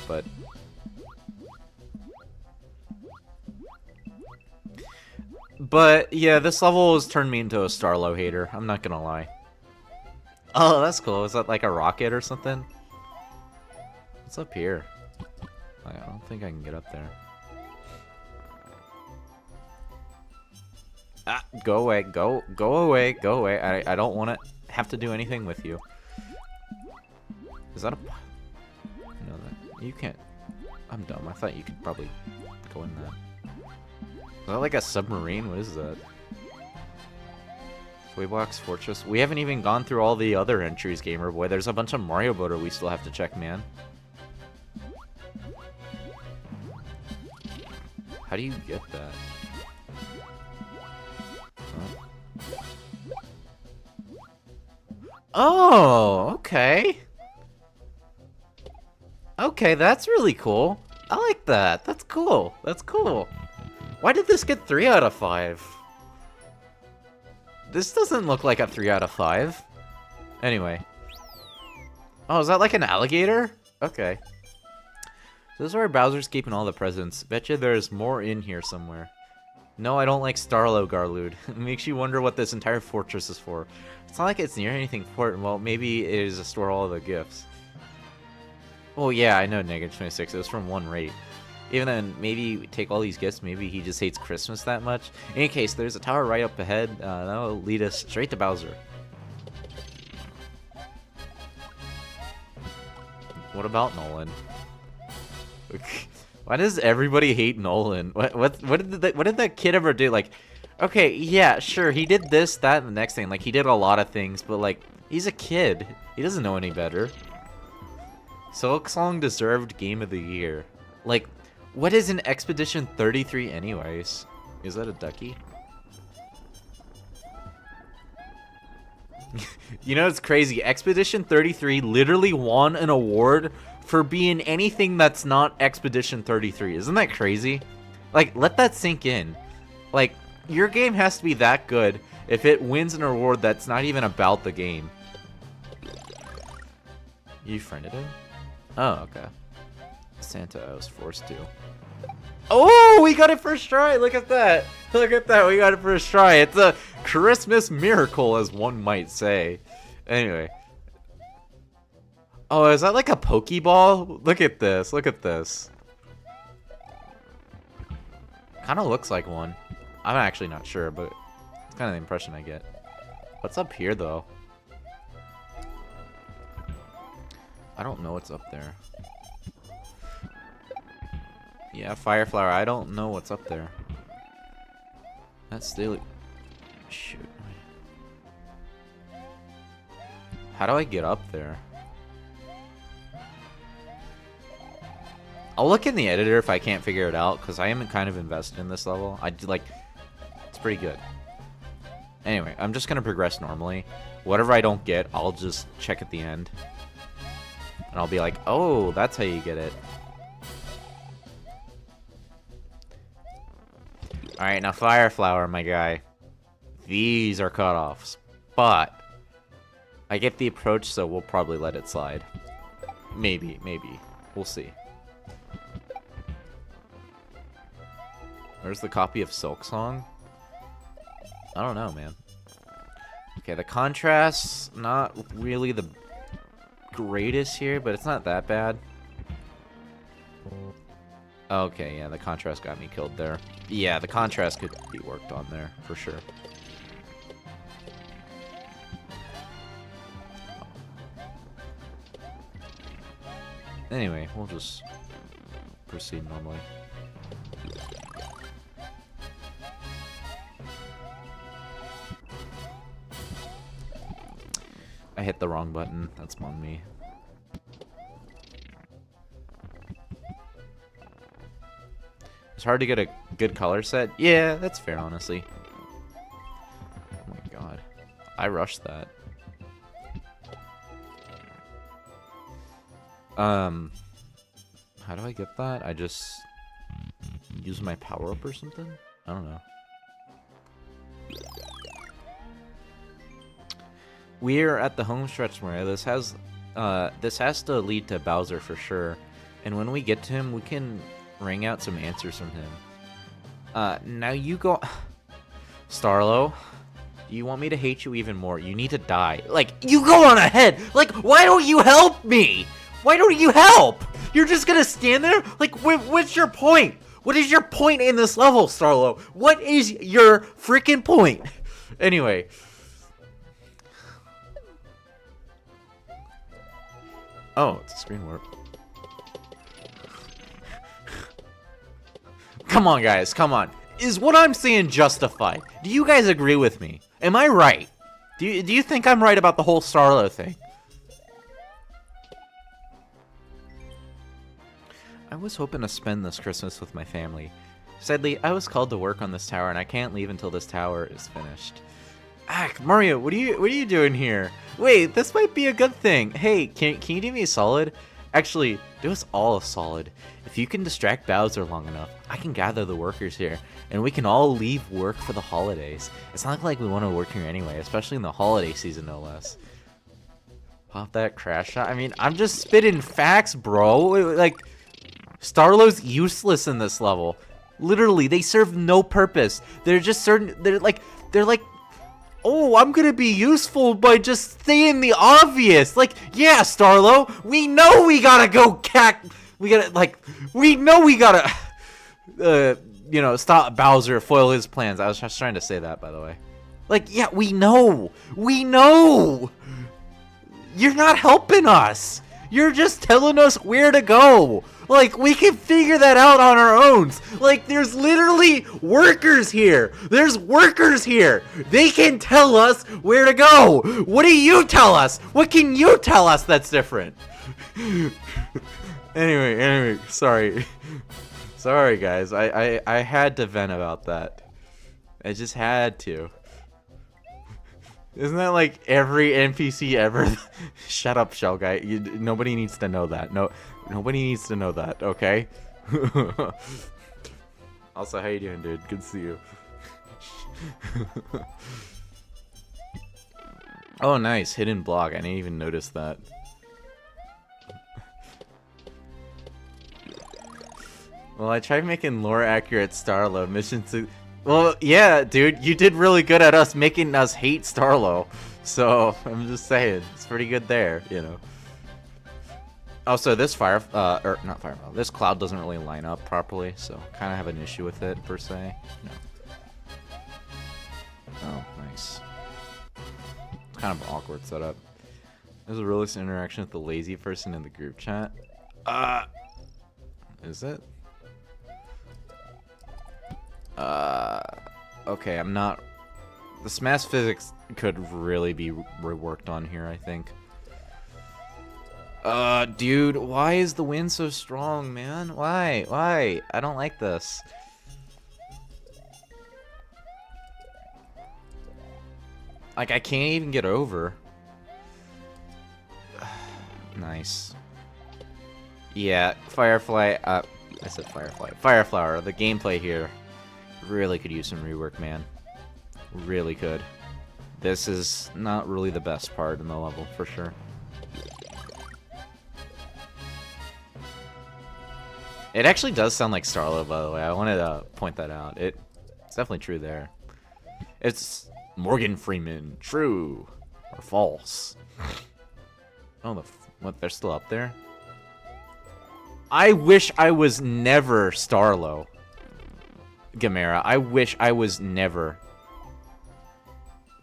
but yeah, this level has turned me into a Starlo hater. I'm not gonna lie. Oh, that's cool. Is that like a rocket or something? What's up here? I don't think I can get up there. Ah, go away, go away, go away. I don't want to have to do anything with you. Is that a... No, that... You can't... I'm dumb. I thought you could probably go in that. Is that like a submarine? What is that? Toybox Fortress. We haven't even gone through all the other entries, Gamer Boy. There's a bunch of Mario Boater we still have to check, man. How do you get that? Oh, okay. Okay, that's really cool. I like that. That's cool. That's cool. Why did this get 3 out of 5? This doesn't look like a 3 out of 5. Anyway. Oh, is that like an alligator? Okay. So this is where Bowser's keeping all the presents. Betcha there's more in here somewhere. No, I don't like Starlo, Garlude. It makes you wonder what this entire fortress is for. It's not like it's near anything important. Well, maybe it is to store all the gifts. Oh yeah, I know, -26. It was from one rate. Even then, maybe we take all these gifts. Maybe he just hates Christmas that much. In any case, there's a tower right up ahead. That'll lead us straight to Bowser. What about Nolan? Why does everybody hate Nolan? What did that kid ever do? Like, okay, yeah, sure, he did this, that, and the next thing. Like, he did a lot of things, but like, he's a kid. He doesn't know any better. Silksong deserved Game of the Year. Like, what is an Expedition 33 anyways? Is that a ducky? You know, it's crazy. Expedition 33 literally won an award for being anything that's not Expedition 33. Isn't that crazy? Like, let that sink in. Like, your game has to be that good if it wins an award that's not even about the game. You friended him? Oh, okay. Santa, I was forced to. Oh, we got it first try. Look at that. Look at that. We got it first try. It's a Christmas miracle, as one might say. Anyway. Oh, is that like a Pokeball? Look at this. Look at this. Kind of looks like one. I'm actually not sure, but it's kind of the impression I get. What's up here, though? I don't know what's up there. Yeah, Fire Flower. I don't know what's up there. That's still... Shoot. How do I get up there? I'll look in the editor if I can't figure it out, because I am kind of invested in this level. I do, like... It's pretty good. Anyway, I'm just going to progress normally. Whatever I don't get, I'll just check at the end. And I'll be like, oh, that's how you get it. Alright, now Fire Flower, my guy. These are cutoffs. But I get the approach, so we'll probably let it slide. Maybe, maybe. We'll see. Where's the copy of Silksong? I don't know, man. Okay, the contrast's not really the greatest here, but it's not that bad. Okay, yeah, the contrast got me killed there. Yeah, the contrast could be worked on there, for sure. Anyway, we'll just proceed normally. I hit the wrong button. That's on me. It's hard to get a good color set. Yeah, that's fair, honestly. Oh my god. I rushed that. How do I get that? I just use my power up or something? I don't know. We're at the home stretch, Maria. This has to lead to Bowser for sure. And when we get to him, we can wring out some answers from him. Now you go... Starlo, do you want me to hate you even more? You need to die. Like, you go on ahead! Like, why don't you help me? Why don't you help? You're just gonna stand there? Like, what's your point? What is your point in this level, Starlo? What is your freaking point? Anyway... Oh, it's a screen warp. Come on, guys, come on. Is what I'm saying justified? Do you guys agree with me? Am I right? Do you think I'm right about the whole Starlo thing? I was hoping to spend this Christmas with my family. Sadly, I was called to work on this tower, and I can't leave until this tower is finished. Mario, what are you doing here? Wait, this might be a good thing. Hey, can you do me a solid? Actually, do us all a solid. If you can distract Bowser long enough, I can gather the workers here, and we can all leave work for the holidays. It's not like we want to work here anyway, especially in the holiday season, no less. Pop that crash shot. I mean, I'm just spitting facts, bro. Like, Starlow's useless in this level. Literally, they serve no purpose. They're just certain. They're like, oh, I'm gonna be useful by just saying the obvious. Like, yeah, Starlow, we know we gotta go we know we gotta, you know, stop Bowser, foil his plans. I was just trying to say that, by the way. Like, yeah, we know. You're not helping us. You're just telling us where to go. Like, we can figure that out on our own. Like, there's literally workers here. There's workers here. They can tell us where to go. What do you tell us? What can you tell us that's different? Anyway, sorry. Sorry, guys. I had to vent about that. I just had to. Isn't that like every NPC ever? Shut up, Shell Guy. Nobody needs to know that. No, nobody needs to know that, okay? Also, how you doing, dude? Good to see you. Oh, nice. Hidden block. I didn't even notice that. Well, I tried making lore-accurate Starlow missions to... Well, yeah, dude, you did really good at us making us hate Starlow. So, I'm just saying, it's pretty good there, you know. Also, this this cloud doesn't really line up properly, so kind of have an issue with it, per se. No. Oh, nice. It's kind of an awkward setup. There's a realistic interaction with the lazy person in the group chat. Is it? Okay, I'm not... The Smash physics could really be reworked on here, I think. Dude, why is the wind so strong, man? Why? Why? I don't like this. Like, I can't even get over. Nice. Yeah, Firefly, I said Firefly. Fireflower, the gameplay here really could use some rework, man. Really could. This is not really the best part in the level, for sure. It actually does sound like Starlight, by the way. I wanted to point that out. It's definitely true there. It's Morgan Freeman. True. Or false. Oh, what? They're still up there? I wish I was never Starlow. Gamera, I wish I was never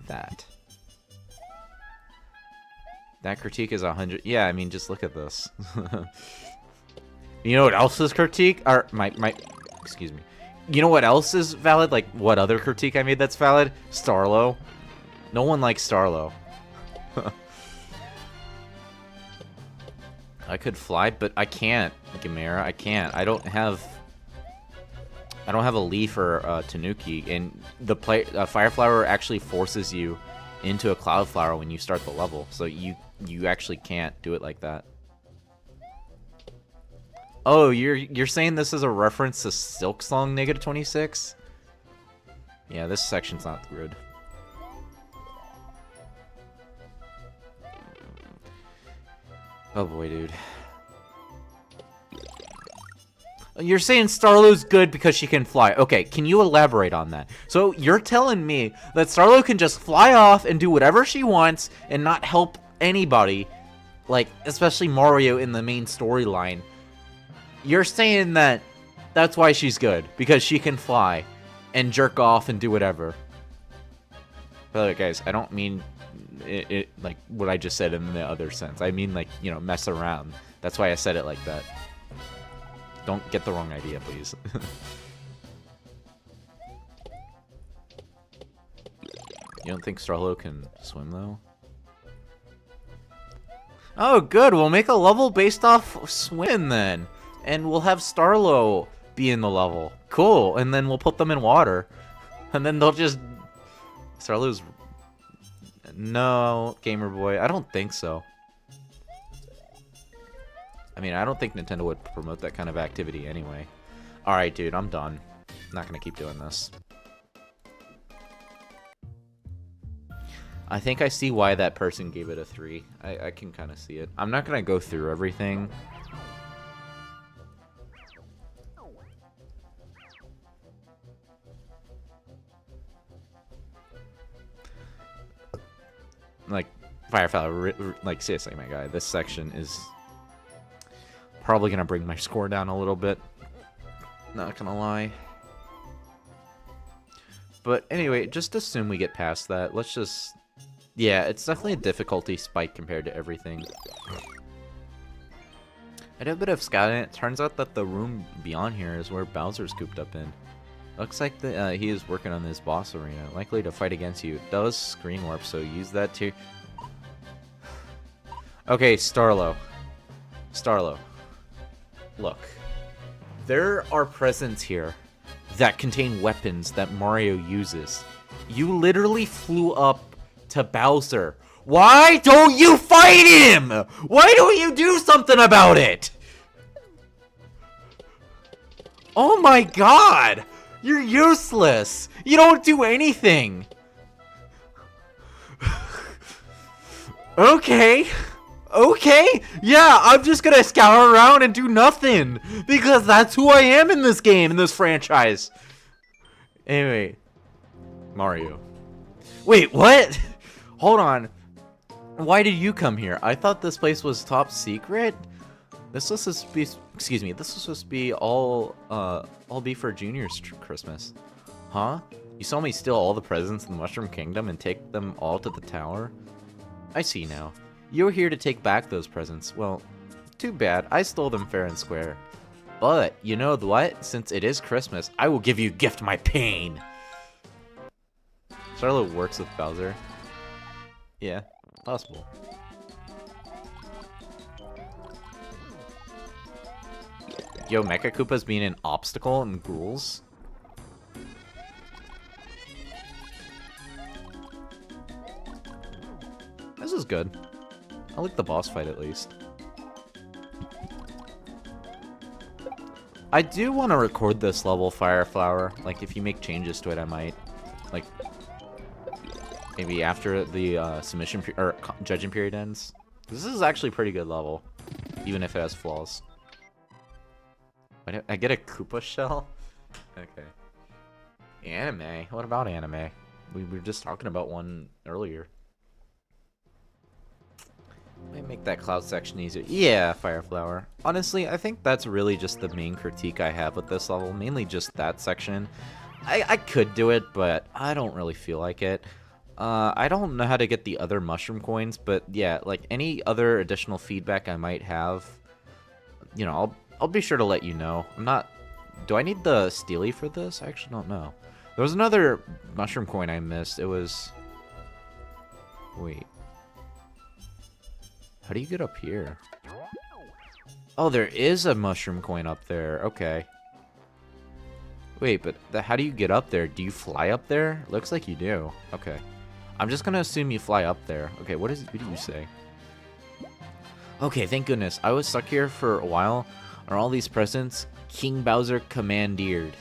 that. That critique is 100. Yeah, I mean, just look at this. You know what else is critique? Or excuse me. You know what else is valid? Like, what other critique I made that's valid? Starlow. No one likes Starlow. I could fly, but I can't, Gamera. I can't. I don't have a leaf or Tanuki, and the Fireflower actually forces you into a Cloudflower when you start the level, so you actually can't do it like that. Oh, you're saying this is a reference to Silk Song -26? Yeah, this section's not good. Oh boy, dude. You're saying Starlow's good because she can fly. Okay, can you elaborate on that? So you're telling me that Starlow can just fly off and do whatever she wants and not help anybody, like, especially Mario in the main storyline. You're saying that that's why she's good, because she can fly and jerk off and do whatever. By the way, guys, I don't mean it like what I just said in the other sense. I mean, like, you know, mess around. That's why I said it like that. Don't get the wrong idea, please. You don't think Starlow can swim, though? Oh, good. We'll make a level based off swim, then. And we'll have Starlow be in the level. Cool. And then we'll put them in water. And then they'll just... Starlow's No, Gamer Boy, I don't think so. I mean, I don't think Nintendo would promote that kind of activity anyway. Alright, dude, I'm done. I'm not gonna keep doing this. I think I see why that person gave it a 3. I can kind of see it. I'm not gonna go through everything. Like, Firefly, like, seriously, my guy, this section is probably gonna bring my score down a little bit. Not gonna lie. But anyway, just assume we get past that. Let's just... Yeah, it's definitely a difficulty spike compared to everything. I did a bit of scouting. It turns out that the room beyond here is where Bowser's cooped up in. Looks like he is working on this boss arena, likely to fight against you. It does screen warp, so use that too. Okay, Starlo. Starlo. Look. There are presents here that contain weapons that Mario uses. You literally flew up to Bowser. Why don't you fight him? Why don't you do something about it? Oh my god! You're useless! You don't do anything! Okay. Okay, yeah, I'm just gonna scour around and do nothing. Because that's who I am in this game, in this franchise. Anyway. Mario. Wait, what? Hold on. Why did you come here? I thought this place was top secret? This was supposed to be, excuse me, this was supposed to be all be for Junior's Christmas. Huh? You saw me steal all the presents in the Mushroom Kingdom and take them all to the tower? I see now. You were here to take back those presents. Well, too bad. I stole them fair and square. But, you know what? Since it is Christmas, I will give you gift my pain! Starlight works with Bowser. Yeah, possible. Yo, Mecha Koopa's being an obstacle in Ghouls? This is good. I like the boss fight at least. I do want to record this level, Fireflower. Like, if you make changes to it, I might. Like, maybe after the submission or judging period ends. This is actually a pretty good level, even if it has flaws. I get a Koopa shell? Okay. Anime? What about anime? We were just talking about one earlier. Might make that cloud section easier. Yeah, Fireflower. Honestly, I think that's really just the main critique I have with this level. Mainly just that section. I could do it, but I don't really feel like it. I don't know how to get the other mushroom coins, but yeah, like any other additional feedback I might have, you know, I'll be sure to let you know. I'm not... Do I need the Steely for this? I actually don't know. There was another mushroom coin I missed. It was... Wait. How do you get up here? Oh, there is a mushroom coin up there. Okay. Wait, but how do you get up there? Do you fly up there? Looks like you do. Okay. I'm just gonna assume you fly up there. Okay, what do you say? Okay, thank goodness. I was stuck here for a while. Are all these presents King Bowser commandeered?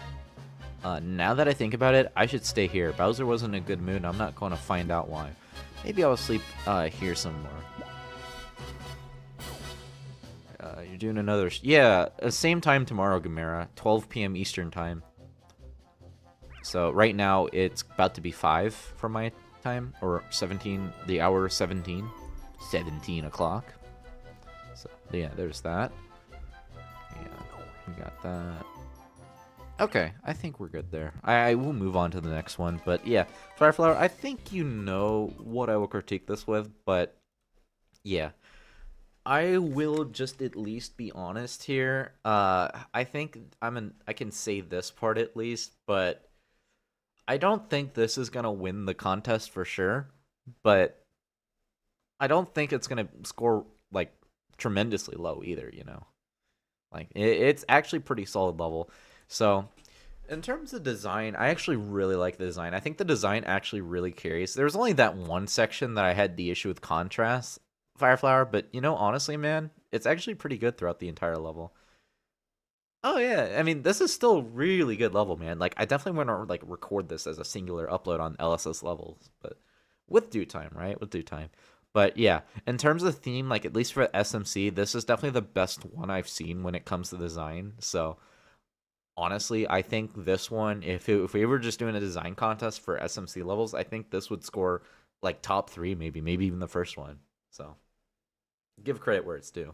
Now that I think about it, I should stay here. Bowser wasn't in a good mood. I'm not going to find out why. Maybe I'll sleep here some more. You're doing another... Yeah, same time tomorrow, Gamera. 12 p.m. Eastern time. So right now, it's about to be 5 for my time. Or 17, the hour 17. 17 o'clock. So, yeah, there's that. Yeah, we got that. Okay, I think we're good there. I will move on to the next one. But yeah, Fireflower, I think you know what I will critique this with. But yeah. I will just at least be honest here. I think I can say this part at least, but I don't think this is gonna win the contest for sure. But I don't think it's gonna score like tremendously low either. You know, like it's actually pretty solid level. So In terms of design, I actually really like the design. I think the design actually really carries. There's only that one section that I had the issue with contrast, Fireflower, but you know, honestly, man, it's actually pretty good throughout the entire level. Oh yeah, I mean, this is still really good level, man. Like, I definitely want to like record this as a singular upload on LSS levels, but with due time, right? With due time. But yeah, in terms of theme, like at least for SMC, this is definitely the best one I've seen when it comes to design. So honestly, I think this one, if we were just doing a design contest for SMC levels, I think this would score like top 3, maybe even the first one. So give credit where it's due.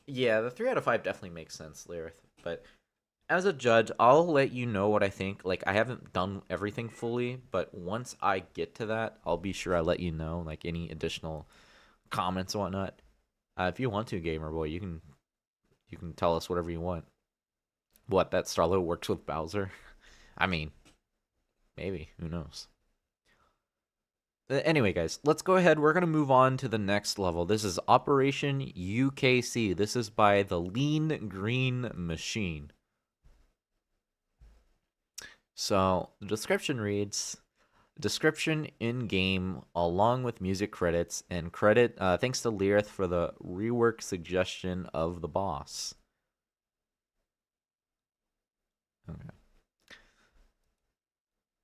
Yeah, the 3 out of 5 definitely makes sense, Lyrith. But as a judge, I'll let you know what I think. Like, I haven't done everything fully, but once I get to that, I'll be sure I let you know, like, any additional comments and whatnot. If you want to, Gamer Boy, you can tell us whatever you want. What, that Starlight works with Bowser? I mean, maybe. Who knows? Anyway, guys, let's go ahead. We're going to move on to the next level. This is Operation UKC. This is by the Lean Green Machine. So, the description reads, description in-game along with music credits, and credit thanks to Lyrith for the rework suggestion of the boss. Okay.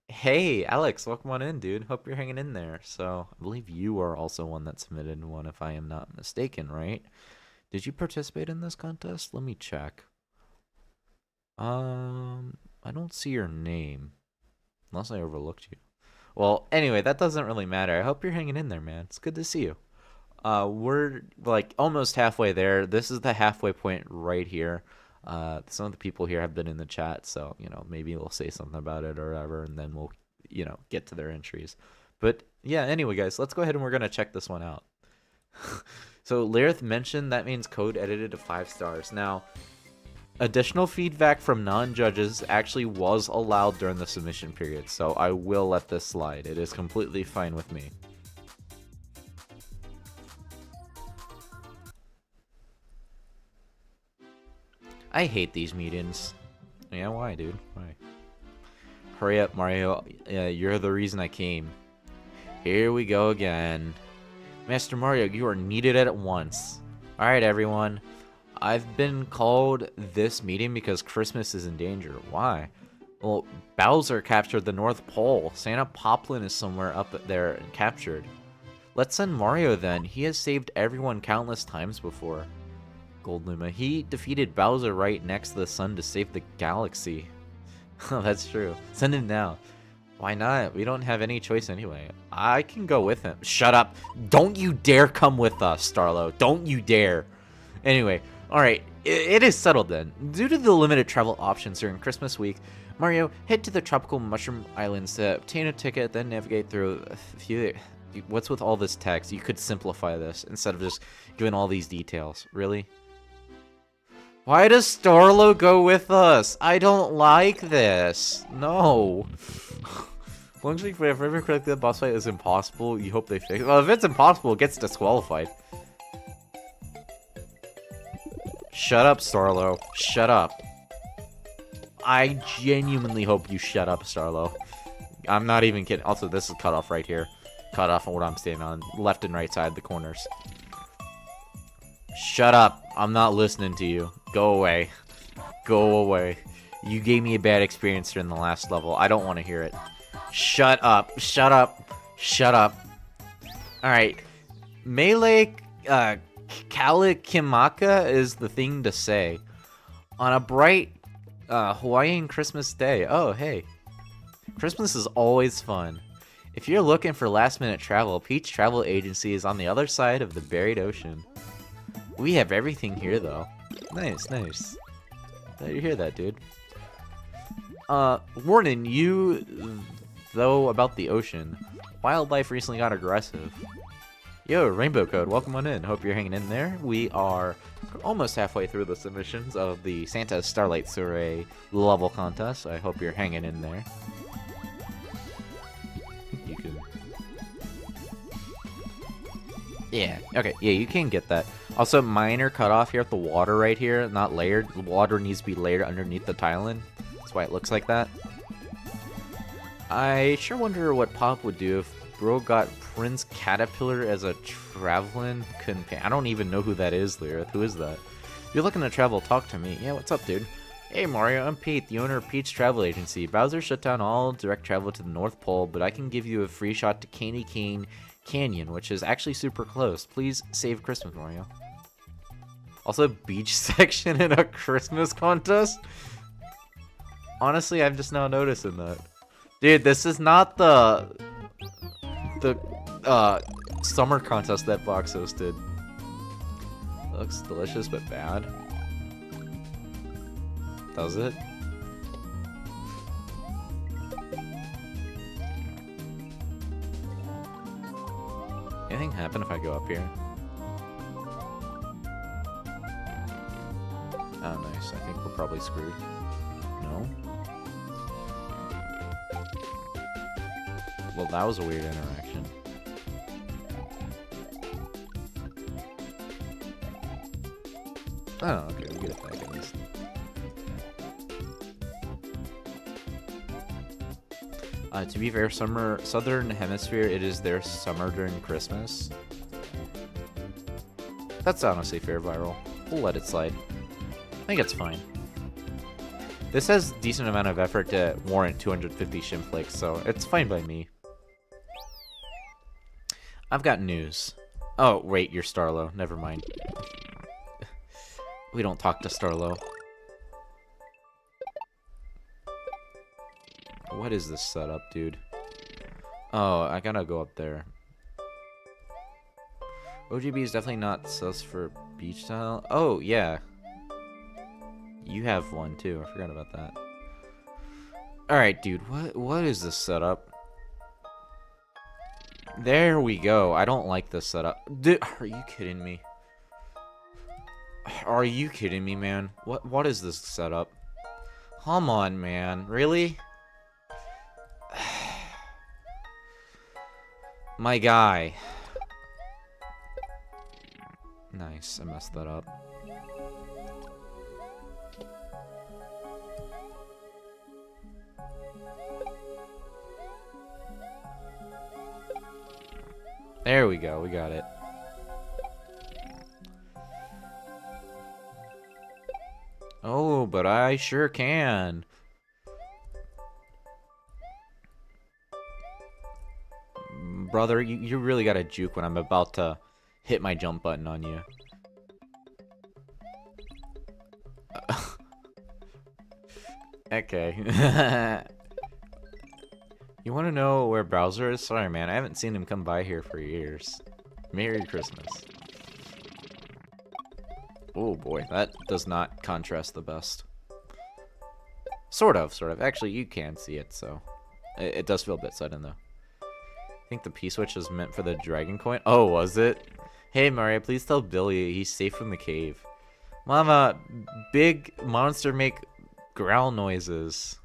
Hey, Alex, welcome on in, dude. Hope you're hanging in there. So, I believe you are also one that submitted one, if I am not mistaken, right? Did you participate in this contest? Let me check. I don't see your name. Unless I overlooked you. Well, anyway, that doesn't really matter. I hope you're hanging in there, man. It's good to see you. We're, like, almost halfway there. This is the halfway point right here. Some of the people here have been in the chat, so, you know, maybe they'll say something about it or whatever, and then we'll, you know, get to their entries. But, yeah, anyway, guys, let's go ahead and we're going to check this one out. So, Lyrith mentioned that means code edited to 5 stars. Now, additional feedback from non-judges actually was allowed during the submission period, so I will let this slide. It is completely fine with me. I hate these meetings. Yeah, why, dude? Why? Hurry up, Mario. You're the reason I came. Here we go again. Master Mario, you are needed at once. Alright, everyone. I've been called this meeting because Christmas is in danger. Why? Well, Bowser captured the North Pole. Santa Poplin is somewhere up there and captured. Let's send Mario then. He has saved everyone countless times before. Gold Luma. He defeated Bowser right next to the sun to save the galaxy. Oh, that's true. Send him now. Why not? We don't have any choice anyway. I can go with him. Shut up. Don't you dare come with us, Starlo. Don't you dare. Anyway, alright. It is settled then. Due to the limited travel options during Christmas week, Mario, head to the tropical mushroom islands to obtain a ticket, then navigate through a few... What's with all this text? You could simplify this instead of just giving all these details. Really? Why does Starlo go with us? I don't like this. No. Once we forever correct the boss fight is impossible, you hope they fix it. Well, if it's impossible, it gets disqualified. Shut up, Starlo. Shut up. I genuinely hope you shut up, Starlo. I'm not even kidding. Also, this is cut off right here. Cut off on what I'm standing on. Left and right side, the corners. Shut up. I'm not listening to you. Go away. Go away. You gave me a bad experience during the last level. I don't want to hear it. Shut up. Shut up. Shut up. Alright. Melee Kalikimaka is the thing to say. On a bright Hawaiian Christmas day. Oh, hey. Christmas is always fun. If you're looking for last-minute travel, Peach Travel Agency is on the other side of the buried ocean. We have everything here, though. Nice, nice. Glad you hear that, dude. Warning, though, about the ocean. Wildlife recently got aggressive. Yo, Rainbow Code, welcome on in. Hope you're hanging in there. We are almost halfway through the submissions of the Santa Starlight Soirée level contest. I hope you're hanging in there. You can... Yeah, okay, yeah, you can get that. Also, minor cutoff here at the water right here, not layered. The water needs to be layered underneath the tiling. That's why it looks like that. I sure wonder what Pop would do if Bro got Prince Caterpillar as a traveling companion. I don't even know who that is, Lirith. Who is that? If you're looking to travel, talk to me. Yeah, what's up, dude? Hey, Mario, I'm Pete, the owner of Pete's Travel Agency. Bowser shut down all direct travel to the North Pole, but I can give you a free shot to Candy Cane Canyon, which is actually super close. Please save Christmas, Mario. Also, beach section in a Christmas contest? Honestly, I'm just now noticing that. Dude, this is not the summer contest that Fox hosted. Looks delicious but bad. Does it? Anything happen if I go up here? Oh, nice. I think we're probably screwed. No? Well, that was a weird interaction. Oh, okay, we get it back at least. To be fair, Southern Hemisphere, it is their summer during Christmas. That's honestly fair, Viral. We'll let it slide. I think it's fine. This has decent amount of effort to warrant 250 shim flakes, so it's fine by me. I've got news. Oh, wait, you're Starlo. Never mind. We don't talk to Starlo. What is this setup, dude? Oh, I gotta go up there. OGB is definitely not sus for beach style. Oh, yeah. You have one, too. I forgot about that. Alright, dude. What is this setup? There we go. I don't like this setup. Dude, are you kidding me? Are you kidding me, man? What is this setup? Come on, man. Really? My guy. Nice. I messed that up. There we go. We got it. Oh, but I sure can. Brother, you really gotta juke when I'm about to hit my jump button on you. Okay. You wanna know where Bowser is? Sorry, man. I haven't seen him come by here for years. Merry Christmas. Oh boy, that does not contrast the best. Sort of. Actually, you can see it, so... It does feel a bit sudden, though. I think the P-switch is meant for the dragon coin. Oh, was it? Hey, Mario, please tell Billy he's safe from the cave. Mama, big monster make growl noises.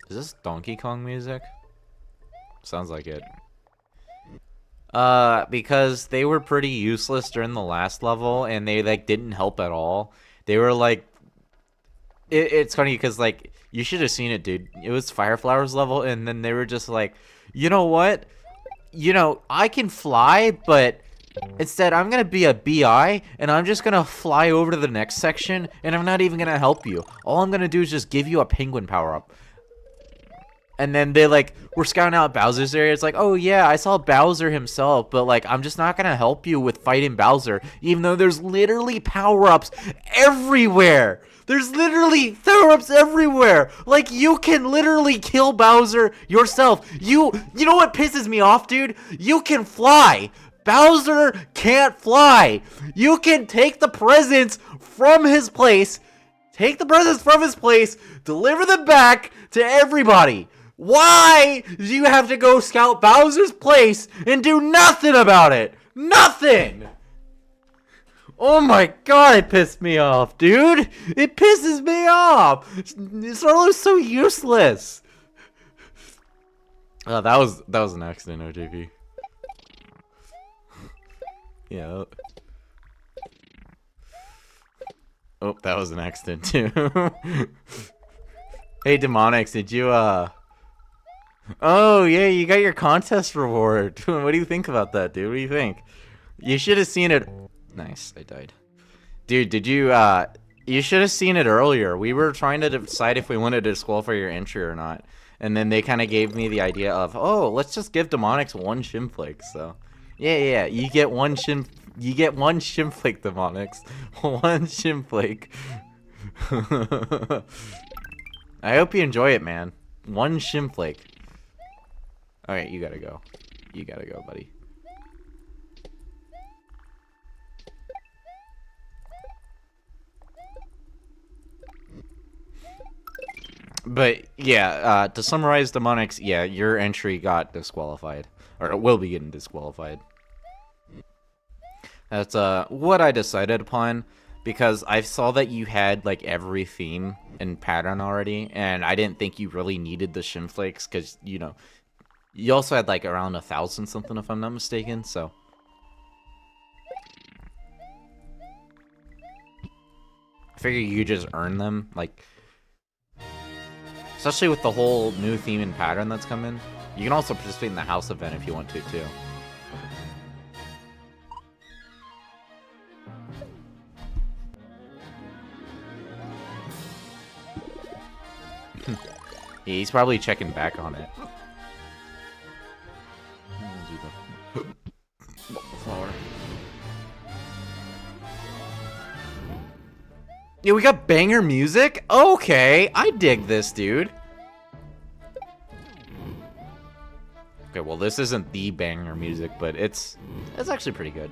Is this Donkey Kong music? Sounds like it. Because they were pretty useless during the last level, and they, like, didn't help at all. They were, like... It's funny, because, like, you should have seen it, dude. It was Fire Flowers level, and then they were just like, you know what? You know, I can fly, but... Instead, I'm gonna be a BI, and I'm just gonna fly over to the next section, and I'm not even gonna help you. All I'm gonna do is just give you a penguin power-up. And then they, like, were scouting out Bowser's area. It's like, oh, yeah, I saw Bowser himself, but, like, I'm just not gonna help you with fighting Bowser, even though there's literally power-ups everywhere. There's literally power-ups everywhere. Like, you can literally kill Bowser yourself. You know what pisses me off, dude? You can fly. Bowser can't fly. You can take the presents from his place, deliver them back to everybody. Why do you have to go scout Bowser's place and do nothing about it? Nothing! Oh my god, it pissed me off, dude! It pisses me off! Stroll is so useless! Oh, that was an accident, OJP. Yeah. Oh, that was an accident too. Hey, Demonics, did you Oh yeah, you got your contest reward. What do you think about that, dude? What do you think? You should have seen it. Nice, I died. Dude, did you you should have seen it earlier. We were trying to decide if we wanted to disqualify your entry or not. And then they kind of gave me the idea of, oh, let's just give Demonics one shimflake. So, yeah, you get one shimflake, Demonics. One shimflake. I hope you enjoy it, man. One shimflake. Alright, you gotta go. You gotta go, buddy. But yeah, to summarize, Demonics, yeah, your entry got disqualified, or it will be getting disqualified. That's what I decided upon, because I saw that you had like every theme and pattern already, and I didn't think you really needed the shimflakes, because you know, you also had like around 1,000 something if I'm not mistaken. So I figure you just earn them, like. Especially with the whole new theme and pattern that's coming. You can also participate in the house event if you want to, too. Yeah, he's probably checking back on it. Yeah, we got banger music? Okay, I dig this, dude. Okay, well, this isn't the banger music, but it's actually pretty good.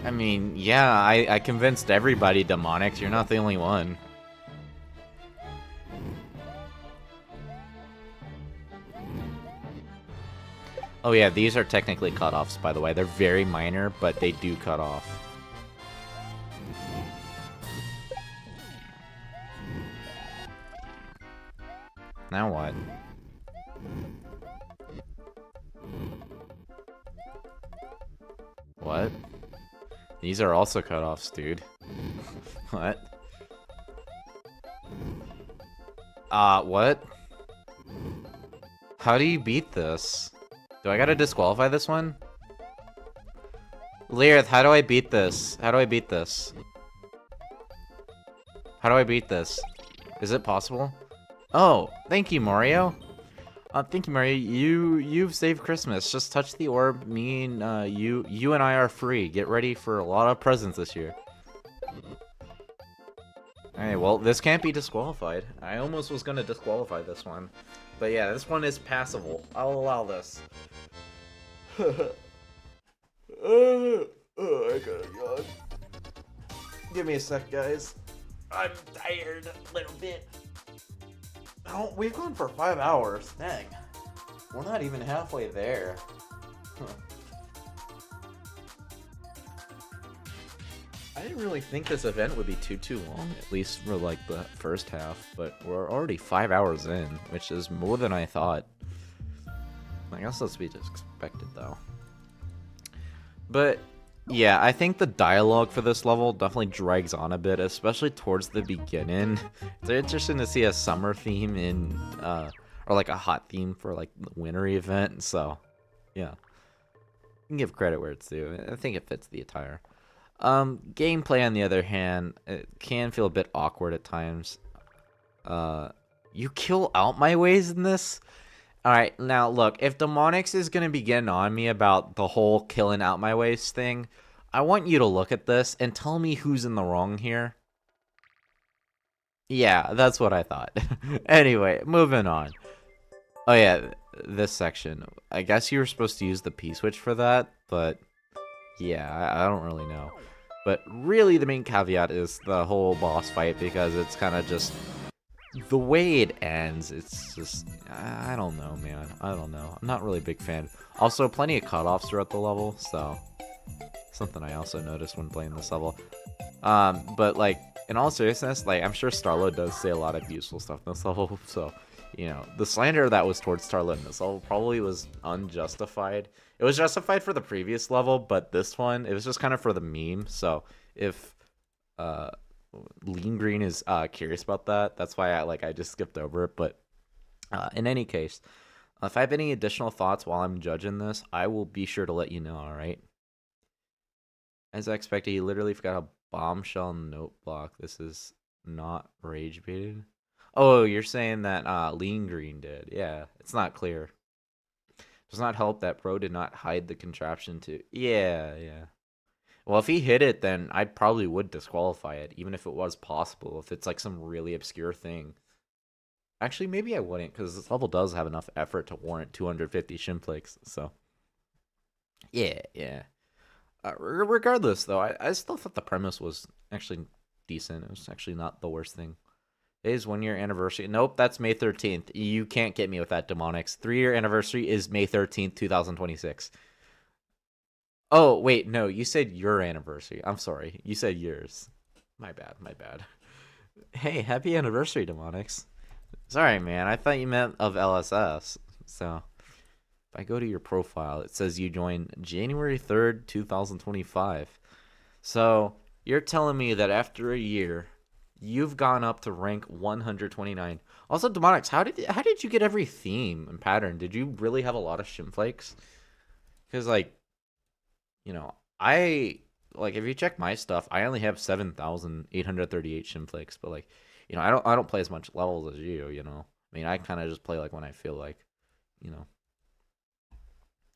I mean, yeah, I convinced everybody, Demonics. You're not the only one. Oh yeah, these are technically cutoffs, by the way. They're very minor, but they do cut off. Now what? What? These are also cutoffs, dude. What? What? How do you beat this? Do I gotta disqualify this one? Learth, how do I beat this? How do I beat this? How do I beat this? Is it possible? Oh, thank you, Mario. Thank you, Mario. You've saved Christmas. Just touch the orb. Me and you and I are free. Get ready for a lot of presents this year. Alright, well, this can't be disqualified. I almost was gonna disqualify this one. But yeah, this one is passable. I'll allow this. Oh, I gotta yawn. Give me a sec, guys. I'm tired a little bit. Oh, we've gone for 5 hours. Dang. We're not even halfway there. Huh. I didn't really think this event would be too long, at least for like the first half, but we're already 5 hours in, which is more than I thought. I guess that's to be expected though. But yeah, I think the dialogue for this level definitely drags on a bit, especially towards the beginning. It's interesting to see a summer theme in, or like a hot theme for like the winter event, so yeah. You can give credit where it's due. I think it fits the attire. Gameplay on the other hand, it can feel a bit awkward at times. You kill out my ways in this? Alright, now look, if Demonics is gonna be getting on me about the whole killing out my ways thing, I want you to look at this and tell me who's in the wrong here. Yeah, that's what I thought. Anyway, moving on. Oh yeah, this section. I guess you were supposed to use the P-switch for that, but yeah, I don't really know. But really the main caveat is the whole boss fight, because it's kind of just the way it ends, it's just, I don't know, man. I don't know. I'm not really a big fan. Also, plenty of cutoffs throughout the level, so something I also noticed when playing this level. But like, in all seriousness, like, I'm sure Starlight does say a lot of useful stuff in this level, so, you know, the slander that was towards Starlight in this level probably was unjustified. It was justified for the previous level, but this one, it was just kind of for the meme, so if, Lean Green is curious about that. That's why I just skipped over it. But in any case, if I have any additional thoughts while I'm judging this, I will be sure to let you know. All right. As I expected, he literally forgot a bombshell note block. This is not rage baited. Oh, you're saying that Lean Green did? Yeah, it's not clear. Does not help that Pro did not hide the contraption to. Yeah, yeah. Well, if he hit it, then I probably would disqualify it, even if it was possible, if it's like some really obscure thing. Actually, maybe I wouldn't, because this level does have enough effort to warrant 250 shimflakes, so. Yeah, yeah. Regardless, though, I still thought the premise was actually decent. It was actually not the worst thing. It is 1 year anniversary. Nope, that's May 13th. You can't get me with that, Demonics. 3-year anniversary is May 13th, 2026. Oh, wait, no, you said your anniversary. I'm sorry. You said yours. My bad, my bad. Hey, happy anniversary, Demonics. Sorry, man. I thought you meant of LSS. So, if I go to your profile, it says you joined January 3rd, 2025. So, you're telling me that after a year, you've gone up to rank 129. Also, Demonics, how did you get every theme and pattern? Did you really have a lot of shimflakes? Because, like, you know, if you check my stuff, I only have 7,838 shimflakes, but like, you know, I don't play as much levels as you know. I mean, I kind of just play like when I feel like, you know.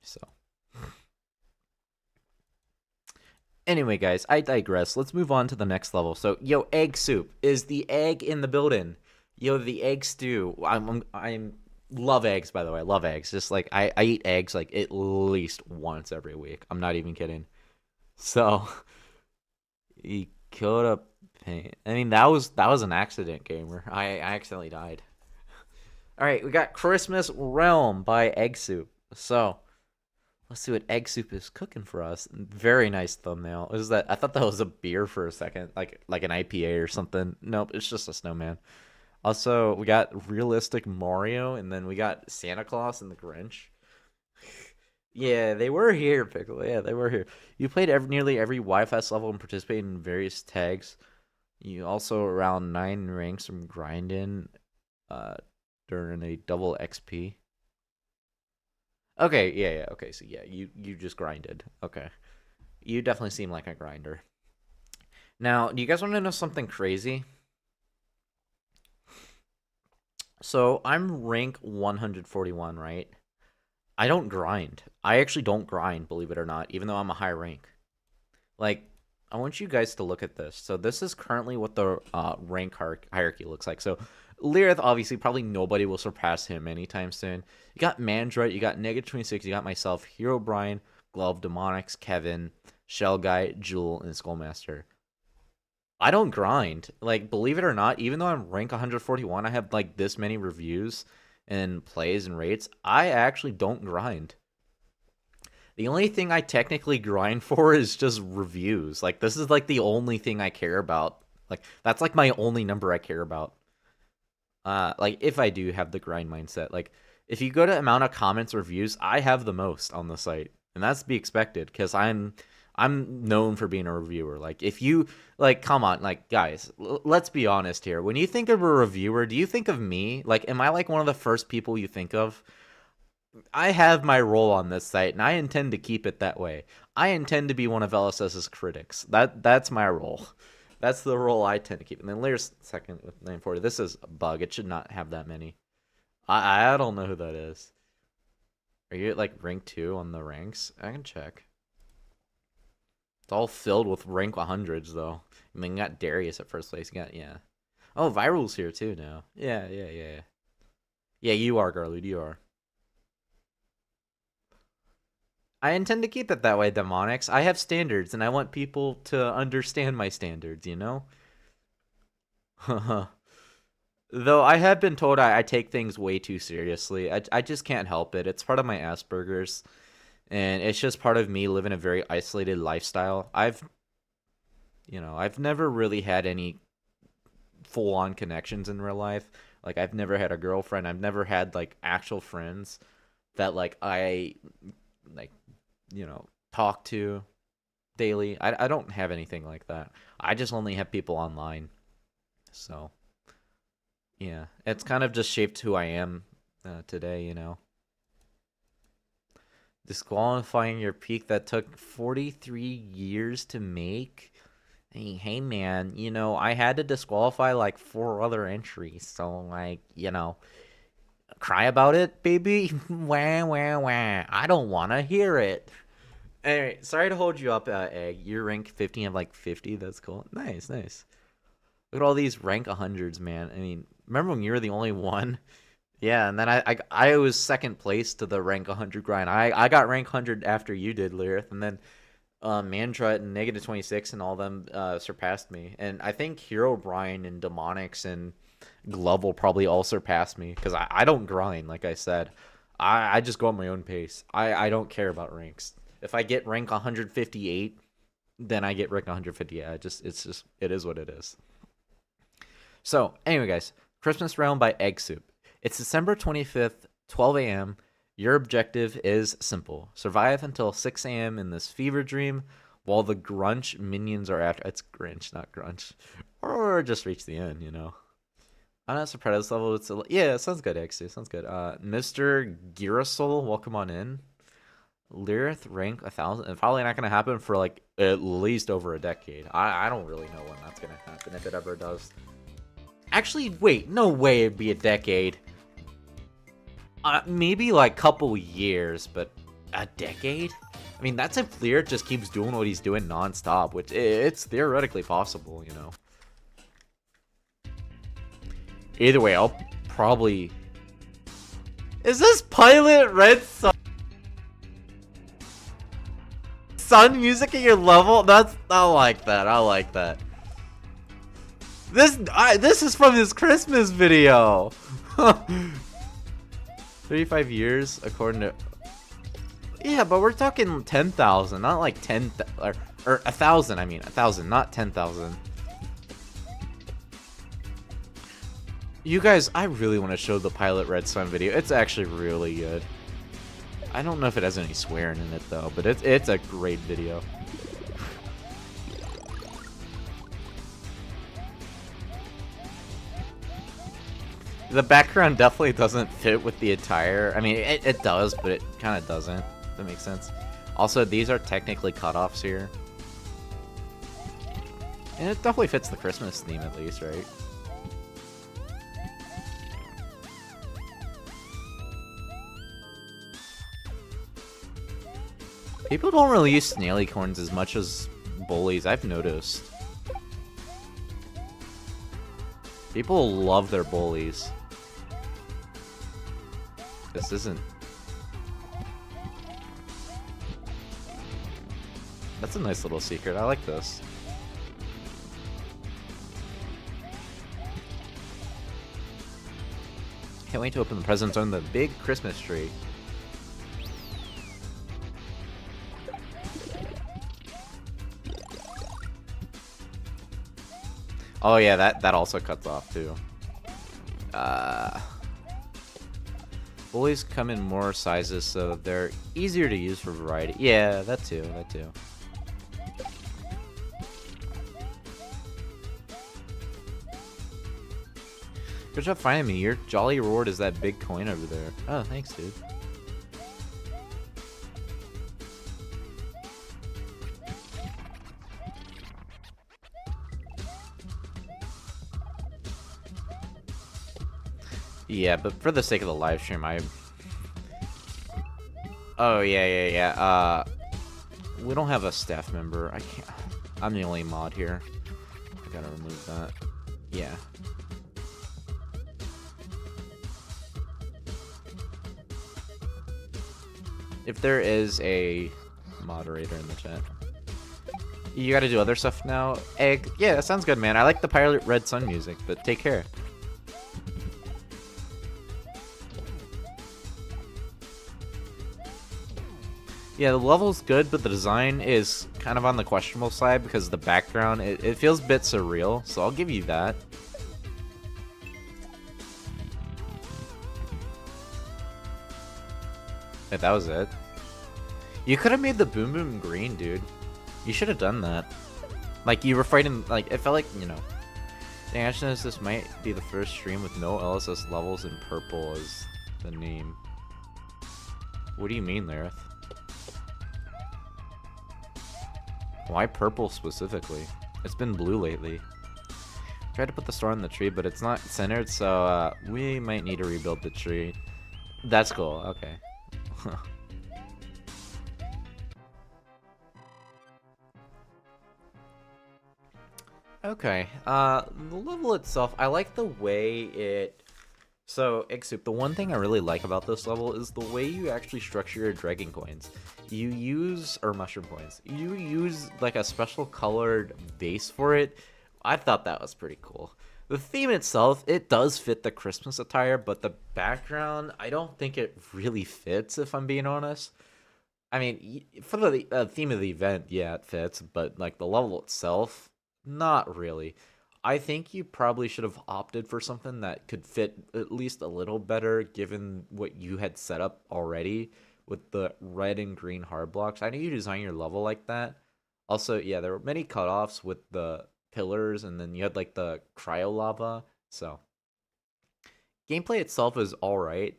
So. Anyway, guys, I digress. Let's move on to the next level. So, yo, egg soup. Is the egg in the building? Yo, the egg stew. I'm love eggs, by the way. I love eggs. Just like I eat eggs like at least once every week. I'm not even kidding. So he killed a pain. I mean, that was an accident, gamer. I accidentally died. All right, we got Christmas Realm by Egg Soup. So let's see what Egg Soup is cooking for us. Very nice thumbnail. Is that? I thought that was a beer for a second, like an IPA or something. Nope, it's just a snowman. Also, we got realistic Mario, and then we got Santa Claus and the Grinch. Yeah, they were here, Pickle. Yeah, they were here. You played nearly every YFS level and participated in various tags. You also around 9 ranks from grinding during a double XP. Okay, yeah. Okay, so yeah, you just grinded. Okay. You definitely seem like a grinder. Now, do you guys want to know something crazy? So, I'm rank 141, right? I don't grind. I actually don't grind, believe it or not, even though I'm a high rank. Like, I want you guys to look at this. So this is currently what the rank hierarchy looks like. So Lirith, obviously, probably nobody will surpass him anytime soon. You got Mandroid, you got Negative26, you got myself, Hero Brian, Glove, Demonics, Kevin, Shell Guy, Jewel, and Skullmaster. I don't grind. Like, believe it or not, even though I'm rank 141, I have like this many reviews and plays and rates. I actually don't grind. The only thing I technically grind for is just reviews. Like, this is like the only thing I care about. Like, that's like my only number I care about. Like, if I do have the grind mindset. Like, if you go to amount of comments, reviews, I have the most on the site. And that's to be expected, because I'm known for being a reviewer. Like, if you, like, come on, like, guys, let's be honest here. When you think of a reviewer, do you think of me? Like, am I like one of the first people you think of? I have my role on this site, and I intend to keep it that way. I intend to be one of LSS's critics. That's my role. That's the role I tend to keep. And then Lear's second with 940. This is a bug. It should not have that many. I don't know who that is. Are you at like rank 2 on the ranks? I can check. It's all filled with rank 100s though. I mean, you got Darius at first place. You got, yeah. Oh, Viral's here too now. Yeah. Yeah, you are, Garlude. You are. I intend to keep it that way, Demonics. I have standards, and I want people to understand my standards, you know? Though I have been told I take things way too seriously. I just can't help it. It's part of my Asperger's. And it's just part of me living a very isolated lifestyle. I've never really had any full-on connections in real life. Like, I've never had a girlfriend. I've never had, like, actual friends that, like, I, like, talk to daily. I don't have anything like that. I just only have people online. So, yeah. It's kind of just shaped who I am today. Disqualifying your peak that took 43 years to make. Hey man, I had to disqualify like 4 other entries, so like, cry about it, baby. Wah, wah, wah. I don't want to hear it. Anyway, sorry to hold you up, Egg. You're rank 50 of like 50. That's cool. Nice, nice. Look at all these rank 100s, man. I mean, remember when you were the only one? Yeah, and then I was second place to the rank 100 grind. I got rank 100 after you did, Lyrith, and then Mantra and Negative 26 and all them surpassed me. And I think Hero Brian and Demonics and Glove will probably all surpass me because I don't grind, like I said. I just go at my own pace. I don't care about ranks. If I get rank 158, then I get rank 158. It is what it is. So, anyway, guys, Christmas Realm by Egg Soup. It's December 25th, 12 a.m. Your objective is simple. Survive until 6 a.m. in this fever dream while the Grunch minions are after. It's Grinch, not Grunch. Or just reach the end, I'm not surprised level. Yeah, sounds good, actually. Sounds good. Mr. Girasol, welcome on in. Lyrith rank 1,000. It's probably not going to happen for like at least over a decade. I don't really know when that's going to happen, if it ever does. Actually, wait, no way it'd be a decade. Maybe like couple years, but a decade? I mean, that's if Lyrith just keeps doing what he's doing non-stop, which it's theoretically possible, Either way, I'll probably... Is this Pilot Red Sun music at your level? I like that. I like that. This is from his Christmas video. 35 years according to... Yeah, but we're talking 10,000, not like 10 or 1,000. I mean 1,000, not 10,000. You guys, I really want to show the Pilot Red Sun video. It's actually really good. I don't know if it has any swearing in it though, but it's a great video. The background definitely doesn't fit with the attire. I mean, it does, but it kind of doesn't. If that makes sense. Also, these are technically cutoffs here. And it definitely fits the Christmas theme at least, right? People don't really use snail acorns as much as bullies, I've noticed. People love their bullies. This isn't... That's a nice little secret. I like this. Can't wait to open the presents on the big Christmas tree. Oh yeah, that also cuts off too. Bullies come in more sizes, so they're easier to use for variety. Yeah, that too, that too. Good job finding me. Your jolly reward is that big coin over there. Oh, thanks, dude. Yeah, but for the sake of the live stream, Oh, yeah. We don't have a staff member. I can't... I'm the only mod here. I gotta remove that. Yeah. If there is a moderator in the chat. You gotta do other stuff now? Egg? Yeah, that sounds good, man. I like the Pilot Red Sun music, but take care. Yeah, the level's good, but the design is kind of on the questionable side because the background, it feels a bit surreal, so I'll give you that. Yeah, that was it. You could have made the Boom Boom green, dude. You should have done that. Like, you were fighting, like, it felt like, you know. The action is this might be the first stream with no LSS levels in purple as the name. What do you mean, Lareth? Why purple specifically? It's been blue lately. Tried to put the star on the tree, but it's not centered, so we might need to rebuild the tree. That's cool, okay. Okay, the level itself, I like the way it... So, Exup, the one thing I really like about this level is the way you actually structure your dragon coins. You use, or mushroom coins, you use like a special colored base for it. I thought that was pretty cool. The theme itself, it does fit the Christmas attire, but the background, I don't think it really fits, if I'm being honest. I mean, for the theme of the event, yeah, it fits, but like the level itself, not really. I think you probably should have opted for something that could fit at least a little better given what you had set up already with the red and green hard blocks. I know you designed your level like that. Also, yeah, there were many cutoffs with the pillars, and then you had like the cryo lava. So, gameplay itself is alright.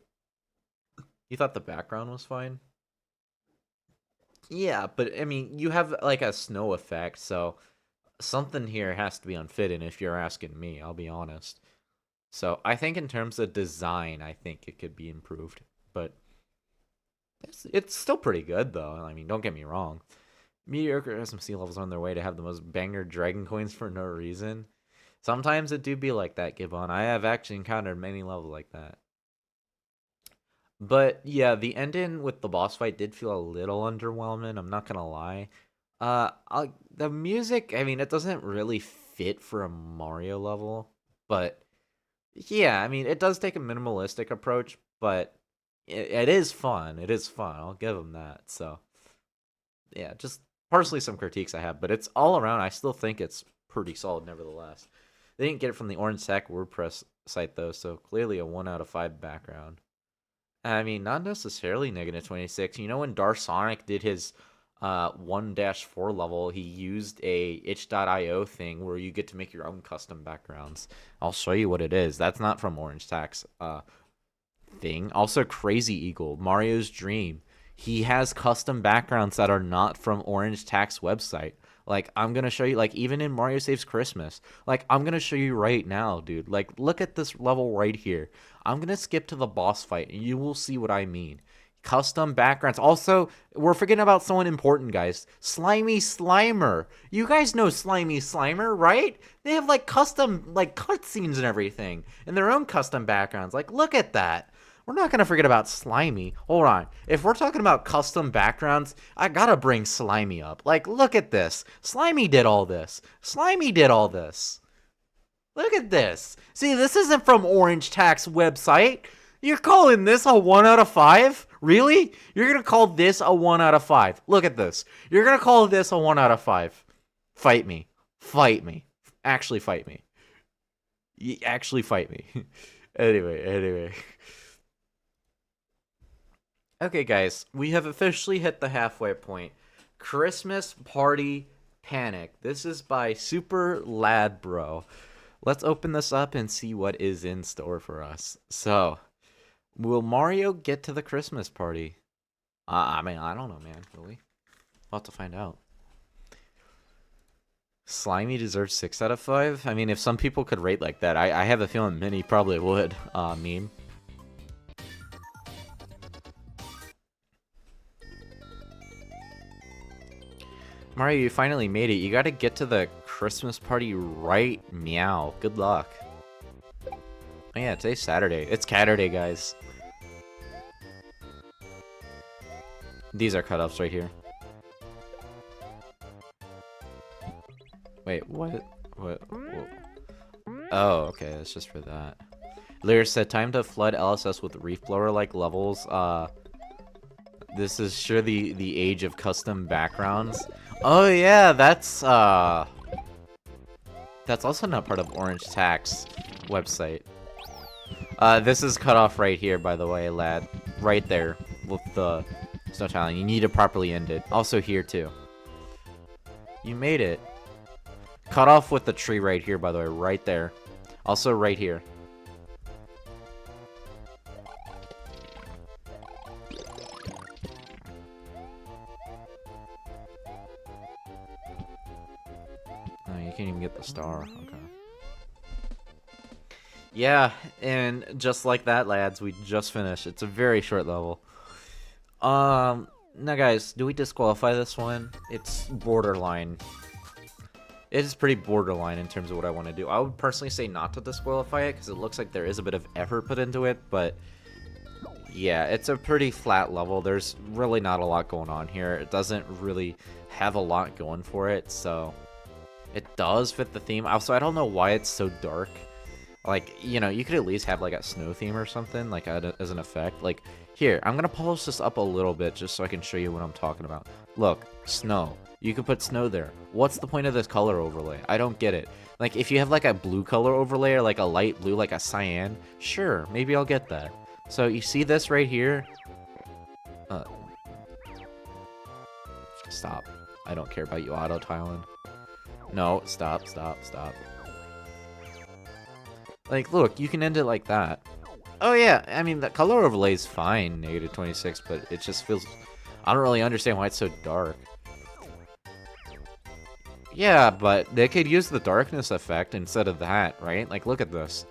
You thought the background was fine? Yeah, but I mean, you have like a snow effect, so something here has to be unfitting if you're asking me, I'll be honest. So I think in terms of design, I think it could be improved, but it's still pretty good though. I mean, don't get me wrong. Mediocre SMC levels are on their way to have the most banger dragon coins for no reason. Sometimes it do be like that, Gibbon. I have actually encountered many levels like that. But yeah, the ending with the boss fight did feel a little underwhelming, I'm not gonna lie. The music, I mean, it doesn't really fit for a Mario level, but yeah, I mean, it does take a minimalistic approach, but it is fun. It is fun. I'll give them that. So yeah, just personally some critiques I have, but it's all around. I still think it's pretty solid, nevertheless. They didn't get it from the Orange Sack WordPress site though, so clearly a 1 out of 5 background. I mean, not necessarily negative 26. You know, when Darsonic did his 1-4 level, he used a itch.io thing where you get to make your own custom backgrounds. I'll show you what it is. That's not from Orange Tax thing. Also, Crazy Eagle, Mario's Dream. He has custom backgrounds that are not from Orange Tax website. Like, I'm going to show you, like, even in Mario Saves Christmas. Like, I'm going to show you right now, dude. Like, look at this level right here. I'm going to skip to the boss fight, and you will see what I mean. Custom backgrounds. Also, we're forgetting about someone important, guys. Slimy Slimer. You guys know Slimy Slimer, right? They have, like, custom, like, cutscenes and everything. And their own custom backgrounds. Like, look at that. We're not going to forget about Slimy. Hold on. If we're talking about custom backgrounds, I gotta bring Slimy up. Like, look at this. Slimy did all this. Slimy did all this. Look at this. See, this isn't from Orange Tax website. You're calling this a 1 out of 5? Really? You're going to call this a 1 out of 5? Look at this. You're going to call this a 1 out of 5. Fight me. Fight me. Actually fight me. Actually fight me. Anyway. Okay, guys, we have officially hit the halfway point. Christmas Party Panic. This is by Super Lad Bro. Let's open this up and see what is in store for us. So, will Mario get to the Christmas party? I mean, I don't know, man. Will we? We'll have to find out. Slimy deserves 6 out of 5? I mean, if some people could rate like that, I have a feeling many probably would. Meme. Mario, you finally made it. You gotta get to the Christmas party right meow. Good luck. Oh yeah, today's Saturday. It's Catterday, guys. These are cutoffs right here. Wait, what? What? Oh, okay, that's just for that. Lyra said, time to flood LSS with reef blower like levels. This is sure the age of custom backgrounds. Oh yeah, that's also not part of Orange Tax website. This is cut off right here, by the way, lad. Right there with the snow tiling. You need to properly end it. Also here too. You made it. Cut off with the tree right here, by the way, right there. Also right here. Oh, you can't even get the star. Okay. Yeah, and just like that, lads, we just finished. It's a very short level. Now guys, do we disqualify this one? It's borderline. It is pretty borderline in terms of what I want to do. I would personally say not to disqualify it, because it looks like there is a bit of effort put into it, but yeah, it's a pretty flat level. There's really not a lot going on here. It doesn't really have a lot going for it, so it does fit the theme. Also, I don't know why it's so dark. Like, you know, you could at least have like a snow theme or something, like as an effect. Like, here, I'm gonna polish this up a little bit just so I can show you what I'm talking about. Look, snow. You could put snow there. What's the point of this color overlay? I don't get it. Like, if you have like a blue color overlay or like a light blue, like a cyan, sure, maybe I'll get that. So you see this right here? Stop. I don't care about you auto tiling. No, stop. Like, look, you can end it like that. Oh yeah, I mean, the color overlay is fine, -26, but it just feels... I don't really understand why it's so dark. Yeah, but they could use the darkness effect instead of that, right? Like, look at this.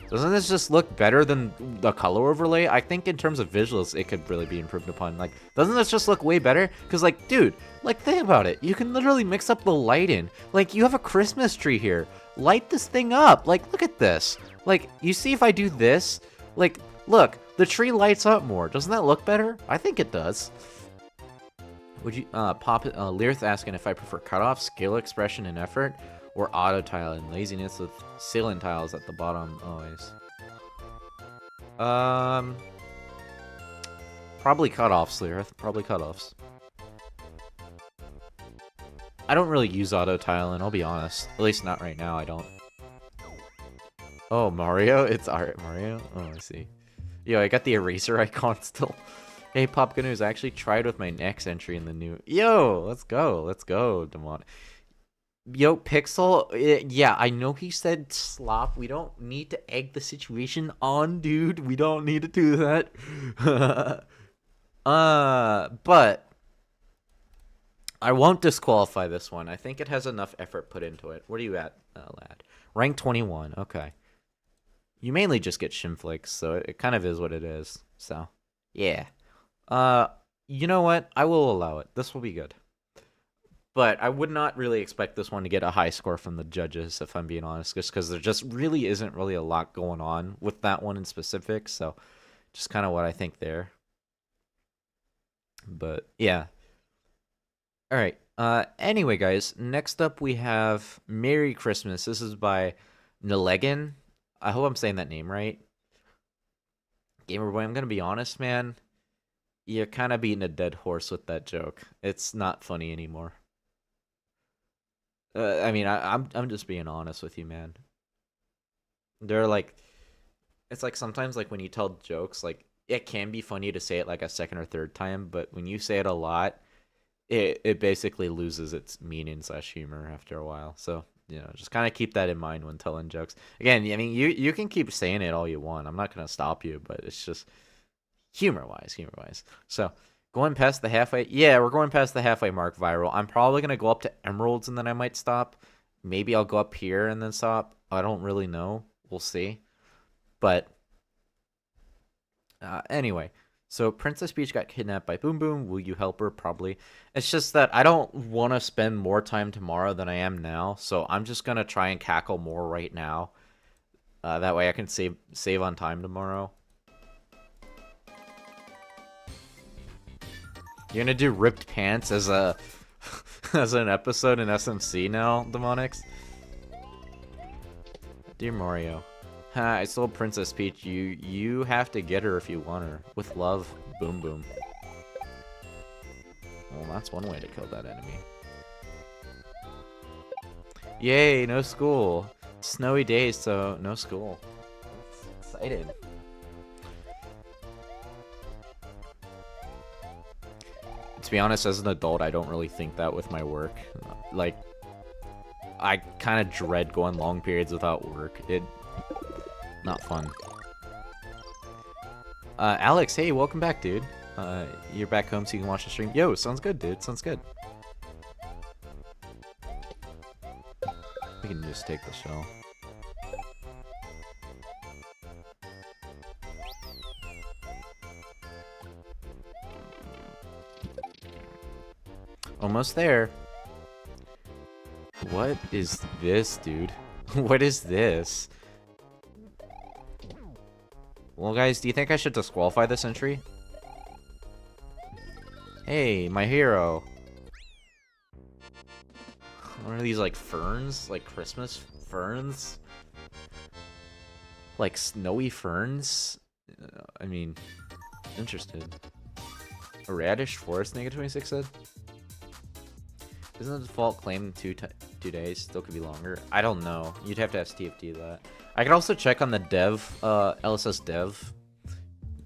Doesn't this just look better than the color overlay? I think in terms of visuals, it could really be improved upon. Like, doesn't this just look way better? Because, like, dude, like, think about it. You can literally mix up the lighting. Like, you have a Christmas tree here. Light this thing up. Like, look at this. Like, you see if I do this? Like, look, the tree lights up more. Doesn't that look better? I think it does. Would you, Lyrith asking if I prefer cutoff, skill expression, and effort, or auto tile and laziness with ceiling tiles at the bottom always. Probably cutoffs, Lyrith. Probably cutoffs. I don't really use auto tiling, I'll be honest. At least not right now, I don't. Oh, Mario? It's art Mario? Oh, I see. Yo, I got the eraser icon still. Hey, Pop Ganoos, I actually tried with my next entry in the new... Yo, let's go, Demon. Yo, Pixel, yeah, I know he said slop. We don't need to egg the situation on, dude. We don't need to do that. But I won't disqualify this one. I think it has enough effort put into it. Where are you at, lad? Rank 21, okay. You mainly just get shimflakes, so it kind of is what it is. So, yeah. You know what? I will allow it. This will be good. But I would not really expect this one to get a high score from the judges, if I'm being honest, just because there just really isn't really a lot going on with that one in specific. So, just kind of what I think there. But, yeah. Alright. Anyway, guys, next up we have Merry Christmas. This is by Nelegan. I hope I'm saying that name right. Gamer Boy, I'm going to be honest, man. You're kind of beating a dead horse with that joke. It's not funny anymore. I mean, I'm just being honest with you, man. They're like, it's like sometimes like when you tell jokes, like it can be funny to say it like a second or third time, but when you say it a lot, it basically loses its meaning / humor after a while. So, you know, just kind of keep that in mind when telling jokes. Again, I mean, you can keep saying it all you want. I'm not gonna stop you, but it's just humor wise. So. Going past the halfway... Yeah, we're going past the halfway mark viral. I'm probably going to go up to emeralds and then I might stop. Maybe I'll go up here and then stop. I don't really know. We'll see. But... anyway. So, Princess Peach got kidnapped by Boom Boom. Will you help her? Probably. It's just that I don't want to spend more time tomorrow than I am now. So, I'm just going to try and cackle more right now. That way I can save on time tomorrow. You're gonna do ripped pants as a as an episode in SMC now, Demonics? Dear Mario. Ha, I sold Princess Peach. You have to get her if you want her. With love, Boom Boom. Well, that's one way to kill that enemy. Yay, no school. Snowy days, so no school. Excited. To be honest, as an adult, I don't really think that with my work. Like, I kind of dread going long periods without work. Not fun. Alex, hey, welcome back, dude. You're back home so you can watch the stream. Yo, sounds good, dude. Sounds good. We can just take the shell. Almost there. What is this, dude? What is this? Well, guys, do you think I should disqualify this entry? Hey, my hero. What are these, like, ferns? Like Christmas ferns? Like snowy ferns? I mean, interested. A radish forest, -26 said? Isn't the default claim 2 days? Still could be longer. I don't know. You'd have to ask TFT that. I could also check on the dev, LSS dev,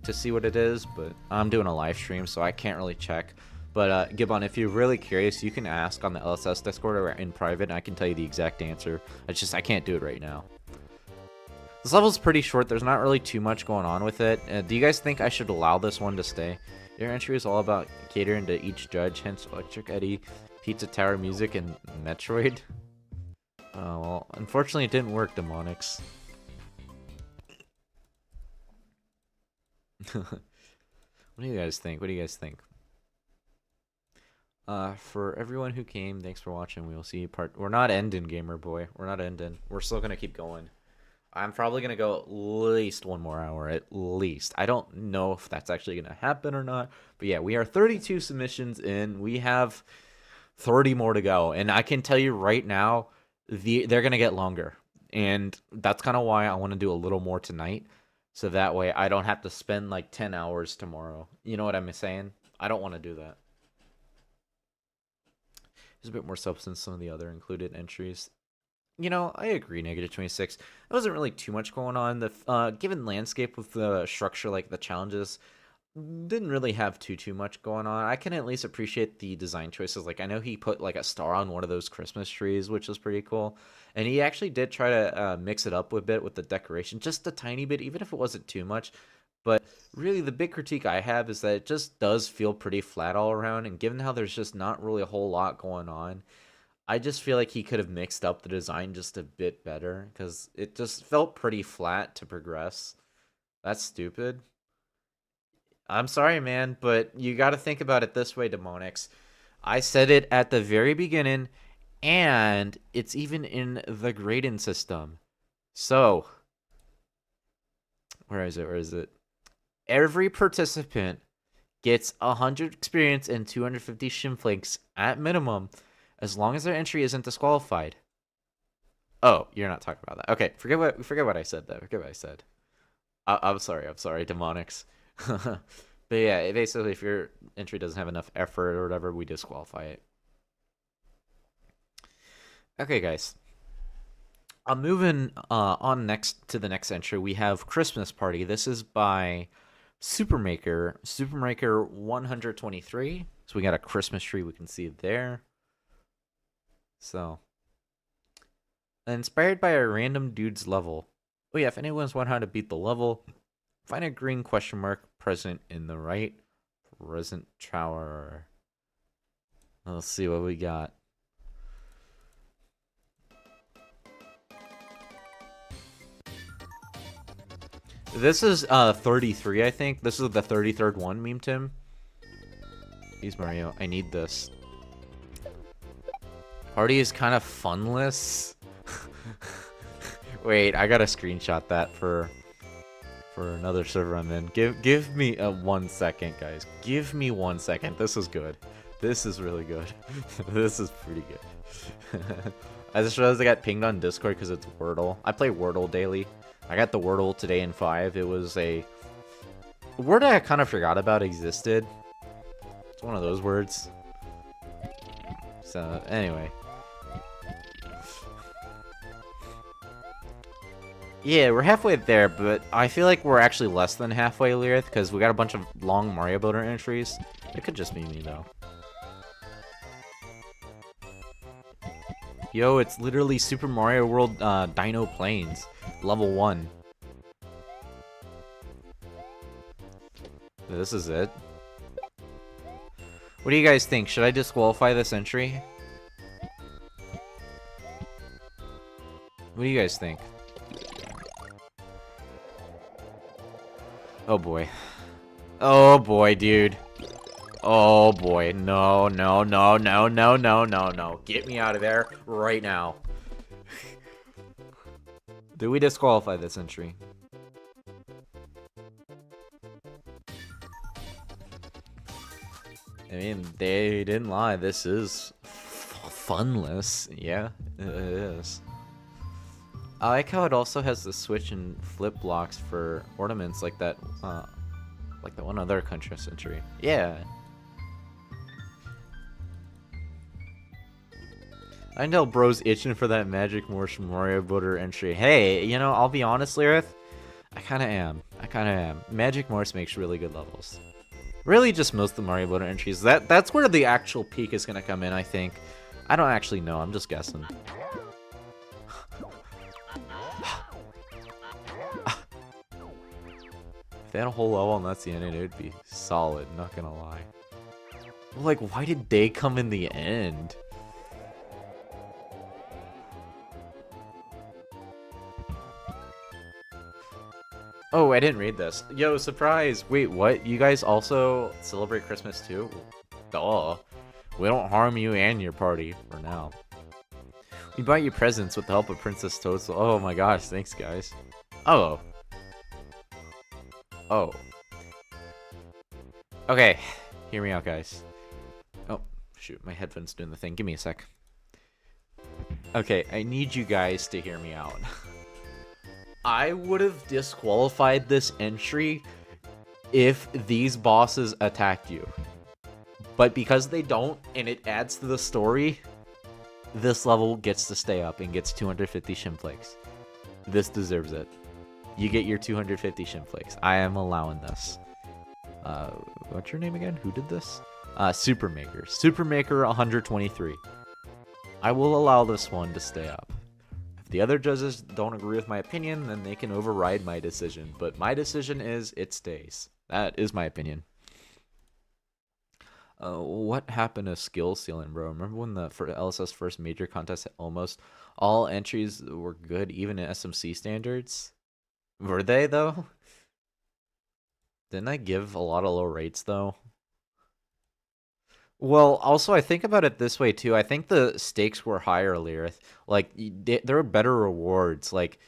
to see what it is, but I'm doing a live stream, so I can't really check. But Gibbon, if you're really curious, you can ask on the LSS Discord or in private, and I can tell you the exact answer. I can't do it right now. This level's pretty short. There's not really too much going on with it. Do you guys think I should allow this one to stay? Your entry is all about catering to each judge, hence Electric Eddie, Pizza Tower Music, and Metroid. Oh, well, unfortunately it didn't work, Demonics. What do you guys think? What do you guys think? For everyone who came, thanks for watching. We will see you We're not ending, gamer boy. We're not ending. We're still gonna keep going. I'm probably gonna go at least 1 more hour, at least. I don't know if that's actually gonna happen or not, but yeah, we are 32 submissions in. We have 30 more to go, and I can tell you right now, they're gonna get longer, and that's kind of why I want to do a little more tonight, so that way I don't have to spend like 10 hours tomorrow. You know what I'm saying? I don't want to do that. There's a bit more substance than some of the other included entries. You know, I agree, -26. There wasn't really too much going on. The given landscape with the structure, like the challenges, didn't really have too much going on. I can at least appreciate the design choices. Like, I know he put like a star on one of those Christmas trees, which was pretty cool. And he actually did try to mix it up a bit with the decoration, just a tiny bit, even if it wasn't too much. But really, the big critique I have is that it just does feel pretty flat all around. And given how there's just not really a whole lot going on, I just feel like he could have mixed up the design just a bit better, because it just felt pretty flat to progress. That's stupid. I'm sorry, man, but you got to think about it this way, Demonics. I said it at the very beginning, and it's even in the grading system. So, where is it? Every participant gets 100 experience and 250 shimflakes at minimum, as long as their entry isn't disqualified. Oh, you're not talking about that. Okay, forget what I said, though. Forget what I said. I'm sorry, Demonics. But yeah, basically, if your entry doesn't have enough effort or whatever, we disqualify it. Okay, guys. I'm moving on next to the next entry. We have Christmas Party. This is by Supermaker 123. So we got a Christmas tree we can see there. So, inspired by a random dude's level. Oh yeah, if anyone's wondering how to beat the level, find a green question mark present in the right present tower. Let's see what we got. This is 33, I think. This is the 33rd one, Meme Tim. Please, Mario, I need this. Party is kind of funless. Wait, I gotta screenshot that for another server I'm in. Give me 1 second, guys. Give me 1 second. This is good. This is really good. This is pretty good. I just realized I got pinged on Discord because it's Wordle. I play Wordle daily. I got the Wordle today in 5. It was a word I kind of forgot about existed. It's one of those words. So, anyway. Yeah, we're halfway there, but I feel like we're actually less than halfway, Lirith, because we got a bunch of long Mario Boater entries. It could just be me, though. Yo, it's literally Super Mario World Dino Plains, level 1. This is it. What do you guys think? Should I disqualify this entry? What do you guys think? Oh boy. Oh boy, dude. Oh boy. No, no, no, no, no, no, no, no. Get me out of there right now. Do we disqualify this entry? I mean, they didn't lie. This is funless. Yeah, it is. I like how it also has the switch and flip blocks for ornaments like that one other country century. Yeah. I know bro's itching for that Magic Morse Mario Boater entry. Hey, you know, I'll be honest, Lirith. I kinda am. Magic Morse makes really good levels. Really just most of the Mario Boater entries. That's where the actual peak is gonna come in, I think. I don't actually know, I'm just guessing. If they had a whole level and that's the end, it would be solid, not gonna lie. Like, why did they come in the end? Oh, I didn't read this. Yo, surprise! Wait, what? You guys also celebrate Christmas too? Duh. We don't harm you and your party, for now. We buy you presents with the help of Princess Toadstool. Oh my gosh, thanks guys. Oh. Oh. Okay, hear me out, guys. Oh, shoot, my headphone's doing the thing. Give me a sec. Okay, I need you guys to hear me out. I would have disqualified this entry if these bosses attacked you. But because they don't, and it adds to the story, this level gets to stay up and gets 250 shimflakes. This deserves it. You get your 250 shimflakes. I am allowing this. What's your name again? Who did this? Supermaker. Supermaker 123. I will allow this one to stay up. If the other judges don't agree with my opinion, then they can override my decision. But my decision is it stays. That is my opinion. What happened to skill ceiling, bro? Remember when the LSS first major contest, almost all entries were good, even in SMC standards? Were they, though? Didn't I give a lot of low rates, though? Well, also, I think about it this way, too. I think the stakes were higher, Lirith. Like, there were better rewards. Like,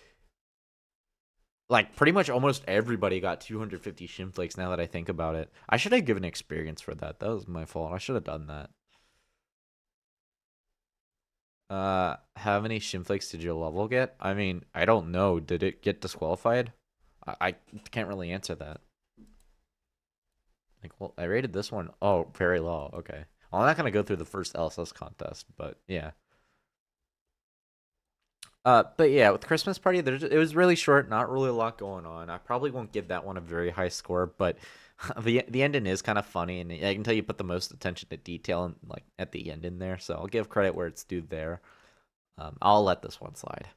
pretty much almost everybody got 250 shimflakes now that I think about it. I should have given experience for that. That was my fault. I should have done that. How many shimflakes did your level get? I mean, I don't know. Did it get disqualified? I can't really answer that. Like, well, I rated this one. Oh, very low. Okay. Well, I'm not going to go through the first LSS contest, but yeah. But yeah, with Christmas Party, it was really short, not really a lot going on. I probably won't give that one a very high score, but the ending is kind of funny, and I can tell you put the most attention to detail and like at the end in there, so I'll give credit where it's due there. I'll let this one slide.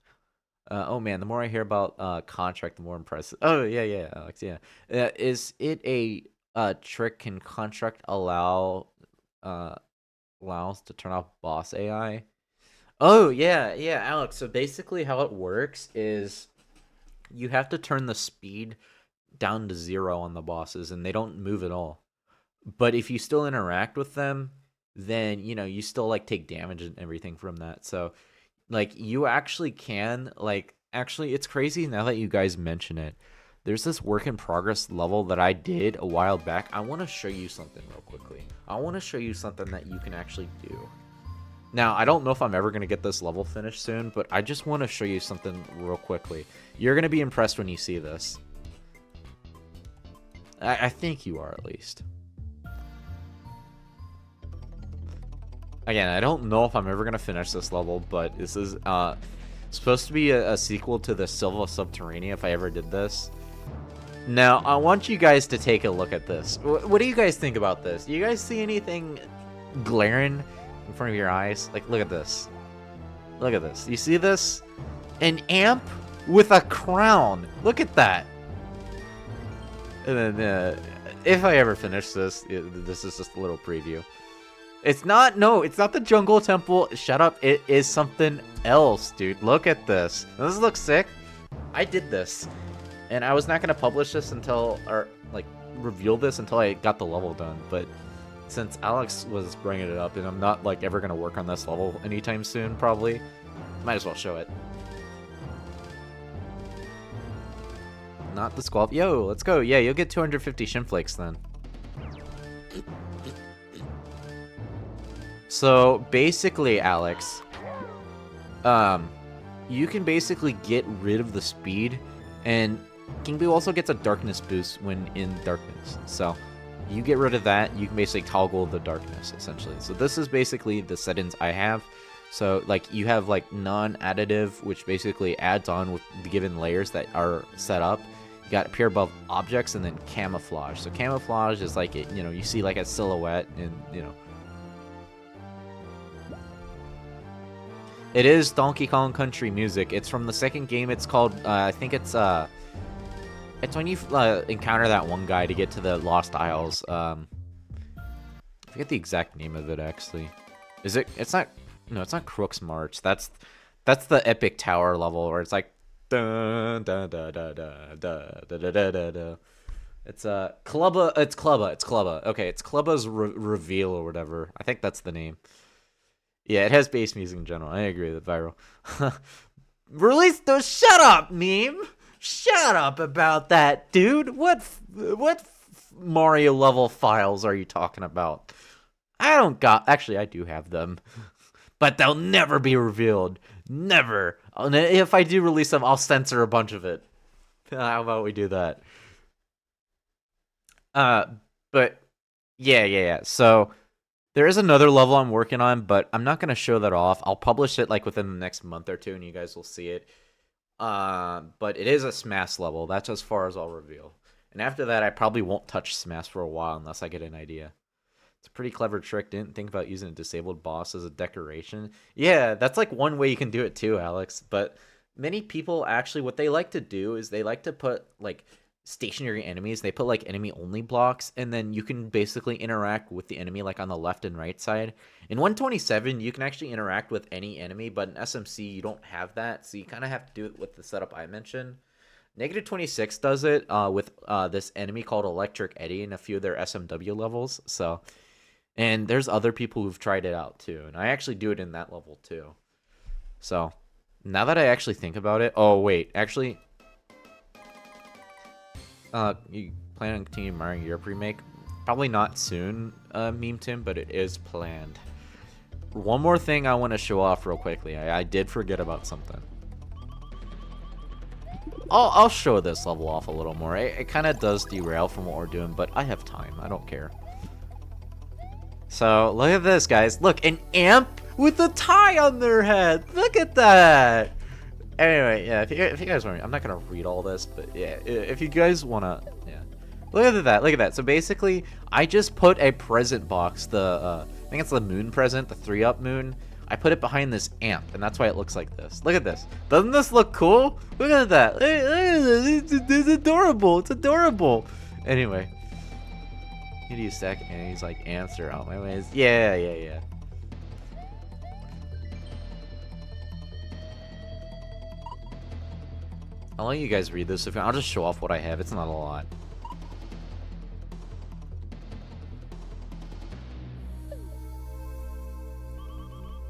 Oh man, the more I hear about contract, the more impressive. Oh yeah, Alex, yeah. Is it a trick? Can contract allows to turn off boss AI? Oh, yeah, Alex. So basically how it works is you have to turn the speed down to 0 on the bosses, and they don't move at all. But if you still interact with them, then, you know, you still, like, take damage and everything from that. So, like, you actually can, like, actually, it's crazy now that you guys mention it. There's this work in progress level that I did a while back. I want to show you something real quickly. I want to show you something that you can actually do. Now, I don't know if I'm ever going to get this level finished soon, but I just want to show you something real quickly. You're going to be impressed when you see this. I think you are, at least. Again, I don't know if I'm ever gonna finish this level, but this is supposed to be a sequel to the Silva Subterranea if I ever did this. Now, I want you guys to take a look at this. What do you guys think about this? Do you guys see anything glaring in front of your eyes? Like, look at this. Look at this. You see this? An amp with a crown. Look at that. And then, if I ever finish this, this is just a little preview. It's not, no, it's not the Jungle Temple. Shut up. It is something else, dude. Look at this. Does this look sick? I did this. And I was not going to publish this until, or, like, reveal this until I got the level done. But since Alex was bringing it up, and I'm not, like, ever going to work on this level anytime soon, probably, might as well show it. Not the squall. Yo, let's go. Yeah, you'll get 250 shimflakes then. So basically, Alex, you can basically get rid of the speed, and King Boo also gets a darkness boost when in darkness. So you get rid of that, you can basically toggle the darkness essentially. So this is basically the settings I have. So like you have like non-additive, which basically adds on with the given layers that are set up. You got appear above objects, and then camouflage. So camouflage is like it, you know, you see like a silhouette, and you know. It is Donkey Kong Country music. It's from the second game. It's called, I think it's when you encounter that one guy to get to the Lost Isles. I forget the exact name of it, actually. Is it? It's not, no, it's not Crook's March. That's the Epic Tower level where it's like, da da da da da da da da da da. It's Clubba, it's Clubba. Okay, it's Clubba's reveal or whatever. I think that's the name. Yeah, it has bass music in general. I agree with Viral. Release those. Shut up, meme. Shut up about that, dude. What Mario level files are you talking about? I don't got. Actually, I do have them, but they'll never be revealed. Never. And if I do release them, I'll censor a bunch of it. How about we do that? But yeah. So. There is another level I'm working on, but I'm not going to show that off. I'll publish it like within the next month or two, and you guys will see it. But it is a Smash level. That's as far as I'll reveal. And after that, I probably won't touch Smash for a while unless I get an idea. It's a pretty clever trick. Didn't think about using a disabled boss as a decoration. Yeah, that's like one way you can do it too, Alex. But many people actually, what they like to do is they like to put like stationary enemies. They put like enemy only blocks, and then you can basically interact with the enemy like on the left and right side. In 127 you can actually interact with any enemy, but in SMC you don't have that, so you kind of have to do it with the setup I mentioned. Negative 26 does it with this enemy called Electric Eddie in a few of their SMW levels. So, and there's other people who've tried it out too, and I actually do it in that level too. So now that I actually think about it, oh wait, actually, you plan on continuing Mario Europe remake? Probably not soon, Meme Tim, but it is planned. One more thing I want to show off real quickly. I did forget about something. I'll show this level off a little more. It kind of does derail from what we're doing, but I have time. I don't care. So, look at this, guys. Look, an amp with a tie on their head. Look at that. Anyway, yeah, if you guys want, I'm not gonna read all this, but yeah, if you guys wanna, yeah, look at that, look at that. So basically, I just put a present box, I think it's the moon present, the 3-up moon. I put it behind this amp, and that's why it looks like this. Look at this. Doesn't this look cool? Look at that. Look at this. It's adorable. It's adorable. Anyway, you need a sec, and he's like, answer out my ways. Yeah. I'll let you guys read this. I'll just show off what I have. It's not a lot.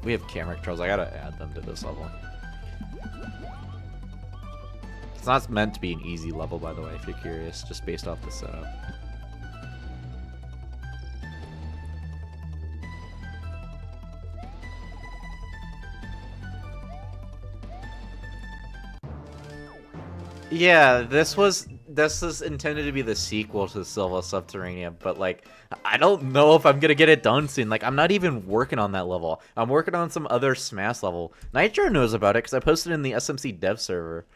We have camera controls. I gotta add them to this level. It's not meant to be an easy level, by the way, if you're curious, just based off the setup. Yeah, this was this is intended to be the sequel to Silva Subterranea, but like I don't know if I'm gonna get it done soon. Like I'm not even working on that level. I'm working on some other Smash level. Nitro knows about it because I posted in the SMC dev server.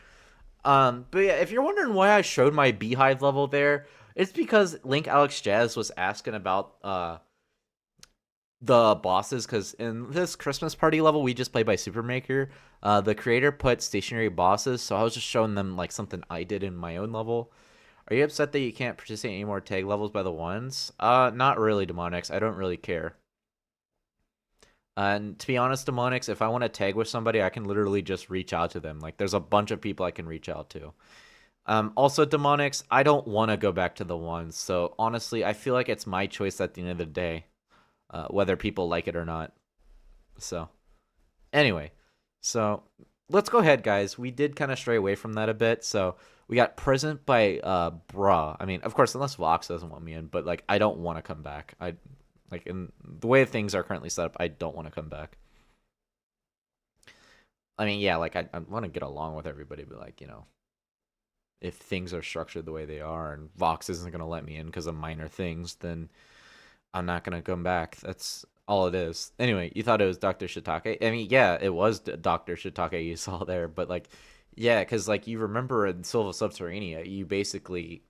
But yeah, if you're wondering why I showed my Beehive level there, it's because Link Alex Jazz was asking about the bosses, because in this Christmas party level we just played by Supermaker, the creator put stationary bosses, so I was just showing them like something I did in my own level. Are you upset that you can't participate in any more tag levels by the ones? Not really, Demonics. I don't really care. And to be honest, Demonics, if I want to tag with somebody, I can literally just reach out to them. Like, there's a bunch of people I can reach out to. Also, Demonics, I don't want to go back to the ones, so honestly, I feel like it's my choice at the end of the day, whether people like it or not. So, anyway, so let's go ahead, guys. We did kind of stray away from that a bit, so we got Present by Bruh. I mean, of course, unless Vox doesn't want me in, but like, I don't want to come back. Like, in the way things are currently set up, I don't want to come back. I mean, yeah, like, I want to get along with everybody, but like, you know, if things are structured the way they are and Vox isn't going to let me in because of minor things, then I'm not going to come back. That's all it is. Anyway, you thought it was Dr. Shiitake? I mean, yeah, it was Dr. Shiitake you saw there, but like, yeah, because like you remember in Silva Subterranea, you basically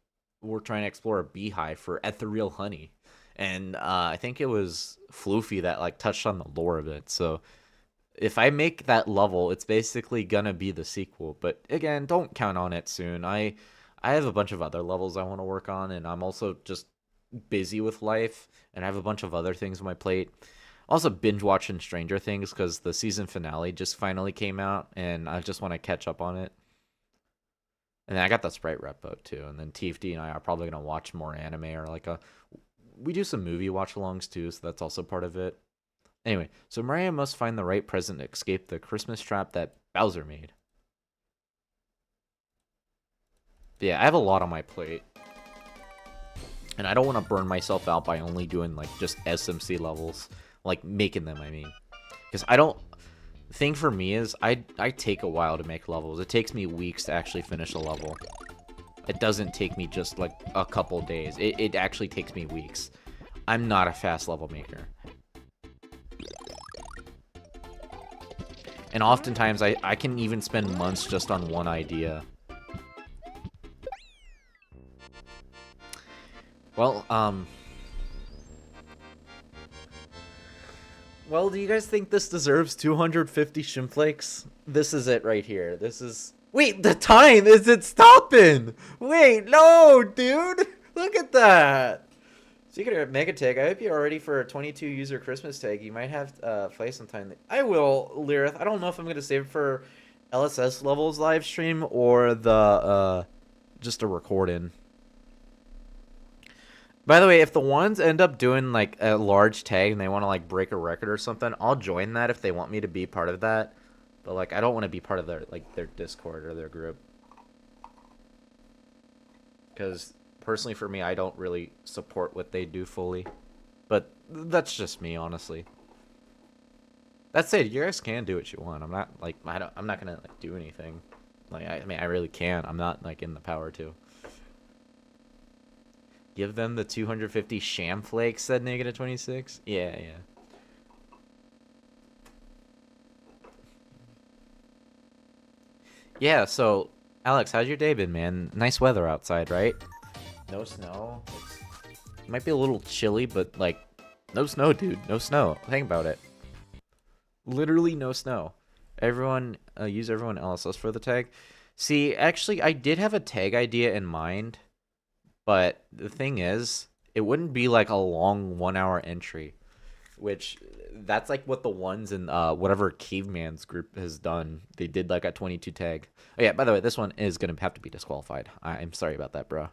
were trying to explore a beehive for ethereal honey. And I think it was Floofy that like touched on the lore of it. So if I make that level, it's basically gonna be the sequel. But again, don't count on it soon. I have a bunch of other levels I want to work on, and I'm also just busy with life, and I have a bunch of other things on my plate. Also binge watching Stranger Things because the season finale just finally came out, and I just want to catch up on it. And then I got the Sprite repo too, and then TFD and I are probably gonna watch more anime, or like we do some movie watch-alongs too, so that's also part of it. Anyway, so Maria must find the right present to escape the Christmas trap that Bowser made. But yeah, I have a lot on my plate. And I don't want to burn myself out by only doing, like, just SMC levels. Like, making them, I mean. Because I don't... The thing for me is, I take a while to make levels. It takes me weeks to actually finish a level. It doesn't take me just, like, a couple days. It actually takes me weeks. I'm not a fast level maker. And oftentimes, I can even spend months just on one idea. Well, well, do you guys think this deserves 250 shimflakes? This is it right here. This is... Wait, the time! Is it stopping? Wait, no, dude! Look at that! Speaking of Mega Tag, I hope you're ready for a 22 user Christmas tag. You might have to play sometime. I will, Lyrith. I don't know if I'm going to save it for LSS levels live stream or the just a recording. By the way, if the ones end up doing like a large tag and they want to like break a record or something, I'll join that if they want me to be part of that. But like I don't want to be part of their Discord or their group. Cuz personally for me, I don't really support what they do fully. But that's just me, honestly. That said, you guys can do what you want. I'm not like I'm not going to like do anything. Like I mean, I really can. I'm not like in the power to. Give them the 250 sham flakes, said -26. Yeah, yeah. Yeah, so, Alex, how's your day been, man? Nice weather outside, right? No snow. It might be a little chilly, but, like, no snow, dude. No snow. Think about it. Literally no snow. Everyone, use everyone LSS for the tag. See, actually, I did have a tag idea in mind. But the thing is, it wouldn't be like a long 1 hour entry, which that's like what the ones in whatever Caveman's group has done. They did like a 22 tag. Oh yeah, by the way, this one is going to have to be disqualified. I'm sorry about that, bro.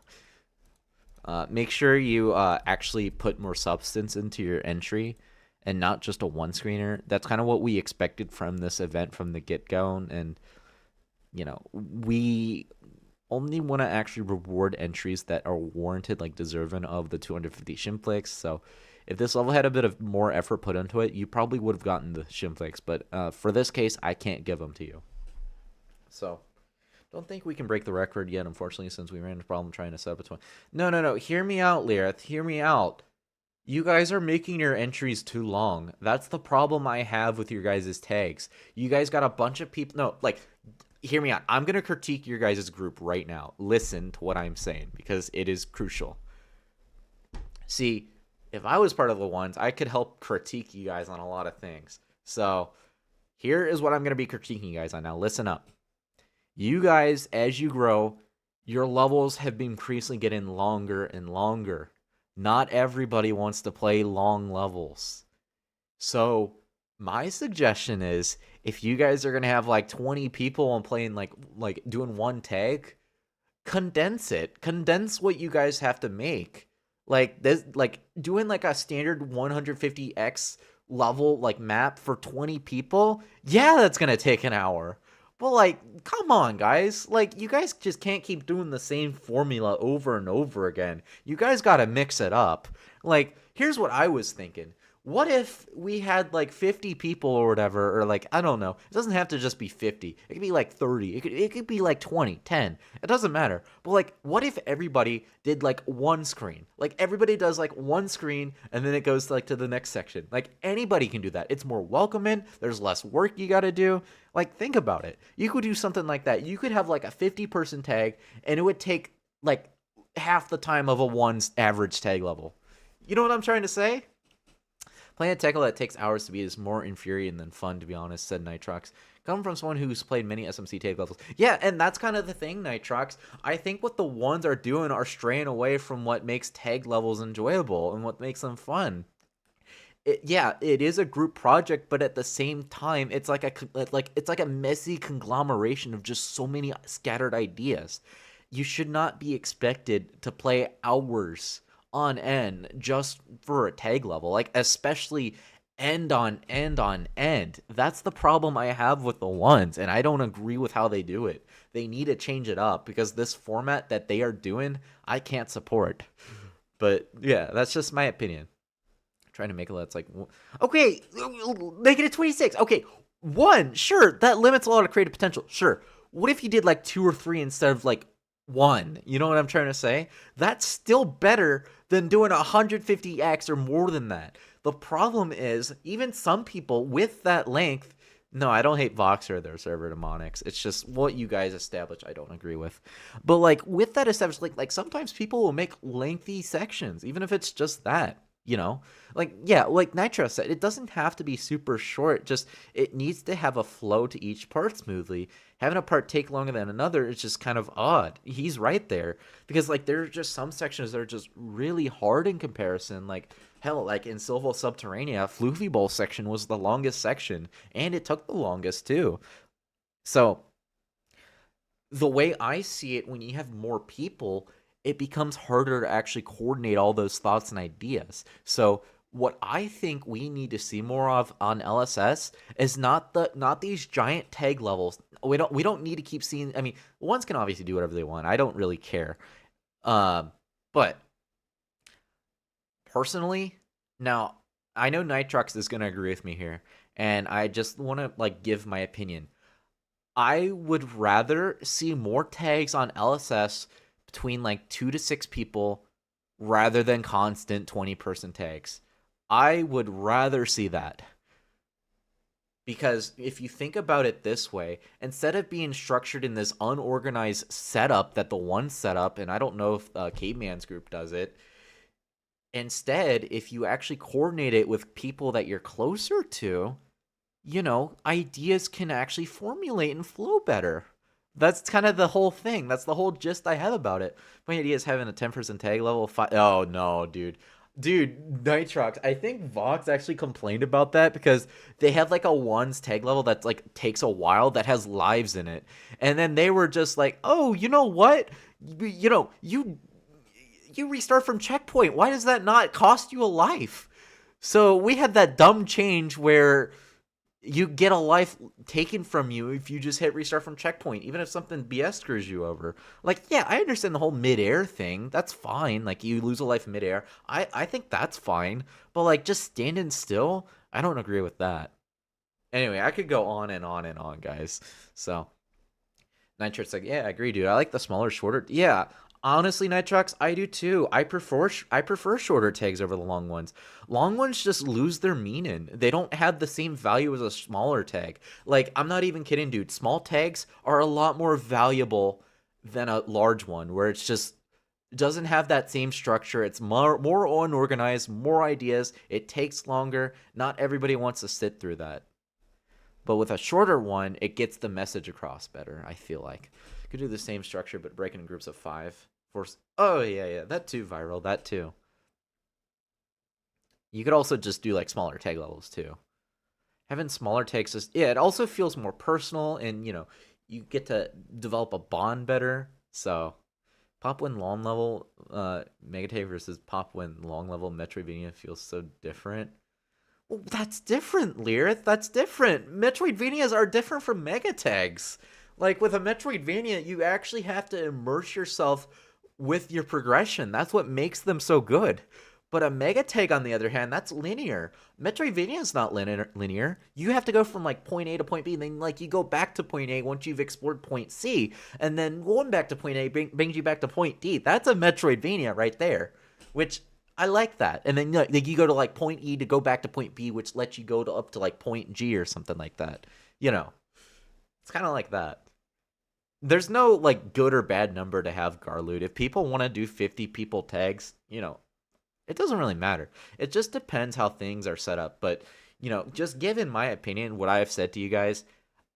Make sure you actually put more substance into your entry and not just a one screener. That's kind of what we expected from this event from the get-go. And, you know, we only want to actually reward entries that are warranted, like deserving of the 250 shimflakes. So if this level had a bit of more effort put into it, you probably would have gotten the shimflakes. But for this case, I can't give them to you. So Don't think we can break the record yet, unfortunately, since we ran into a problem trying to set up a 20. No. Hear me out, Lirith. Hear me out. You guys are making your entries too long. That's the problem I have with your guys' tags. You guys got a bunch of people. No, like, hear me out. I'm going to critique your guys' group right now. Listen to what I'm saying because it is crucial. See, if I was part of the ones, I could help critique you guys on a lot of things. So, here is what I'm going to be critiquing you guys on now. Listen up. You guys, as you grow, your levels have been increasingly getting longer and longer. Not everybody wants to play long levels. So, my suggestion is, if you guys are going to have like 20 people and playing like doing one tag, condense it. Condense what you guys have to make. Like this, like doing like a standard 150x level like map for 20 people. Yeah, that's going to take an hour. But, like, come on, guys. Like, you guys just can't keep doing the same formula over and over again. You guys gotta mix it up. Like, here's what I was thinking. What if we had, like, 50 people or whatever, or, like, I don't know. It doesn't have to just be 50. It could be, like, 30. It could be, like, 20, 10. It doesn't matter. But, like, what if everybody did, like, one screen? Like, everybody does, like, one screen, and then it goes, like, to the next section. Like, anybody can do that. It's more welcoming. There's less work you gotta do. Like, think about it. You could do something like that. You could have, like, a 50-person tag, and it would take, like, half the time of a one's average tag level. You know what I'm trying to say? Playing a tag level that takes hours to beat is more infuriating than fun, to be honest, said Nitrox. Coming from someone who's played many SMC tag levels. Yeah, and that's kind of the thing, Nitrox. I think what the ones are doing are straying away from what makes tag levels enjoyable and what makes them fun. It is a group project, but at the same time, it's like a messy conglomeration of just so many scattered ideas. You should not be expected to play hours on end just for a tag level, like especially end on end on end. That's the problem I have with the ones, and I don't agree with how they do it. They need to change it up because this format that they are doing, I can't support. But yeah, that's just my opinion. Trying to make it that's like, okay, make it a 26. Okay, one, sure, that limits a lot of creative potential. Sure. What if you did like 2 or 3 instead of like 1? You know what I'm trying to say? That's still better than doing 150x or more than that. The problem is, even some people with that length, no, I don't hate Vox or their server demonics. It's just what you guys established I don't agree with. But like with that established, like sometimes people will make lengthy sections, even if it's just that. You know, like, yeah, like Nitro said, it doesn't have to be super short. Just it needs to have a flow to each part smoothly. Having a part take longer than another is just kind of odd. He's right there because like there are just some sections that are just really hard in comparison. Like hell, like in Silvo Subterranea, Floofy Bowl section was the longest section, and it took the longest too. So the way I see it, when you have more people, it becomes harder to actually coordinate all those thoughts and ideas. So what I think we need to see more of on LSS is not these giant tag levels. We don't need to keep seeing. I mean, ones can obviously do whatever they want. I don't really care. But personally, now I know Nitrox is gonna agree with me here, and I just want to like give my opinion. I would rather see more tags on LSS between like 2 to 6 people rather than constant 20-person tags. I would rather see that. Because if you think about it this way, instead of being structured in this unorganized setup that the one set up, and I don't know if Caveman's group does it, instead, if you actually coordinate it with people that you're closer to, you know, ideas can actually formulate and flow better. That's kind of the whole thing. That's the whole gist I have about it. My idea is having a 10% tag level. Oh, no, dude. Dude, Nitrox, I think Vox actually complained about that because they have like a ones tag level that like takes a while that has lives in it. And then they were just like, oh, you know what? You know, you restart from checkpoint. Why does that not cost you a life? So we had that dumb change where you get a life taken from you if you just hit restart from checkpoint, even if something BS screws you over. Like, yeah, I understand the whole mid-air thing. That's fine. Like, you lose a life mid-air. I think that's fine. But, like, just standing still, I don't agree with that. Anyway, I could go on and on and on, guys. So, Nitrox like, yeah, I agree, dude. I like the smaller, shorter. Yeah, honestly, Nitrox, I do too. I prefer shorter tags over the long ones. Long ones just lose their meaning. They don't have the same value as a smaller tag. Like, I'm not even kidding, dude. Small tags are a lot more valuable than a large one, where it's just doesn't have that same structure. It's more unorganized, more ideas. It takes longer. Not everybody wants to sit through that. But with a shorter one, it gets the message across better, I feel like. You could do the same structure, but break in groups of 5. Oh, yeah. That too, Viral. That too. You could also just do, like, smaller tag levels, too. Having smaller tags is... Yeah, it also feels more personal, and, you get to develop a bond better. So, Pop Win long level, Megatag versus Pop Win long level Metroidvania feels so different. Well, that's different, Lyrith. That's different. Metroidvanias are different from Mega Tags. Like, with a Metroidvania, you actually have to immerse yourself with your progression. That's what makes them so good. But a Mega Tag, on the other hand, that's linear. Metroidvania is not linear. You have to go from, like, point A to point B, and then, like, you go back to point A once you've explored point C, and then going back to point A brings you back to point D. That's a Metroidvania right there, which... I like that. And then like you go to like point E to go back to point B, which lets you go to up to like point G or something like that. It's kind of like that. There's no like good or bad number to have Garloot. If people want to do 50 people tags, it doesn't really matter. It just depends how things are set up. But, just given my opinion, what I have said to you guys,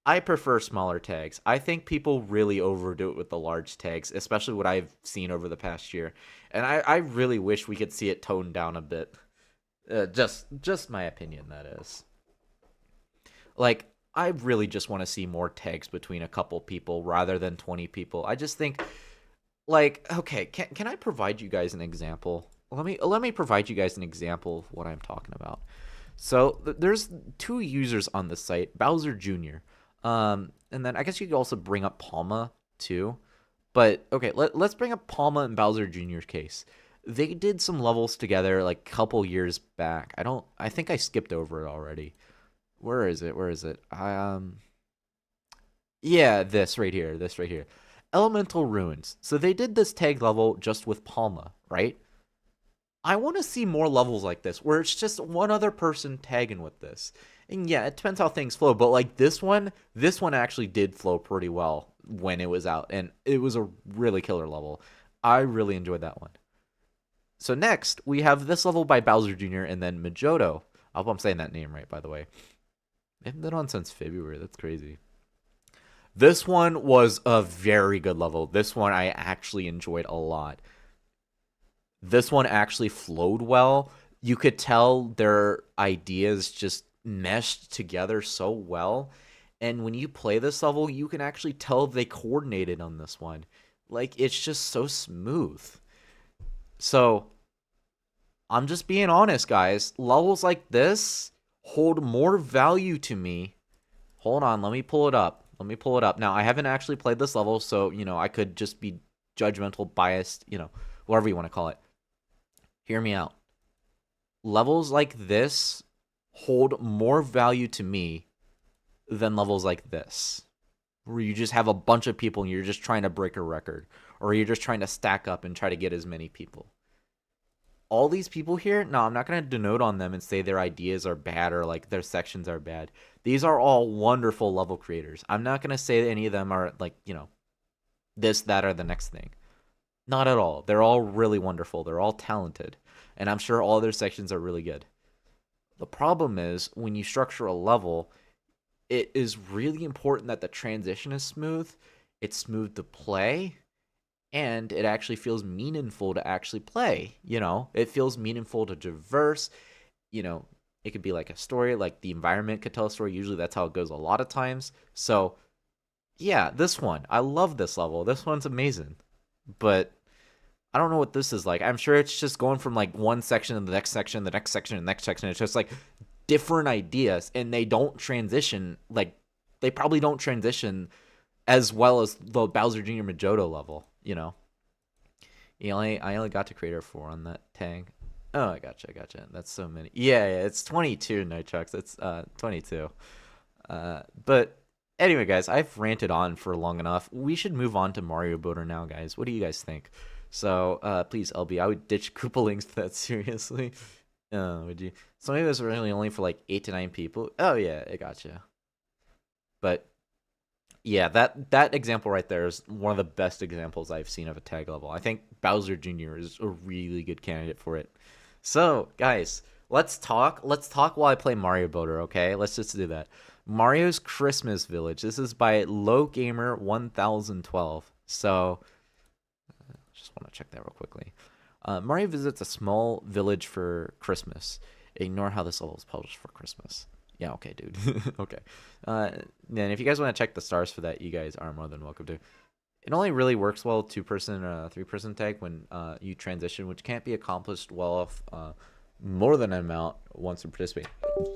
I prefer smaller tags. I think people really overdo it with the large tags, especially what I've seen over the past year. And I really wish we could see it toned down a bit. Just my opinion, that is. Like, I really just want to see more tags between a couple people rather than 20 people. I just think, like, okay, can I provide you guys an example? Let me provide you guys an example of what I'm talking about. So there's 2 users on the site, Bowser Jr. And then I guess you could also bring up Palma too. But okay, let's bring up Palma and Bowser Jr.'s case. They did some levels together like a couple years back. I think I skipped over it already. Where is it? Yeah, this right here. Elemental Ruins. So they did this tag level just with Palma, right? I want to see more levels like this where it's just one other person tagging with this. And yeah, it depends how things flow, but like this one actually did flow pretty well when it was out, and it was a really killer level. I really enjoyed that one. So next, we have this level by Bowser Jr. and then Majodo. I hope I'm saying that name right, by the way. They haven't been on since February. That's crazy. This one was a very good level. This one I actually enjoyed a lot. This one actually flowed well. You could tell their ideas just meshed together so well. And when you play this level, you can actually tell they coordinated on this one. Like, it's just so smooth. So, I'm just being honest, guys. Levels like this hold more value to me. Hold on, let me pull it up. Now, I haven't actually played this level, so, I could just be judgmental, biased, whatever you want to call it. Hear me out. Levels like this hold more value to me than levels like this, where you just have a bunch of people and you're just trying to break a record, or you're just trying to stack up and try to get as many people. All these people here, no, I'm not going to denote on them and say their ideas are bad or like their sections are bad. These are all wonderful level creators. I'm not going to say that any of them are like, this, that, or the next thing. Not at all. They're all really wonderful. They're all talented. And I'm sure all their sections are really good. The problem is, when you structure a level, it is really important that the transition is smooth, it's smooth to play, and it actually feels meaningful to actually play. It feels meaningful to traverse. It could be like a story, like the environment could tell a story. Usually that's how it goes a lot of times. So, yeah, this one. I love this level. This one's amazing. But I don't know what this is like. I'm sure it's just going from like one section to the next section, the next section, and the next section. It's just like different ideas, and they don't transition. Like, they probably don't transition as well as the Bowser Jr. Majodo level, I only got to Creator 4 on that tag. Oh, I gotcha. That's so many. Yeah, it's 22, Nitrox. It's 22. But Anyway, guys, I've ranted on for long enough. We should move on to Mario Boater now, guys. What do you guys think? So, please, LB, I would ditch Koopalings that seriously. Would you? Some of us are really only for like 8 to 9 people. Oh yeah, I gotcha. But yeah, that example right there is one of the best examples I've seen of a tag level. I think Bowser Jr. is a really good candidate for it. So, guys, let's talk. Let's talk while I play Mario Boater, okay? Let's just do that. Mario's Christmas Village. This is by Low Gamer 1012. So, just want to check that real quickly. Mario visits a small village for Christmas. Ignore how this level is published for Christmas. Yeah, okay, dude. Okay. Then if you guys want to check the stars for that, you guys are more than welcome to. It only really works well 2-person or 3-person tag when you transition, which can't be accomplished well off more than an amount once you participate.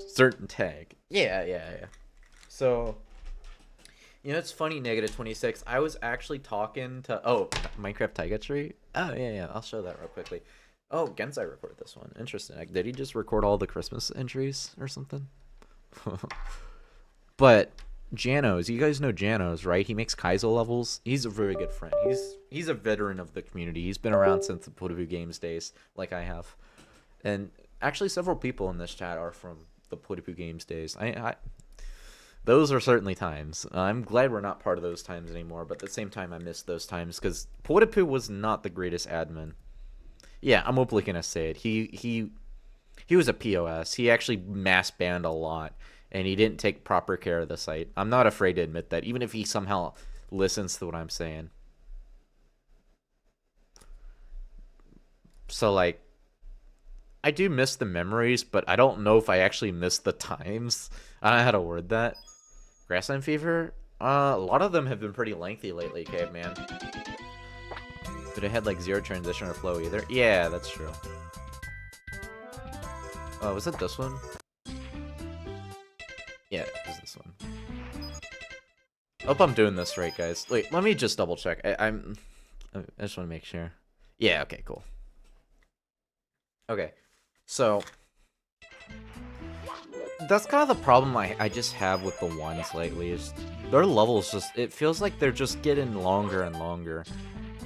Certain tag. Yeah. So, you know, it's funny, -26. I was actually talking to Minecraft Taiga Tree. Oh yeah. I'll show that real quickly. Oh, Gensai recorded this one. Interesting. Like, did he just record all the Christmas entries or something? But Janos, you guys know Janos, right? He makes Kaizo levels. He's a very good friend. He's a veteran of the community. He's been around since the Puerto Games days, like I have. And actually, several people in this chat are from the Puerto Games days. Those are certainly times. I'm glad we're not part of those times anymore, but at the same time, I miss those times because Puerto was not the greatest admin. Yeah, I'm openly gonna say it. He was a POS. He actually mass banned a lot, and he didn't take proper care of the site. I'm not afraid to admit that, even if he somehow listens to what I'm saying. So, like, I do miss the memories, but I don't know if I actually miss the times. I don't know how to word that. Grassland Fever? A lot of them have been pretty lengthy lately, Caveman. But it had, like, 0 transition or flow either. Yeah, that's true. Oh, was it this one? Yeah, it was this one. I hope I'm doing this right, guys. Wait, let me just double check. I just want to make sure. Yeah, okay, cool. Okay, so that's kind of the problem I just have with the ones lately is their levels just, it feels like they're just getting longer and longer.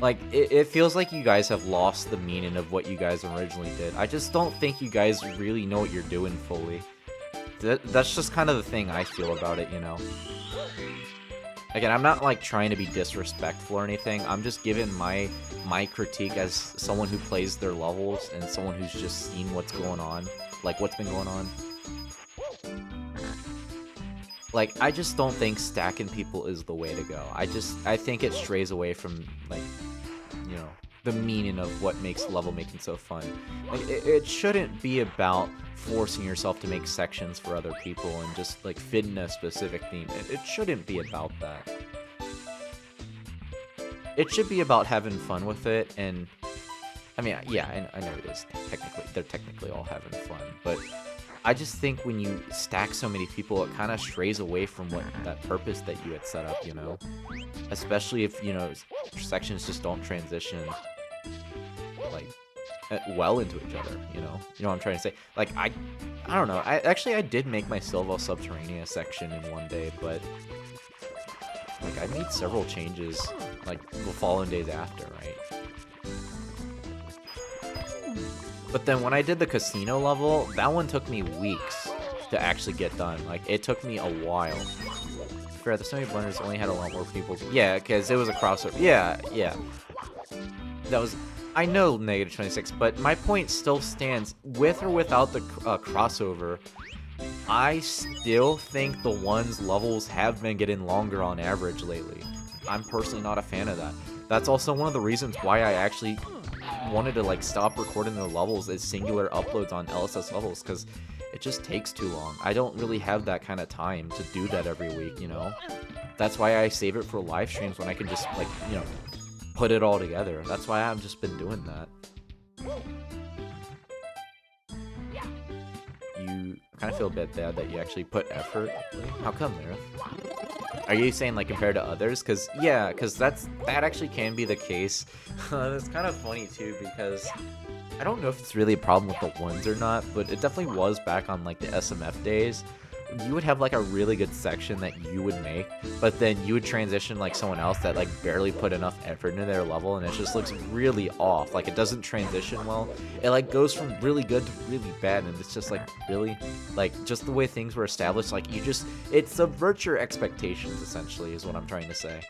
Like, it feels like you guys have lost the meaning of what you guys originally did. I just don't think you guys really know what you're doing fully. That's just kind of the thing I feel about it, you know? Again, I'm not, like, trying to be disrespectful or anything. I'm just giving my critique as someone who plays their levels and someone who's just seen what's going on. Like, what's been going on. Like, I just don't think stacking people is the way to go. I think it strays away from, like, you know, the meaning of what makes level making so fun. Like, it shouldn't be about forcing yourself to make sections for other people and just, like, fit in a specific theme. It shouldn't be about that. It should be about having fun with it, and, I mean, yeah, I know it is. They're technically all having fun, but I just think when you stack so many people, it kind of strays away from what that purpose that you had set up, you know? Especially if, you know, sections just don't transition, like, well into each other, you know? You know what I'm trying to say? Like, I don't know. I did make my Silva Subterranea section in one day, but, like, I made several changes, like, the following days after, right? But then when I did the casino level, that one took me weeks to actually get done. Like, it took me a while. Fair, the Sony Blenders only had a lot more people. Yeah, because it was a crossover. Yeah. That was... I know -26, but my point still stands. With or without the crossover, I still think the ones levels have been getting longer on average lately. I'm personally not a fan of that. That's also one of the reasons why I actually wanted to, like, stop recording the levels as singular uploads on LSS levels, because it just takes too long. I don't really have that kind of time to do that every week, you know? That's why I save it for live streams when I can just, like, you know, put it all together. That's why I've just been doing that. You kind of feel a bit bad that you actually put effort. How come, Lyra? Are you saying, like, compared to others? Because, yeah, because that actually can be the case. It's kind of funny, too, because I don't know if it's really a problem with the ones or not, but it definitely was back on, like, the SMF days, you would have like a really good section that you would make, but then you would transition like someone else that like barely put enough effort into their level, and it just looks really off. Like it doesn't transition well. It like goes from really good to really bad, and it's just like really like just the way things were established. Like it subverts your expectations essentially, is what I'm trying to say.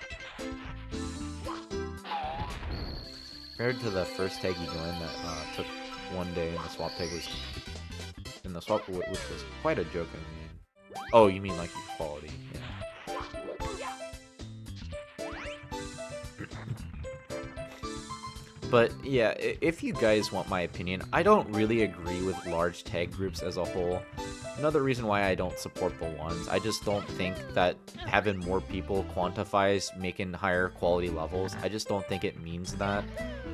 Compared to the first tag you joined that took 1 day, and the swap tag was which was quite a joke. I mean, oh, you mean like equality? Yeah. But yeah, if you guys want my opinion, I don't really agree with large tag groups as a whole. Another reason why I don't support the ones, I just don't think that having more people quantifies making higher quality levels. I just don't think it means that.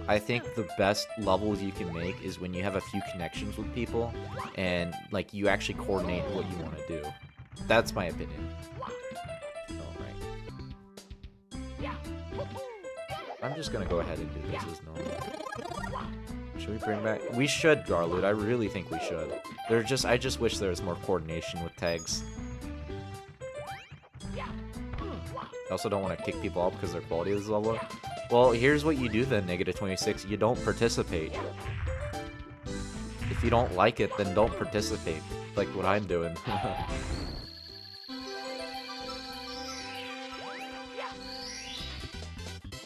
I think the best levels you can make is when you have a few connections with people and like you actually coordinate what you want to do. That's my opinion. Alright. I'm just gonna go ahead and do this as normal. Should we bring back? We should, Garloot. I really think we should. I just wish there was more coordination with tags. I also don't want to kick people out because their quality is low. Well, here's what you do then, -26. You don't participate. If you don't like it, then don't participate. Like what I'm doing.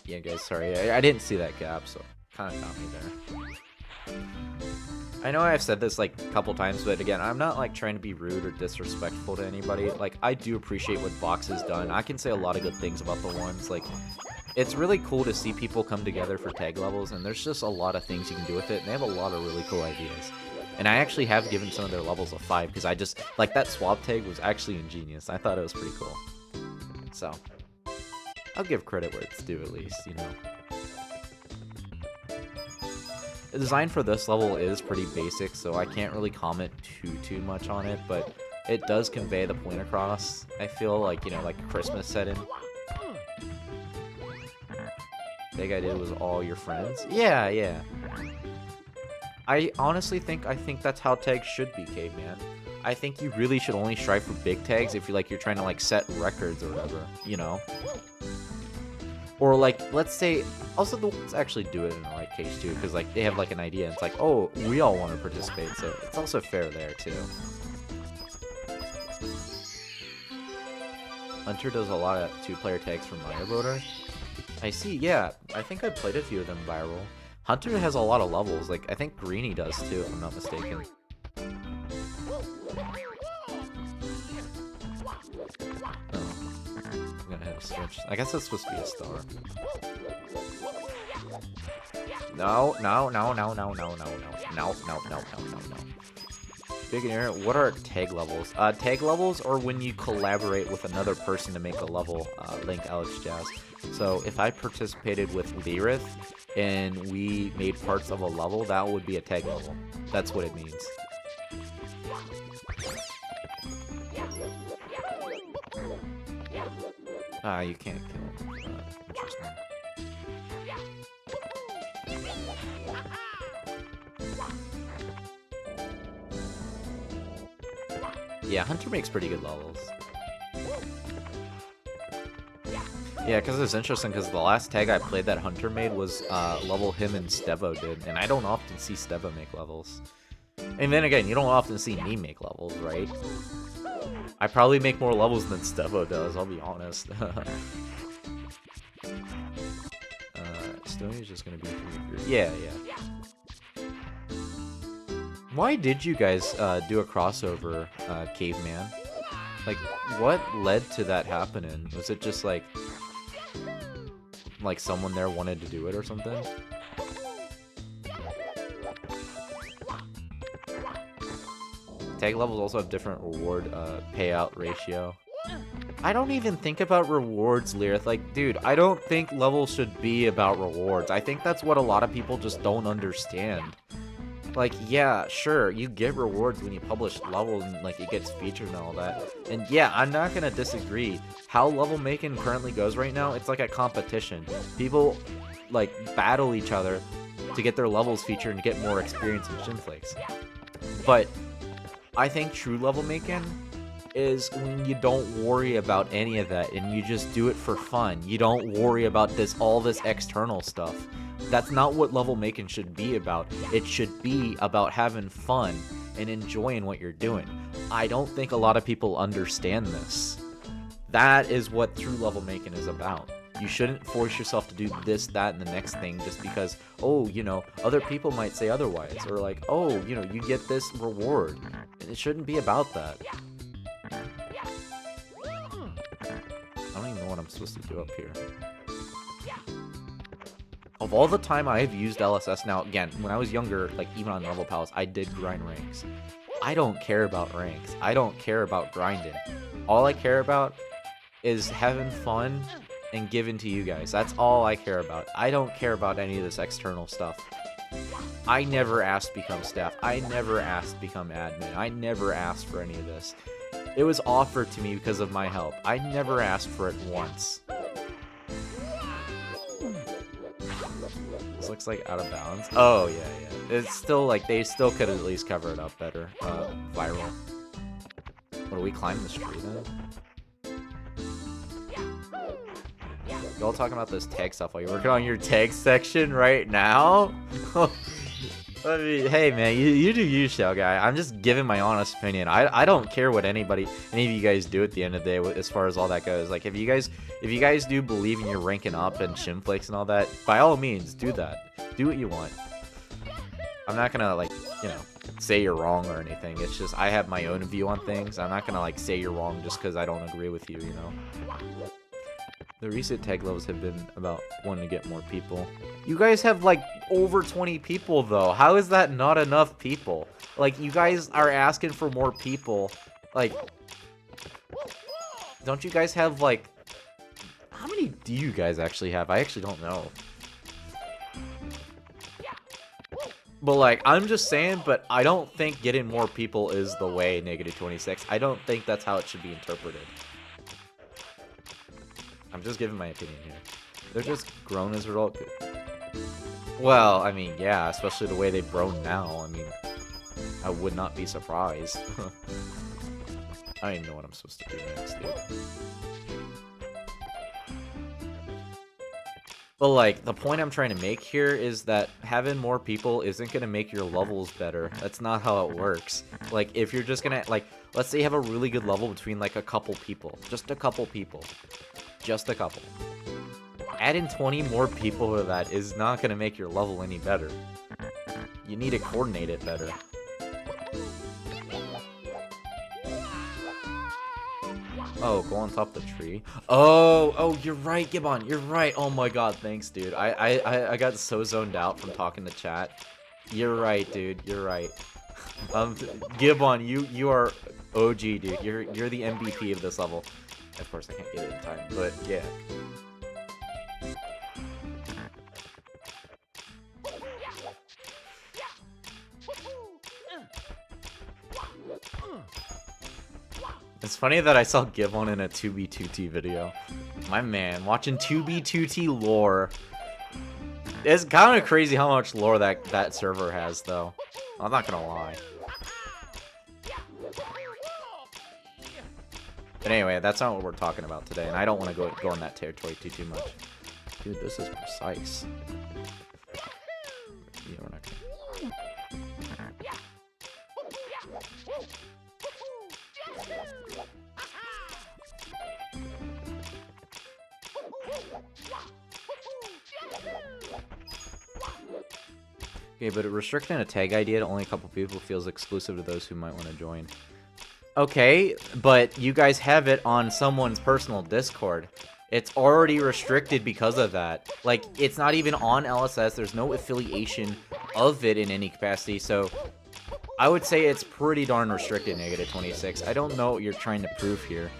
Yeah, guys, sorry. I didn't see that gap, so kind of got me there. I know I've said this like a couple times, but again, I'm not like trying to be rude or disrespectful to anybody. Like, I do appreciate what Vox has done. I can say a lot of good things about the ones. Like, it's really cool to see people come together for tag levels, and there's just a lot of things you can do with it, and they have a lot of really cool ideas. And I actually have given some of their levels a 5, because I just, like, that swap tag was actually ingenious. I thought it was pretty cool. So, I'll give credit where it's due at least, you know. The design for this level is pretty basic, so I can't really comment too much on it, but it does convey the point across. I feel like, you know, like a Christmas setting. Big idea was all your friends. Yeah. I honestly think that's how tags should be, Caveman. I think you really should only strive for big tags if you're trying to like set records or whatever, you know. Or like, let's say, also the ones actually do it in the right case too, because like they have like an idea. And it's like, oh, we all want to participate, so it's also fair there too. Hunter does a lot of 2-player tags for Mario Rotor. I see, yeah. I think I played a few of them viral. Hunter has a lot of levels. Like, I think Greenie does too, if I'm not mistaken. Oh. I'm gonna hit a switch. I guess that's supposed to be a star. No. Big air. What are tag levels? Tag levels are when you collaborate with another person to make a level. Link, Alex, Jazz. So if I participated with Lirith and we made parts of a level, that would be a tag level. That's what it means. You can't kill him. Interesting. Yeah, Hunter makes pretty good levels. Yeah, because it's interesting, because the last tag I played that Hunter made was level him and Stevo did, and I don't often see Stevo make levels. And then again, you don't often see me make levels, right? I probably make more levels than Stevo does, I'll be honest. Stoney's just gonna be yeah. Why did you guys do a crossover, Caveman? Like, what led to that happening? Was it just like someone there wanted to do it or something? Tag levels also have different reward payout ratio. I don't even think about rewards, Lirith. Like, dude, I don't think levels should be about rewards. I think that's what a lot of people just don't understand. Like, yeah, sure, you get rewards when you publish levels and, like, it gets featured and all that. And, yeah, I'm not gonna disagree. How level making currently goes right now, it's like a competition. People, like, battle each other to get their levels featured and get more experience in Shinflakes. But I think true level making is when you don't worry about any of that and you just do it for fun. You don't worry about all this external stuff. That's not what level making should be about. It should be about having fun and enjoying what you're doing. I don't think a lot of people understand this. That is what true level making is about. You shouldn't force yourself to do this, that, and the next thing just because, oh, you know, other people might say otherwise. Or like, oh, you know, you get this reward. And it shouldn't be about that. I don't even know what I'm supposed to do up here. Of all the time I have used LSS, now, again, when I was younger, like, even on Level Palace, I did grind ranks. I don't care about ranks. I don't care about grinding. All I care about is having fun and giving to you guys. That's all I care about. I don't care about any of this external stuff. I never asked to become staff. I never asked to become admin. I never asked for any of this. It was offered to me because of my help. I never asked for it once. This looks like out of bounds. Oh, yeah, yeah. It's still like, they still could at least cover it up better. Viral. What, do we climb this tree then? Y'all talking about this tag stuff while you're working on your tag section right now? I mean, hey man, you do you, Shell Guy. I'm just giving my honest opinion. I don't care what any of you guys do at the end of the day as far as all that goes. Like, if you guys do believe in your ranking up and shimflakes and all that, by all means, do that. Do what you want. I'm not gonna, like, you know, say you're wrong or anything. It's just, I have my own view on things. I'm not gonna, like, say you're wrong just because I don't agree with you, you know? The recent tag levels have been about wanting to get more people. You guys have, like, over 20 people, though. How is that not enough people? Like, you guys are asking for more people. Like, don't you guys have, like... How many do you guys actually have? I actually don't know. But, like, I'm just saying, but I don't think getting more people is the way, -26. I don't think that's how it should be interpreted. I'm just giving my opinion here. They're just grown as a result. Well, I mean, yeah, especially the way they've grown now. I mean, I would not be surprised. I don't even know what I'm supposed to do next, dude. But, like, the point I'm trying to make here is that having more people isn't going to make your levels better. That's not how it works. Like, if you're just going to, like, let's say you have a really good level between, like, a couple people. Just a couple people. Just a couple. Adding 20 more people to that is not going to make your level any better. You need to coordinate it better. Oh, go on top of the tree. Oh, you're right, Gibbon. You're right. Oh my god, thanks, dude. I got so zoned out from talking to chat. You're right, dude. You're right. Gibbon, you are OG, dude. You're the MVP of this level. Of course, I can't get it in time, but yeah. It's funny that I saw Gibbon in a 2B2T video. My man, watching 2B2T lore. It's kind of crazy how much lore that server has, though. I'm not gonna lie. But anyway, that's not what we're talking about today, and I don't want to go in that territory too much. Dude, this is precise. Yeah, we're not gonna... Okay, but restricting a tag ID to only a couple people feels exclusive to those who might want to join. Okay, but you guys have it on someone's personal Discord. It's already restricted because of that. Like, it's not even on LSS. There's no affiliation of it in any capacity, so I would say it's pretty darn restricted, -26. I don't know what you're trying to prove here.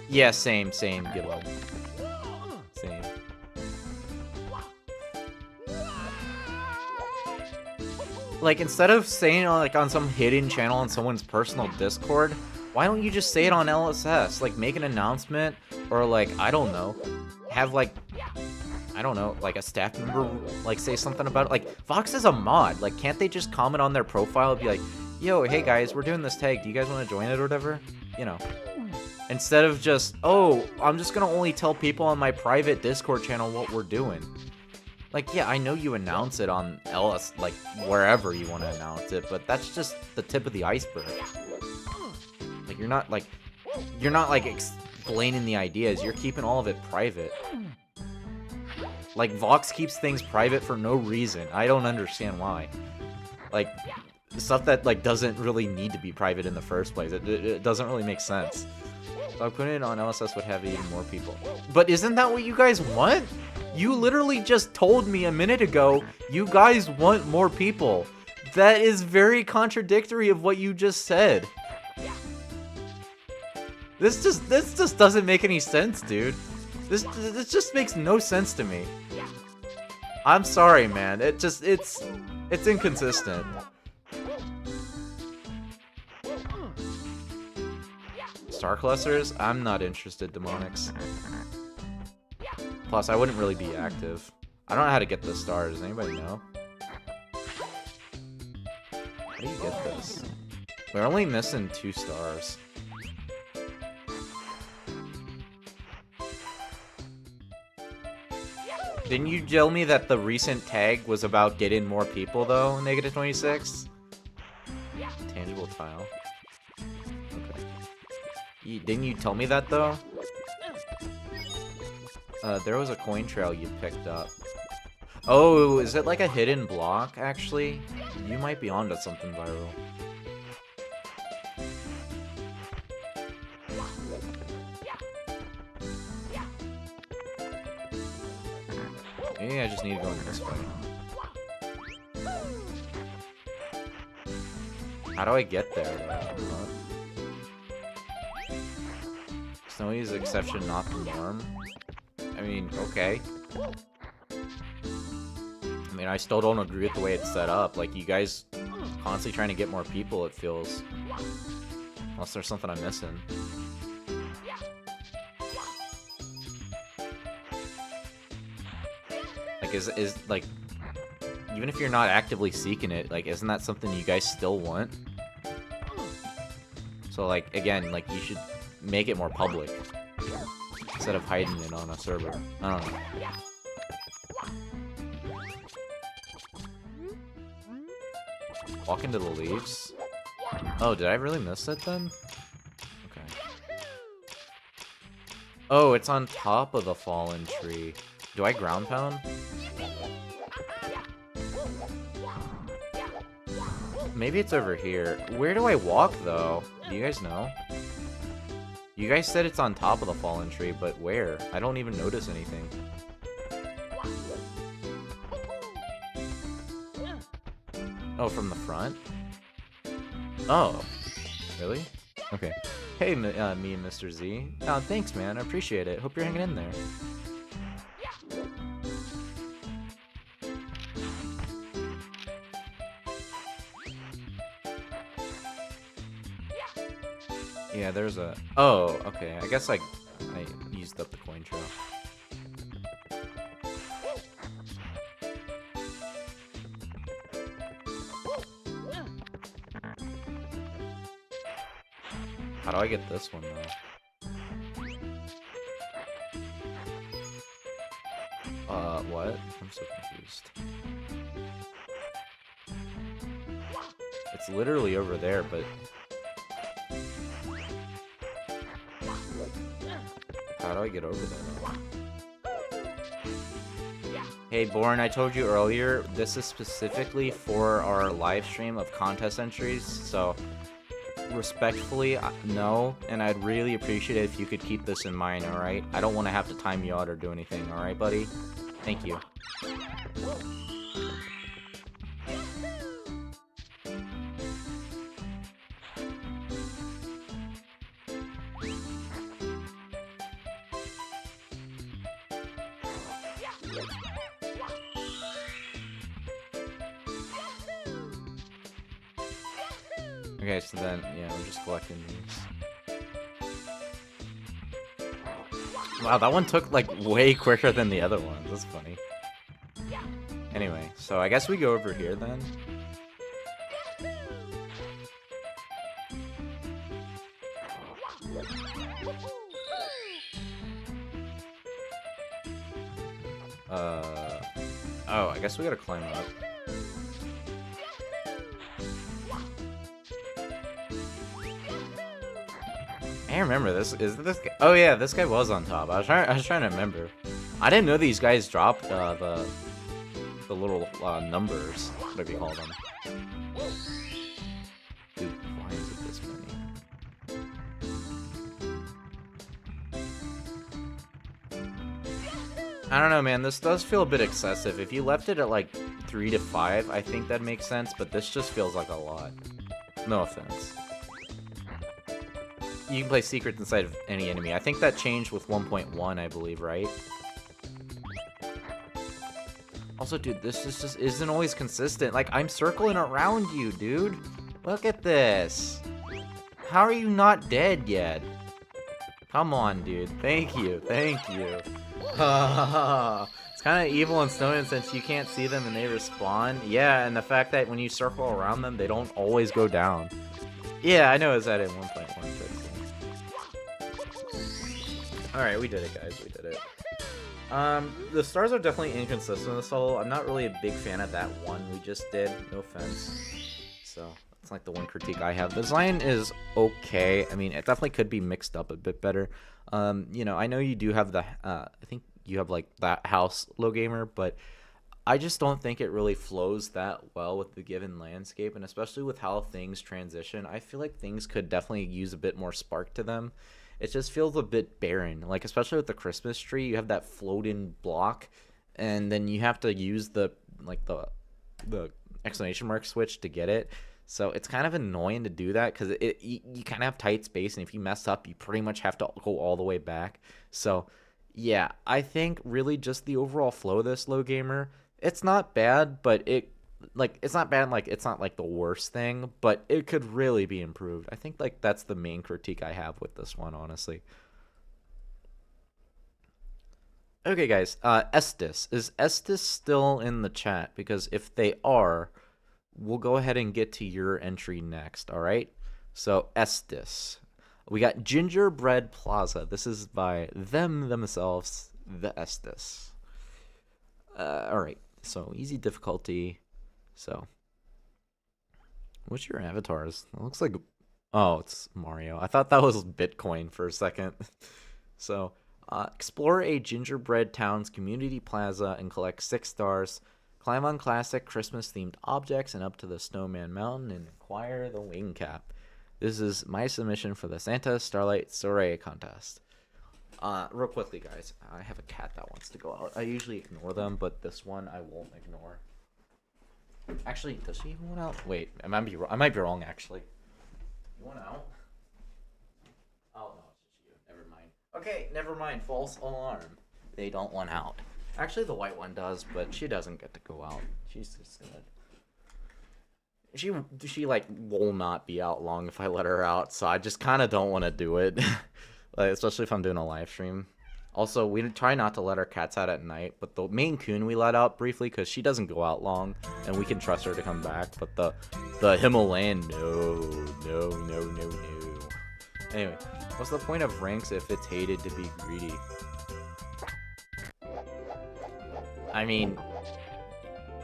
Yeah, same, Gillo. Same. Like, instead of saying on some hidden channel on someone's personal Discord, why don't you just say it on LSS? Like, make an announcement, or like, I don't know, have like, I don't know, like a staff member, like, say something about it. Like, Fox is a mod. Like, can't they just comment on their profile and be like, yo, hey guys, we're doing this tag. Do you guys want to join it or whatever? You know. Instead of just, oh, I'm just gonna only tell people on my private Discord channel what we're doing. Like, yeah, I know you announce it on LS, like, wherever you want to announce it, but that's just the tip of the iceberg. Like, you're not, like, explaining the ideas. You're keeping all of it private. Like, Vox keeps things private for no reason. I don't understand why. Like, stuff that, like, doesn't really need to be private in the first place. It doesn't really make sense. So putting it on LSS would have even more people. But isn't that what you guys want? You literally just told me a minute ago you guys want more people. That is very contradictory of what you just said. This just doesn't make any sense, dude. This just makes no sense to me. I'm sorry, man. It's inconsistent. Star clusters? I'm not interested, Demonics. Plus, I wouldn't really be active. I don't know how to get the stars. Does anybody know? How do you get this? We're only missing 2 stars. Didn't you tell me that the recent tag was about getting more people, though? Negative 26? Tangible tile. Okay. Didn't you tell me that, though? There was a coin trail you picked up. Oh, is it like a hidden block, actually? You might be onto something viral. Maybe I just need to go in this way. How do I get there, though? Snowy's exception, not the norm. I mean, okay. I mean, I still don't agree with the way it's set up. Like, you guys constantly trying to get more people, it feels. Unless there's something I'm missing. Like, is like, even if you're not actively seeking it, like, isn't that something you guys still want? So, like, again, like, you should make it more public. Instead of hiding it on a server. I don't know. Walk into the leaves? Oh, did I really miss it then? Okay. Oh, it's on top of the fallen tree. Do I ground pound? Maybe it's over here. Where do I walk, though? Do you guys know? You guys said it's on top of the fallen tree, but where? I don't even notice anything. Oh, from the front? Oh. Really? Okay. Hey, me and Mr. Z. Oh, thanks, man. I appreciate it. Hope you're hanging in there. Yeah, there's a... Oh, okay. I guess I used up the coin trail. How do I get this one, though? What? I'm so confused. It's literally over there, but... How do I get over there, though? Hey, Born, I told you earlier, this is specifically for our live stream of contest entries, so... Respectfully, no, and I'd really appreciate it if you could keep this in mind, alright? I don't want to have to time you out or do anything, alright, buddy? Thank you. Okay, so then, yeah, we're just collecting these. Wow, that one took, like, way quicker than the other ones. That's funny. Anyway, so I guess we go over here, then. Oh, I guess we gotta climb up. I remember this. Is this guy? Oh yeah, this guy was on top. I was trying to remember. I didn't know these guys dropped the little numbers, whatever you call them. Dude, why is it this many? I don't know, man. This does feel a bit excessive. If you left it at like 3 to 5, I think that makes sense. But this just feels like a lot. No offense. You can play secrets inside of any enemy. I think that changed with 1.1, I believe, right? Also, dude, this just isn't always consistent. Like, I'm circling around you, dude. Look at this. How are you not dead yet? Come on, dude. Thank you. Thank you. It's kind of evil in Snowman since you can't see them and they respawn. Yeah, and the fact that when you circle around them, they don't always go down. Yeah, I know it's that in 1.1. Alright, we did it, guys. We did it. The stars are definitely inconsistent in this level. I'm not really a big fan of that one we just did. No offense. So, that's like the one critique I have. The design is okay. I mean, it definitely could be mixed up a bit better. You know, I know you do have the, I think you have like that house low gamer, but I just don't think it really flows that well with the given landscape, and especially with how things transition. I feel like things could definitely use a bit more spark to them. It just feels a bit barren, like especially with the Christmas tree. You have that floating block, and then you have to use the exclamation mark switch to get it. So it's kind of annoying to do that because you kind of have tight space, and if you mess up, you pretty much have to go all the way back. So yeah, I think really just the overall flow of this low gamer, it's not bad, but it's not bad, like it's not like the worst thing, but it could really be improved. I think like that's the main critique I have with this one, honestly. Okay, guys, Estes. Is Estes still in the chat? Because if they are, we'll go ahead and get to your entry next, all right? So, Estes. We got Gingerbread Plaza. This is by themselves, the Estes. All right, so easy difficulty. So, what's your avatars? It looks like, oh, it's Mario. I thought that was Bitcoin for a second. So, explore a gingerbread town's community plaza and collect 6 stars. Climb on classic Christmas-themed objects and up to the Snowman Mountain and acquire the wing cap. This is my submission for the Santa Starlight Soirée contest. Real quickly, guys, I have a cat that wants to go out. I usually ignore them, but this one I won't ignore. Actually, does she even want out? Wait, I might be wrong, actually. You want out? Oh, no, it's just you. Never mind. Okay, never mind. False alarm. They don't want out. Actually, the white one does, but she doesn't get to go out. She's just gonna... She like, will not be out long if I let her out, so I just kind of don't want to do it. Like, especially if I'm doing a live stream. Also, we try not to let our cats out at night, but the Maine Coon we let out briefly because she doesn't go out long, and we can trust her to come back. But the Himalayan, no. Anyway, what's the point of ranks if it's hated to be greedy? I mean,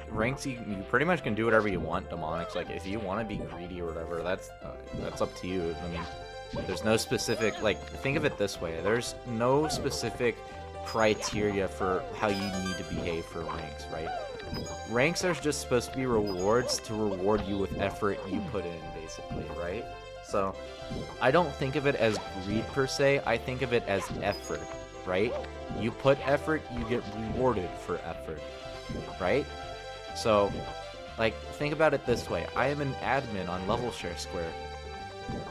ranks, you pretty much can do whatever you want, demonics. Like, if you want to be greedy or whatever, that's up to you. I mean, there's no specific, like, think of it this way. There's no specific criteria for how you need to behave for ranks, right? Ranks are just supposed to be rewards to reward you with effort you put in, basically, right? So, I don't think of it as greed per se. I think of it as effort, right? You put effort, you get rewarded for effort, right? So, like, think about it this way. I am an admin on Level Share Square.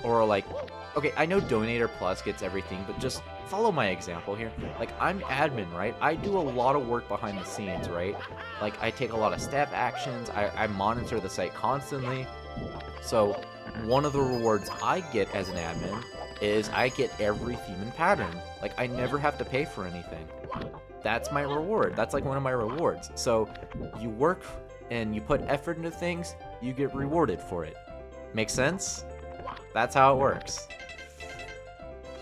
Or, like, okay, I know Donator Plus gets everything, but just follow my example here. Like, I'm admin, right? I do a lot of work behind the scenes, right? Like, I take a lot of staff actions. I monitor the site constantly. So, one of the rewards I get as an admin is I get every theme and pattern. Like, I never have to pay for anything. That's my reward. That's like one of my rewards. So, you work and you put effort into things, you get rewarded for it. Make sense? That's how it works.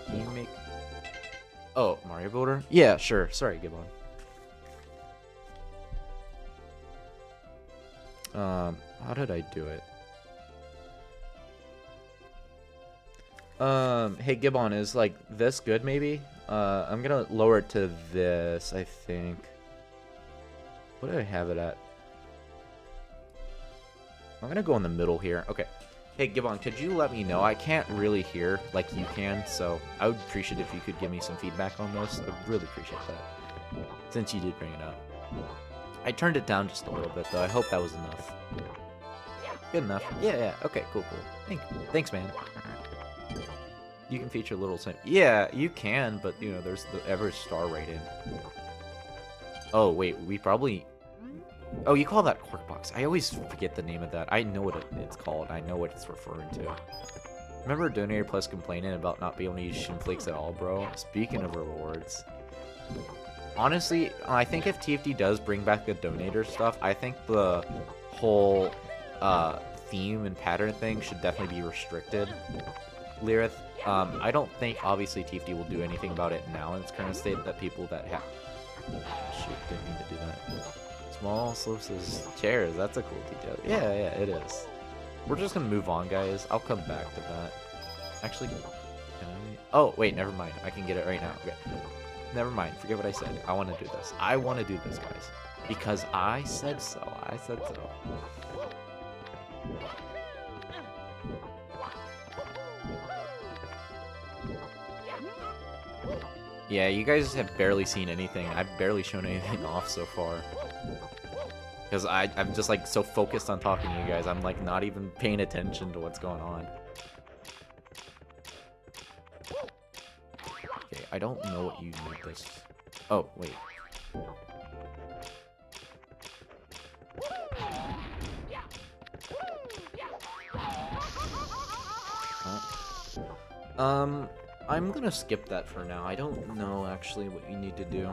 Can you make... Oh, Mario Builder? Yeah, sure. Sorry, Gibbon. How did I do it? Hey Gibbon, is like this good maybe? I'm gonna lower it to this, I think. What do I have it at? I'm gonna go in the middle here. Okay. Hey Gibbon, could you let me know? I can't really hear like you can, so I would appreciate if you could give me some feedback on this. I'd really appreciate that. Since you did bring it up. I turned it down just a little bit though. I hope that was enough. Good enough. Yeah. Okay, cool. Thanks, man. You can feature little... Yeah, you can, but, you know, there's the average star rating. Oh, wait, we probably... Oh, you call that Cork Box. I always forget the name of that. I know what it's called. I know what it's referring to. Remember Donator Plus complaining about not being able to use Shimflakes at all, bro? Speaking of rewards. Honestly, I think if TFD does bring back the Donator stuff, I think the whole theme and pattern thing should definitely be restricted. Lirith, I don't think, obviously, TFD will do anything about it now in its current state, that people that have... Shoot, didn't mean to do that. Small slopes as chairs, that's a cool detail. Yeah, it is. We're just gonna move on, guys. I'll come back to that. Actually, can I... Oh, wait, never mind. I can get it right now. Okay. Never mind. Forget what I said. I want to do this. I want to do this, guys. Because I said so. I said so. Yeah, you guys have barely seen anything. I've barely shown anything off so far. Because I'm just like so focused on talking to you guys, I'm like not even paying attention to what's going on. Okay, I don't know what you need this. Oh, wait. I'm gonna skip that for now. I don't know actually what you need to do.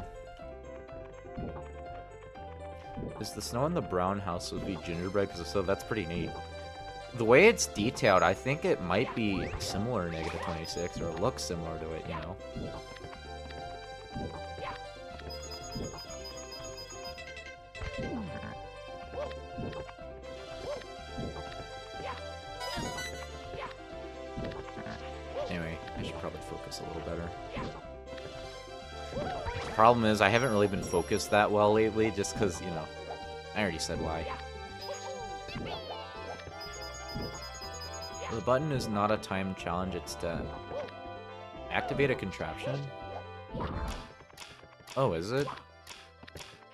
Is the snow in the brown house would be gingerbread? Because if so, that's pretty neat. The way it's detailed, I think it might be similar to -26, or looks similar to it, you know? Anyway, I should probably focus a little better. The problem is, I haven't really been focused that well lately, just because, you know, I already said why. The button is not a time challenge, it's to activate a contraption? Oh, is it?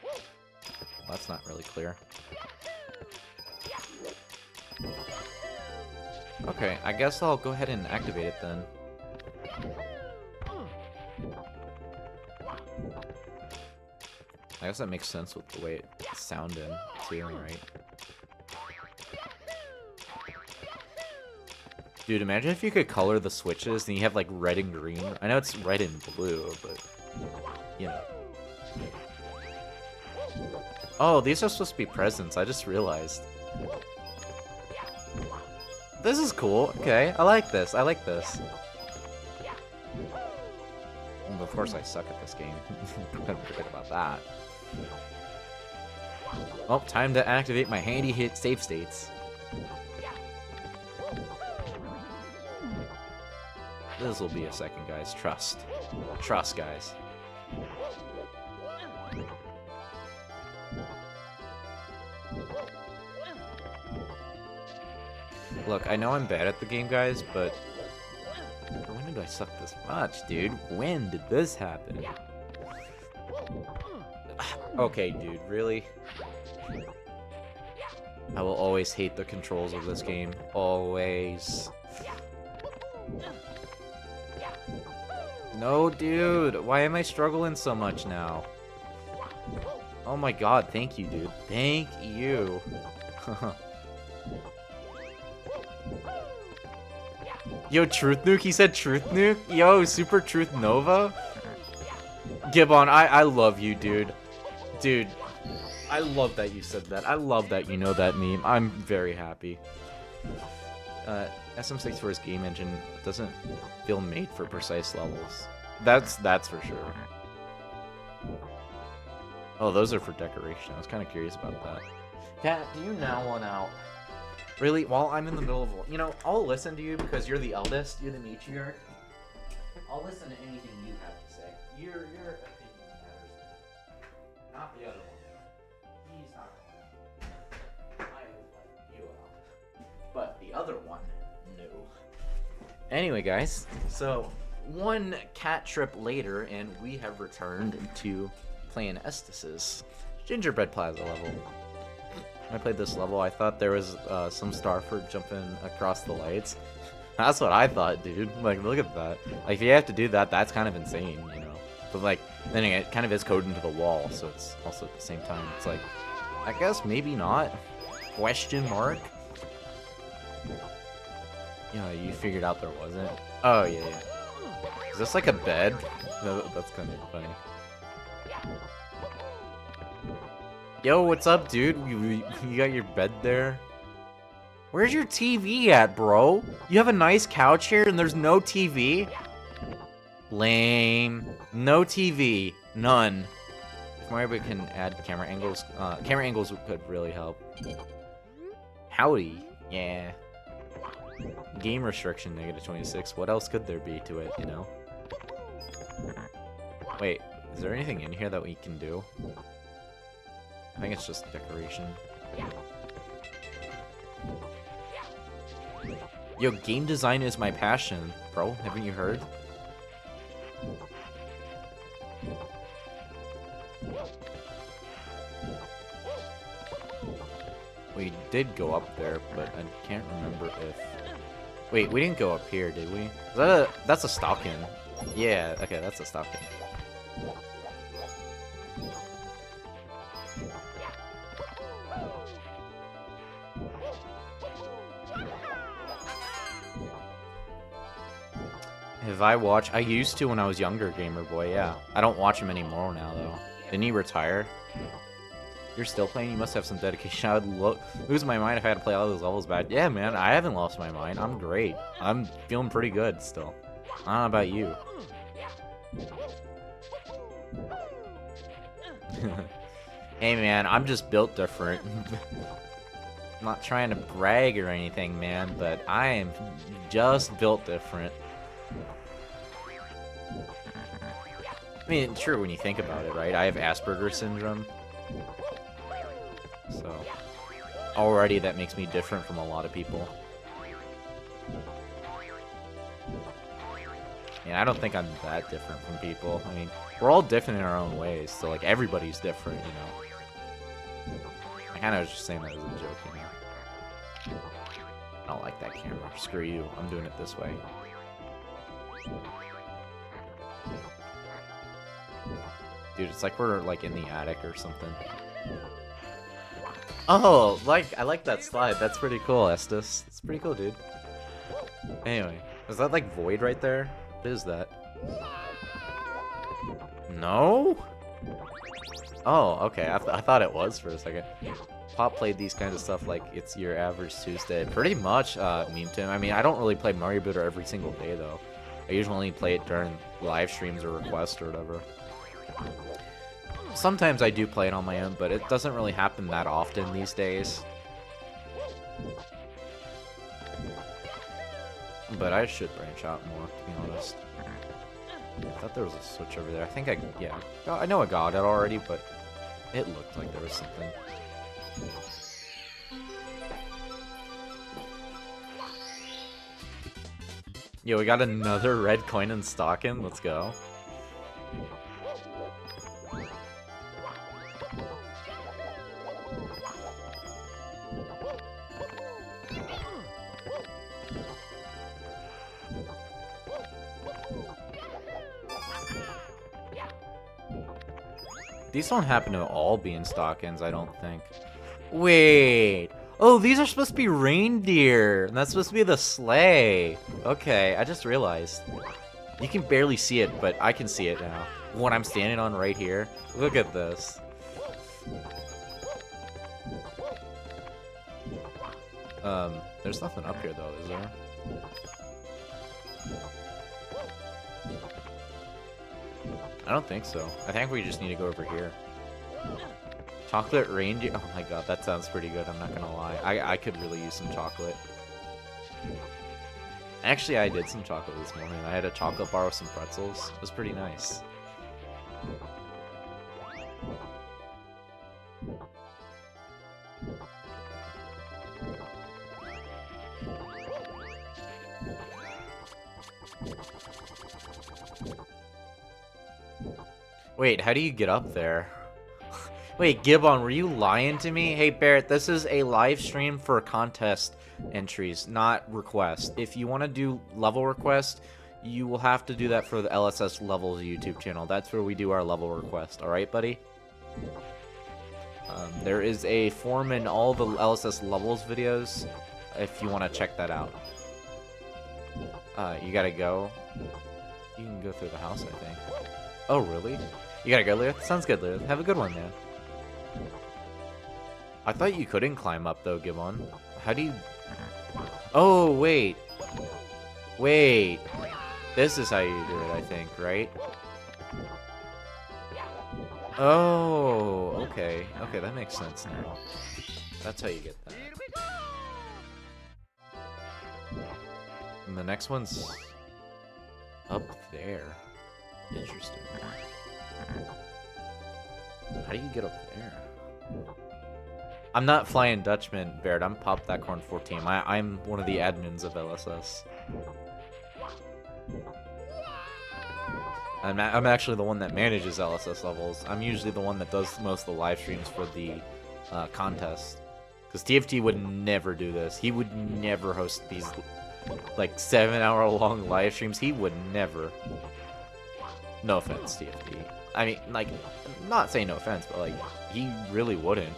Well, that's not really clear. Okay, I guess I'll go ahead and activate it then. I guess that makes sense with the way it sounded, too, right? Dude, imagine if you could color the switches and you have like red and green. I know it's red and blue, but you know. Oh, these are supposed to be presents. I just realized. This is cool. Okay, I like this. I like this. Well, of course, I suck at this game. Don't forget about that. Oh, time to activate my handy hit save states. This will be a second, guys. Trust. Trust, guys. Look, I know I'm bad at the game, guys, but... When did I suck this much, dude? When did this happen? Okay, dude, really? I will always hate the controls of this game. Always. No, dude. Why am I struggling so much now? Oh my god, thank you, dude. Thank you. Yo, Truth Nuke? He said Truth Nuke? Yo, Super Truth Nova? Gibbon, I love you, dude. Dude, I love that you said that. I love that you know that meme. I'm very happy. SM64's game engine doesn't feel made for precise levels. That's for sure. Oh, those are for decoration. I was kind of curious about that. Cat, do you now want out? Really? While I'm in the middle of... You know, I'll listen to you because you're the eldest. You're the matriarch. I'll listen to anything you have to say. Your opinion matters. Not the other one, though. He's not going to. I will let you out. But the other one, no. Anyway, guys. So, one cat trip later, and we have returned to playing Estus's Gingerbread Plaza level. When I played this level, I thought there was some Starford jumping across the lights. That's what I thought, dude. Like, look at that. Like, if you have to do that, that's kind of insane, you know? But, like, then again, it kind of is coded into the wall, so it's also at the same time, it's like, I guess maybe not? Question mark? Yeah, you figured out there wasn't? Oh, yeah, yeah. Is this like a bed? No, that's kind of funny. Yo, what's up, dude? You got your bed there? Where's your TV at, bro? You have a nice couch here and there's no TV? Lame. No TV. None. If Mario can add camera angles could really help. Howdy. Yeah. Game restriction, -26. What else could there be to it, you know? Wait, is there anything in here that we can do? I think it's just decoration. Yo, game design is my passion, bro. Haven't you heard? We did go up there, but I can't remember if... Wait, we didn't go up here, did we? Is that a... That's a stocking. Yeah, okay, that's a stocking. If I watch... I used to when I was younger, Gamer Boy, yeah. I don't watch him anymore now, though. Didn't he retire? You're still playing? You must have some dedication. I would lose my mind if I had to play all those levels back. Yeah, man, I haven't lost my mind. I'm great. I'm feeling pretty good still. I don't know about you. Hey, man, I'm just built different. I'm not trying to brag or anything, man, but I am just built different. I mean, sure, when you think about it, right? I have Asperger's syndrome. So, already that makes me different from a lot of people. And I don't think I'm that different from people. I mean, we're all different in our own ways, so, like, everybody's different, you know? I kind of was just saying that as a joke, you know? I don't like that camera. Screw you. I'm doing it this way. Dude, it's like we're, like, in the attic or something. Oh, I like that slide. That's pretty cool, Estus. It's pretty cool, dude. Anyway, is that, like, void right there? What is that? No? Oh, okay. I thought it was for a second. Pop played these kinds of stuff like it's your average Tuesday. Pretty much, meme to him. I mean, I don't really play Mario Booter every single day, though. I usually only play it during live streams or requests or whatever. Sometimes I do play it on my own, but it doesn't really happen that often these days. But I should branch out more, to be honest. I thought there was a switch over there. I think yeah. I know I got it already, but it looked like there was something. Yo, we got another red coin in stocking. Let's go. These don't happen to all be in stockings, I don't think. Wait. Oh, these are supposed to be reindeer. And that's supposed to be the sleigh. Okay, I just realized. You can barely see it, but I can see it now. What I'm standing on right here. Look at this. There's nothing up here though, is there? I don't think so. I think we just need to go over here. Chocolate reindeer. Oh my god, that sounds pretty good. I'm not gonna lie. I could really use some chocolate. Actually, I did some chocolate this morning. I had a chocolate bar with some pretzels. It was pretty nice. Wait, how do you get up there? Wait, Gibbon, were you lying to me? Hey, Barrett, this is a live stream for contest entries, not request. If you want to do level request, you will have to do that for the LSS Levels YouTube channel. That's where we do our level request. Alright, buddy? There is a form in all the LSS Levels videos if you want to check that out. You gotta go. You can go through the house, I think. Oh, really? You gotta go, Lilith? Sounds good, Lilith. Have a good one, man. I thought you couldn't climb up, though, Gibbon. How do you... Oh, wait. Wait. This is how you do it, I think, right? Oh, okay. Okay, that makes sense now. That's how you get that. And the next one's... up there. Interesting. How do you get up there? I'm not Flying Dutchman, Barrett. I'm Pop That Corn 14. I'm one of the admins of LSS. I'm actually the one that manages LSS levels. I'm usually the one that does most of the live streams for the contest. Because TFT would never do this. He would never host these like 7-hour-long live streams. He would never. No offense, TFT. I mean, like, not saying no offense, but like, he really wouldn't.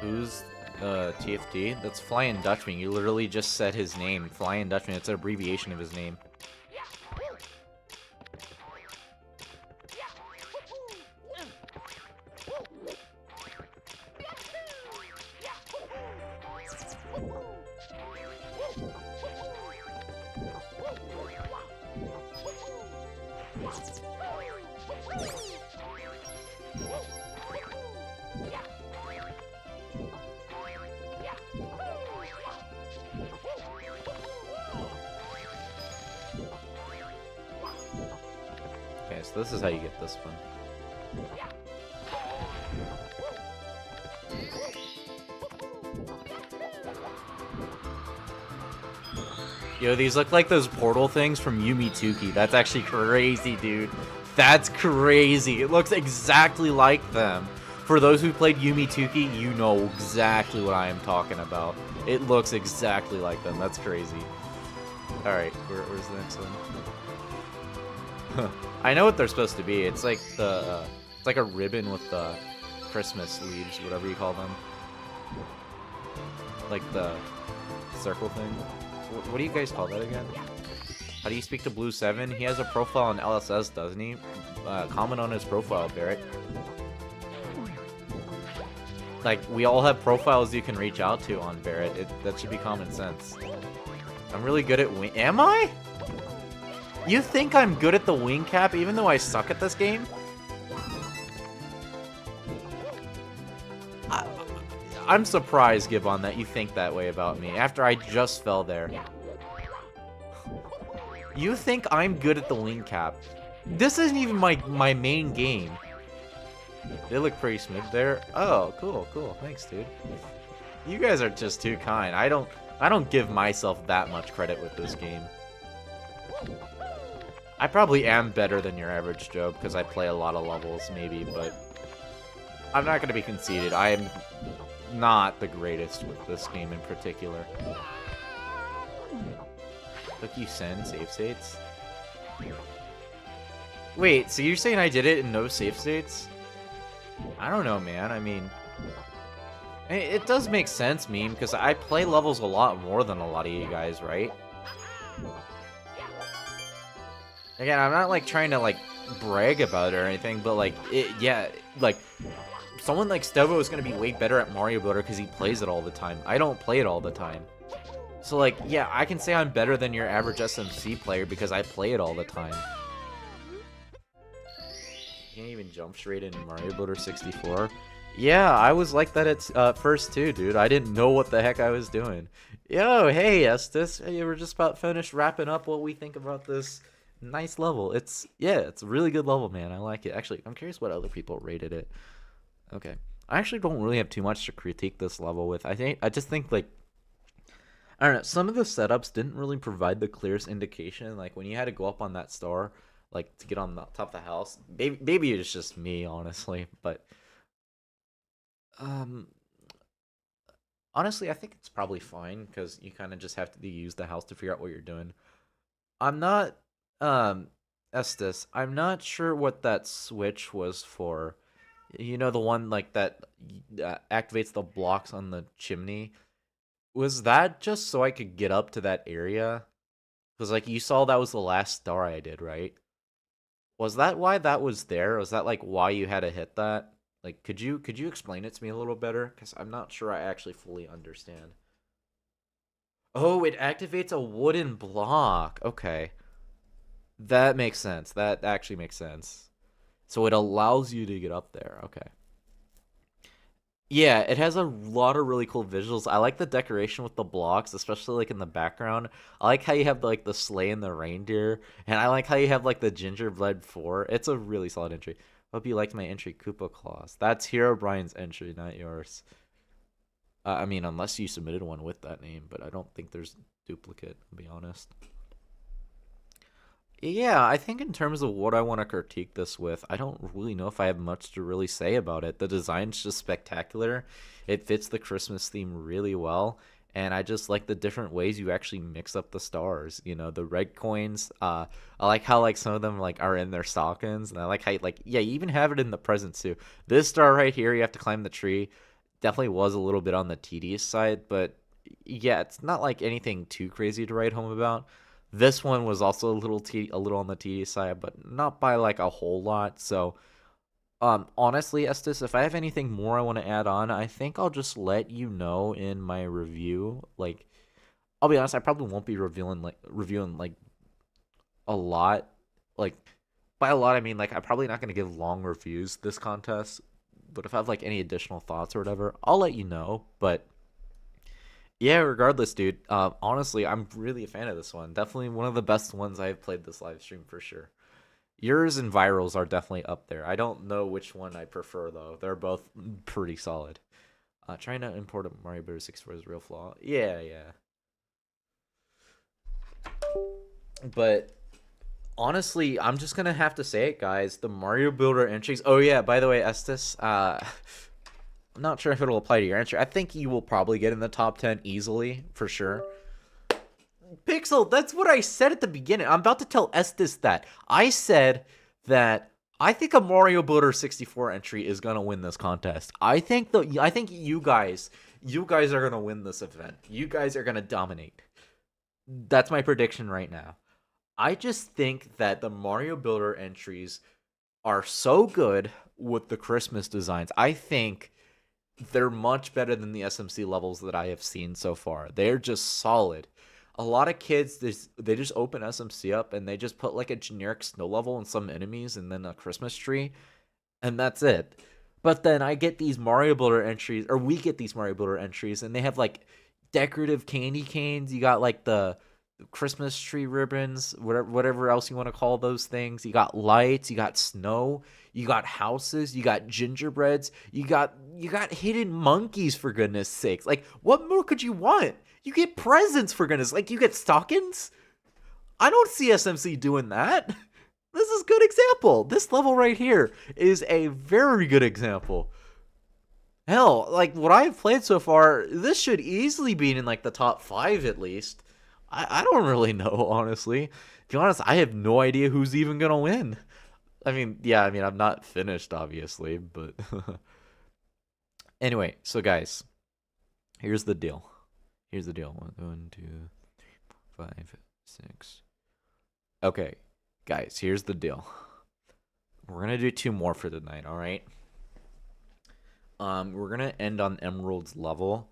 Who's TFT? That's Flying Dutchman. You literally just said his name. Flying Dutchman. It's an abbreviation of his name. Okay, so this is how you get this one. Yo, these look like those portal things from Yumituki. That's actually crazy, dude. That's crazy. It looks exactly like them. For those who played Yumituki, you know exactly what I am talking about. It looks exactly like them. That's crazy. Alright, where's the next one? I know what they're supposed to be. It's like the it's like a ribbon with the Christmas leaves, whatever you call them. Like the circle thing. What do you guys call that again? How do you speak to Blue 7? He has a profile on LSS, doesn't he? Comment on his profile, Barrett. Like, we all have profiles you can reach out to on Barrett. That should be common sense. I'm really good at wing... Am I? You think I'm good at the wing cap even though I suck at this game? I'm surprised, Gibbon, that you think that way about me after I just fell there. You think I'm good at the wing cap? This isn't even my main game. They look pretty smooth there. Oh, cool, cool. Thanks, dude. You guys are just too kind. I don't give myself that much credit with this game. I probably am better than your average Joe because I play a lot of levels, maybe, but I'm not going to be conceited. I am not the greatest with this game in particular. Look, you send save states? Wait, so you're saying I did it in no save states? I don't know, man. I mean, It does make sense, meme, because I play levels a lot more than a lot of you guys, right? Again, I'm not like trying to like brag about it or anything, but like yeah, like someone like Stevo is gonna be way better at Mario Builder because he plays it all the time. I don't play it all the time. So like, yeah, I can say I'm better than your average SMC player because I play it all the time. You can't even jump straight in Mario Builder 64. Yeah, I was like that at first too, dude. I didn't know what the heck I was doing. Yo, hey, Estes. Hey, we're just about finished wrapping up what we think about this nice level. It's a really good level, man. I like it. Actually, I'm curious what other people rated it. Okay. I actually don't really have too much to critique this level with. I just think like I don't know, some of the setups didn't really provide the clearest indication. Like when you had to go up on that star, like to get on the top of the house. Maybe it's just me, honestly, but um honestly, I think it's probably fine because you kind of just have to use the house to figure out what you're doing. I'm not, Estes, I'm not sure what that switch was for. You know, the one like that activates the blocks on the chimney. Was that just so I could get up to that area? Because like you saw that was the last star I did, right? Was that why that was there? Was that like why you had to hit that? Like, could you explain it to me a little better? Because I'm not sure I actually fully understand. Oh, it activates a wooden block. Okay. That makes sense. That actually makes sense. So it allows you to get up there. Okay. Yeah, it has a lot of really cool visuals. I like the decoration with the blocks, especially like in the background. I like how you have like the sleigh and the reindeer, and I like how you have like the gingerbread 4. It's a really solid entry. Hope you liked my entry, Koopa Claus. That's Hero Brian's entry, not yours. I mean, unless you submitted one with that name, but I don't think there's duplicate, to be honest. Yeah, I think in terms of what I want to critique this with, I don't really know if I have much to really say about it. The design's just spectacular. It fits the Christmas theme really well, and I just like the different ways you actually mix up the stars. You know, the red coins. I like how like some of them like are in their stockings, and I like how like yeah, you even have it in the presents too. This star right here, you have to climb the tree. Definitely was a little bit on the tedious side, but yeah, it's not like anything too crazy to write home about. This one was also a little on the tedious side, but not by like a whole lot. So, honestly, Estes, if I have anything more I want to add on, I think I'll just let you know in my review. Like, I'll be honest, I probably won't be reviewing like a lot. Like, by a lot, I mean like I'm probably not gonna give long reviews this contest. But if I have like any additional thoughts or whatever, I'll let you know. But yeah, regardless, dude. Honestly, I'm really a fan of this one. Definitely one of the best ones I've played this live stream for sure. Yours and Virals are definitely up there. I don't know which one I prefer though. They're both pretty solid. Trying to import a Mario Bros. 64 is a real flaw. Yeah, yeah. But honestly, I'm just gonna have to say it, guys. The Mario Builder entries. Oh yeah, by the way, Estes. I'm not sure if it'll apply to your entry. I think you will probably get in the top 10 easily, for sure. Pixel, that's what I said at the beginning. I'm about to tell Estes that. I said that I think a Mario Builder 64 entry is gonna win this contest. I think you guys are gonna win this event. You guys are gonna dominate. That's my prediction right now. I just think that the Mario Builder entries are so good with the Christmas designs. I think they're much better than the SMC levels that I have seen so far. They're just solid. A lot of kids, they just open SMC up and they just put like a generic snow level and some enemies and then a Christmas tree, and that's it. But then I get these Mario Builder entries, or we get these Mario Builder entries, and they have like decorative candy canes. You got like the Christmas tree ribbons, whatever else you want to call those things. You got lights, you got snow, you got houses, you got gingerbreads, you got hidden monkeys, for goodness sakes. Like, what more could you want? You get presents, for goodness. Like, you get stockings. I don't see SMC doing that. This is a good example. This level right here is a very good example. Hell, like what I've played so far, this should easily be in like the top 5 at least. I don't really know, honestly. To be honest, I have no idea who's even gonna win. I mean, yeah, I mean, I'm not finished, obviously, but anyway, so guys, Here's the deal. Here's the deal. 1, 2, 3, 4, 5, 6. Okay, guys, here's the deal. We're gonna do 2 more for the night, all right? We're gonna end on Emerald's level.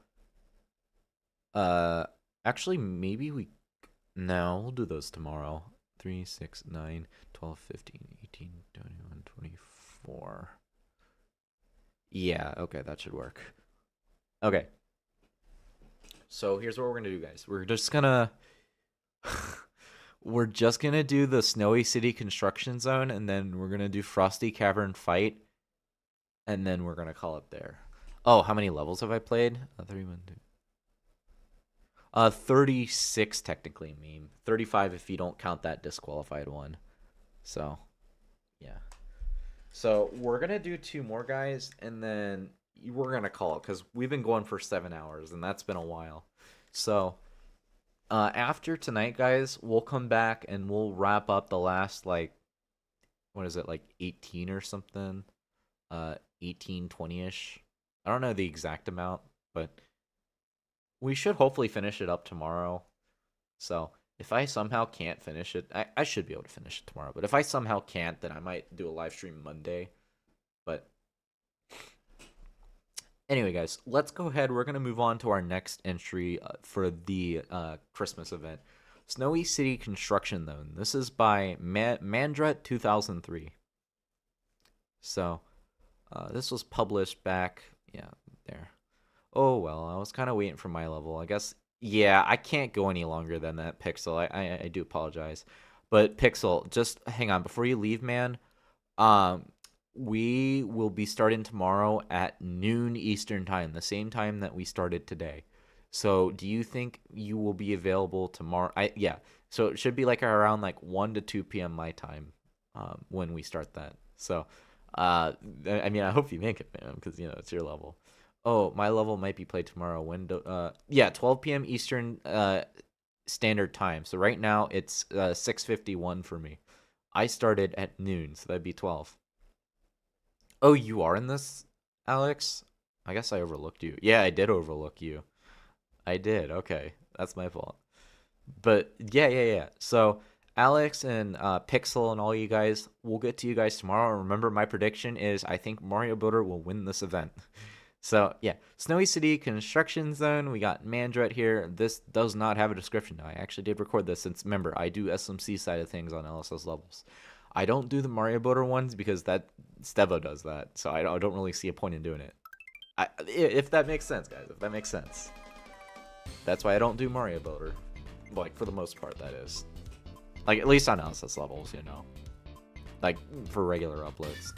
Actually, maybe we... No, we'll do those tomorrow. 3, 6, 9, 12, 15, 18, 21, 24. Yeah, okay, that should work. Okay. So here's what we're gonna do, guys. We're just gonna do the Snowy City construction zone, and then we're gonna do Frosty Cavern fight, and then we're gonna call it there. Oh, how many levels have I played? 31, 2. 36 technically, meme. 35 if you don't count that disqualified one. So, yeah. So we're gonna do 2 more, guys, and then we're gonna call it because we've been going for 7 hours, and that's been a while. So, after tonight, guys, we'll come back and we'll wrap up the last, like, what is it, like 18 or something? 18, 20-ish. I don't know the exact amount, but we should hopefully finish it up tomorrow. So if I somehow can't finish it, I should be able to finish it tomorrow. But if I somehow can't, then I might do a live stream Monday. But anyway, guys, let's go ahead. We're going to move on to our next entry for the Christmas event. Snowy City Construction Zone. This is by Mandret 2003. So this was published back, yeah, there. Oh, well, I was kind of waiting for my level. I guess, yeah, I can't go any longer than that, Pixel. I do apologize. But, Pixel, just hang on. Before you leave, man, we will be starting tomorrow at noon Eastern time, the same time that we started today. So, do you think you will be available tomorrow? Yeah, so it should be like around like 1 to 2 p.m. my time when we start that. So, I mean, I hope you make it, man, because, you know, it's your level. Oh, my level might be played tomorrow. Yeah, 12 p.m. Eastern Standard Time. So right now it's 6:51 for me. I started at noon, so that'd be 12. Oh, you are in this, Alex? I guess I overlooked you. Yeah, I did overlook you. I did. Okay, that's my fault. But yeah. So Alex and Pixel and all you guys, we'll get to you guys tomorrow. Remember, my prediction is I think Mario Builder will win this event. So, yeah, Snowy City Construction Zone. We got Mandret here. This does not have a description. I actually did record this since, remember, I do SMC side of things on LSS levels. I don't do the Mario Builder ones because that Stevo does that, so I don't really see a point in doing it. If that makes sense, guys, if that makes sense. That's why I don't do Mario Builder. Like, for the most part, that is. Like, at least on LSS levels, you know. Like, for regular uploads.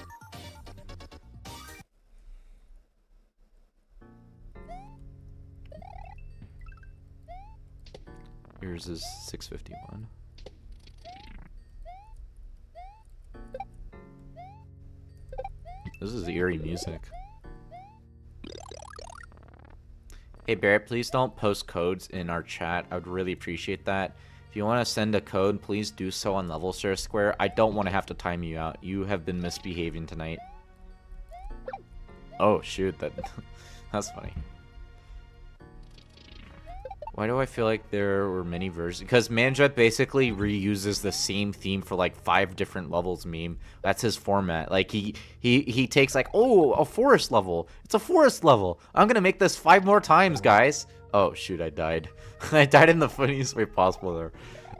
Yours is 6:51. This is eerie music. Hey Barrett, please don't post codes in our chat. I would really appreciate that. If you want to send a code, please do so on Level Share Square. I don't want to have to time you out. You have been misbehaving tonight. Oh shoot, that's funny. Why do I feel like there were many versions? Because Mandret basically reuses the same theme for like 5 different levels, meme. That's his format. Like he takes like, oh, a forest level. It's a forest level. I'm gonna make this 5 more times, guys. Oh shoot, I died. I died in the funniest way possible there.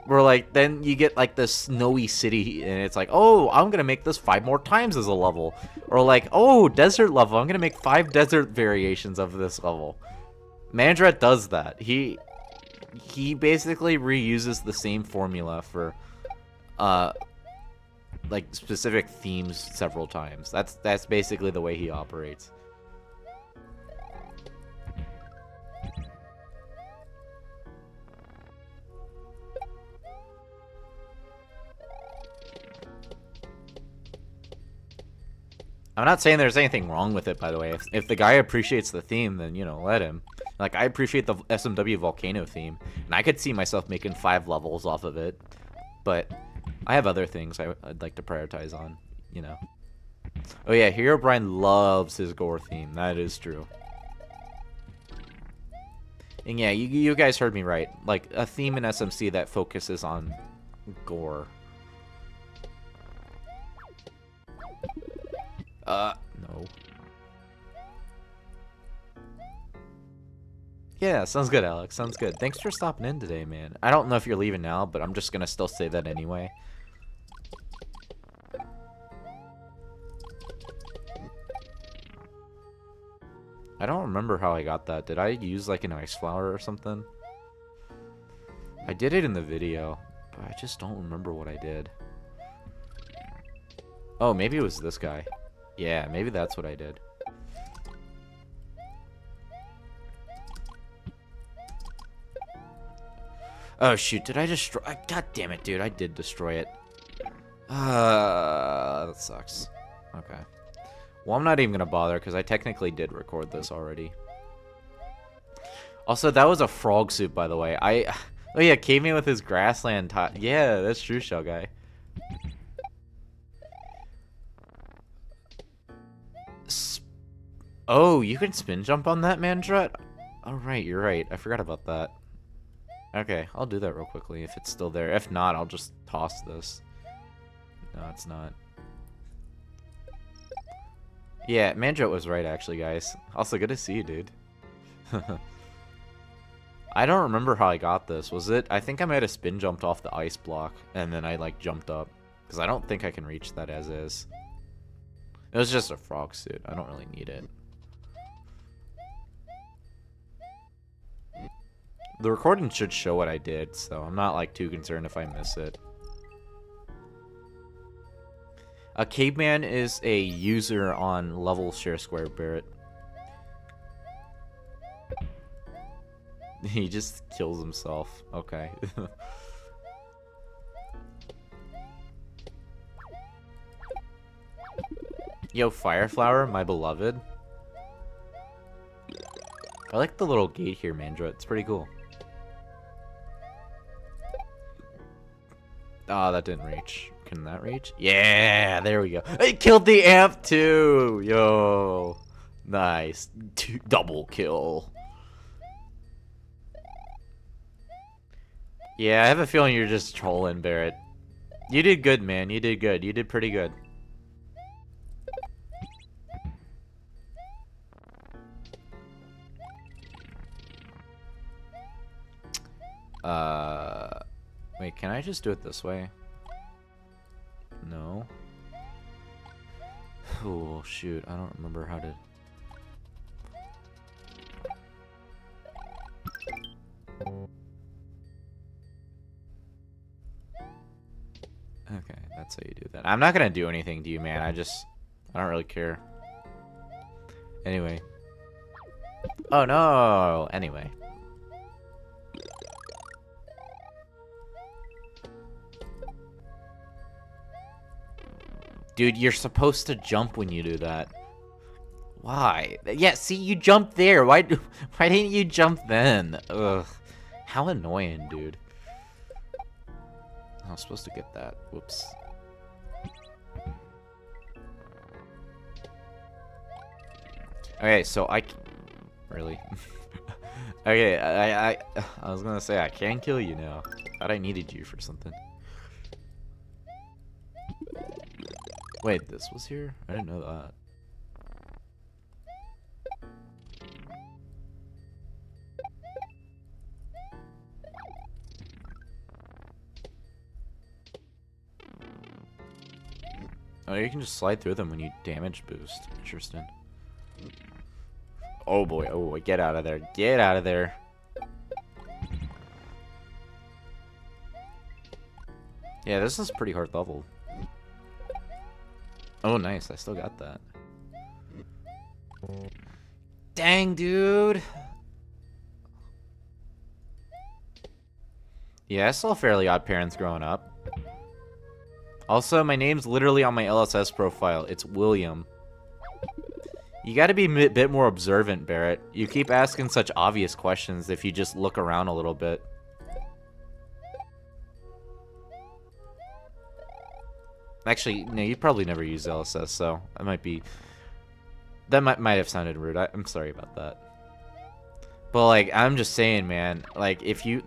Where like then you get like the snowy city and it's like, oh, I'm gonna make this 5 more times as a level. Or like, oh, desert level. I'm gonna make 5 desert variations of this level. Mandret does that. He basically reuses the same formula for like specific themes several times. That's basically the way he operates. I'm not saying there's anything wrong with it, by the way. If the guy appreciates the theme, then, you know, let him. Like, I appreciate the SMW Volcano theme, and I could see myself making 5 levels off of it. But I have other things I'd like to prioritize on, you know. Oh yeah, Hero Brian loves his gore theme. That is true. And yeah, you guys heard me right. Like, a theme in SMC that focuses on gore. No. Yeah, sounds good, Alex. Sounds good. Thanks for stopping in today, man. I don't know if you're leaving now, but I'm just gonna still say that anyway. I don't remember how I got that. Did I use like an ice flower or something? I did it in the video, but I just don't remember what I did. Oh, maybe it was this guy. Yeah, maybe that's what I did. Oh shoot, did I destroy? God damn it, dude, I did destroy it. That sucks. Okay. Well, I'm not even gonna bother because I technically did record this already. Also, that was a frog soup, by the way. Oh yeah, caveman with his grassland top. Yeah, that's true, Shell Guy. Oh, you can spin jump on that, Mandrut? Oh, right, you're right. I forgot about that. Okay, I'll do that real quickly if it's still there. If not, I'll just toss this. No, it's not. Yeah, Mandrut was right, actually, guys. Also, good to see you, dude. I don't remember how I got this. Was it? I think I might have spin jumped off the ice block, and then I, like, jumped up. Because I don't think I can reach that as is. It was just a frog suit. I don't really need it. The recording should show what I did, so I'm not, like, too concerned if I miss it. A caveman is a user on level share square, Barrett. He just kills himself. Okay. Yo, Fireflower, my beloved. I like the little gate here, Mandra. It's pretty cool. Ah, that didn't reach. Can that reach? Yeah, there we go. It killed the amp too. Yo, nice. Double kill. Yeah, I have a feeling you're just trolling, Barrett. You did good, man. You did good. You did pretty good. Wait, can I just do it this way? No. Oh, shoot. I don't remember how to... Okay, that's how you do that. I'm not gonna do anything to you, man. I don't really care. Anyway. Oh, no! Anyway. Dude, you're supposed to jump when you do that. Why? Yeah, see, you jumped there. Why didn't you jump then? Ugh. How annoying, dude. I was supposed to get that. Whoops. Okay, so really? Okay, I was gonna say I can kill you now. Thought I needed you for something. Wait, this was here? I didn't know that. Oh, you can just slide through them when you damage boost. Interesting. Oh boy, oh boy, get out of there. Get out of there. Yeah, this is pretty hard level. Oh, nice. I still got that. Dang, dude. Yeah, I saw Fairly Odd Parents growing up. Also, my name's literally on my LSS profile. It's William. You gotta be a bit more observant, Barrett. You keep asking such obvious questions if you just look around a little bit. Actually, no, you probably never used LSS, so that might be... That might have sounded rude. I'm sorry about that. But like, I'm just saying, man. Like, if you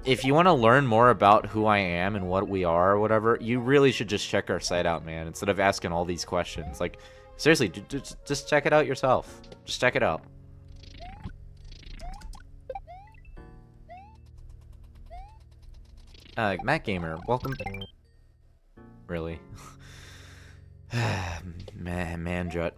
want to learn more about who I am and what we are or whatever, you really should just check our site out, man. Instead of asking all these questions. Like, seriously, just check it out yourself. Just check it out. Matt Gamer, welcome. Really? Mandrut.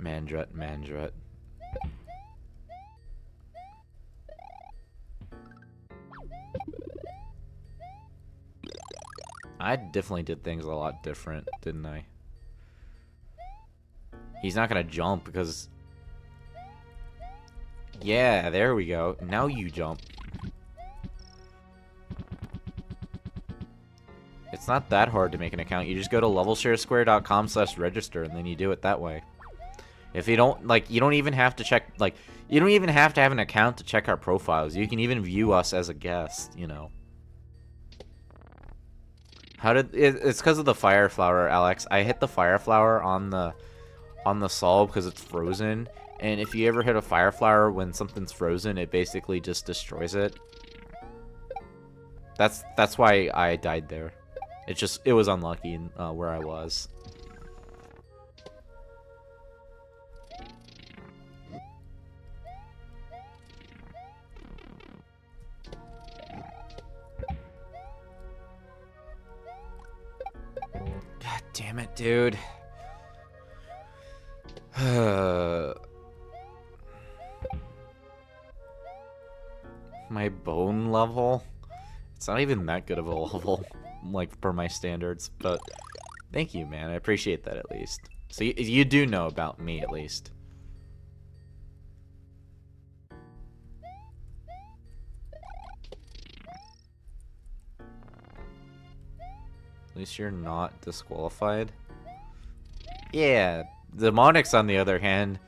I definitely did things a lot different, didn't I? He's not gonna jump because... Yeah, there we go. Now you jump. It's not that hard to make an account. You just go to levelsharesquare.com/register and then you do it that way. If you don't, like, you don't even have to check, like, you don't even have to have an account to check our profiles. You can even view us as a guest, you know. It's because of the fire flower, Alex. I hit the fire flower on the sol because it's frozen. And if you ever hit a fire flower when something's frozen, it basically just destroys it. That's why I died there. It was unlucky in, where I was. God damn it, dude. My bone level? It's not even that good of a level, like, for my standards, but thank you, man. I appreciate that at least. So you do know about me, at least. At least you're not disqualified. Yeah, Demonics, on the other hand,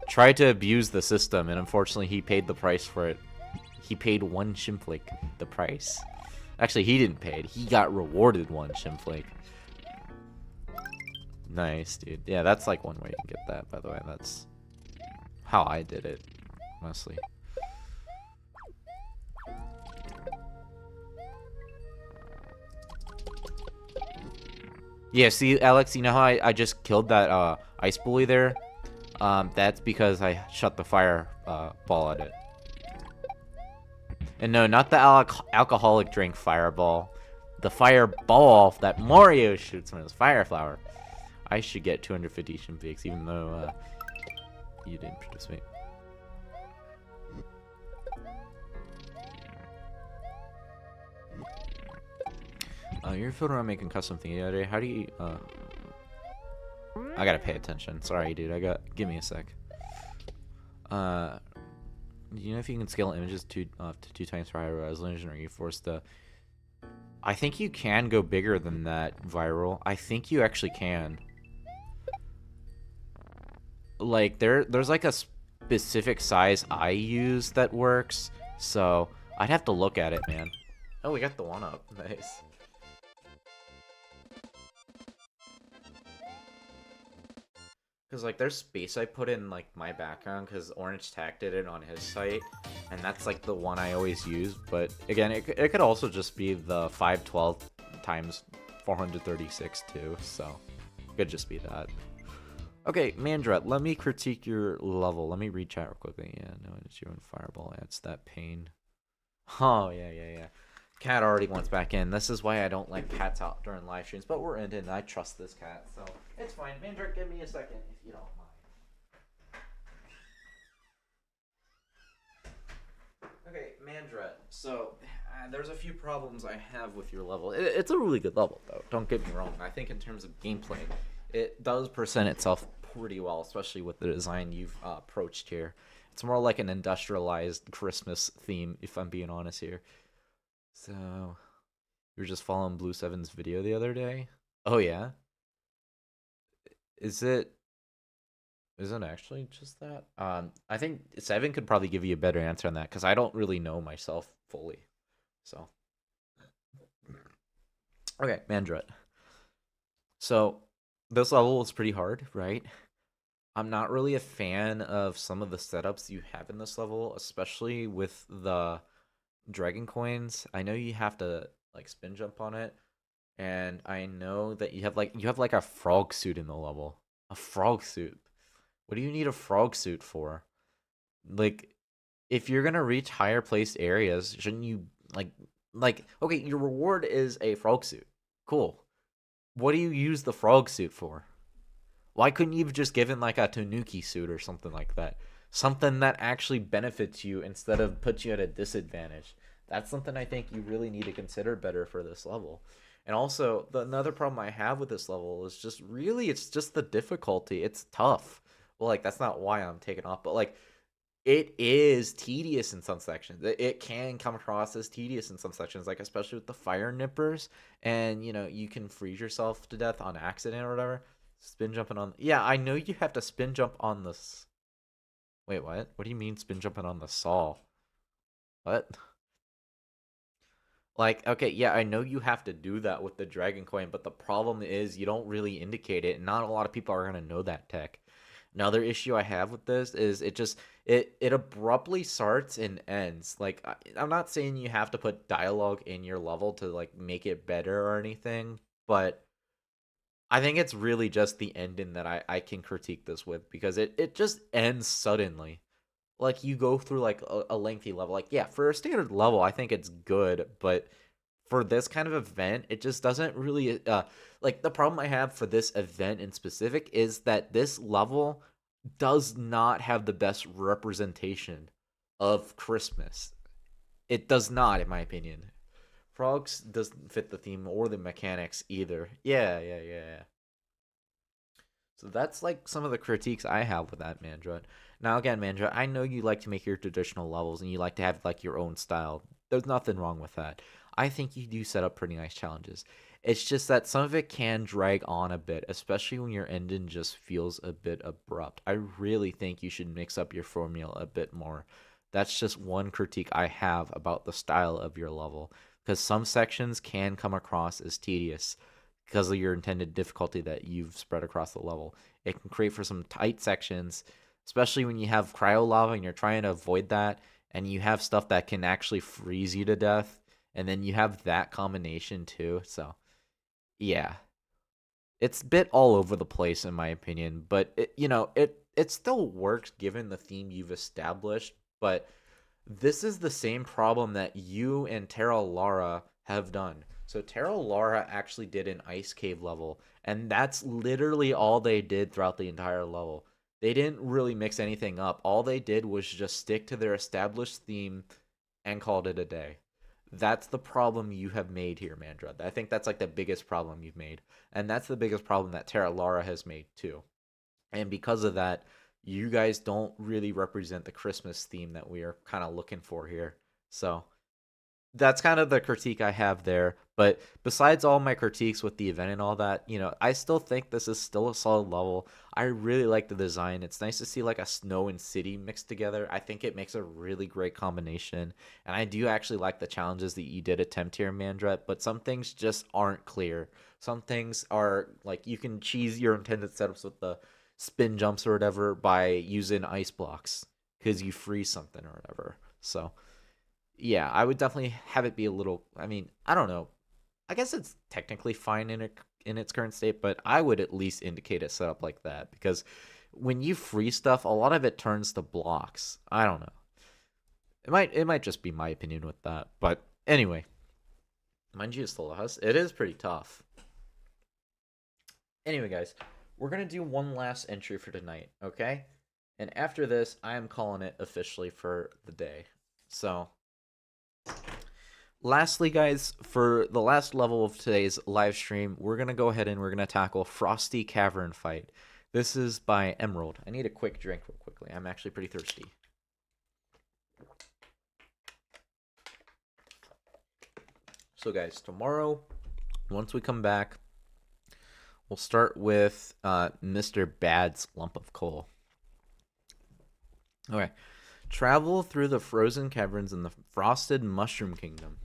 tried to abuse the system, and unfortunately he paid the price for it. He paid one Shimflake the price. Actually, he didn't pay it. He got rewarded one Shimflake. Nice, dude. Yeah, that's like one way you can get that, by the way. That's how I did it, honestly. Yeah, see, Alex, you know how I just killed that ice bully there? That's because I shot the fire ball at it. And no, not the alcoholic drink fireball. The fireball that Mario shoots when it's fire flower. I should get 250 Shimflakes, even though you didn't participate. You're filling around making custom thing the other day. How do you... I gotta pay attention. Sorry, dude. Give me a sec. You know if you can scale images to 2 times for higher resolution, or are you forced to... I think you can go bigger than that, Viral. I think you actually can. Like, there's like a specific size I use that works, so I'd have to look at it, man. Oh, we got the 1-up. Nice. Because, like, there's space I put in, like, my background, because Orange Tack did it on his site, and that's, like, the one I always use, but, again, it could also just be the 512 times 436, too, so it could just be that. Okay, Mandret, let me critique your level. Let me read chat real quickly. Yeah, no, it's your own fireball. It's that pain. Oh, yeah. Cat already wants back in. This is why I don't like cats out during live streams, but we're in it, and I trust this cat, so it's fine. Mandret, give me a second if you don't mind. Okay, Mandret. So, there's a few problems I have with your level. It's a really good level, though. Don't get me wrong. I think in terms of gameplay, it does present itself pretty well, especially with the design you've approached here. It's more like an industrialized Christmas theme, if I'm being honest here. So, you were just following Blue Seven's video the other day? Oh, yeah? Is it actually just that? I think Seven could probably give you a better answer on that, because I don't really know myself fully. So, okay, Mandret. So, this level is pretty hard, right? I'm not really a fan of some of the setups you have in this level, especially with the dragon coins. I know you have to like spin jump on it, and I know that you have like a frog suit in the level. A frog suit. What do you need a frog suit for? Like, if you're gonna reach higher placed areas, shouldn't you like okay, your reward is a frog suit. Cool. What do you use the frog suit for? Why couldn't you have just given like a Tanuki suit or something like that? Something that actually benefits you instead of puts you at a disadvantage. That's something I think you really need to consider better for this level. And also, another problem I have with this level is just really it's just the difficulty. It's tough. Well, like that's not why I'm taking off, but like it is tedious in some sections. It can come across as tedious in some sections, like especially with the fire nippers, and you can freeze yourself to death on accident or whatever. Spin jumping on, yeah, I know you have to spin jump on this. Wait, what? What do you mean spin jumping on the saw? What? Like, okay, yeah, I know you have to do that with the dragon coin, but the problem is you don't really indicate it, and not a lot of people are gonna know that tech. Another issue I have with this is it abruptly starts and ends. Like I'm not saying you have to put dialogue in your level to like make it better or anything, but I think it's really just the ending that I can critique this with because it just ends suddenly. Like you go through like a lengthy level. Like yeah, for a standard level, I think it's good, but for this kind of event, it just doesn't really like the problem I have for this event in specific is that this level does not have the best representation of Christmas. It does not, in my opinion. Frogs doesn't fit the theme or the mechanics either. Yeah. So that's like some of the critiques I have with that, Mandra. Now again, Mandra, I know you like to make your traditional levels and you like to have like your own style. There's nothing wrong with that. I think you do set up pretty nice challenges. It's just that some of it can drag on a bit, especially when your ending just feels a bit abrupt. I really think you should mix up your formula a bit more. That's just one critique I have about the style of your level, because some sections can come across as tedious because of your intended difficulty that you've spread across the level. It can create for some tight sections, especially when you have cryo lava and you're trying to avoid that, and you have stuff that can actually freeze you to death, and then you have that combination too. So, yeah, it's a bit all over the place in my opinion, but it still works given the theme you've established. But this is the same problem that you and Terra Lara have done. So Terra Lara actually did an ice cave level, and that's literally all they did throughout the entire level. They didn't really mix anything up. All they did was just stick to their established theme and called it a day. That's the problem you have made here, Mandra. I think that's like the biggest problem you've made. And that's the biggest problem that Terra Lara has made too. And because of that, you guys don't really represent the Christmas theme that we are kind of looking for here. So that's kind of the critique I have there. But besides all my critiques with the event and all that, I still think this is still a solid level. I really like the design. It's nice to see like a snow and city mixed together. I think it makes a really great combination. And I do actually like the challenges that you did attempt here, Mandret, but some things just aren't clear. Some things are like you can cheese your intended setups with the spin jumps or whatever by using ice blocks because you freeze something or whatever. So yeah, I would definitely have it be a little. I mean, I don't know. I guess it's technically fine in its current state, but I would at least indicate it set up like that because when you freeze stuff, a lot of it turns to blocks. I don't know. It might just be my opinion with that, but anyway, mind you, it is pretty tough. Anyway, guys, we're gonna do one last entry for tonight, okay? And after this, I am calling it officially for the day. So lastly, guys, for the last level of today's live stream, we're going to go ahead and we're going to tackle Frosty Cavern Fight. This is by Emerald. I need a quick drink real quickly. I'm actually pretty thirsty. So, guys, tomorrow, once we come back, we'll start with Mr. Bad's Lump of Coal. Okay. Travel through the frozen caverns in the frosted mushroom kingdom.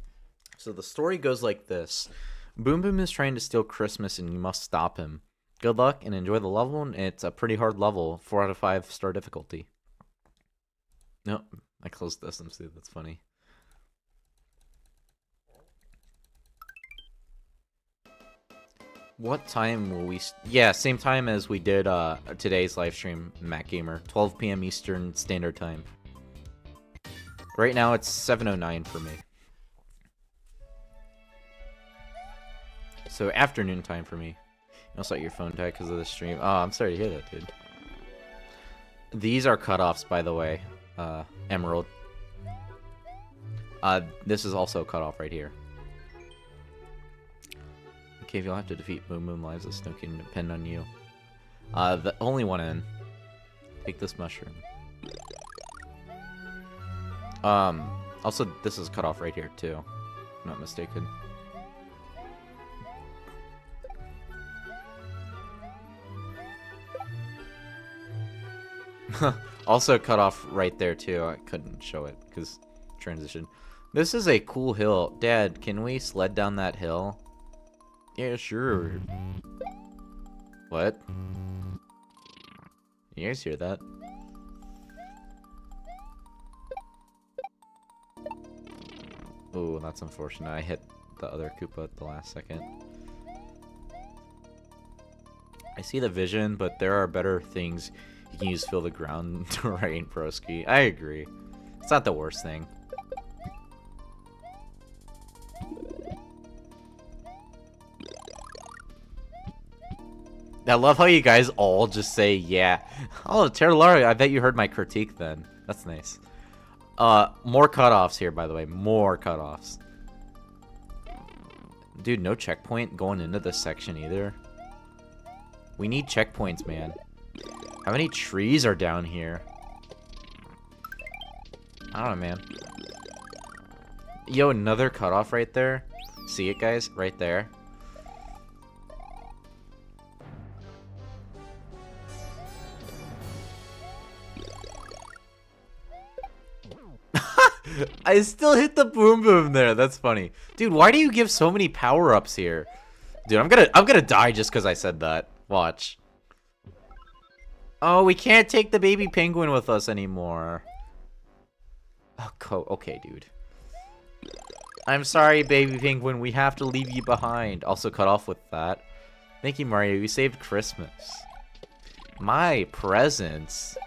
So the story goes like this. Boom Boom is trying to steal Christmas and you must stop him. Good luck and enjoy the level. And it's a pretty hard level, 4 out of 5 star difficulty. Nope, I closed this. That's funny. What time will we... Yeah, same time as we did today's live stream, Mac Gamer. 12 p.m. Eastern Standard Time. Right now it's 7:09 for me. So afternoon time for me. You'll start your phone tag because of the stream. Oh, I'm sorry to hear that, dude. These are cutoffs, by the way. Emerald. This is also a cutoff right here. Okay, if you'll have to defeat Boom Boom Lives, the snow can depend on you. The only one in. Take this mushroom. Also, this is cut off right here, too. If I'm not mistaken. Also cut off right there, too. I couldn't show it, because transition. This is a cool hill. Dad, can we sled down that hill? Yeah, sure. What? You guys hear that? Oh, that's unfortunate. I hit the other Koopa at the last second. I see the vision, but there are better things you can use to fill the ground terrain, Broski. I agree. It's not the worst thing. I love how you guys all just say, yeah. Oh, Terralaria, I bet you heard my critique then. That's nice. More cutoffs here, by the way. More cutoffs. Dude, no checkpoint going into this section either. We need checkpoints, man. How many trees are down here? I don't know, man. Yo, another cutoff right there. See it, guys? Right there. I still hit the boom boom there. That's funny. Dude, why do you give so many power-ups here? Dude, I'm gonna die just because I said that. Watch. Oh, we can't take the baby penguin with us anymore. Oh, okay, dude. I'm sorry, baby penguin. We have to leave you behind. Also cut off with that. Thank you, Mario. You saved Christmas. My presents.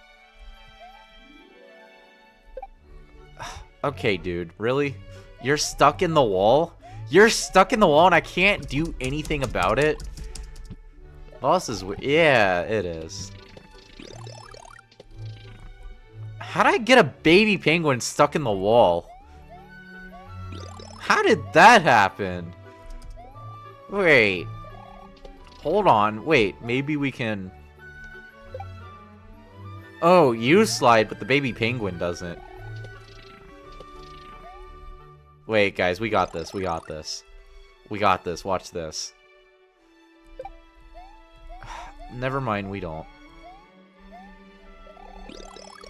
Okay, dude. Really? You're stuck in the wall? You're stuck in the wall and I can't do anything about it? Boss is weird. Yeah, it is. How'd I get a baby penguin stuck in the wall? How did that happen? Wait. Hold on. Wait, maybe we can... Oh, you slide, but the baby penguin doesn't. Wait, guys, we got this. We got this. We got this. Watch this. Never mind, we don't.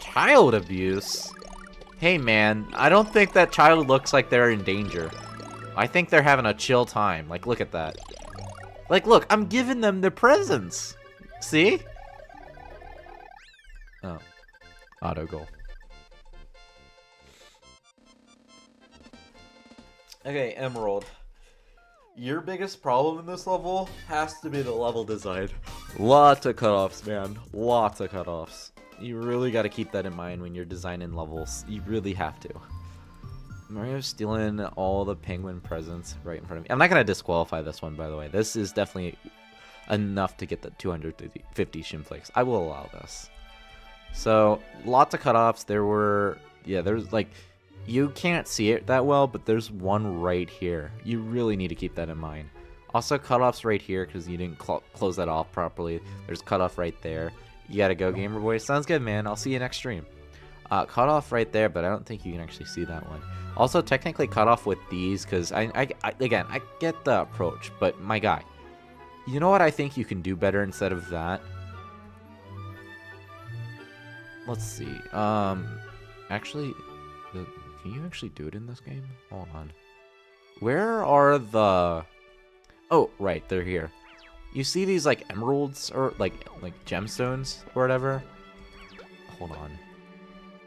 Child abuse? Hey, man, I don't think that child looks like they're in danger. I think they're having a chill time. Like, look at that. Like, look, I'm giving them their presents. See? Oh. Auto goal. Okay, Emerald. Your biggest problem in this level has to be the level design. Lots of cutoffs, man. Lots of cutoffs. You really got to keep that in mind when you're designing levels. You really have to. Mario's stealing all the penguin presents right in front of me. I'm not going to disqualify this one, by the way. This is definitely enough to get the 250 shimflakes. I will allow this. So, lots of cutoffs. There were... Yeah, there's like... You can't see it that well, but there's one right here. You really need to keep that in mind. Also, cutoffs right here because you didn't close that off properly. There's cutoff right there. You gotta go, Gamer Boy. Sounds good, man. I'll see you next stream. Cutoff right there, but I don't think you can actually see that one. Also, technically cutoff with these because again, I get the approach, but my guy, you know what I think you can do better instead of that? Let's see. Actually... Can you actually do it in this game? Hold on. Where are the... Oh, right, they're here. You see these like emeralds or like gemstones or whatever? Hold on.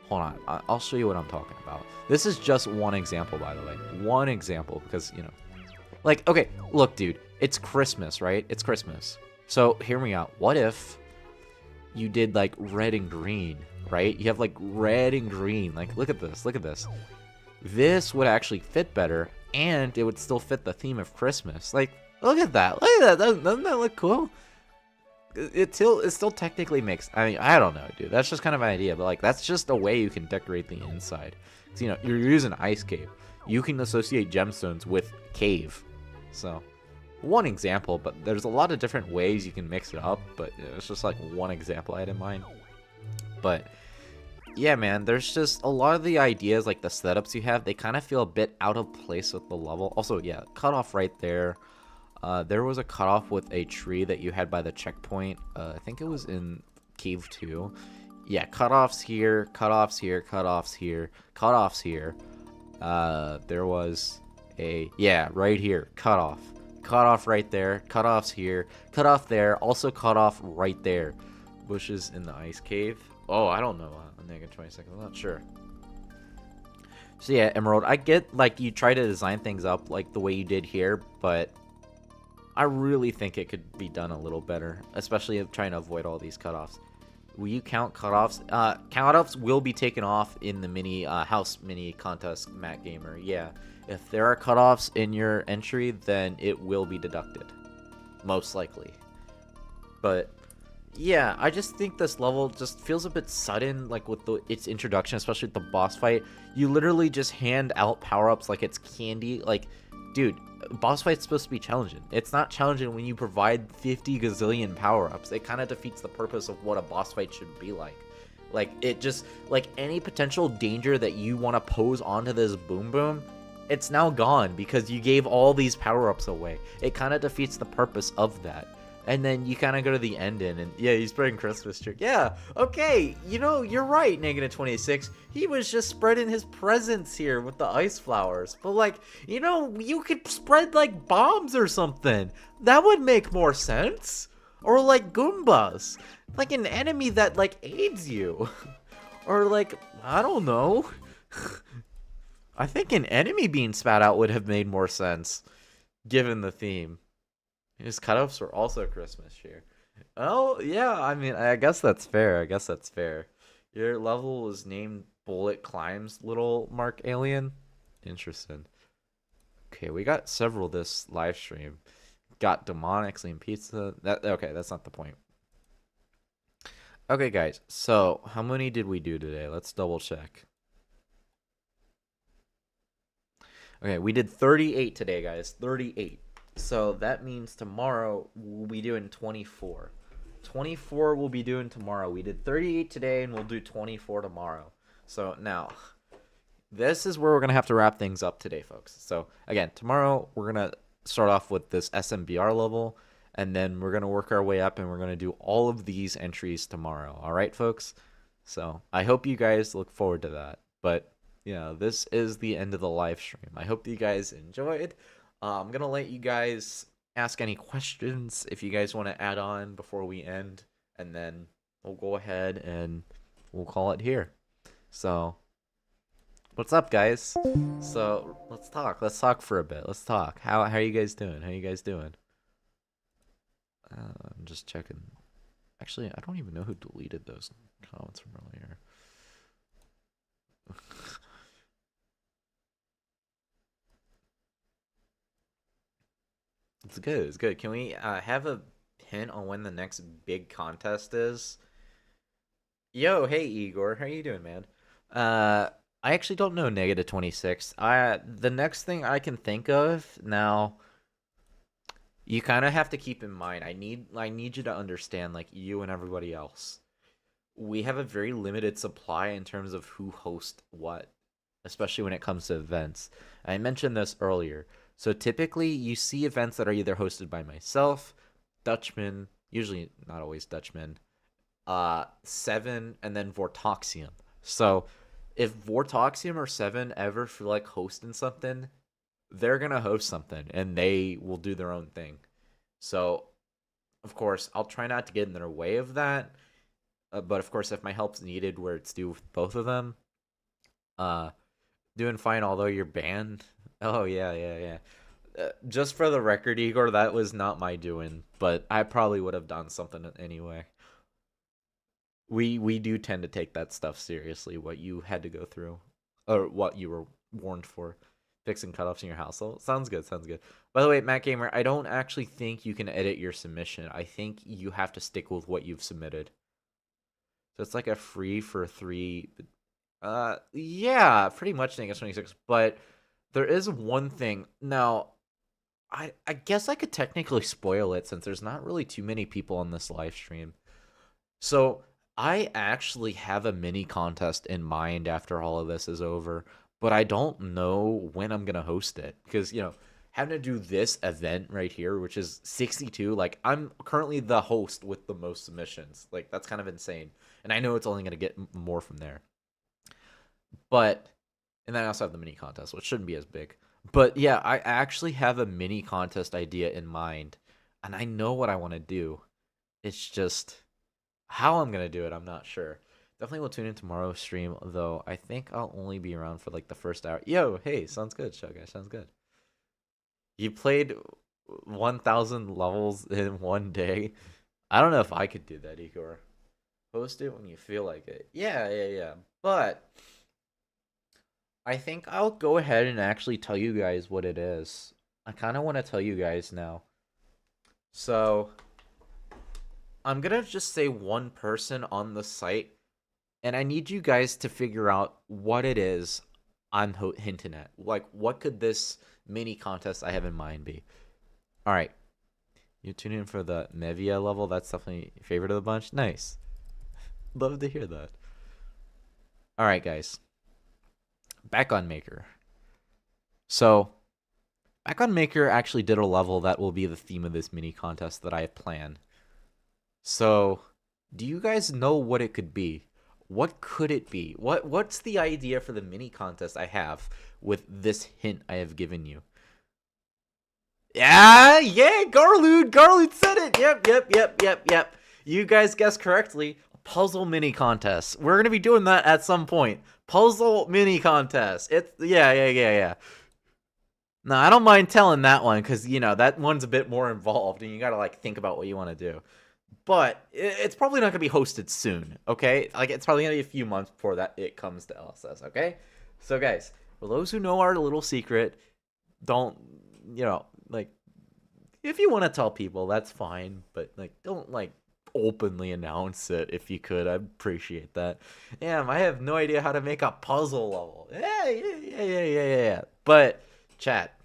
Hold on. I'll show you what I'm talking about. This is just one example, by the way. One example, because, you know. Like, okay, look, dude. It's Christmas, right? It's Christmas. So, hear me out. What if you did, like, red and green, right? You have, like, red and green. Like, look at this. Look at this. This would actually fit better, and it would still fit the theme of Christmas. Like, look at that. Look at that. Doesn't that look cool? It still technically makes, I mean, I don't know, dude. That's just kind of an idea, but like that's just a way you can decorate the inside. Cause, you know, you're using ice cave. You can associate gemstones with cave. So, one example, but there's a lot of different ways you can mix it up. But it's just like one example I had in mind. But yeah, man, there's just a lot of the ideas, like the setups you have, they kind of feel a bit out of place with the level. Also, yeah, cutoff right there. There was a cutoff with a tree that you had by the checkpoint. I think it was in Cave 2. Yeah, cutoffs here, cutoffs here, cutoffs here, cutoffs here. There was a, yeah, right here, cutoff. Cutoff right there, cutoffs here, cutoff there, also cutoff right there. Bushes in the ice cave. Oh, I don't know. Negative 20 seconds, I'm not sure. So yeah, Emerald, I get, like, you try to design things up like the way you did here, but I really think it could be done a little better, especially trying to avoid all these cutoffs. Will you count cutoffs? Cutoffs will be taken off in the mini house mini contest, Matt Gamer. Yeah, if there are cutoffs in your entry, then it will be deducted, most likely. But yeah, I just think this level just feels a bit sudden, like with its introduction, especially with the boss fight. You literally just hand out power-ups like it's candy. Like, dude, boss fight's supposed to be challenging. It's not challenging when you provide 50 gazillion power-ups. It kind of defeats the purpose of what a boss fight should be like. Like, it just, like, any potential danger that you want to pose onto this Boom Boom, it's now gone because you gave all these power-ups away. It kind of defeats the purpose of that. And then you kind of go to the ending, and yeah, he's spreading Christmas cheer. Yeah, okay, you know, you're right, negative 26. He was just spreading his presents here with the ice flowers. But, like, you know, you could spread, like, bombs or something. That would make more sense. Or, like, Goombas. Like, an enemy that, like, aids you. Or, like, I don't know. I think an enemy being spat out would have made more sense, given the theme. His cutoffs were also Christmas cheer. Oh, yeah, I mean, I guess that's fair. I guess that's fair. Your level was named Bullet Climbs, Little Mark Alien. Interesting. Okay, we got several this live stream. Got Demonics and Pizza. Okay, that's not the point. Okay, guys, so how many did we do today? Let's double check. Okay, we did 38 today, guys. 38. So that means tomorrow we'll be doing 24. 24 we'll be doing tomorrow. We did 38 today and we'll do 24 tomorrow. So now, this is where we're going to have to wrap things up today, folks. So again, tomorrow we're going to start off with this SMBR level, and then we're going to work our way up and we're going to do all of these entries tomorrow. All right, folks? So I hope you guys look forward to that. But, you know, this is the end of the live stream. I hope you guys enjoyed. I'm going to let you guys ask any questions if you guys want to add on before we end, and then we'll go ahead and we'll call it here. So, what's up, guys? So, let's talk. Let's talk for a bit. Let's talk. How are you guys doing? How you guys doing? I'm just checking. Actually, I don't even know who deleted those comments from earlier. It's good. It's good. Can we have a hint on when the next big contest is? Yo, hey Igor, how you doing, man? I actually don't know negative 26. The next thing I can think of now, you kind of have to keep in mind. I need you to understand, like, you and everybody else. We have a very limited supply in terms of who hosts what, especially when it comes to events. I mentioned this earlier. So typically, you see events that are either hosted by myself, Dutchman, usually not always Dutchman, Seven, and then Vortoxium. So if Vortoxium or Seven ever feel like hosting something, they're gonna host something, and they will do their own thing. So of course, I'll try not to get in their way of that. But of course, if my help's needed where it's due with both of them, uh, doing fine, although you're banned. Oh, yeah. Just for the record, Igor, that was not my doing, but I probably would have done something anyway. We do tend to take that stuff seriously, what you had to go through, or what you were warned for. Fixing cutoffs in your household. Sounds good, sounds good. By the way, Matt Gamer, I don't actually think you can edit your submission. I think you have to stick with what you've submitted. So it's like a free for 3. Yeah, pretty much Vegas 26. But there is one thing. Now, I guess I could technically spoil it since there's not really too many people on this live stream. So I actually have a mini contest in mind after all of this is over, but I don't know when I'm gonna host it because having to do this event right here, which is 62. Like I'm currently the host with the most submissions. Like that's kind of insane, and I know it's only gonna get more from there. But and then I also have the mini contest, which shouldn't be as big. But yeah, I actually have a mini contest idea in mind, and I know what I want to do. It's just how I'm gonna do it, I'm not sure. Definitely will tune in tomorrow's stream, though. I think I'll only be around for like the first hour. Yo, hey, sounds good, show guy, sounds good. You played 1,000 levels in one day. I don't know if I could do that, Igor. Post it when you feel like it. Yeah. But I think I'll go ahead and actually tell you guys what it is. I kind of want to tell you guys now. So I'm gonna just say one person on the site, and I need you guys to figure out what it is I'm hinting at. Like, what could this mini contest I have in mind be? All right, you tune in for the Mevia level. That's definitely your favorite of the bunch. Nice, love to hear that. All right, guys, back on Maker. So, back on Maker actually did a level that will be the theme of this mini contest that I have planned. So, do you guys know what it could be? What could it be? What's the idea for the mini contest I have with this hint I have given you? Yeah, Garlude said it. Yep. You guys guessed correctly. Puzzle mini contest. We're gonna be doing that at some point. Puzzle mini contest. It's yeah. No, I don't mind telling that one because that one's a bit more involved and you gotta like think about what you want to do. But it's probably not going to be hosted soon, okay? Like, it's probably going to be a few months before that it comes to LSS, okay? So, guys, for those who know our little secret, don't, like, if you want to tell people, that's fine. But, like, don't, like, openly announce it if you could. I'd appreciate that. Damn, I have no idea how to make a puzzle level. Yeah. But, chat,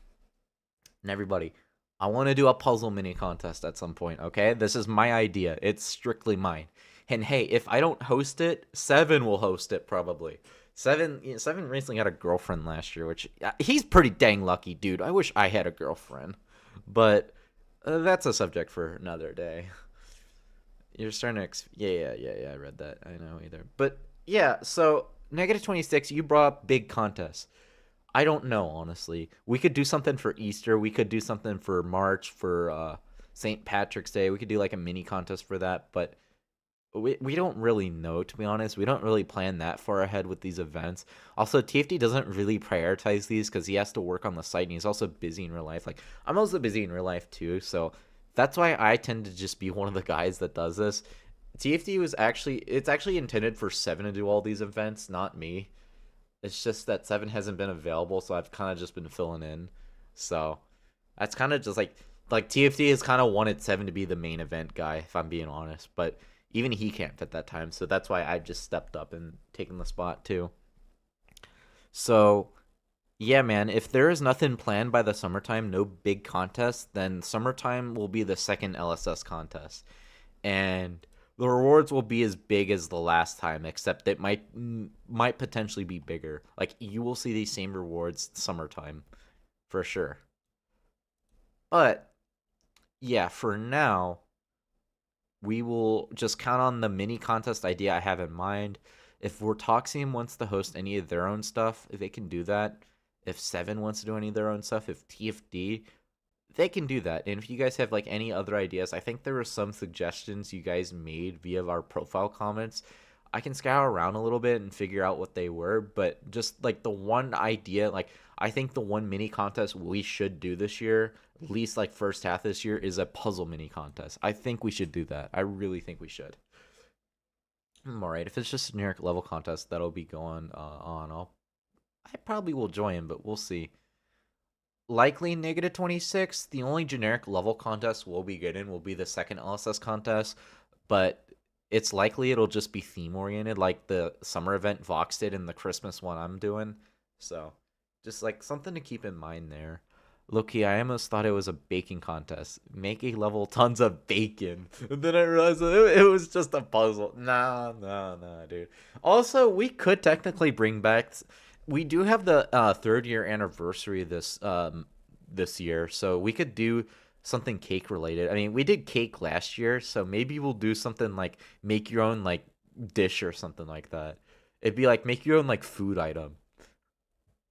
and everybody, I want to do a puzzle mini contest at some point, okay? This is my idea. It's strictly mine. And hey, if I don't host it, Seven will host it probably. Seven recently had a girlfriend last year, which he's pretty dang lucky, dude. I wish I had a girlfriend. But that's a subject for another day. You're starting to yeah, I read that. I know either. But yeah, so negative 26, you brought up big contest. I don't know, honestly. We could do something for Easter. We could do something for March, for St. Patrick's Day. We could do like a mini contest for that, but we don't really know, to be honest. We don't really plan that far ahead with these events. Also, TFD doesn't really prioritize these because he has to work on the site, and he's also busy in real life. Like, I'm also busy in real life, too, so that's why I tend to just be one of the guys that does this. TFD it's actually intended for Seven to do all these events, not me. It's just that Seven hasn't been available, so I've kind of just been filling in. So that's kind of just like TFD has kind of wanted Seven to be the main event guy, if I'm being honest. But even he can't fit that time, so that's why I've just stepped up and taken the spot too. So yeah, man, if there is nothing planned by the summertime, no big contest, then summertime will be the second LSS contest. And the rewards will be as big as the last time, except it might potentially be bigger. Like, you will see these same rewards summertime, for sure. But, yeah, for now, we will just count on the mini contest idea I have in mind. If Vortoxium wants to host any of their own stuff, if they can do that. If Seven wants to do any of their own stuff, if TFD, they can do that. And if you guys have like any other ideas, I think there were some suggestions you guys made via our profile comments. I can scour around a little bit and figure out what they were, but just like the one idea, like I think the one mini contest we should do this year, at least like first half this year, is a puzzle mini contest. I think we should do that. I really think we should. All right, if it's just a generic level contest, that'll be going on. I probably will join, but we'll see. Likely negative 26. The only generic level contest we'll be getting will be the second LSS contest, but it's likely it'll just be theme oriented, like the summer event Vox did and the Christmas one I'm doing. So, just like something to keep in mind there. Loki, I almost thought it was a baking contest. Make a level tons of bacon. And then I realized it was just a puzzle. Nah, nah, nah, dude. Also, we could technically bring back. We do have the 3rd-year anniversary this year, so we could do something cake related. I mean, we did cake last year, so maybe we'll do something like make your own like dish or something like that. It'd be like make your own like food item.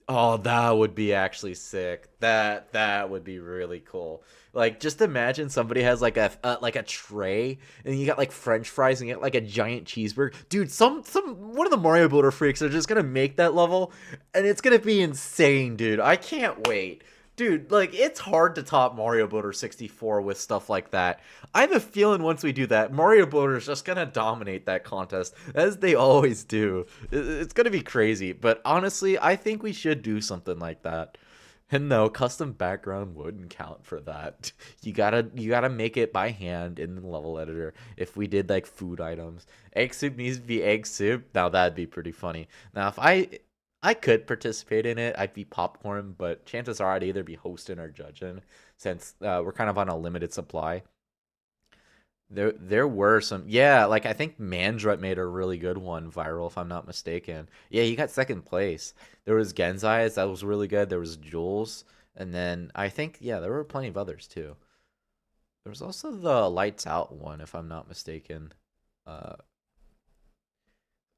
Oh, that would be actually sick. That would be really cool. Like, just imagine somebody has like a tray, and you got like French fries, and you got like a giant cheeseburger. Dude, some one of the Mario Builder freaks are just gonna make that level, and it's gonna be insane, dude. I can't wait. Dude, like, it's hard to top Mario Builder 64 with stuff like that. I have a feeling once we do that, Mario Builder is just gonna dominate that contest, as they always do. It's gonna be crazy, but honestly, I think we should do something like that. And no, custom background wouldn't count for that. You gotta make it by hand in the level editor. If we did like food items, egg soup needs to be egg soup. Now that'd be pretty funny. Now if I could participate in it, I'd be popcorn, but chances are I'd either be hosting or judging, since we're kind of on a limited supply. There were some, yeah, like I think Mandrut made a really good one viral, if I'm not mistaken. Yeah, he got second place. There was Genzai's, that was really good. There was Jules, and then I think, yeah, there were plenty of others too. There was also the Lights Out one, if I'm not mistaken. Uh,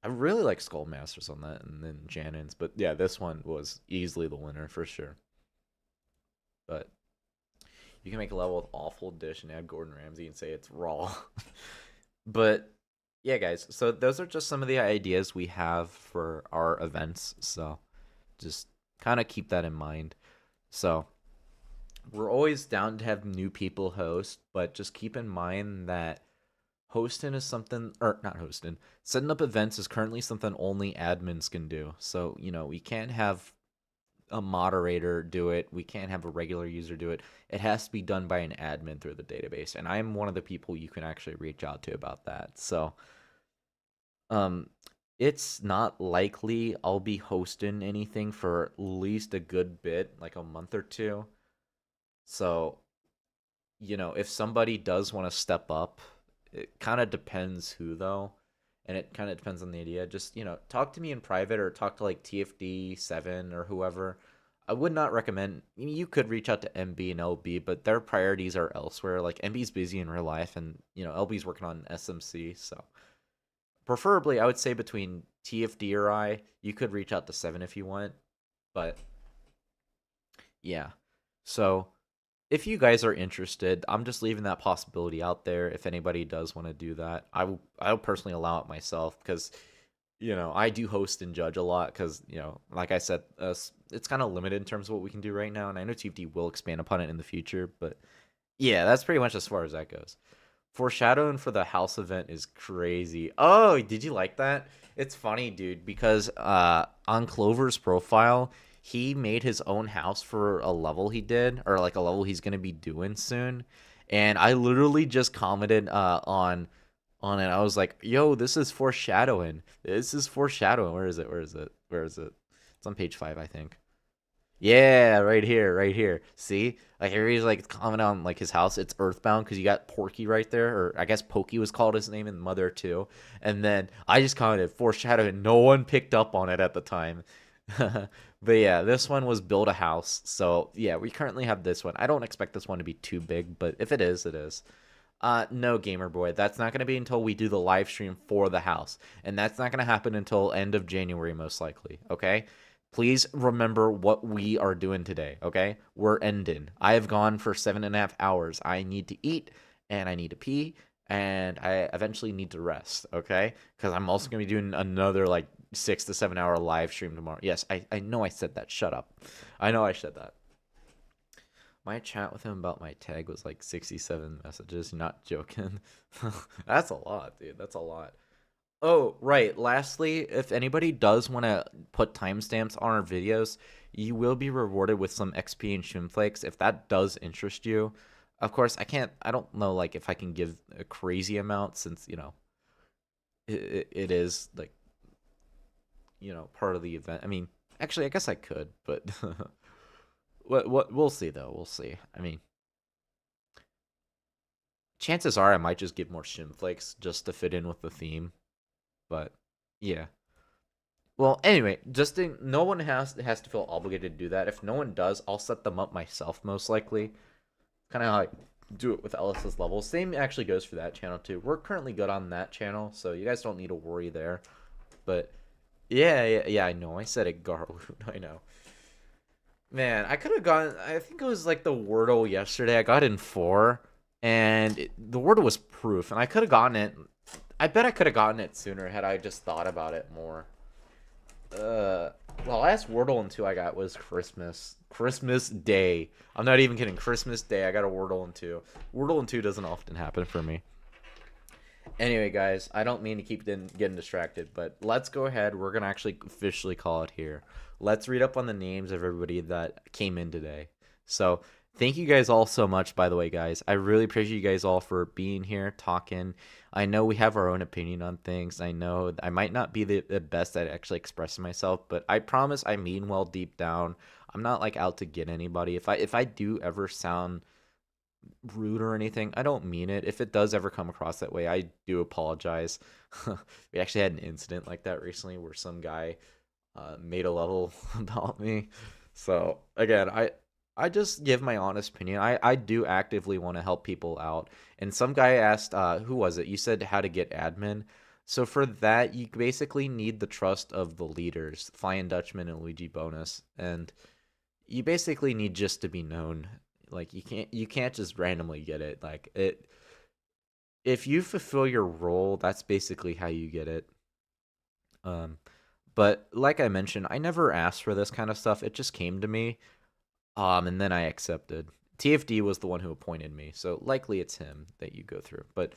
I really like Skullmasters on that, and then Janen's, but yeah, this one was easily the winner for sure. But you can make a level with awful dish and add Gordon Ramsay and say it's raw. But yeah, guys, so those are just some of the ideas we have for our events. So just kind of keep that in mind. So we're always down to have new people host, but just keep in mind that hosting is something, or not hosting, setting up events is currently something only admins can do. So, we can't have a moderator do it. We can't have a regular user do it. It has to be done by an admin through the database. And I'm one of the people you can actually reach out to about that. So, it's not likely I'll be hosting anything for at least a good bit, like a month or two. So, if somebody does want to step up, it kind of depends who though, and it kind of depends on the idea. Just talk to me in private or talk to like TFD7 or whoever. I would not recommend. You could reach out to MB and LB, but their priorities are elsewhere. Like MB's busy in real life, and LB's working on SMC. So preferably, I would say between TFD or I, you could reach out to 7 if you want. But yeah, so if you guys are interested, I'm just leaving that possibility out there. If anybody does want to do that, I'll personally allow it myself, because I do host and judge a lot, because like I said, it's kind of limited in terms of what we can do right now, and I know TFD will expand upon it in the future. But yeah, that's pretty much as far as that goes. Foreshadowing for the house event is crazy. Oh, did you like that? It's funny, dude, because on Clover's profile, he made his own house for a level he did, or like a level he's gonna be doing soon. And I literally just commented on it. I was like, yo, this is foreshadowing. This is foreshadowing. Where is it? Where is it? Where is it? It's on page 5, I think. Yeah, right here, right here. See? Like everybody's like commenting on like his house. It's Earthbound because you got Porky right there, or I guess Pokey was called his name in Mother too. And then I just commented foreshadowing. No one picked up on it at the time. But yeah, this one was build a house. So yeah, we currently have this one. I don't expect this one to be too big, but if it is, it is. No, Gamer Boy, that's not going to be until we do the live stream for the house, and that's not going to happen until end of January most likely. Okay, Please remember what we are doing today, okay? We're ending. I have gone for 7.5 hours. I need to eat and I need to pee and I eventually need to rest, okay? Because I'm also going to be doing another like 6 to 7 hour live stream tomorrow. Yes, I know I said that. Shut up. I know I said that. My chat with him about my tag was like 67 messages. Not joking. That's a lot, dude. That's a lot. Oh, right. Lastly, if anybody does want to put timestamps on our videos, you will be rewarded with some XP and shim flakes if that does interest you. Of course, I don't know like if I can give a crazy amount since, it is like, part of the event. I mean, actually, I guess I could, but what we'll see though. We'll see. I mean, chances are I might just give more shim flakes just to fit in with the theme, but yeah. Well, anyway, no one has to feel obligated to do that. If no one does, I'll set them up myself most likely. Kind of how I do it with LSS levels. Same actually goes for that channel too. We're currently good on that channel, so you guys don't need to worry there. But yeah, I know. I said it Garwood. I know. Man, I could have gotten. I think it was like the Wordle yesterday. I got in 4, and the Wordle was proof, and I could have gotten it. I bet I could have gotten it sooner had I just thought about it more. The last Wordle and 2 I got was Christmas Day. I'm not even kidding. Christmas Day, I got a Wordle and 2. Wordle and 2 doesn't often happen for me. Anyway, guys, I don't mean to keep getting distracted, but let's go ahead. We're going to actually officially call it here. Let's read up on the names of everybody that came in today. So, thank you guys all so much, by the way, guys. I really appreciate you guys all for being here, talking. I know we have our own opinion on things. I know I might not be the best at actually expressing myself, but I promise I mean well deep down. I'm not like out to get anybody. If I do ever sound rude or anything, I don't mean it. If it does ever come across that way, I do apologize. We actually had an incident like that recently where some guy made a level about me. So again, I just give my honest opinion. I do actively want to help people out. And some guy asked, who was it? You said how to get admin. So for that, you basically need the trust of the leaders, Flying Dutchman and Luigi Bonus, and you basically need just to be known. Like you can't just randomly get it. Like it, if you fulfill your role, that's basically how you get it. Um, but like I mentioned, I never asked for this kind of stuff. It just came to me. And then I accepted. TFD was the one who appointed me, so likely it's him that you go through. But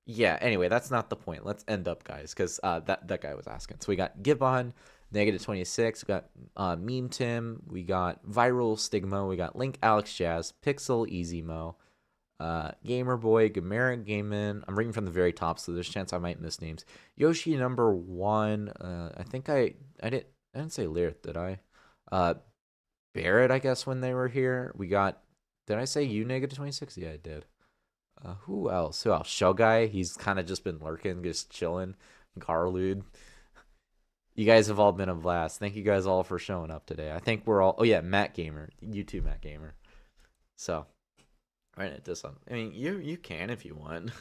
yeah, anyway, that's not the point. Let's end up, guys, because that guy was asking. So we got Gibbon, -26. We got Meme Tim. We got Viral Stigma. We got Link Alex Jazz, Pixel Easy Mo, Gamer Boy, Gamera Gamin. I'm reading from the very top, so there's a chance I might miss names. Yoshi number 1. I think I didn't say Lyric, did I? Barrett, I guess, when they were here. We got, did I say you -26? Yeah, I did. Who else? Shell Guy, he's kind of just been lurking, just chilling. Garlude. You guys have all been a blast. Thank you guys all for showing up today. I think we're all, oh yeah, Matt Gamer. You too, Matt Gamer. So, write it this on. I mean, you can if you want.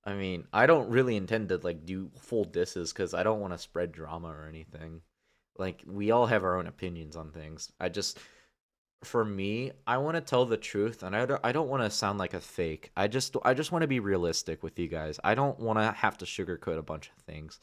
I mean, I don't really intend to like do full disses because I don't want to spread drama or anything. Like, we all have our own opinions on things. For me, I want to tell the truth, and I don't want to sound like a fake. I just want to be realistic with you guys. I don't want to have to sugarcoat a bunch of things.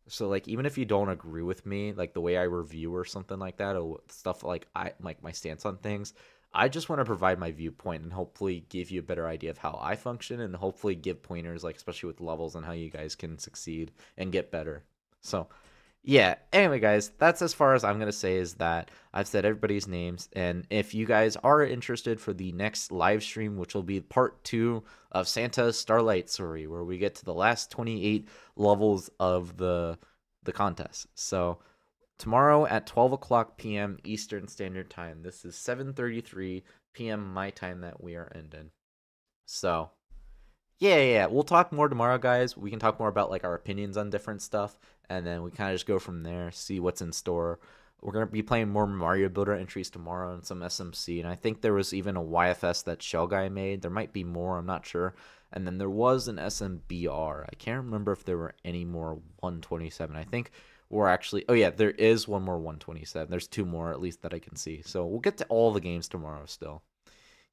So, like, even if you don't agree with me, like the way I review or something like that, or stuff like my stance on things, I just want to provide my viewpoint and hopefully give you a better idea of how I function, and hopefully give pointers, like especially with levels and how you guys can succeed and get better. So, yeah, anyway, guys, that's as far as I'm going to say is that I've said everybody's names. And if you guys are interested for the next live stream, which will be part 2 of Santa's Starlight Soirée, where we get to the last 28 levels of the contest. So tomorrow at 12 o'clock p.m. Eastern Standard Time. This is 7:33 p.m. my time that we are ending. So yeah. We'll talk more tomorrow, guys. We can talk more about like our opinions on different stuff, and then we kind of just go from there, see what's in store. We're gonna be playing more Mario Builder entries tomorrow and some SMC, and I think there was even a YFS that Shell Guy made. There might be more, I'm not sure. And then there was an SMBR. I can't remember if there were any more 127. I think Or actually, oh yeah, there is one more 127. There's two more at least that I can see. So we'll get to all the games tomorrow still.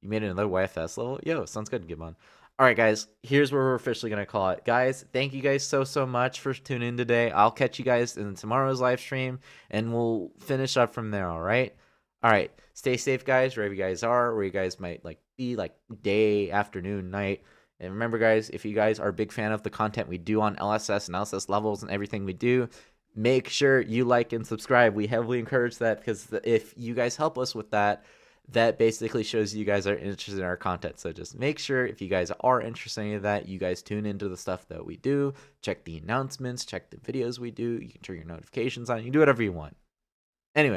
You made another YFS level? Yo, sounds good, Gibbon. All right, guys, here's where we're officially going to call it. Guys, thank you guys so much for tuning in today. I'll catch you guys in tomorrow's live stream, and we'll finish up from there, all right? All right, stay safe, guys, wherever you guys are, where you guys might be, day, afternoon, night. And remember, guys, if you guys are a big fan of the content we do on LSS and LSS levels and everything we do, make sure you like and subscribe. We heavily encourage that because if you guys help us with that, that basically shows you guys are interested in our content. So just make sure if you guys are interested in that, you guys tune into the stuff that we do, check the announcements, check the videos we do. You can turn your notifications on. You can do whatever you want. Anyway,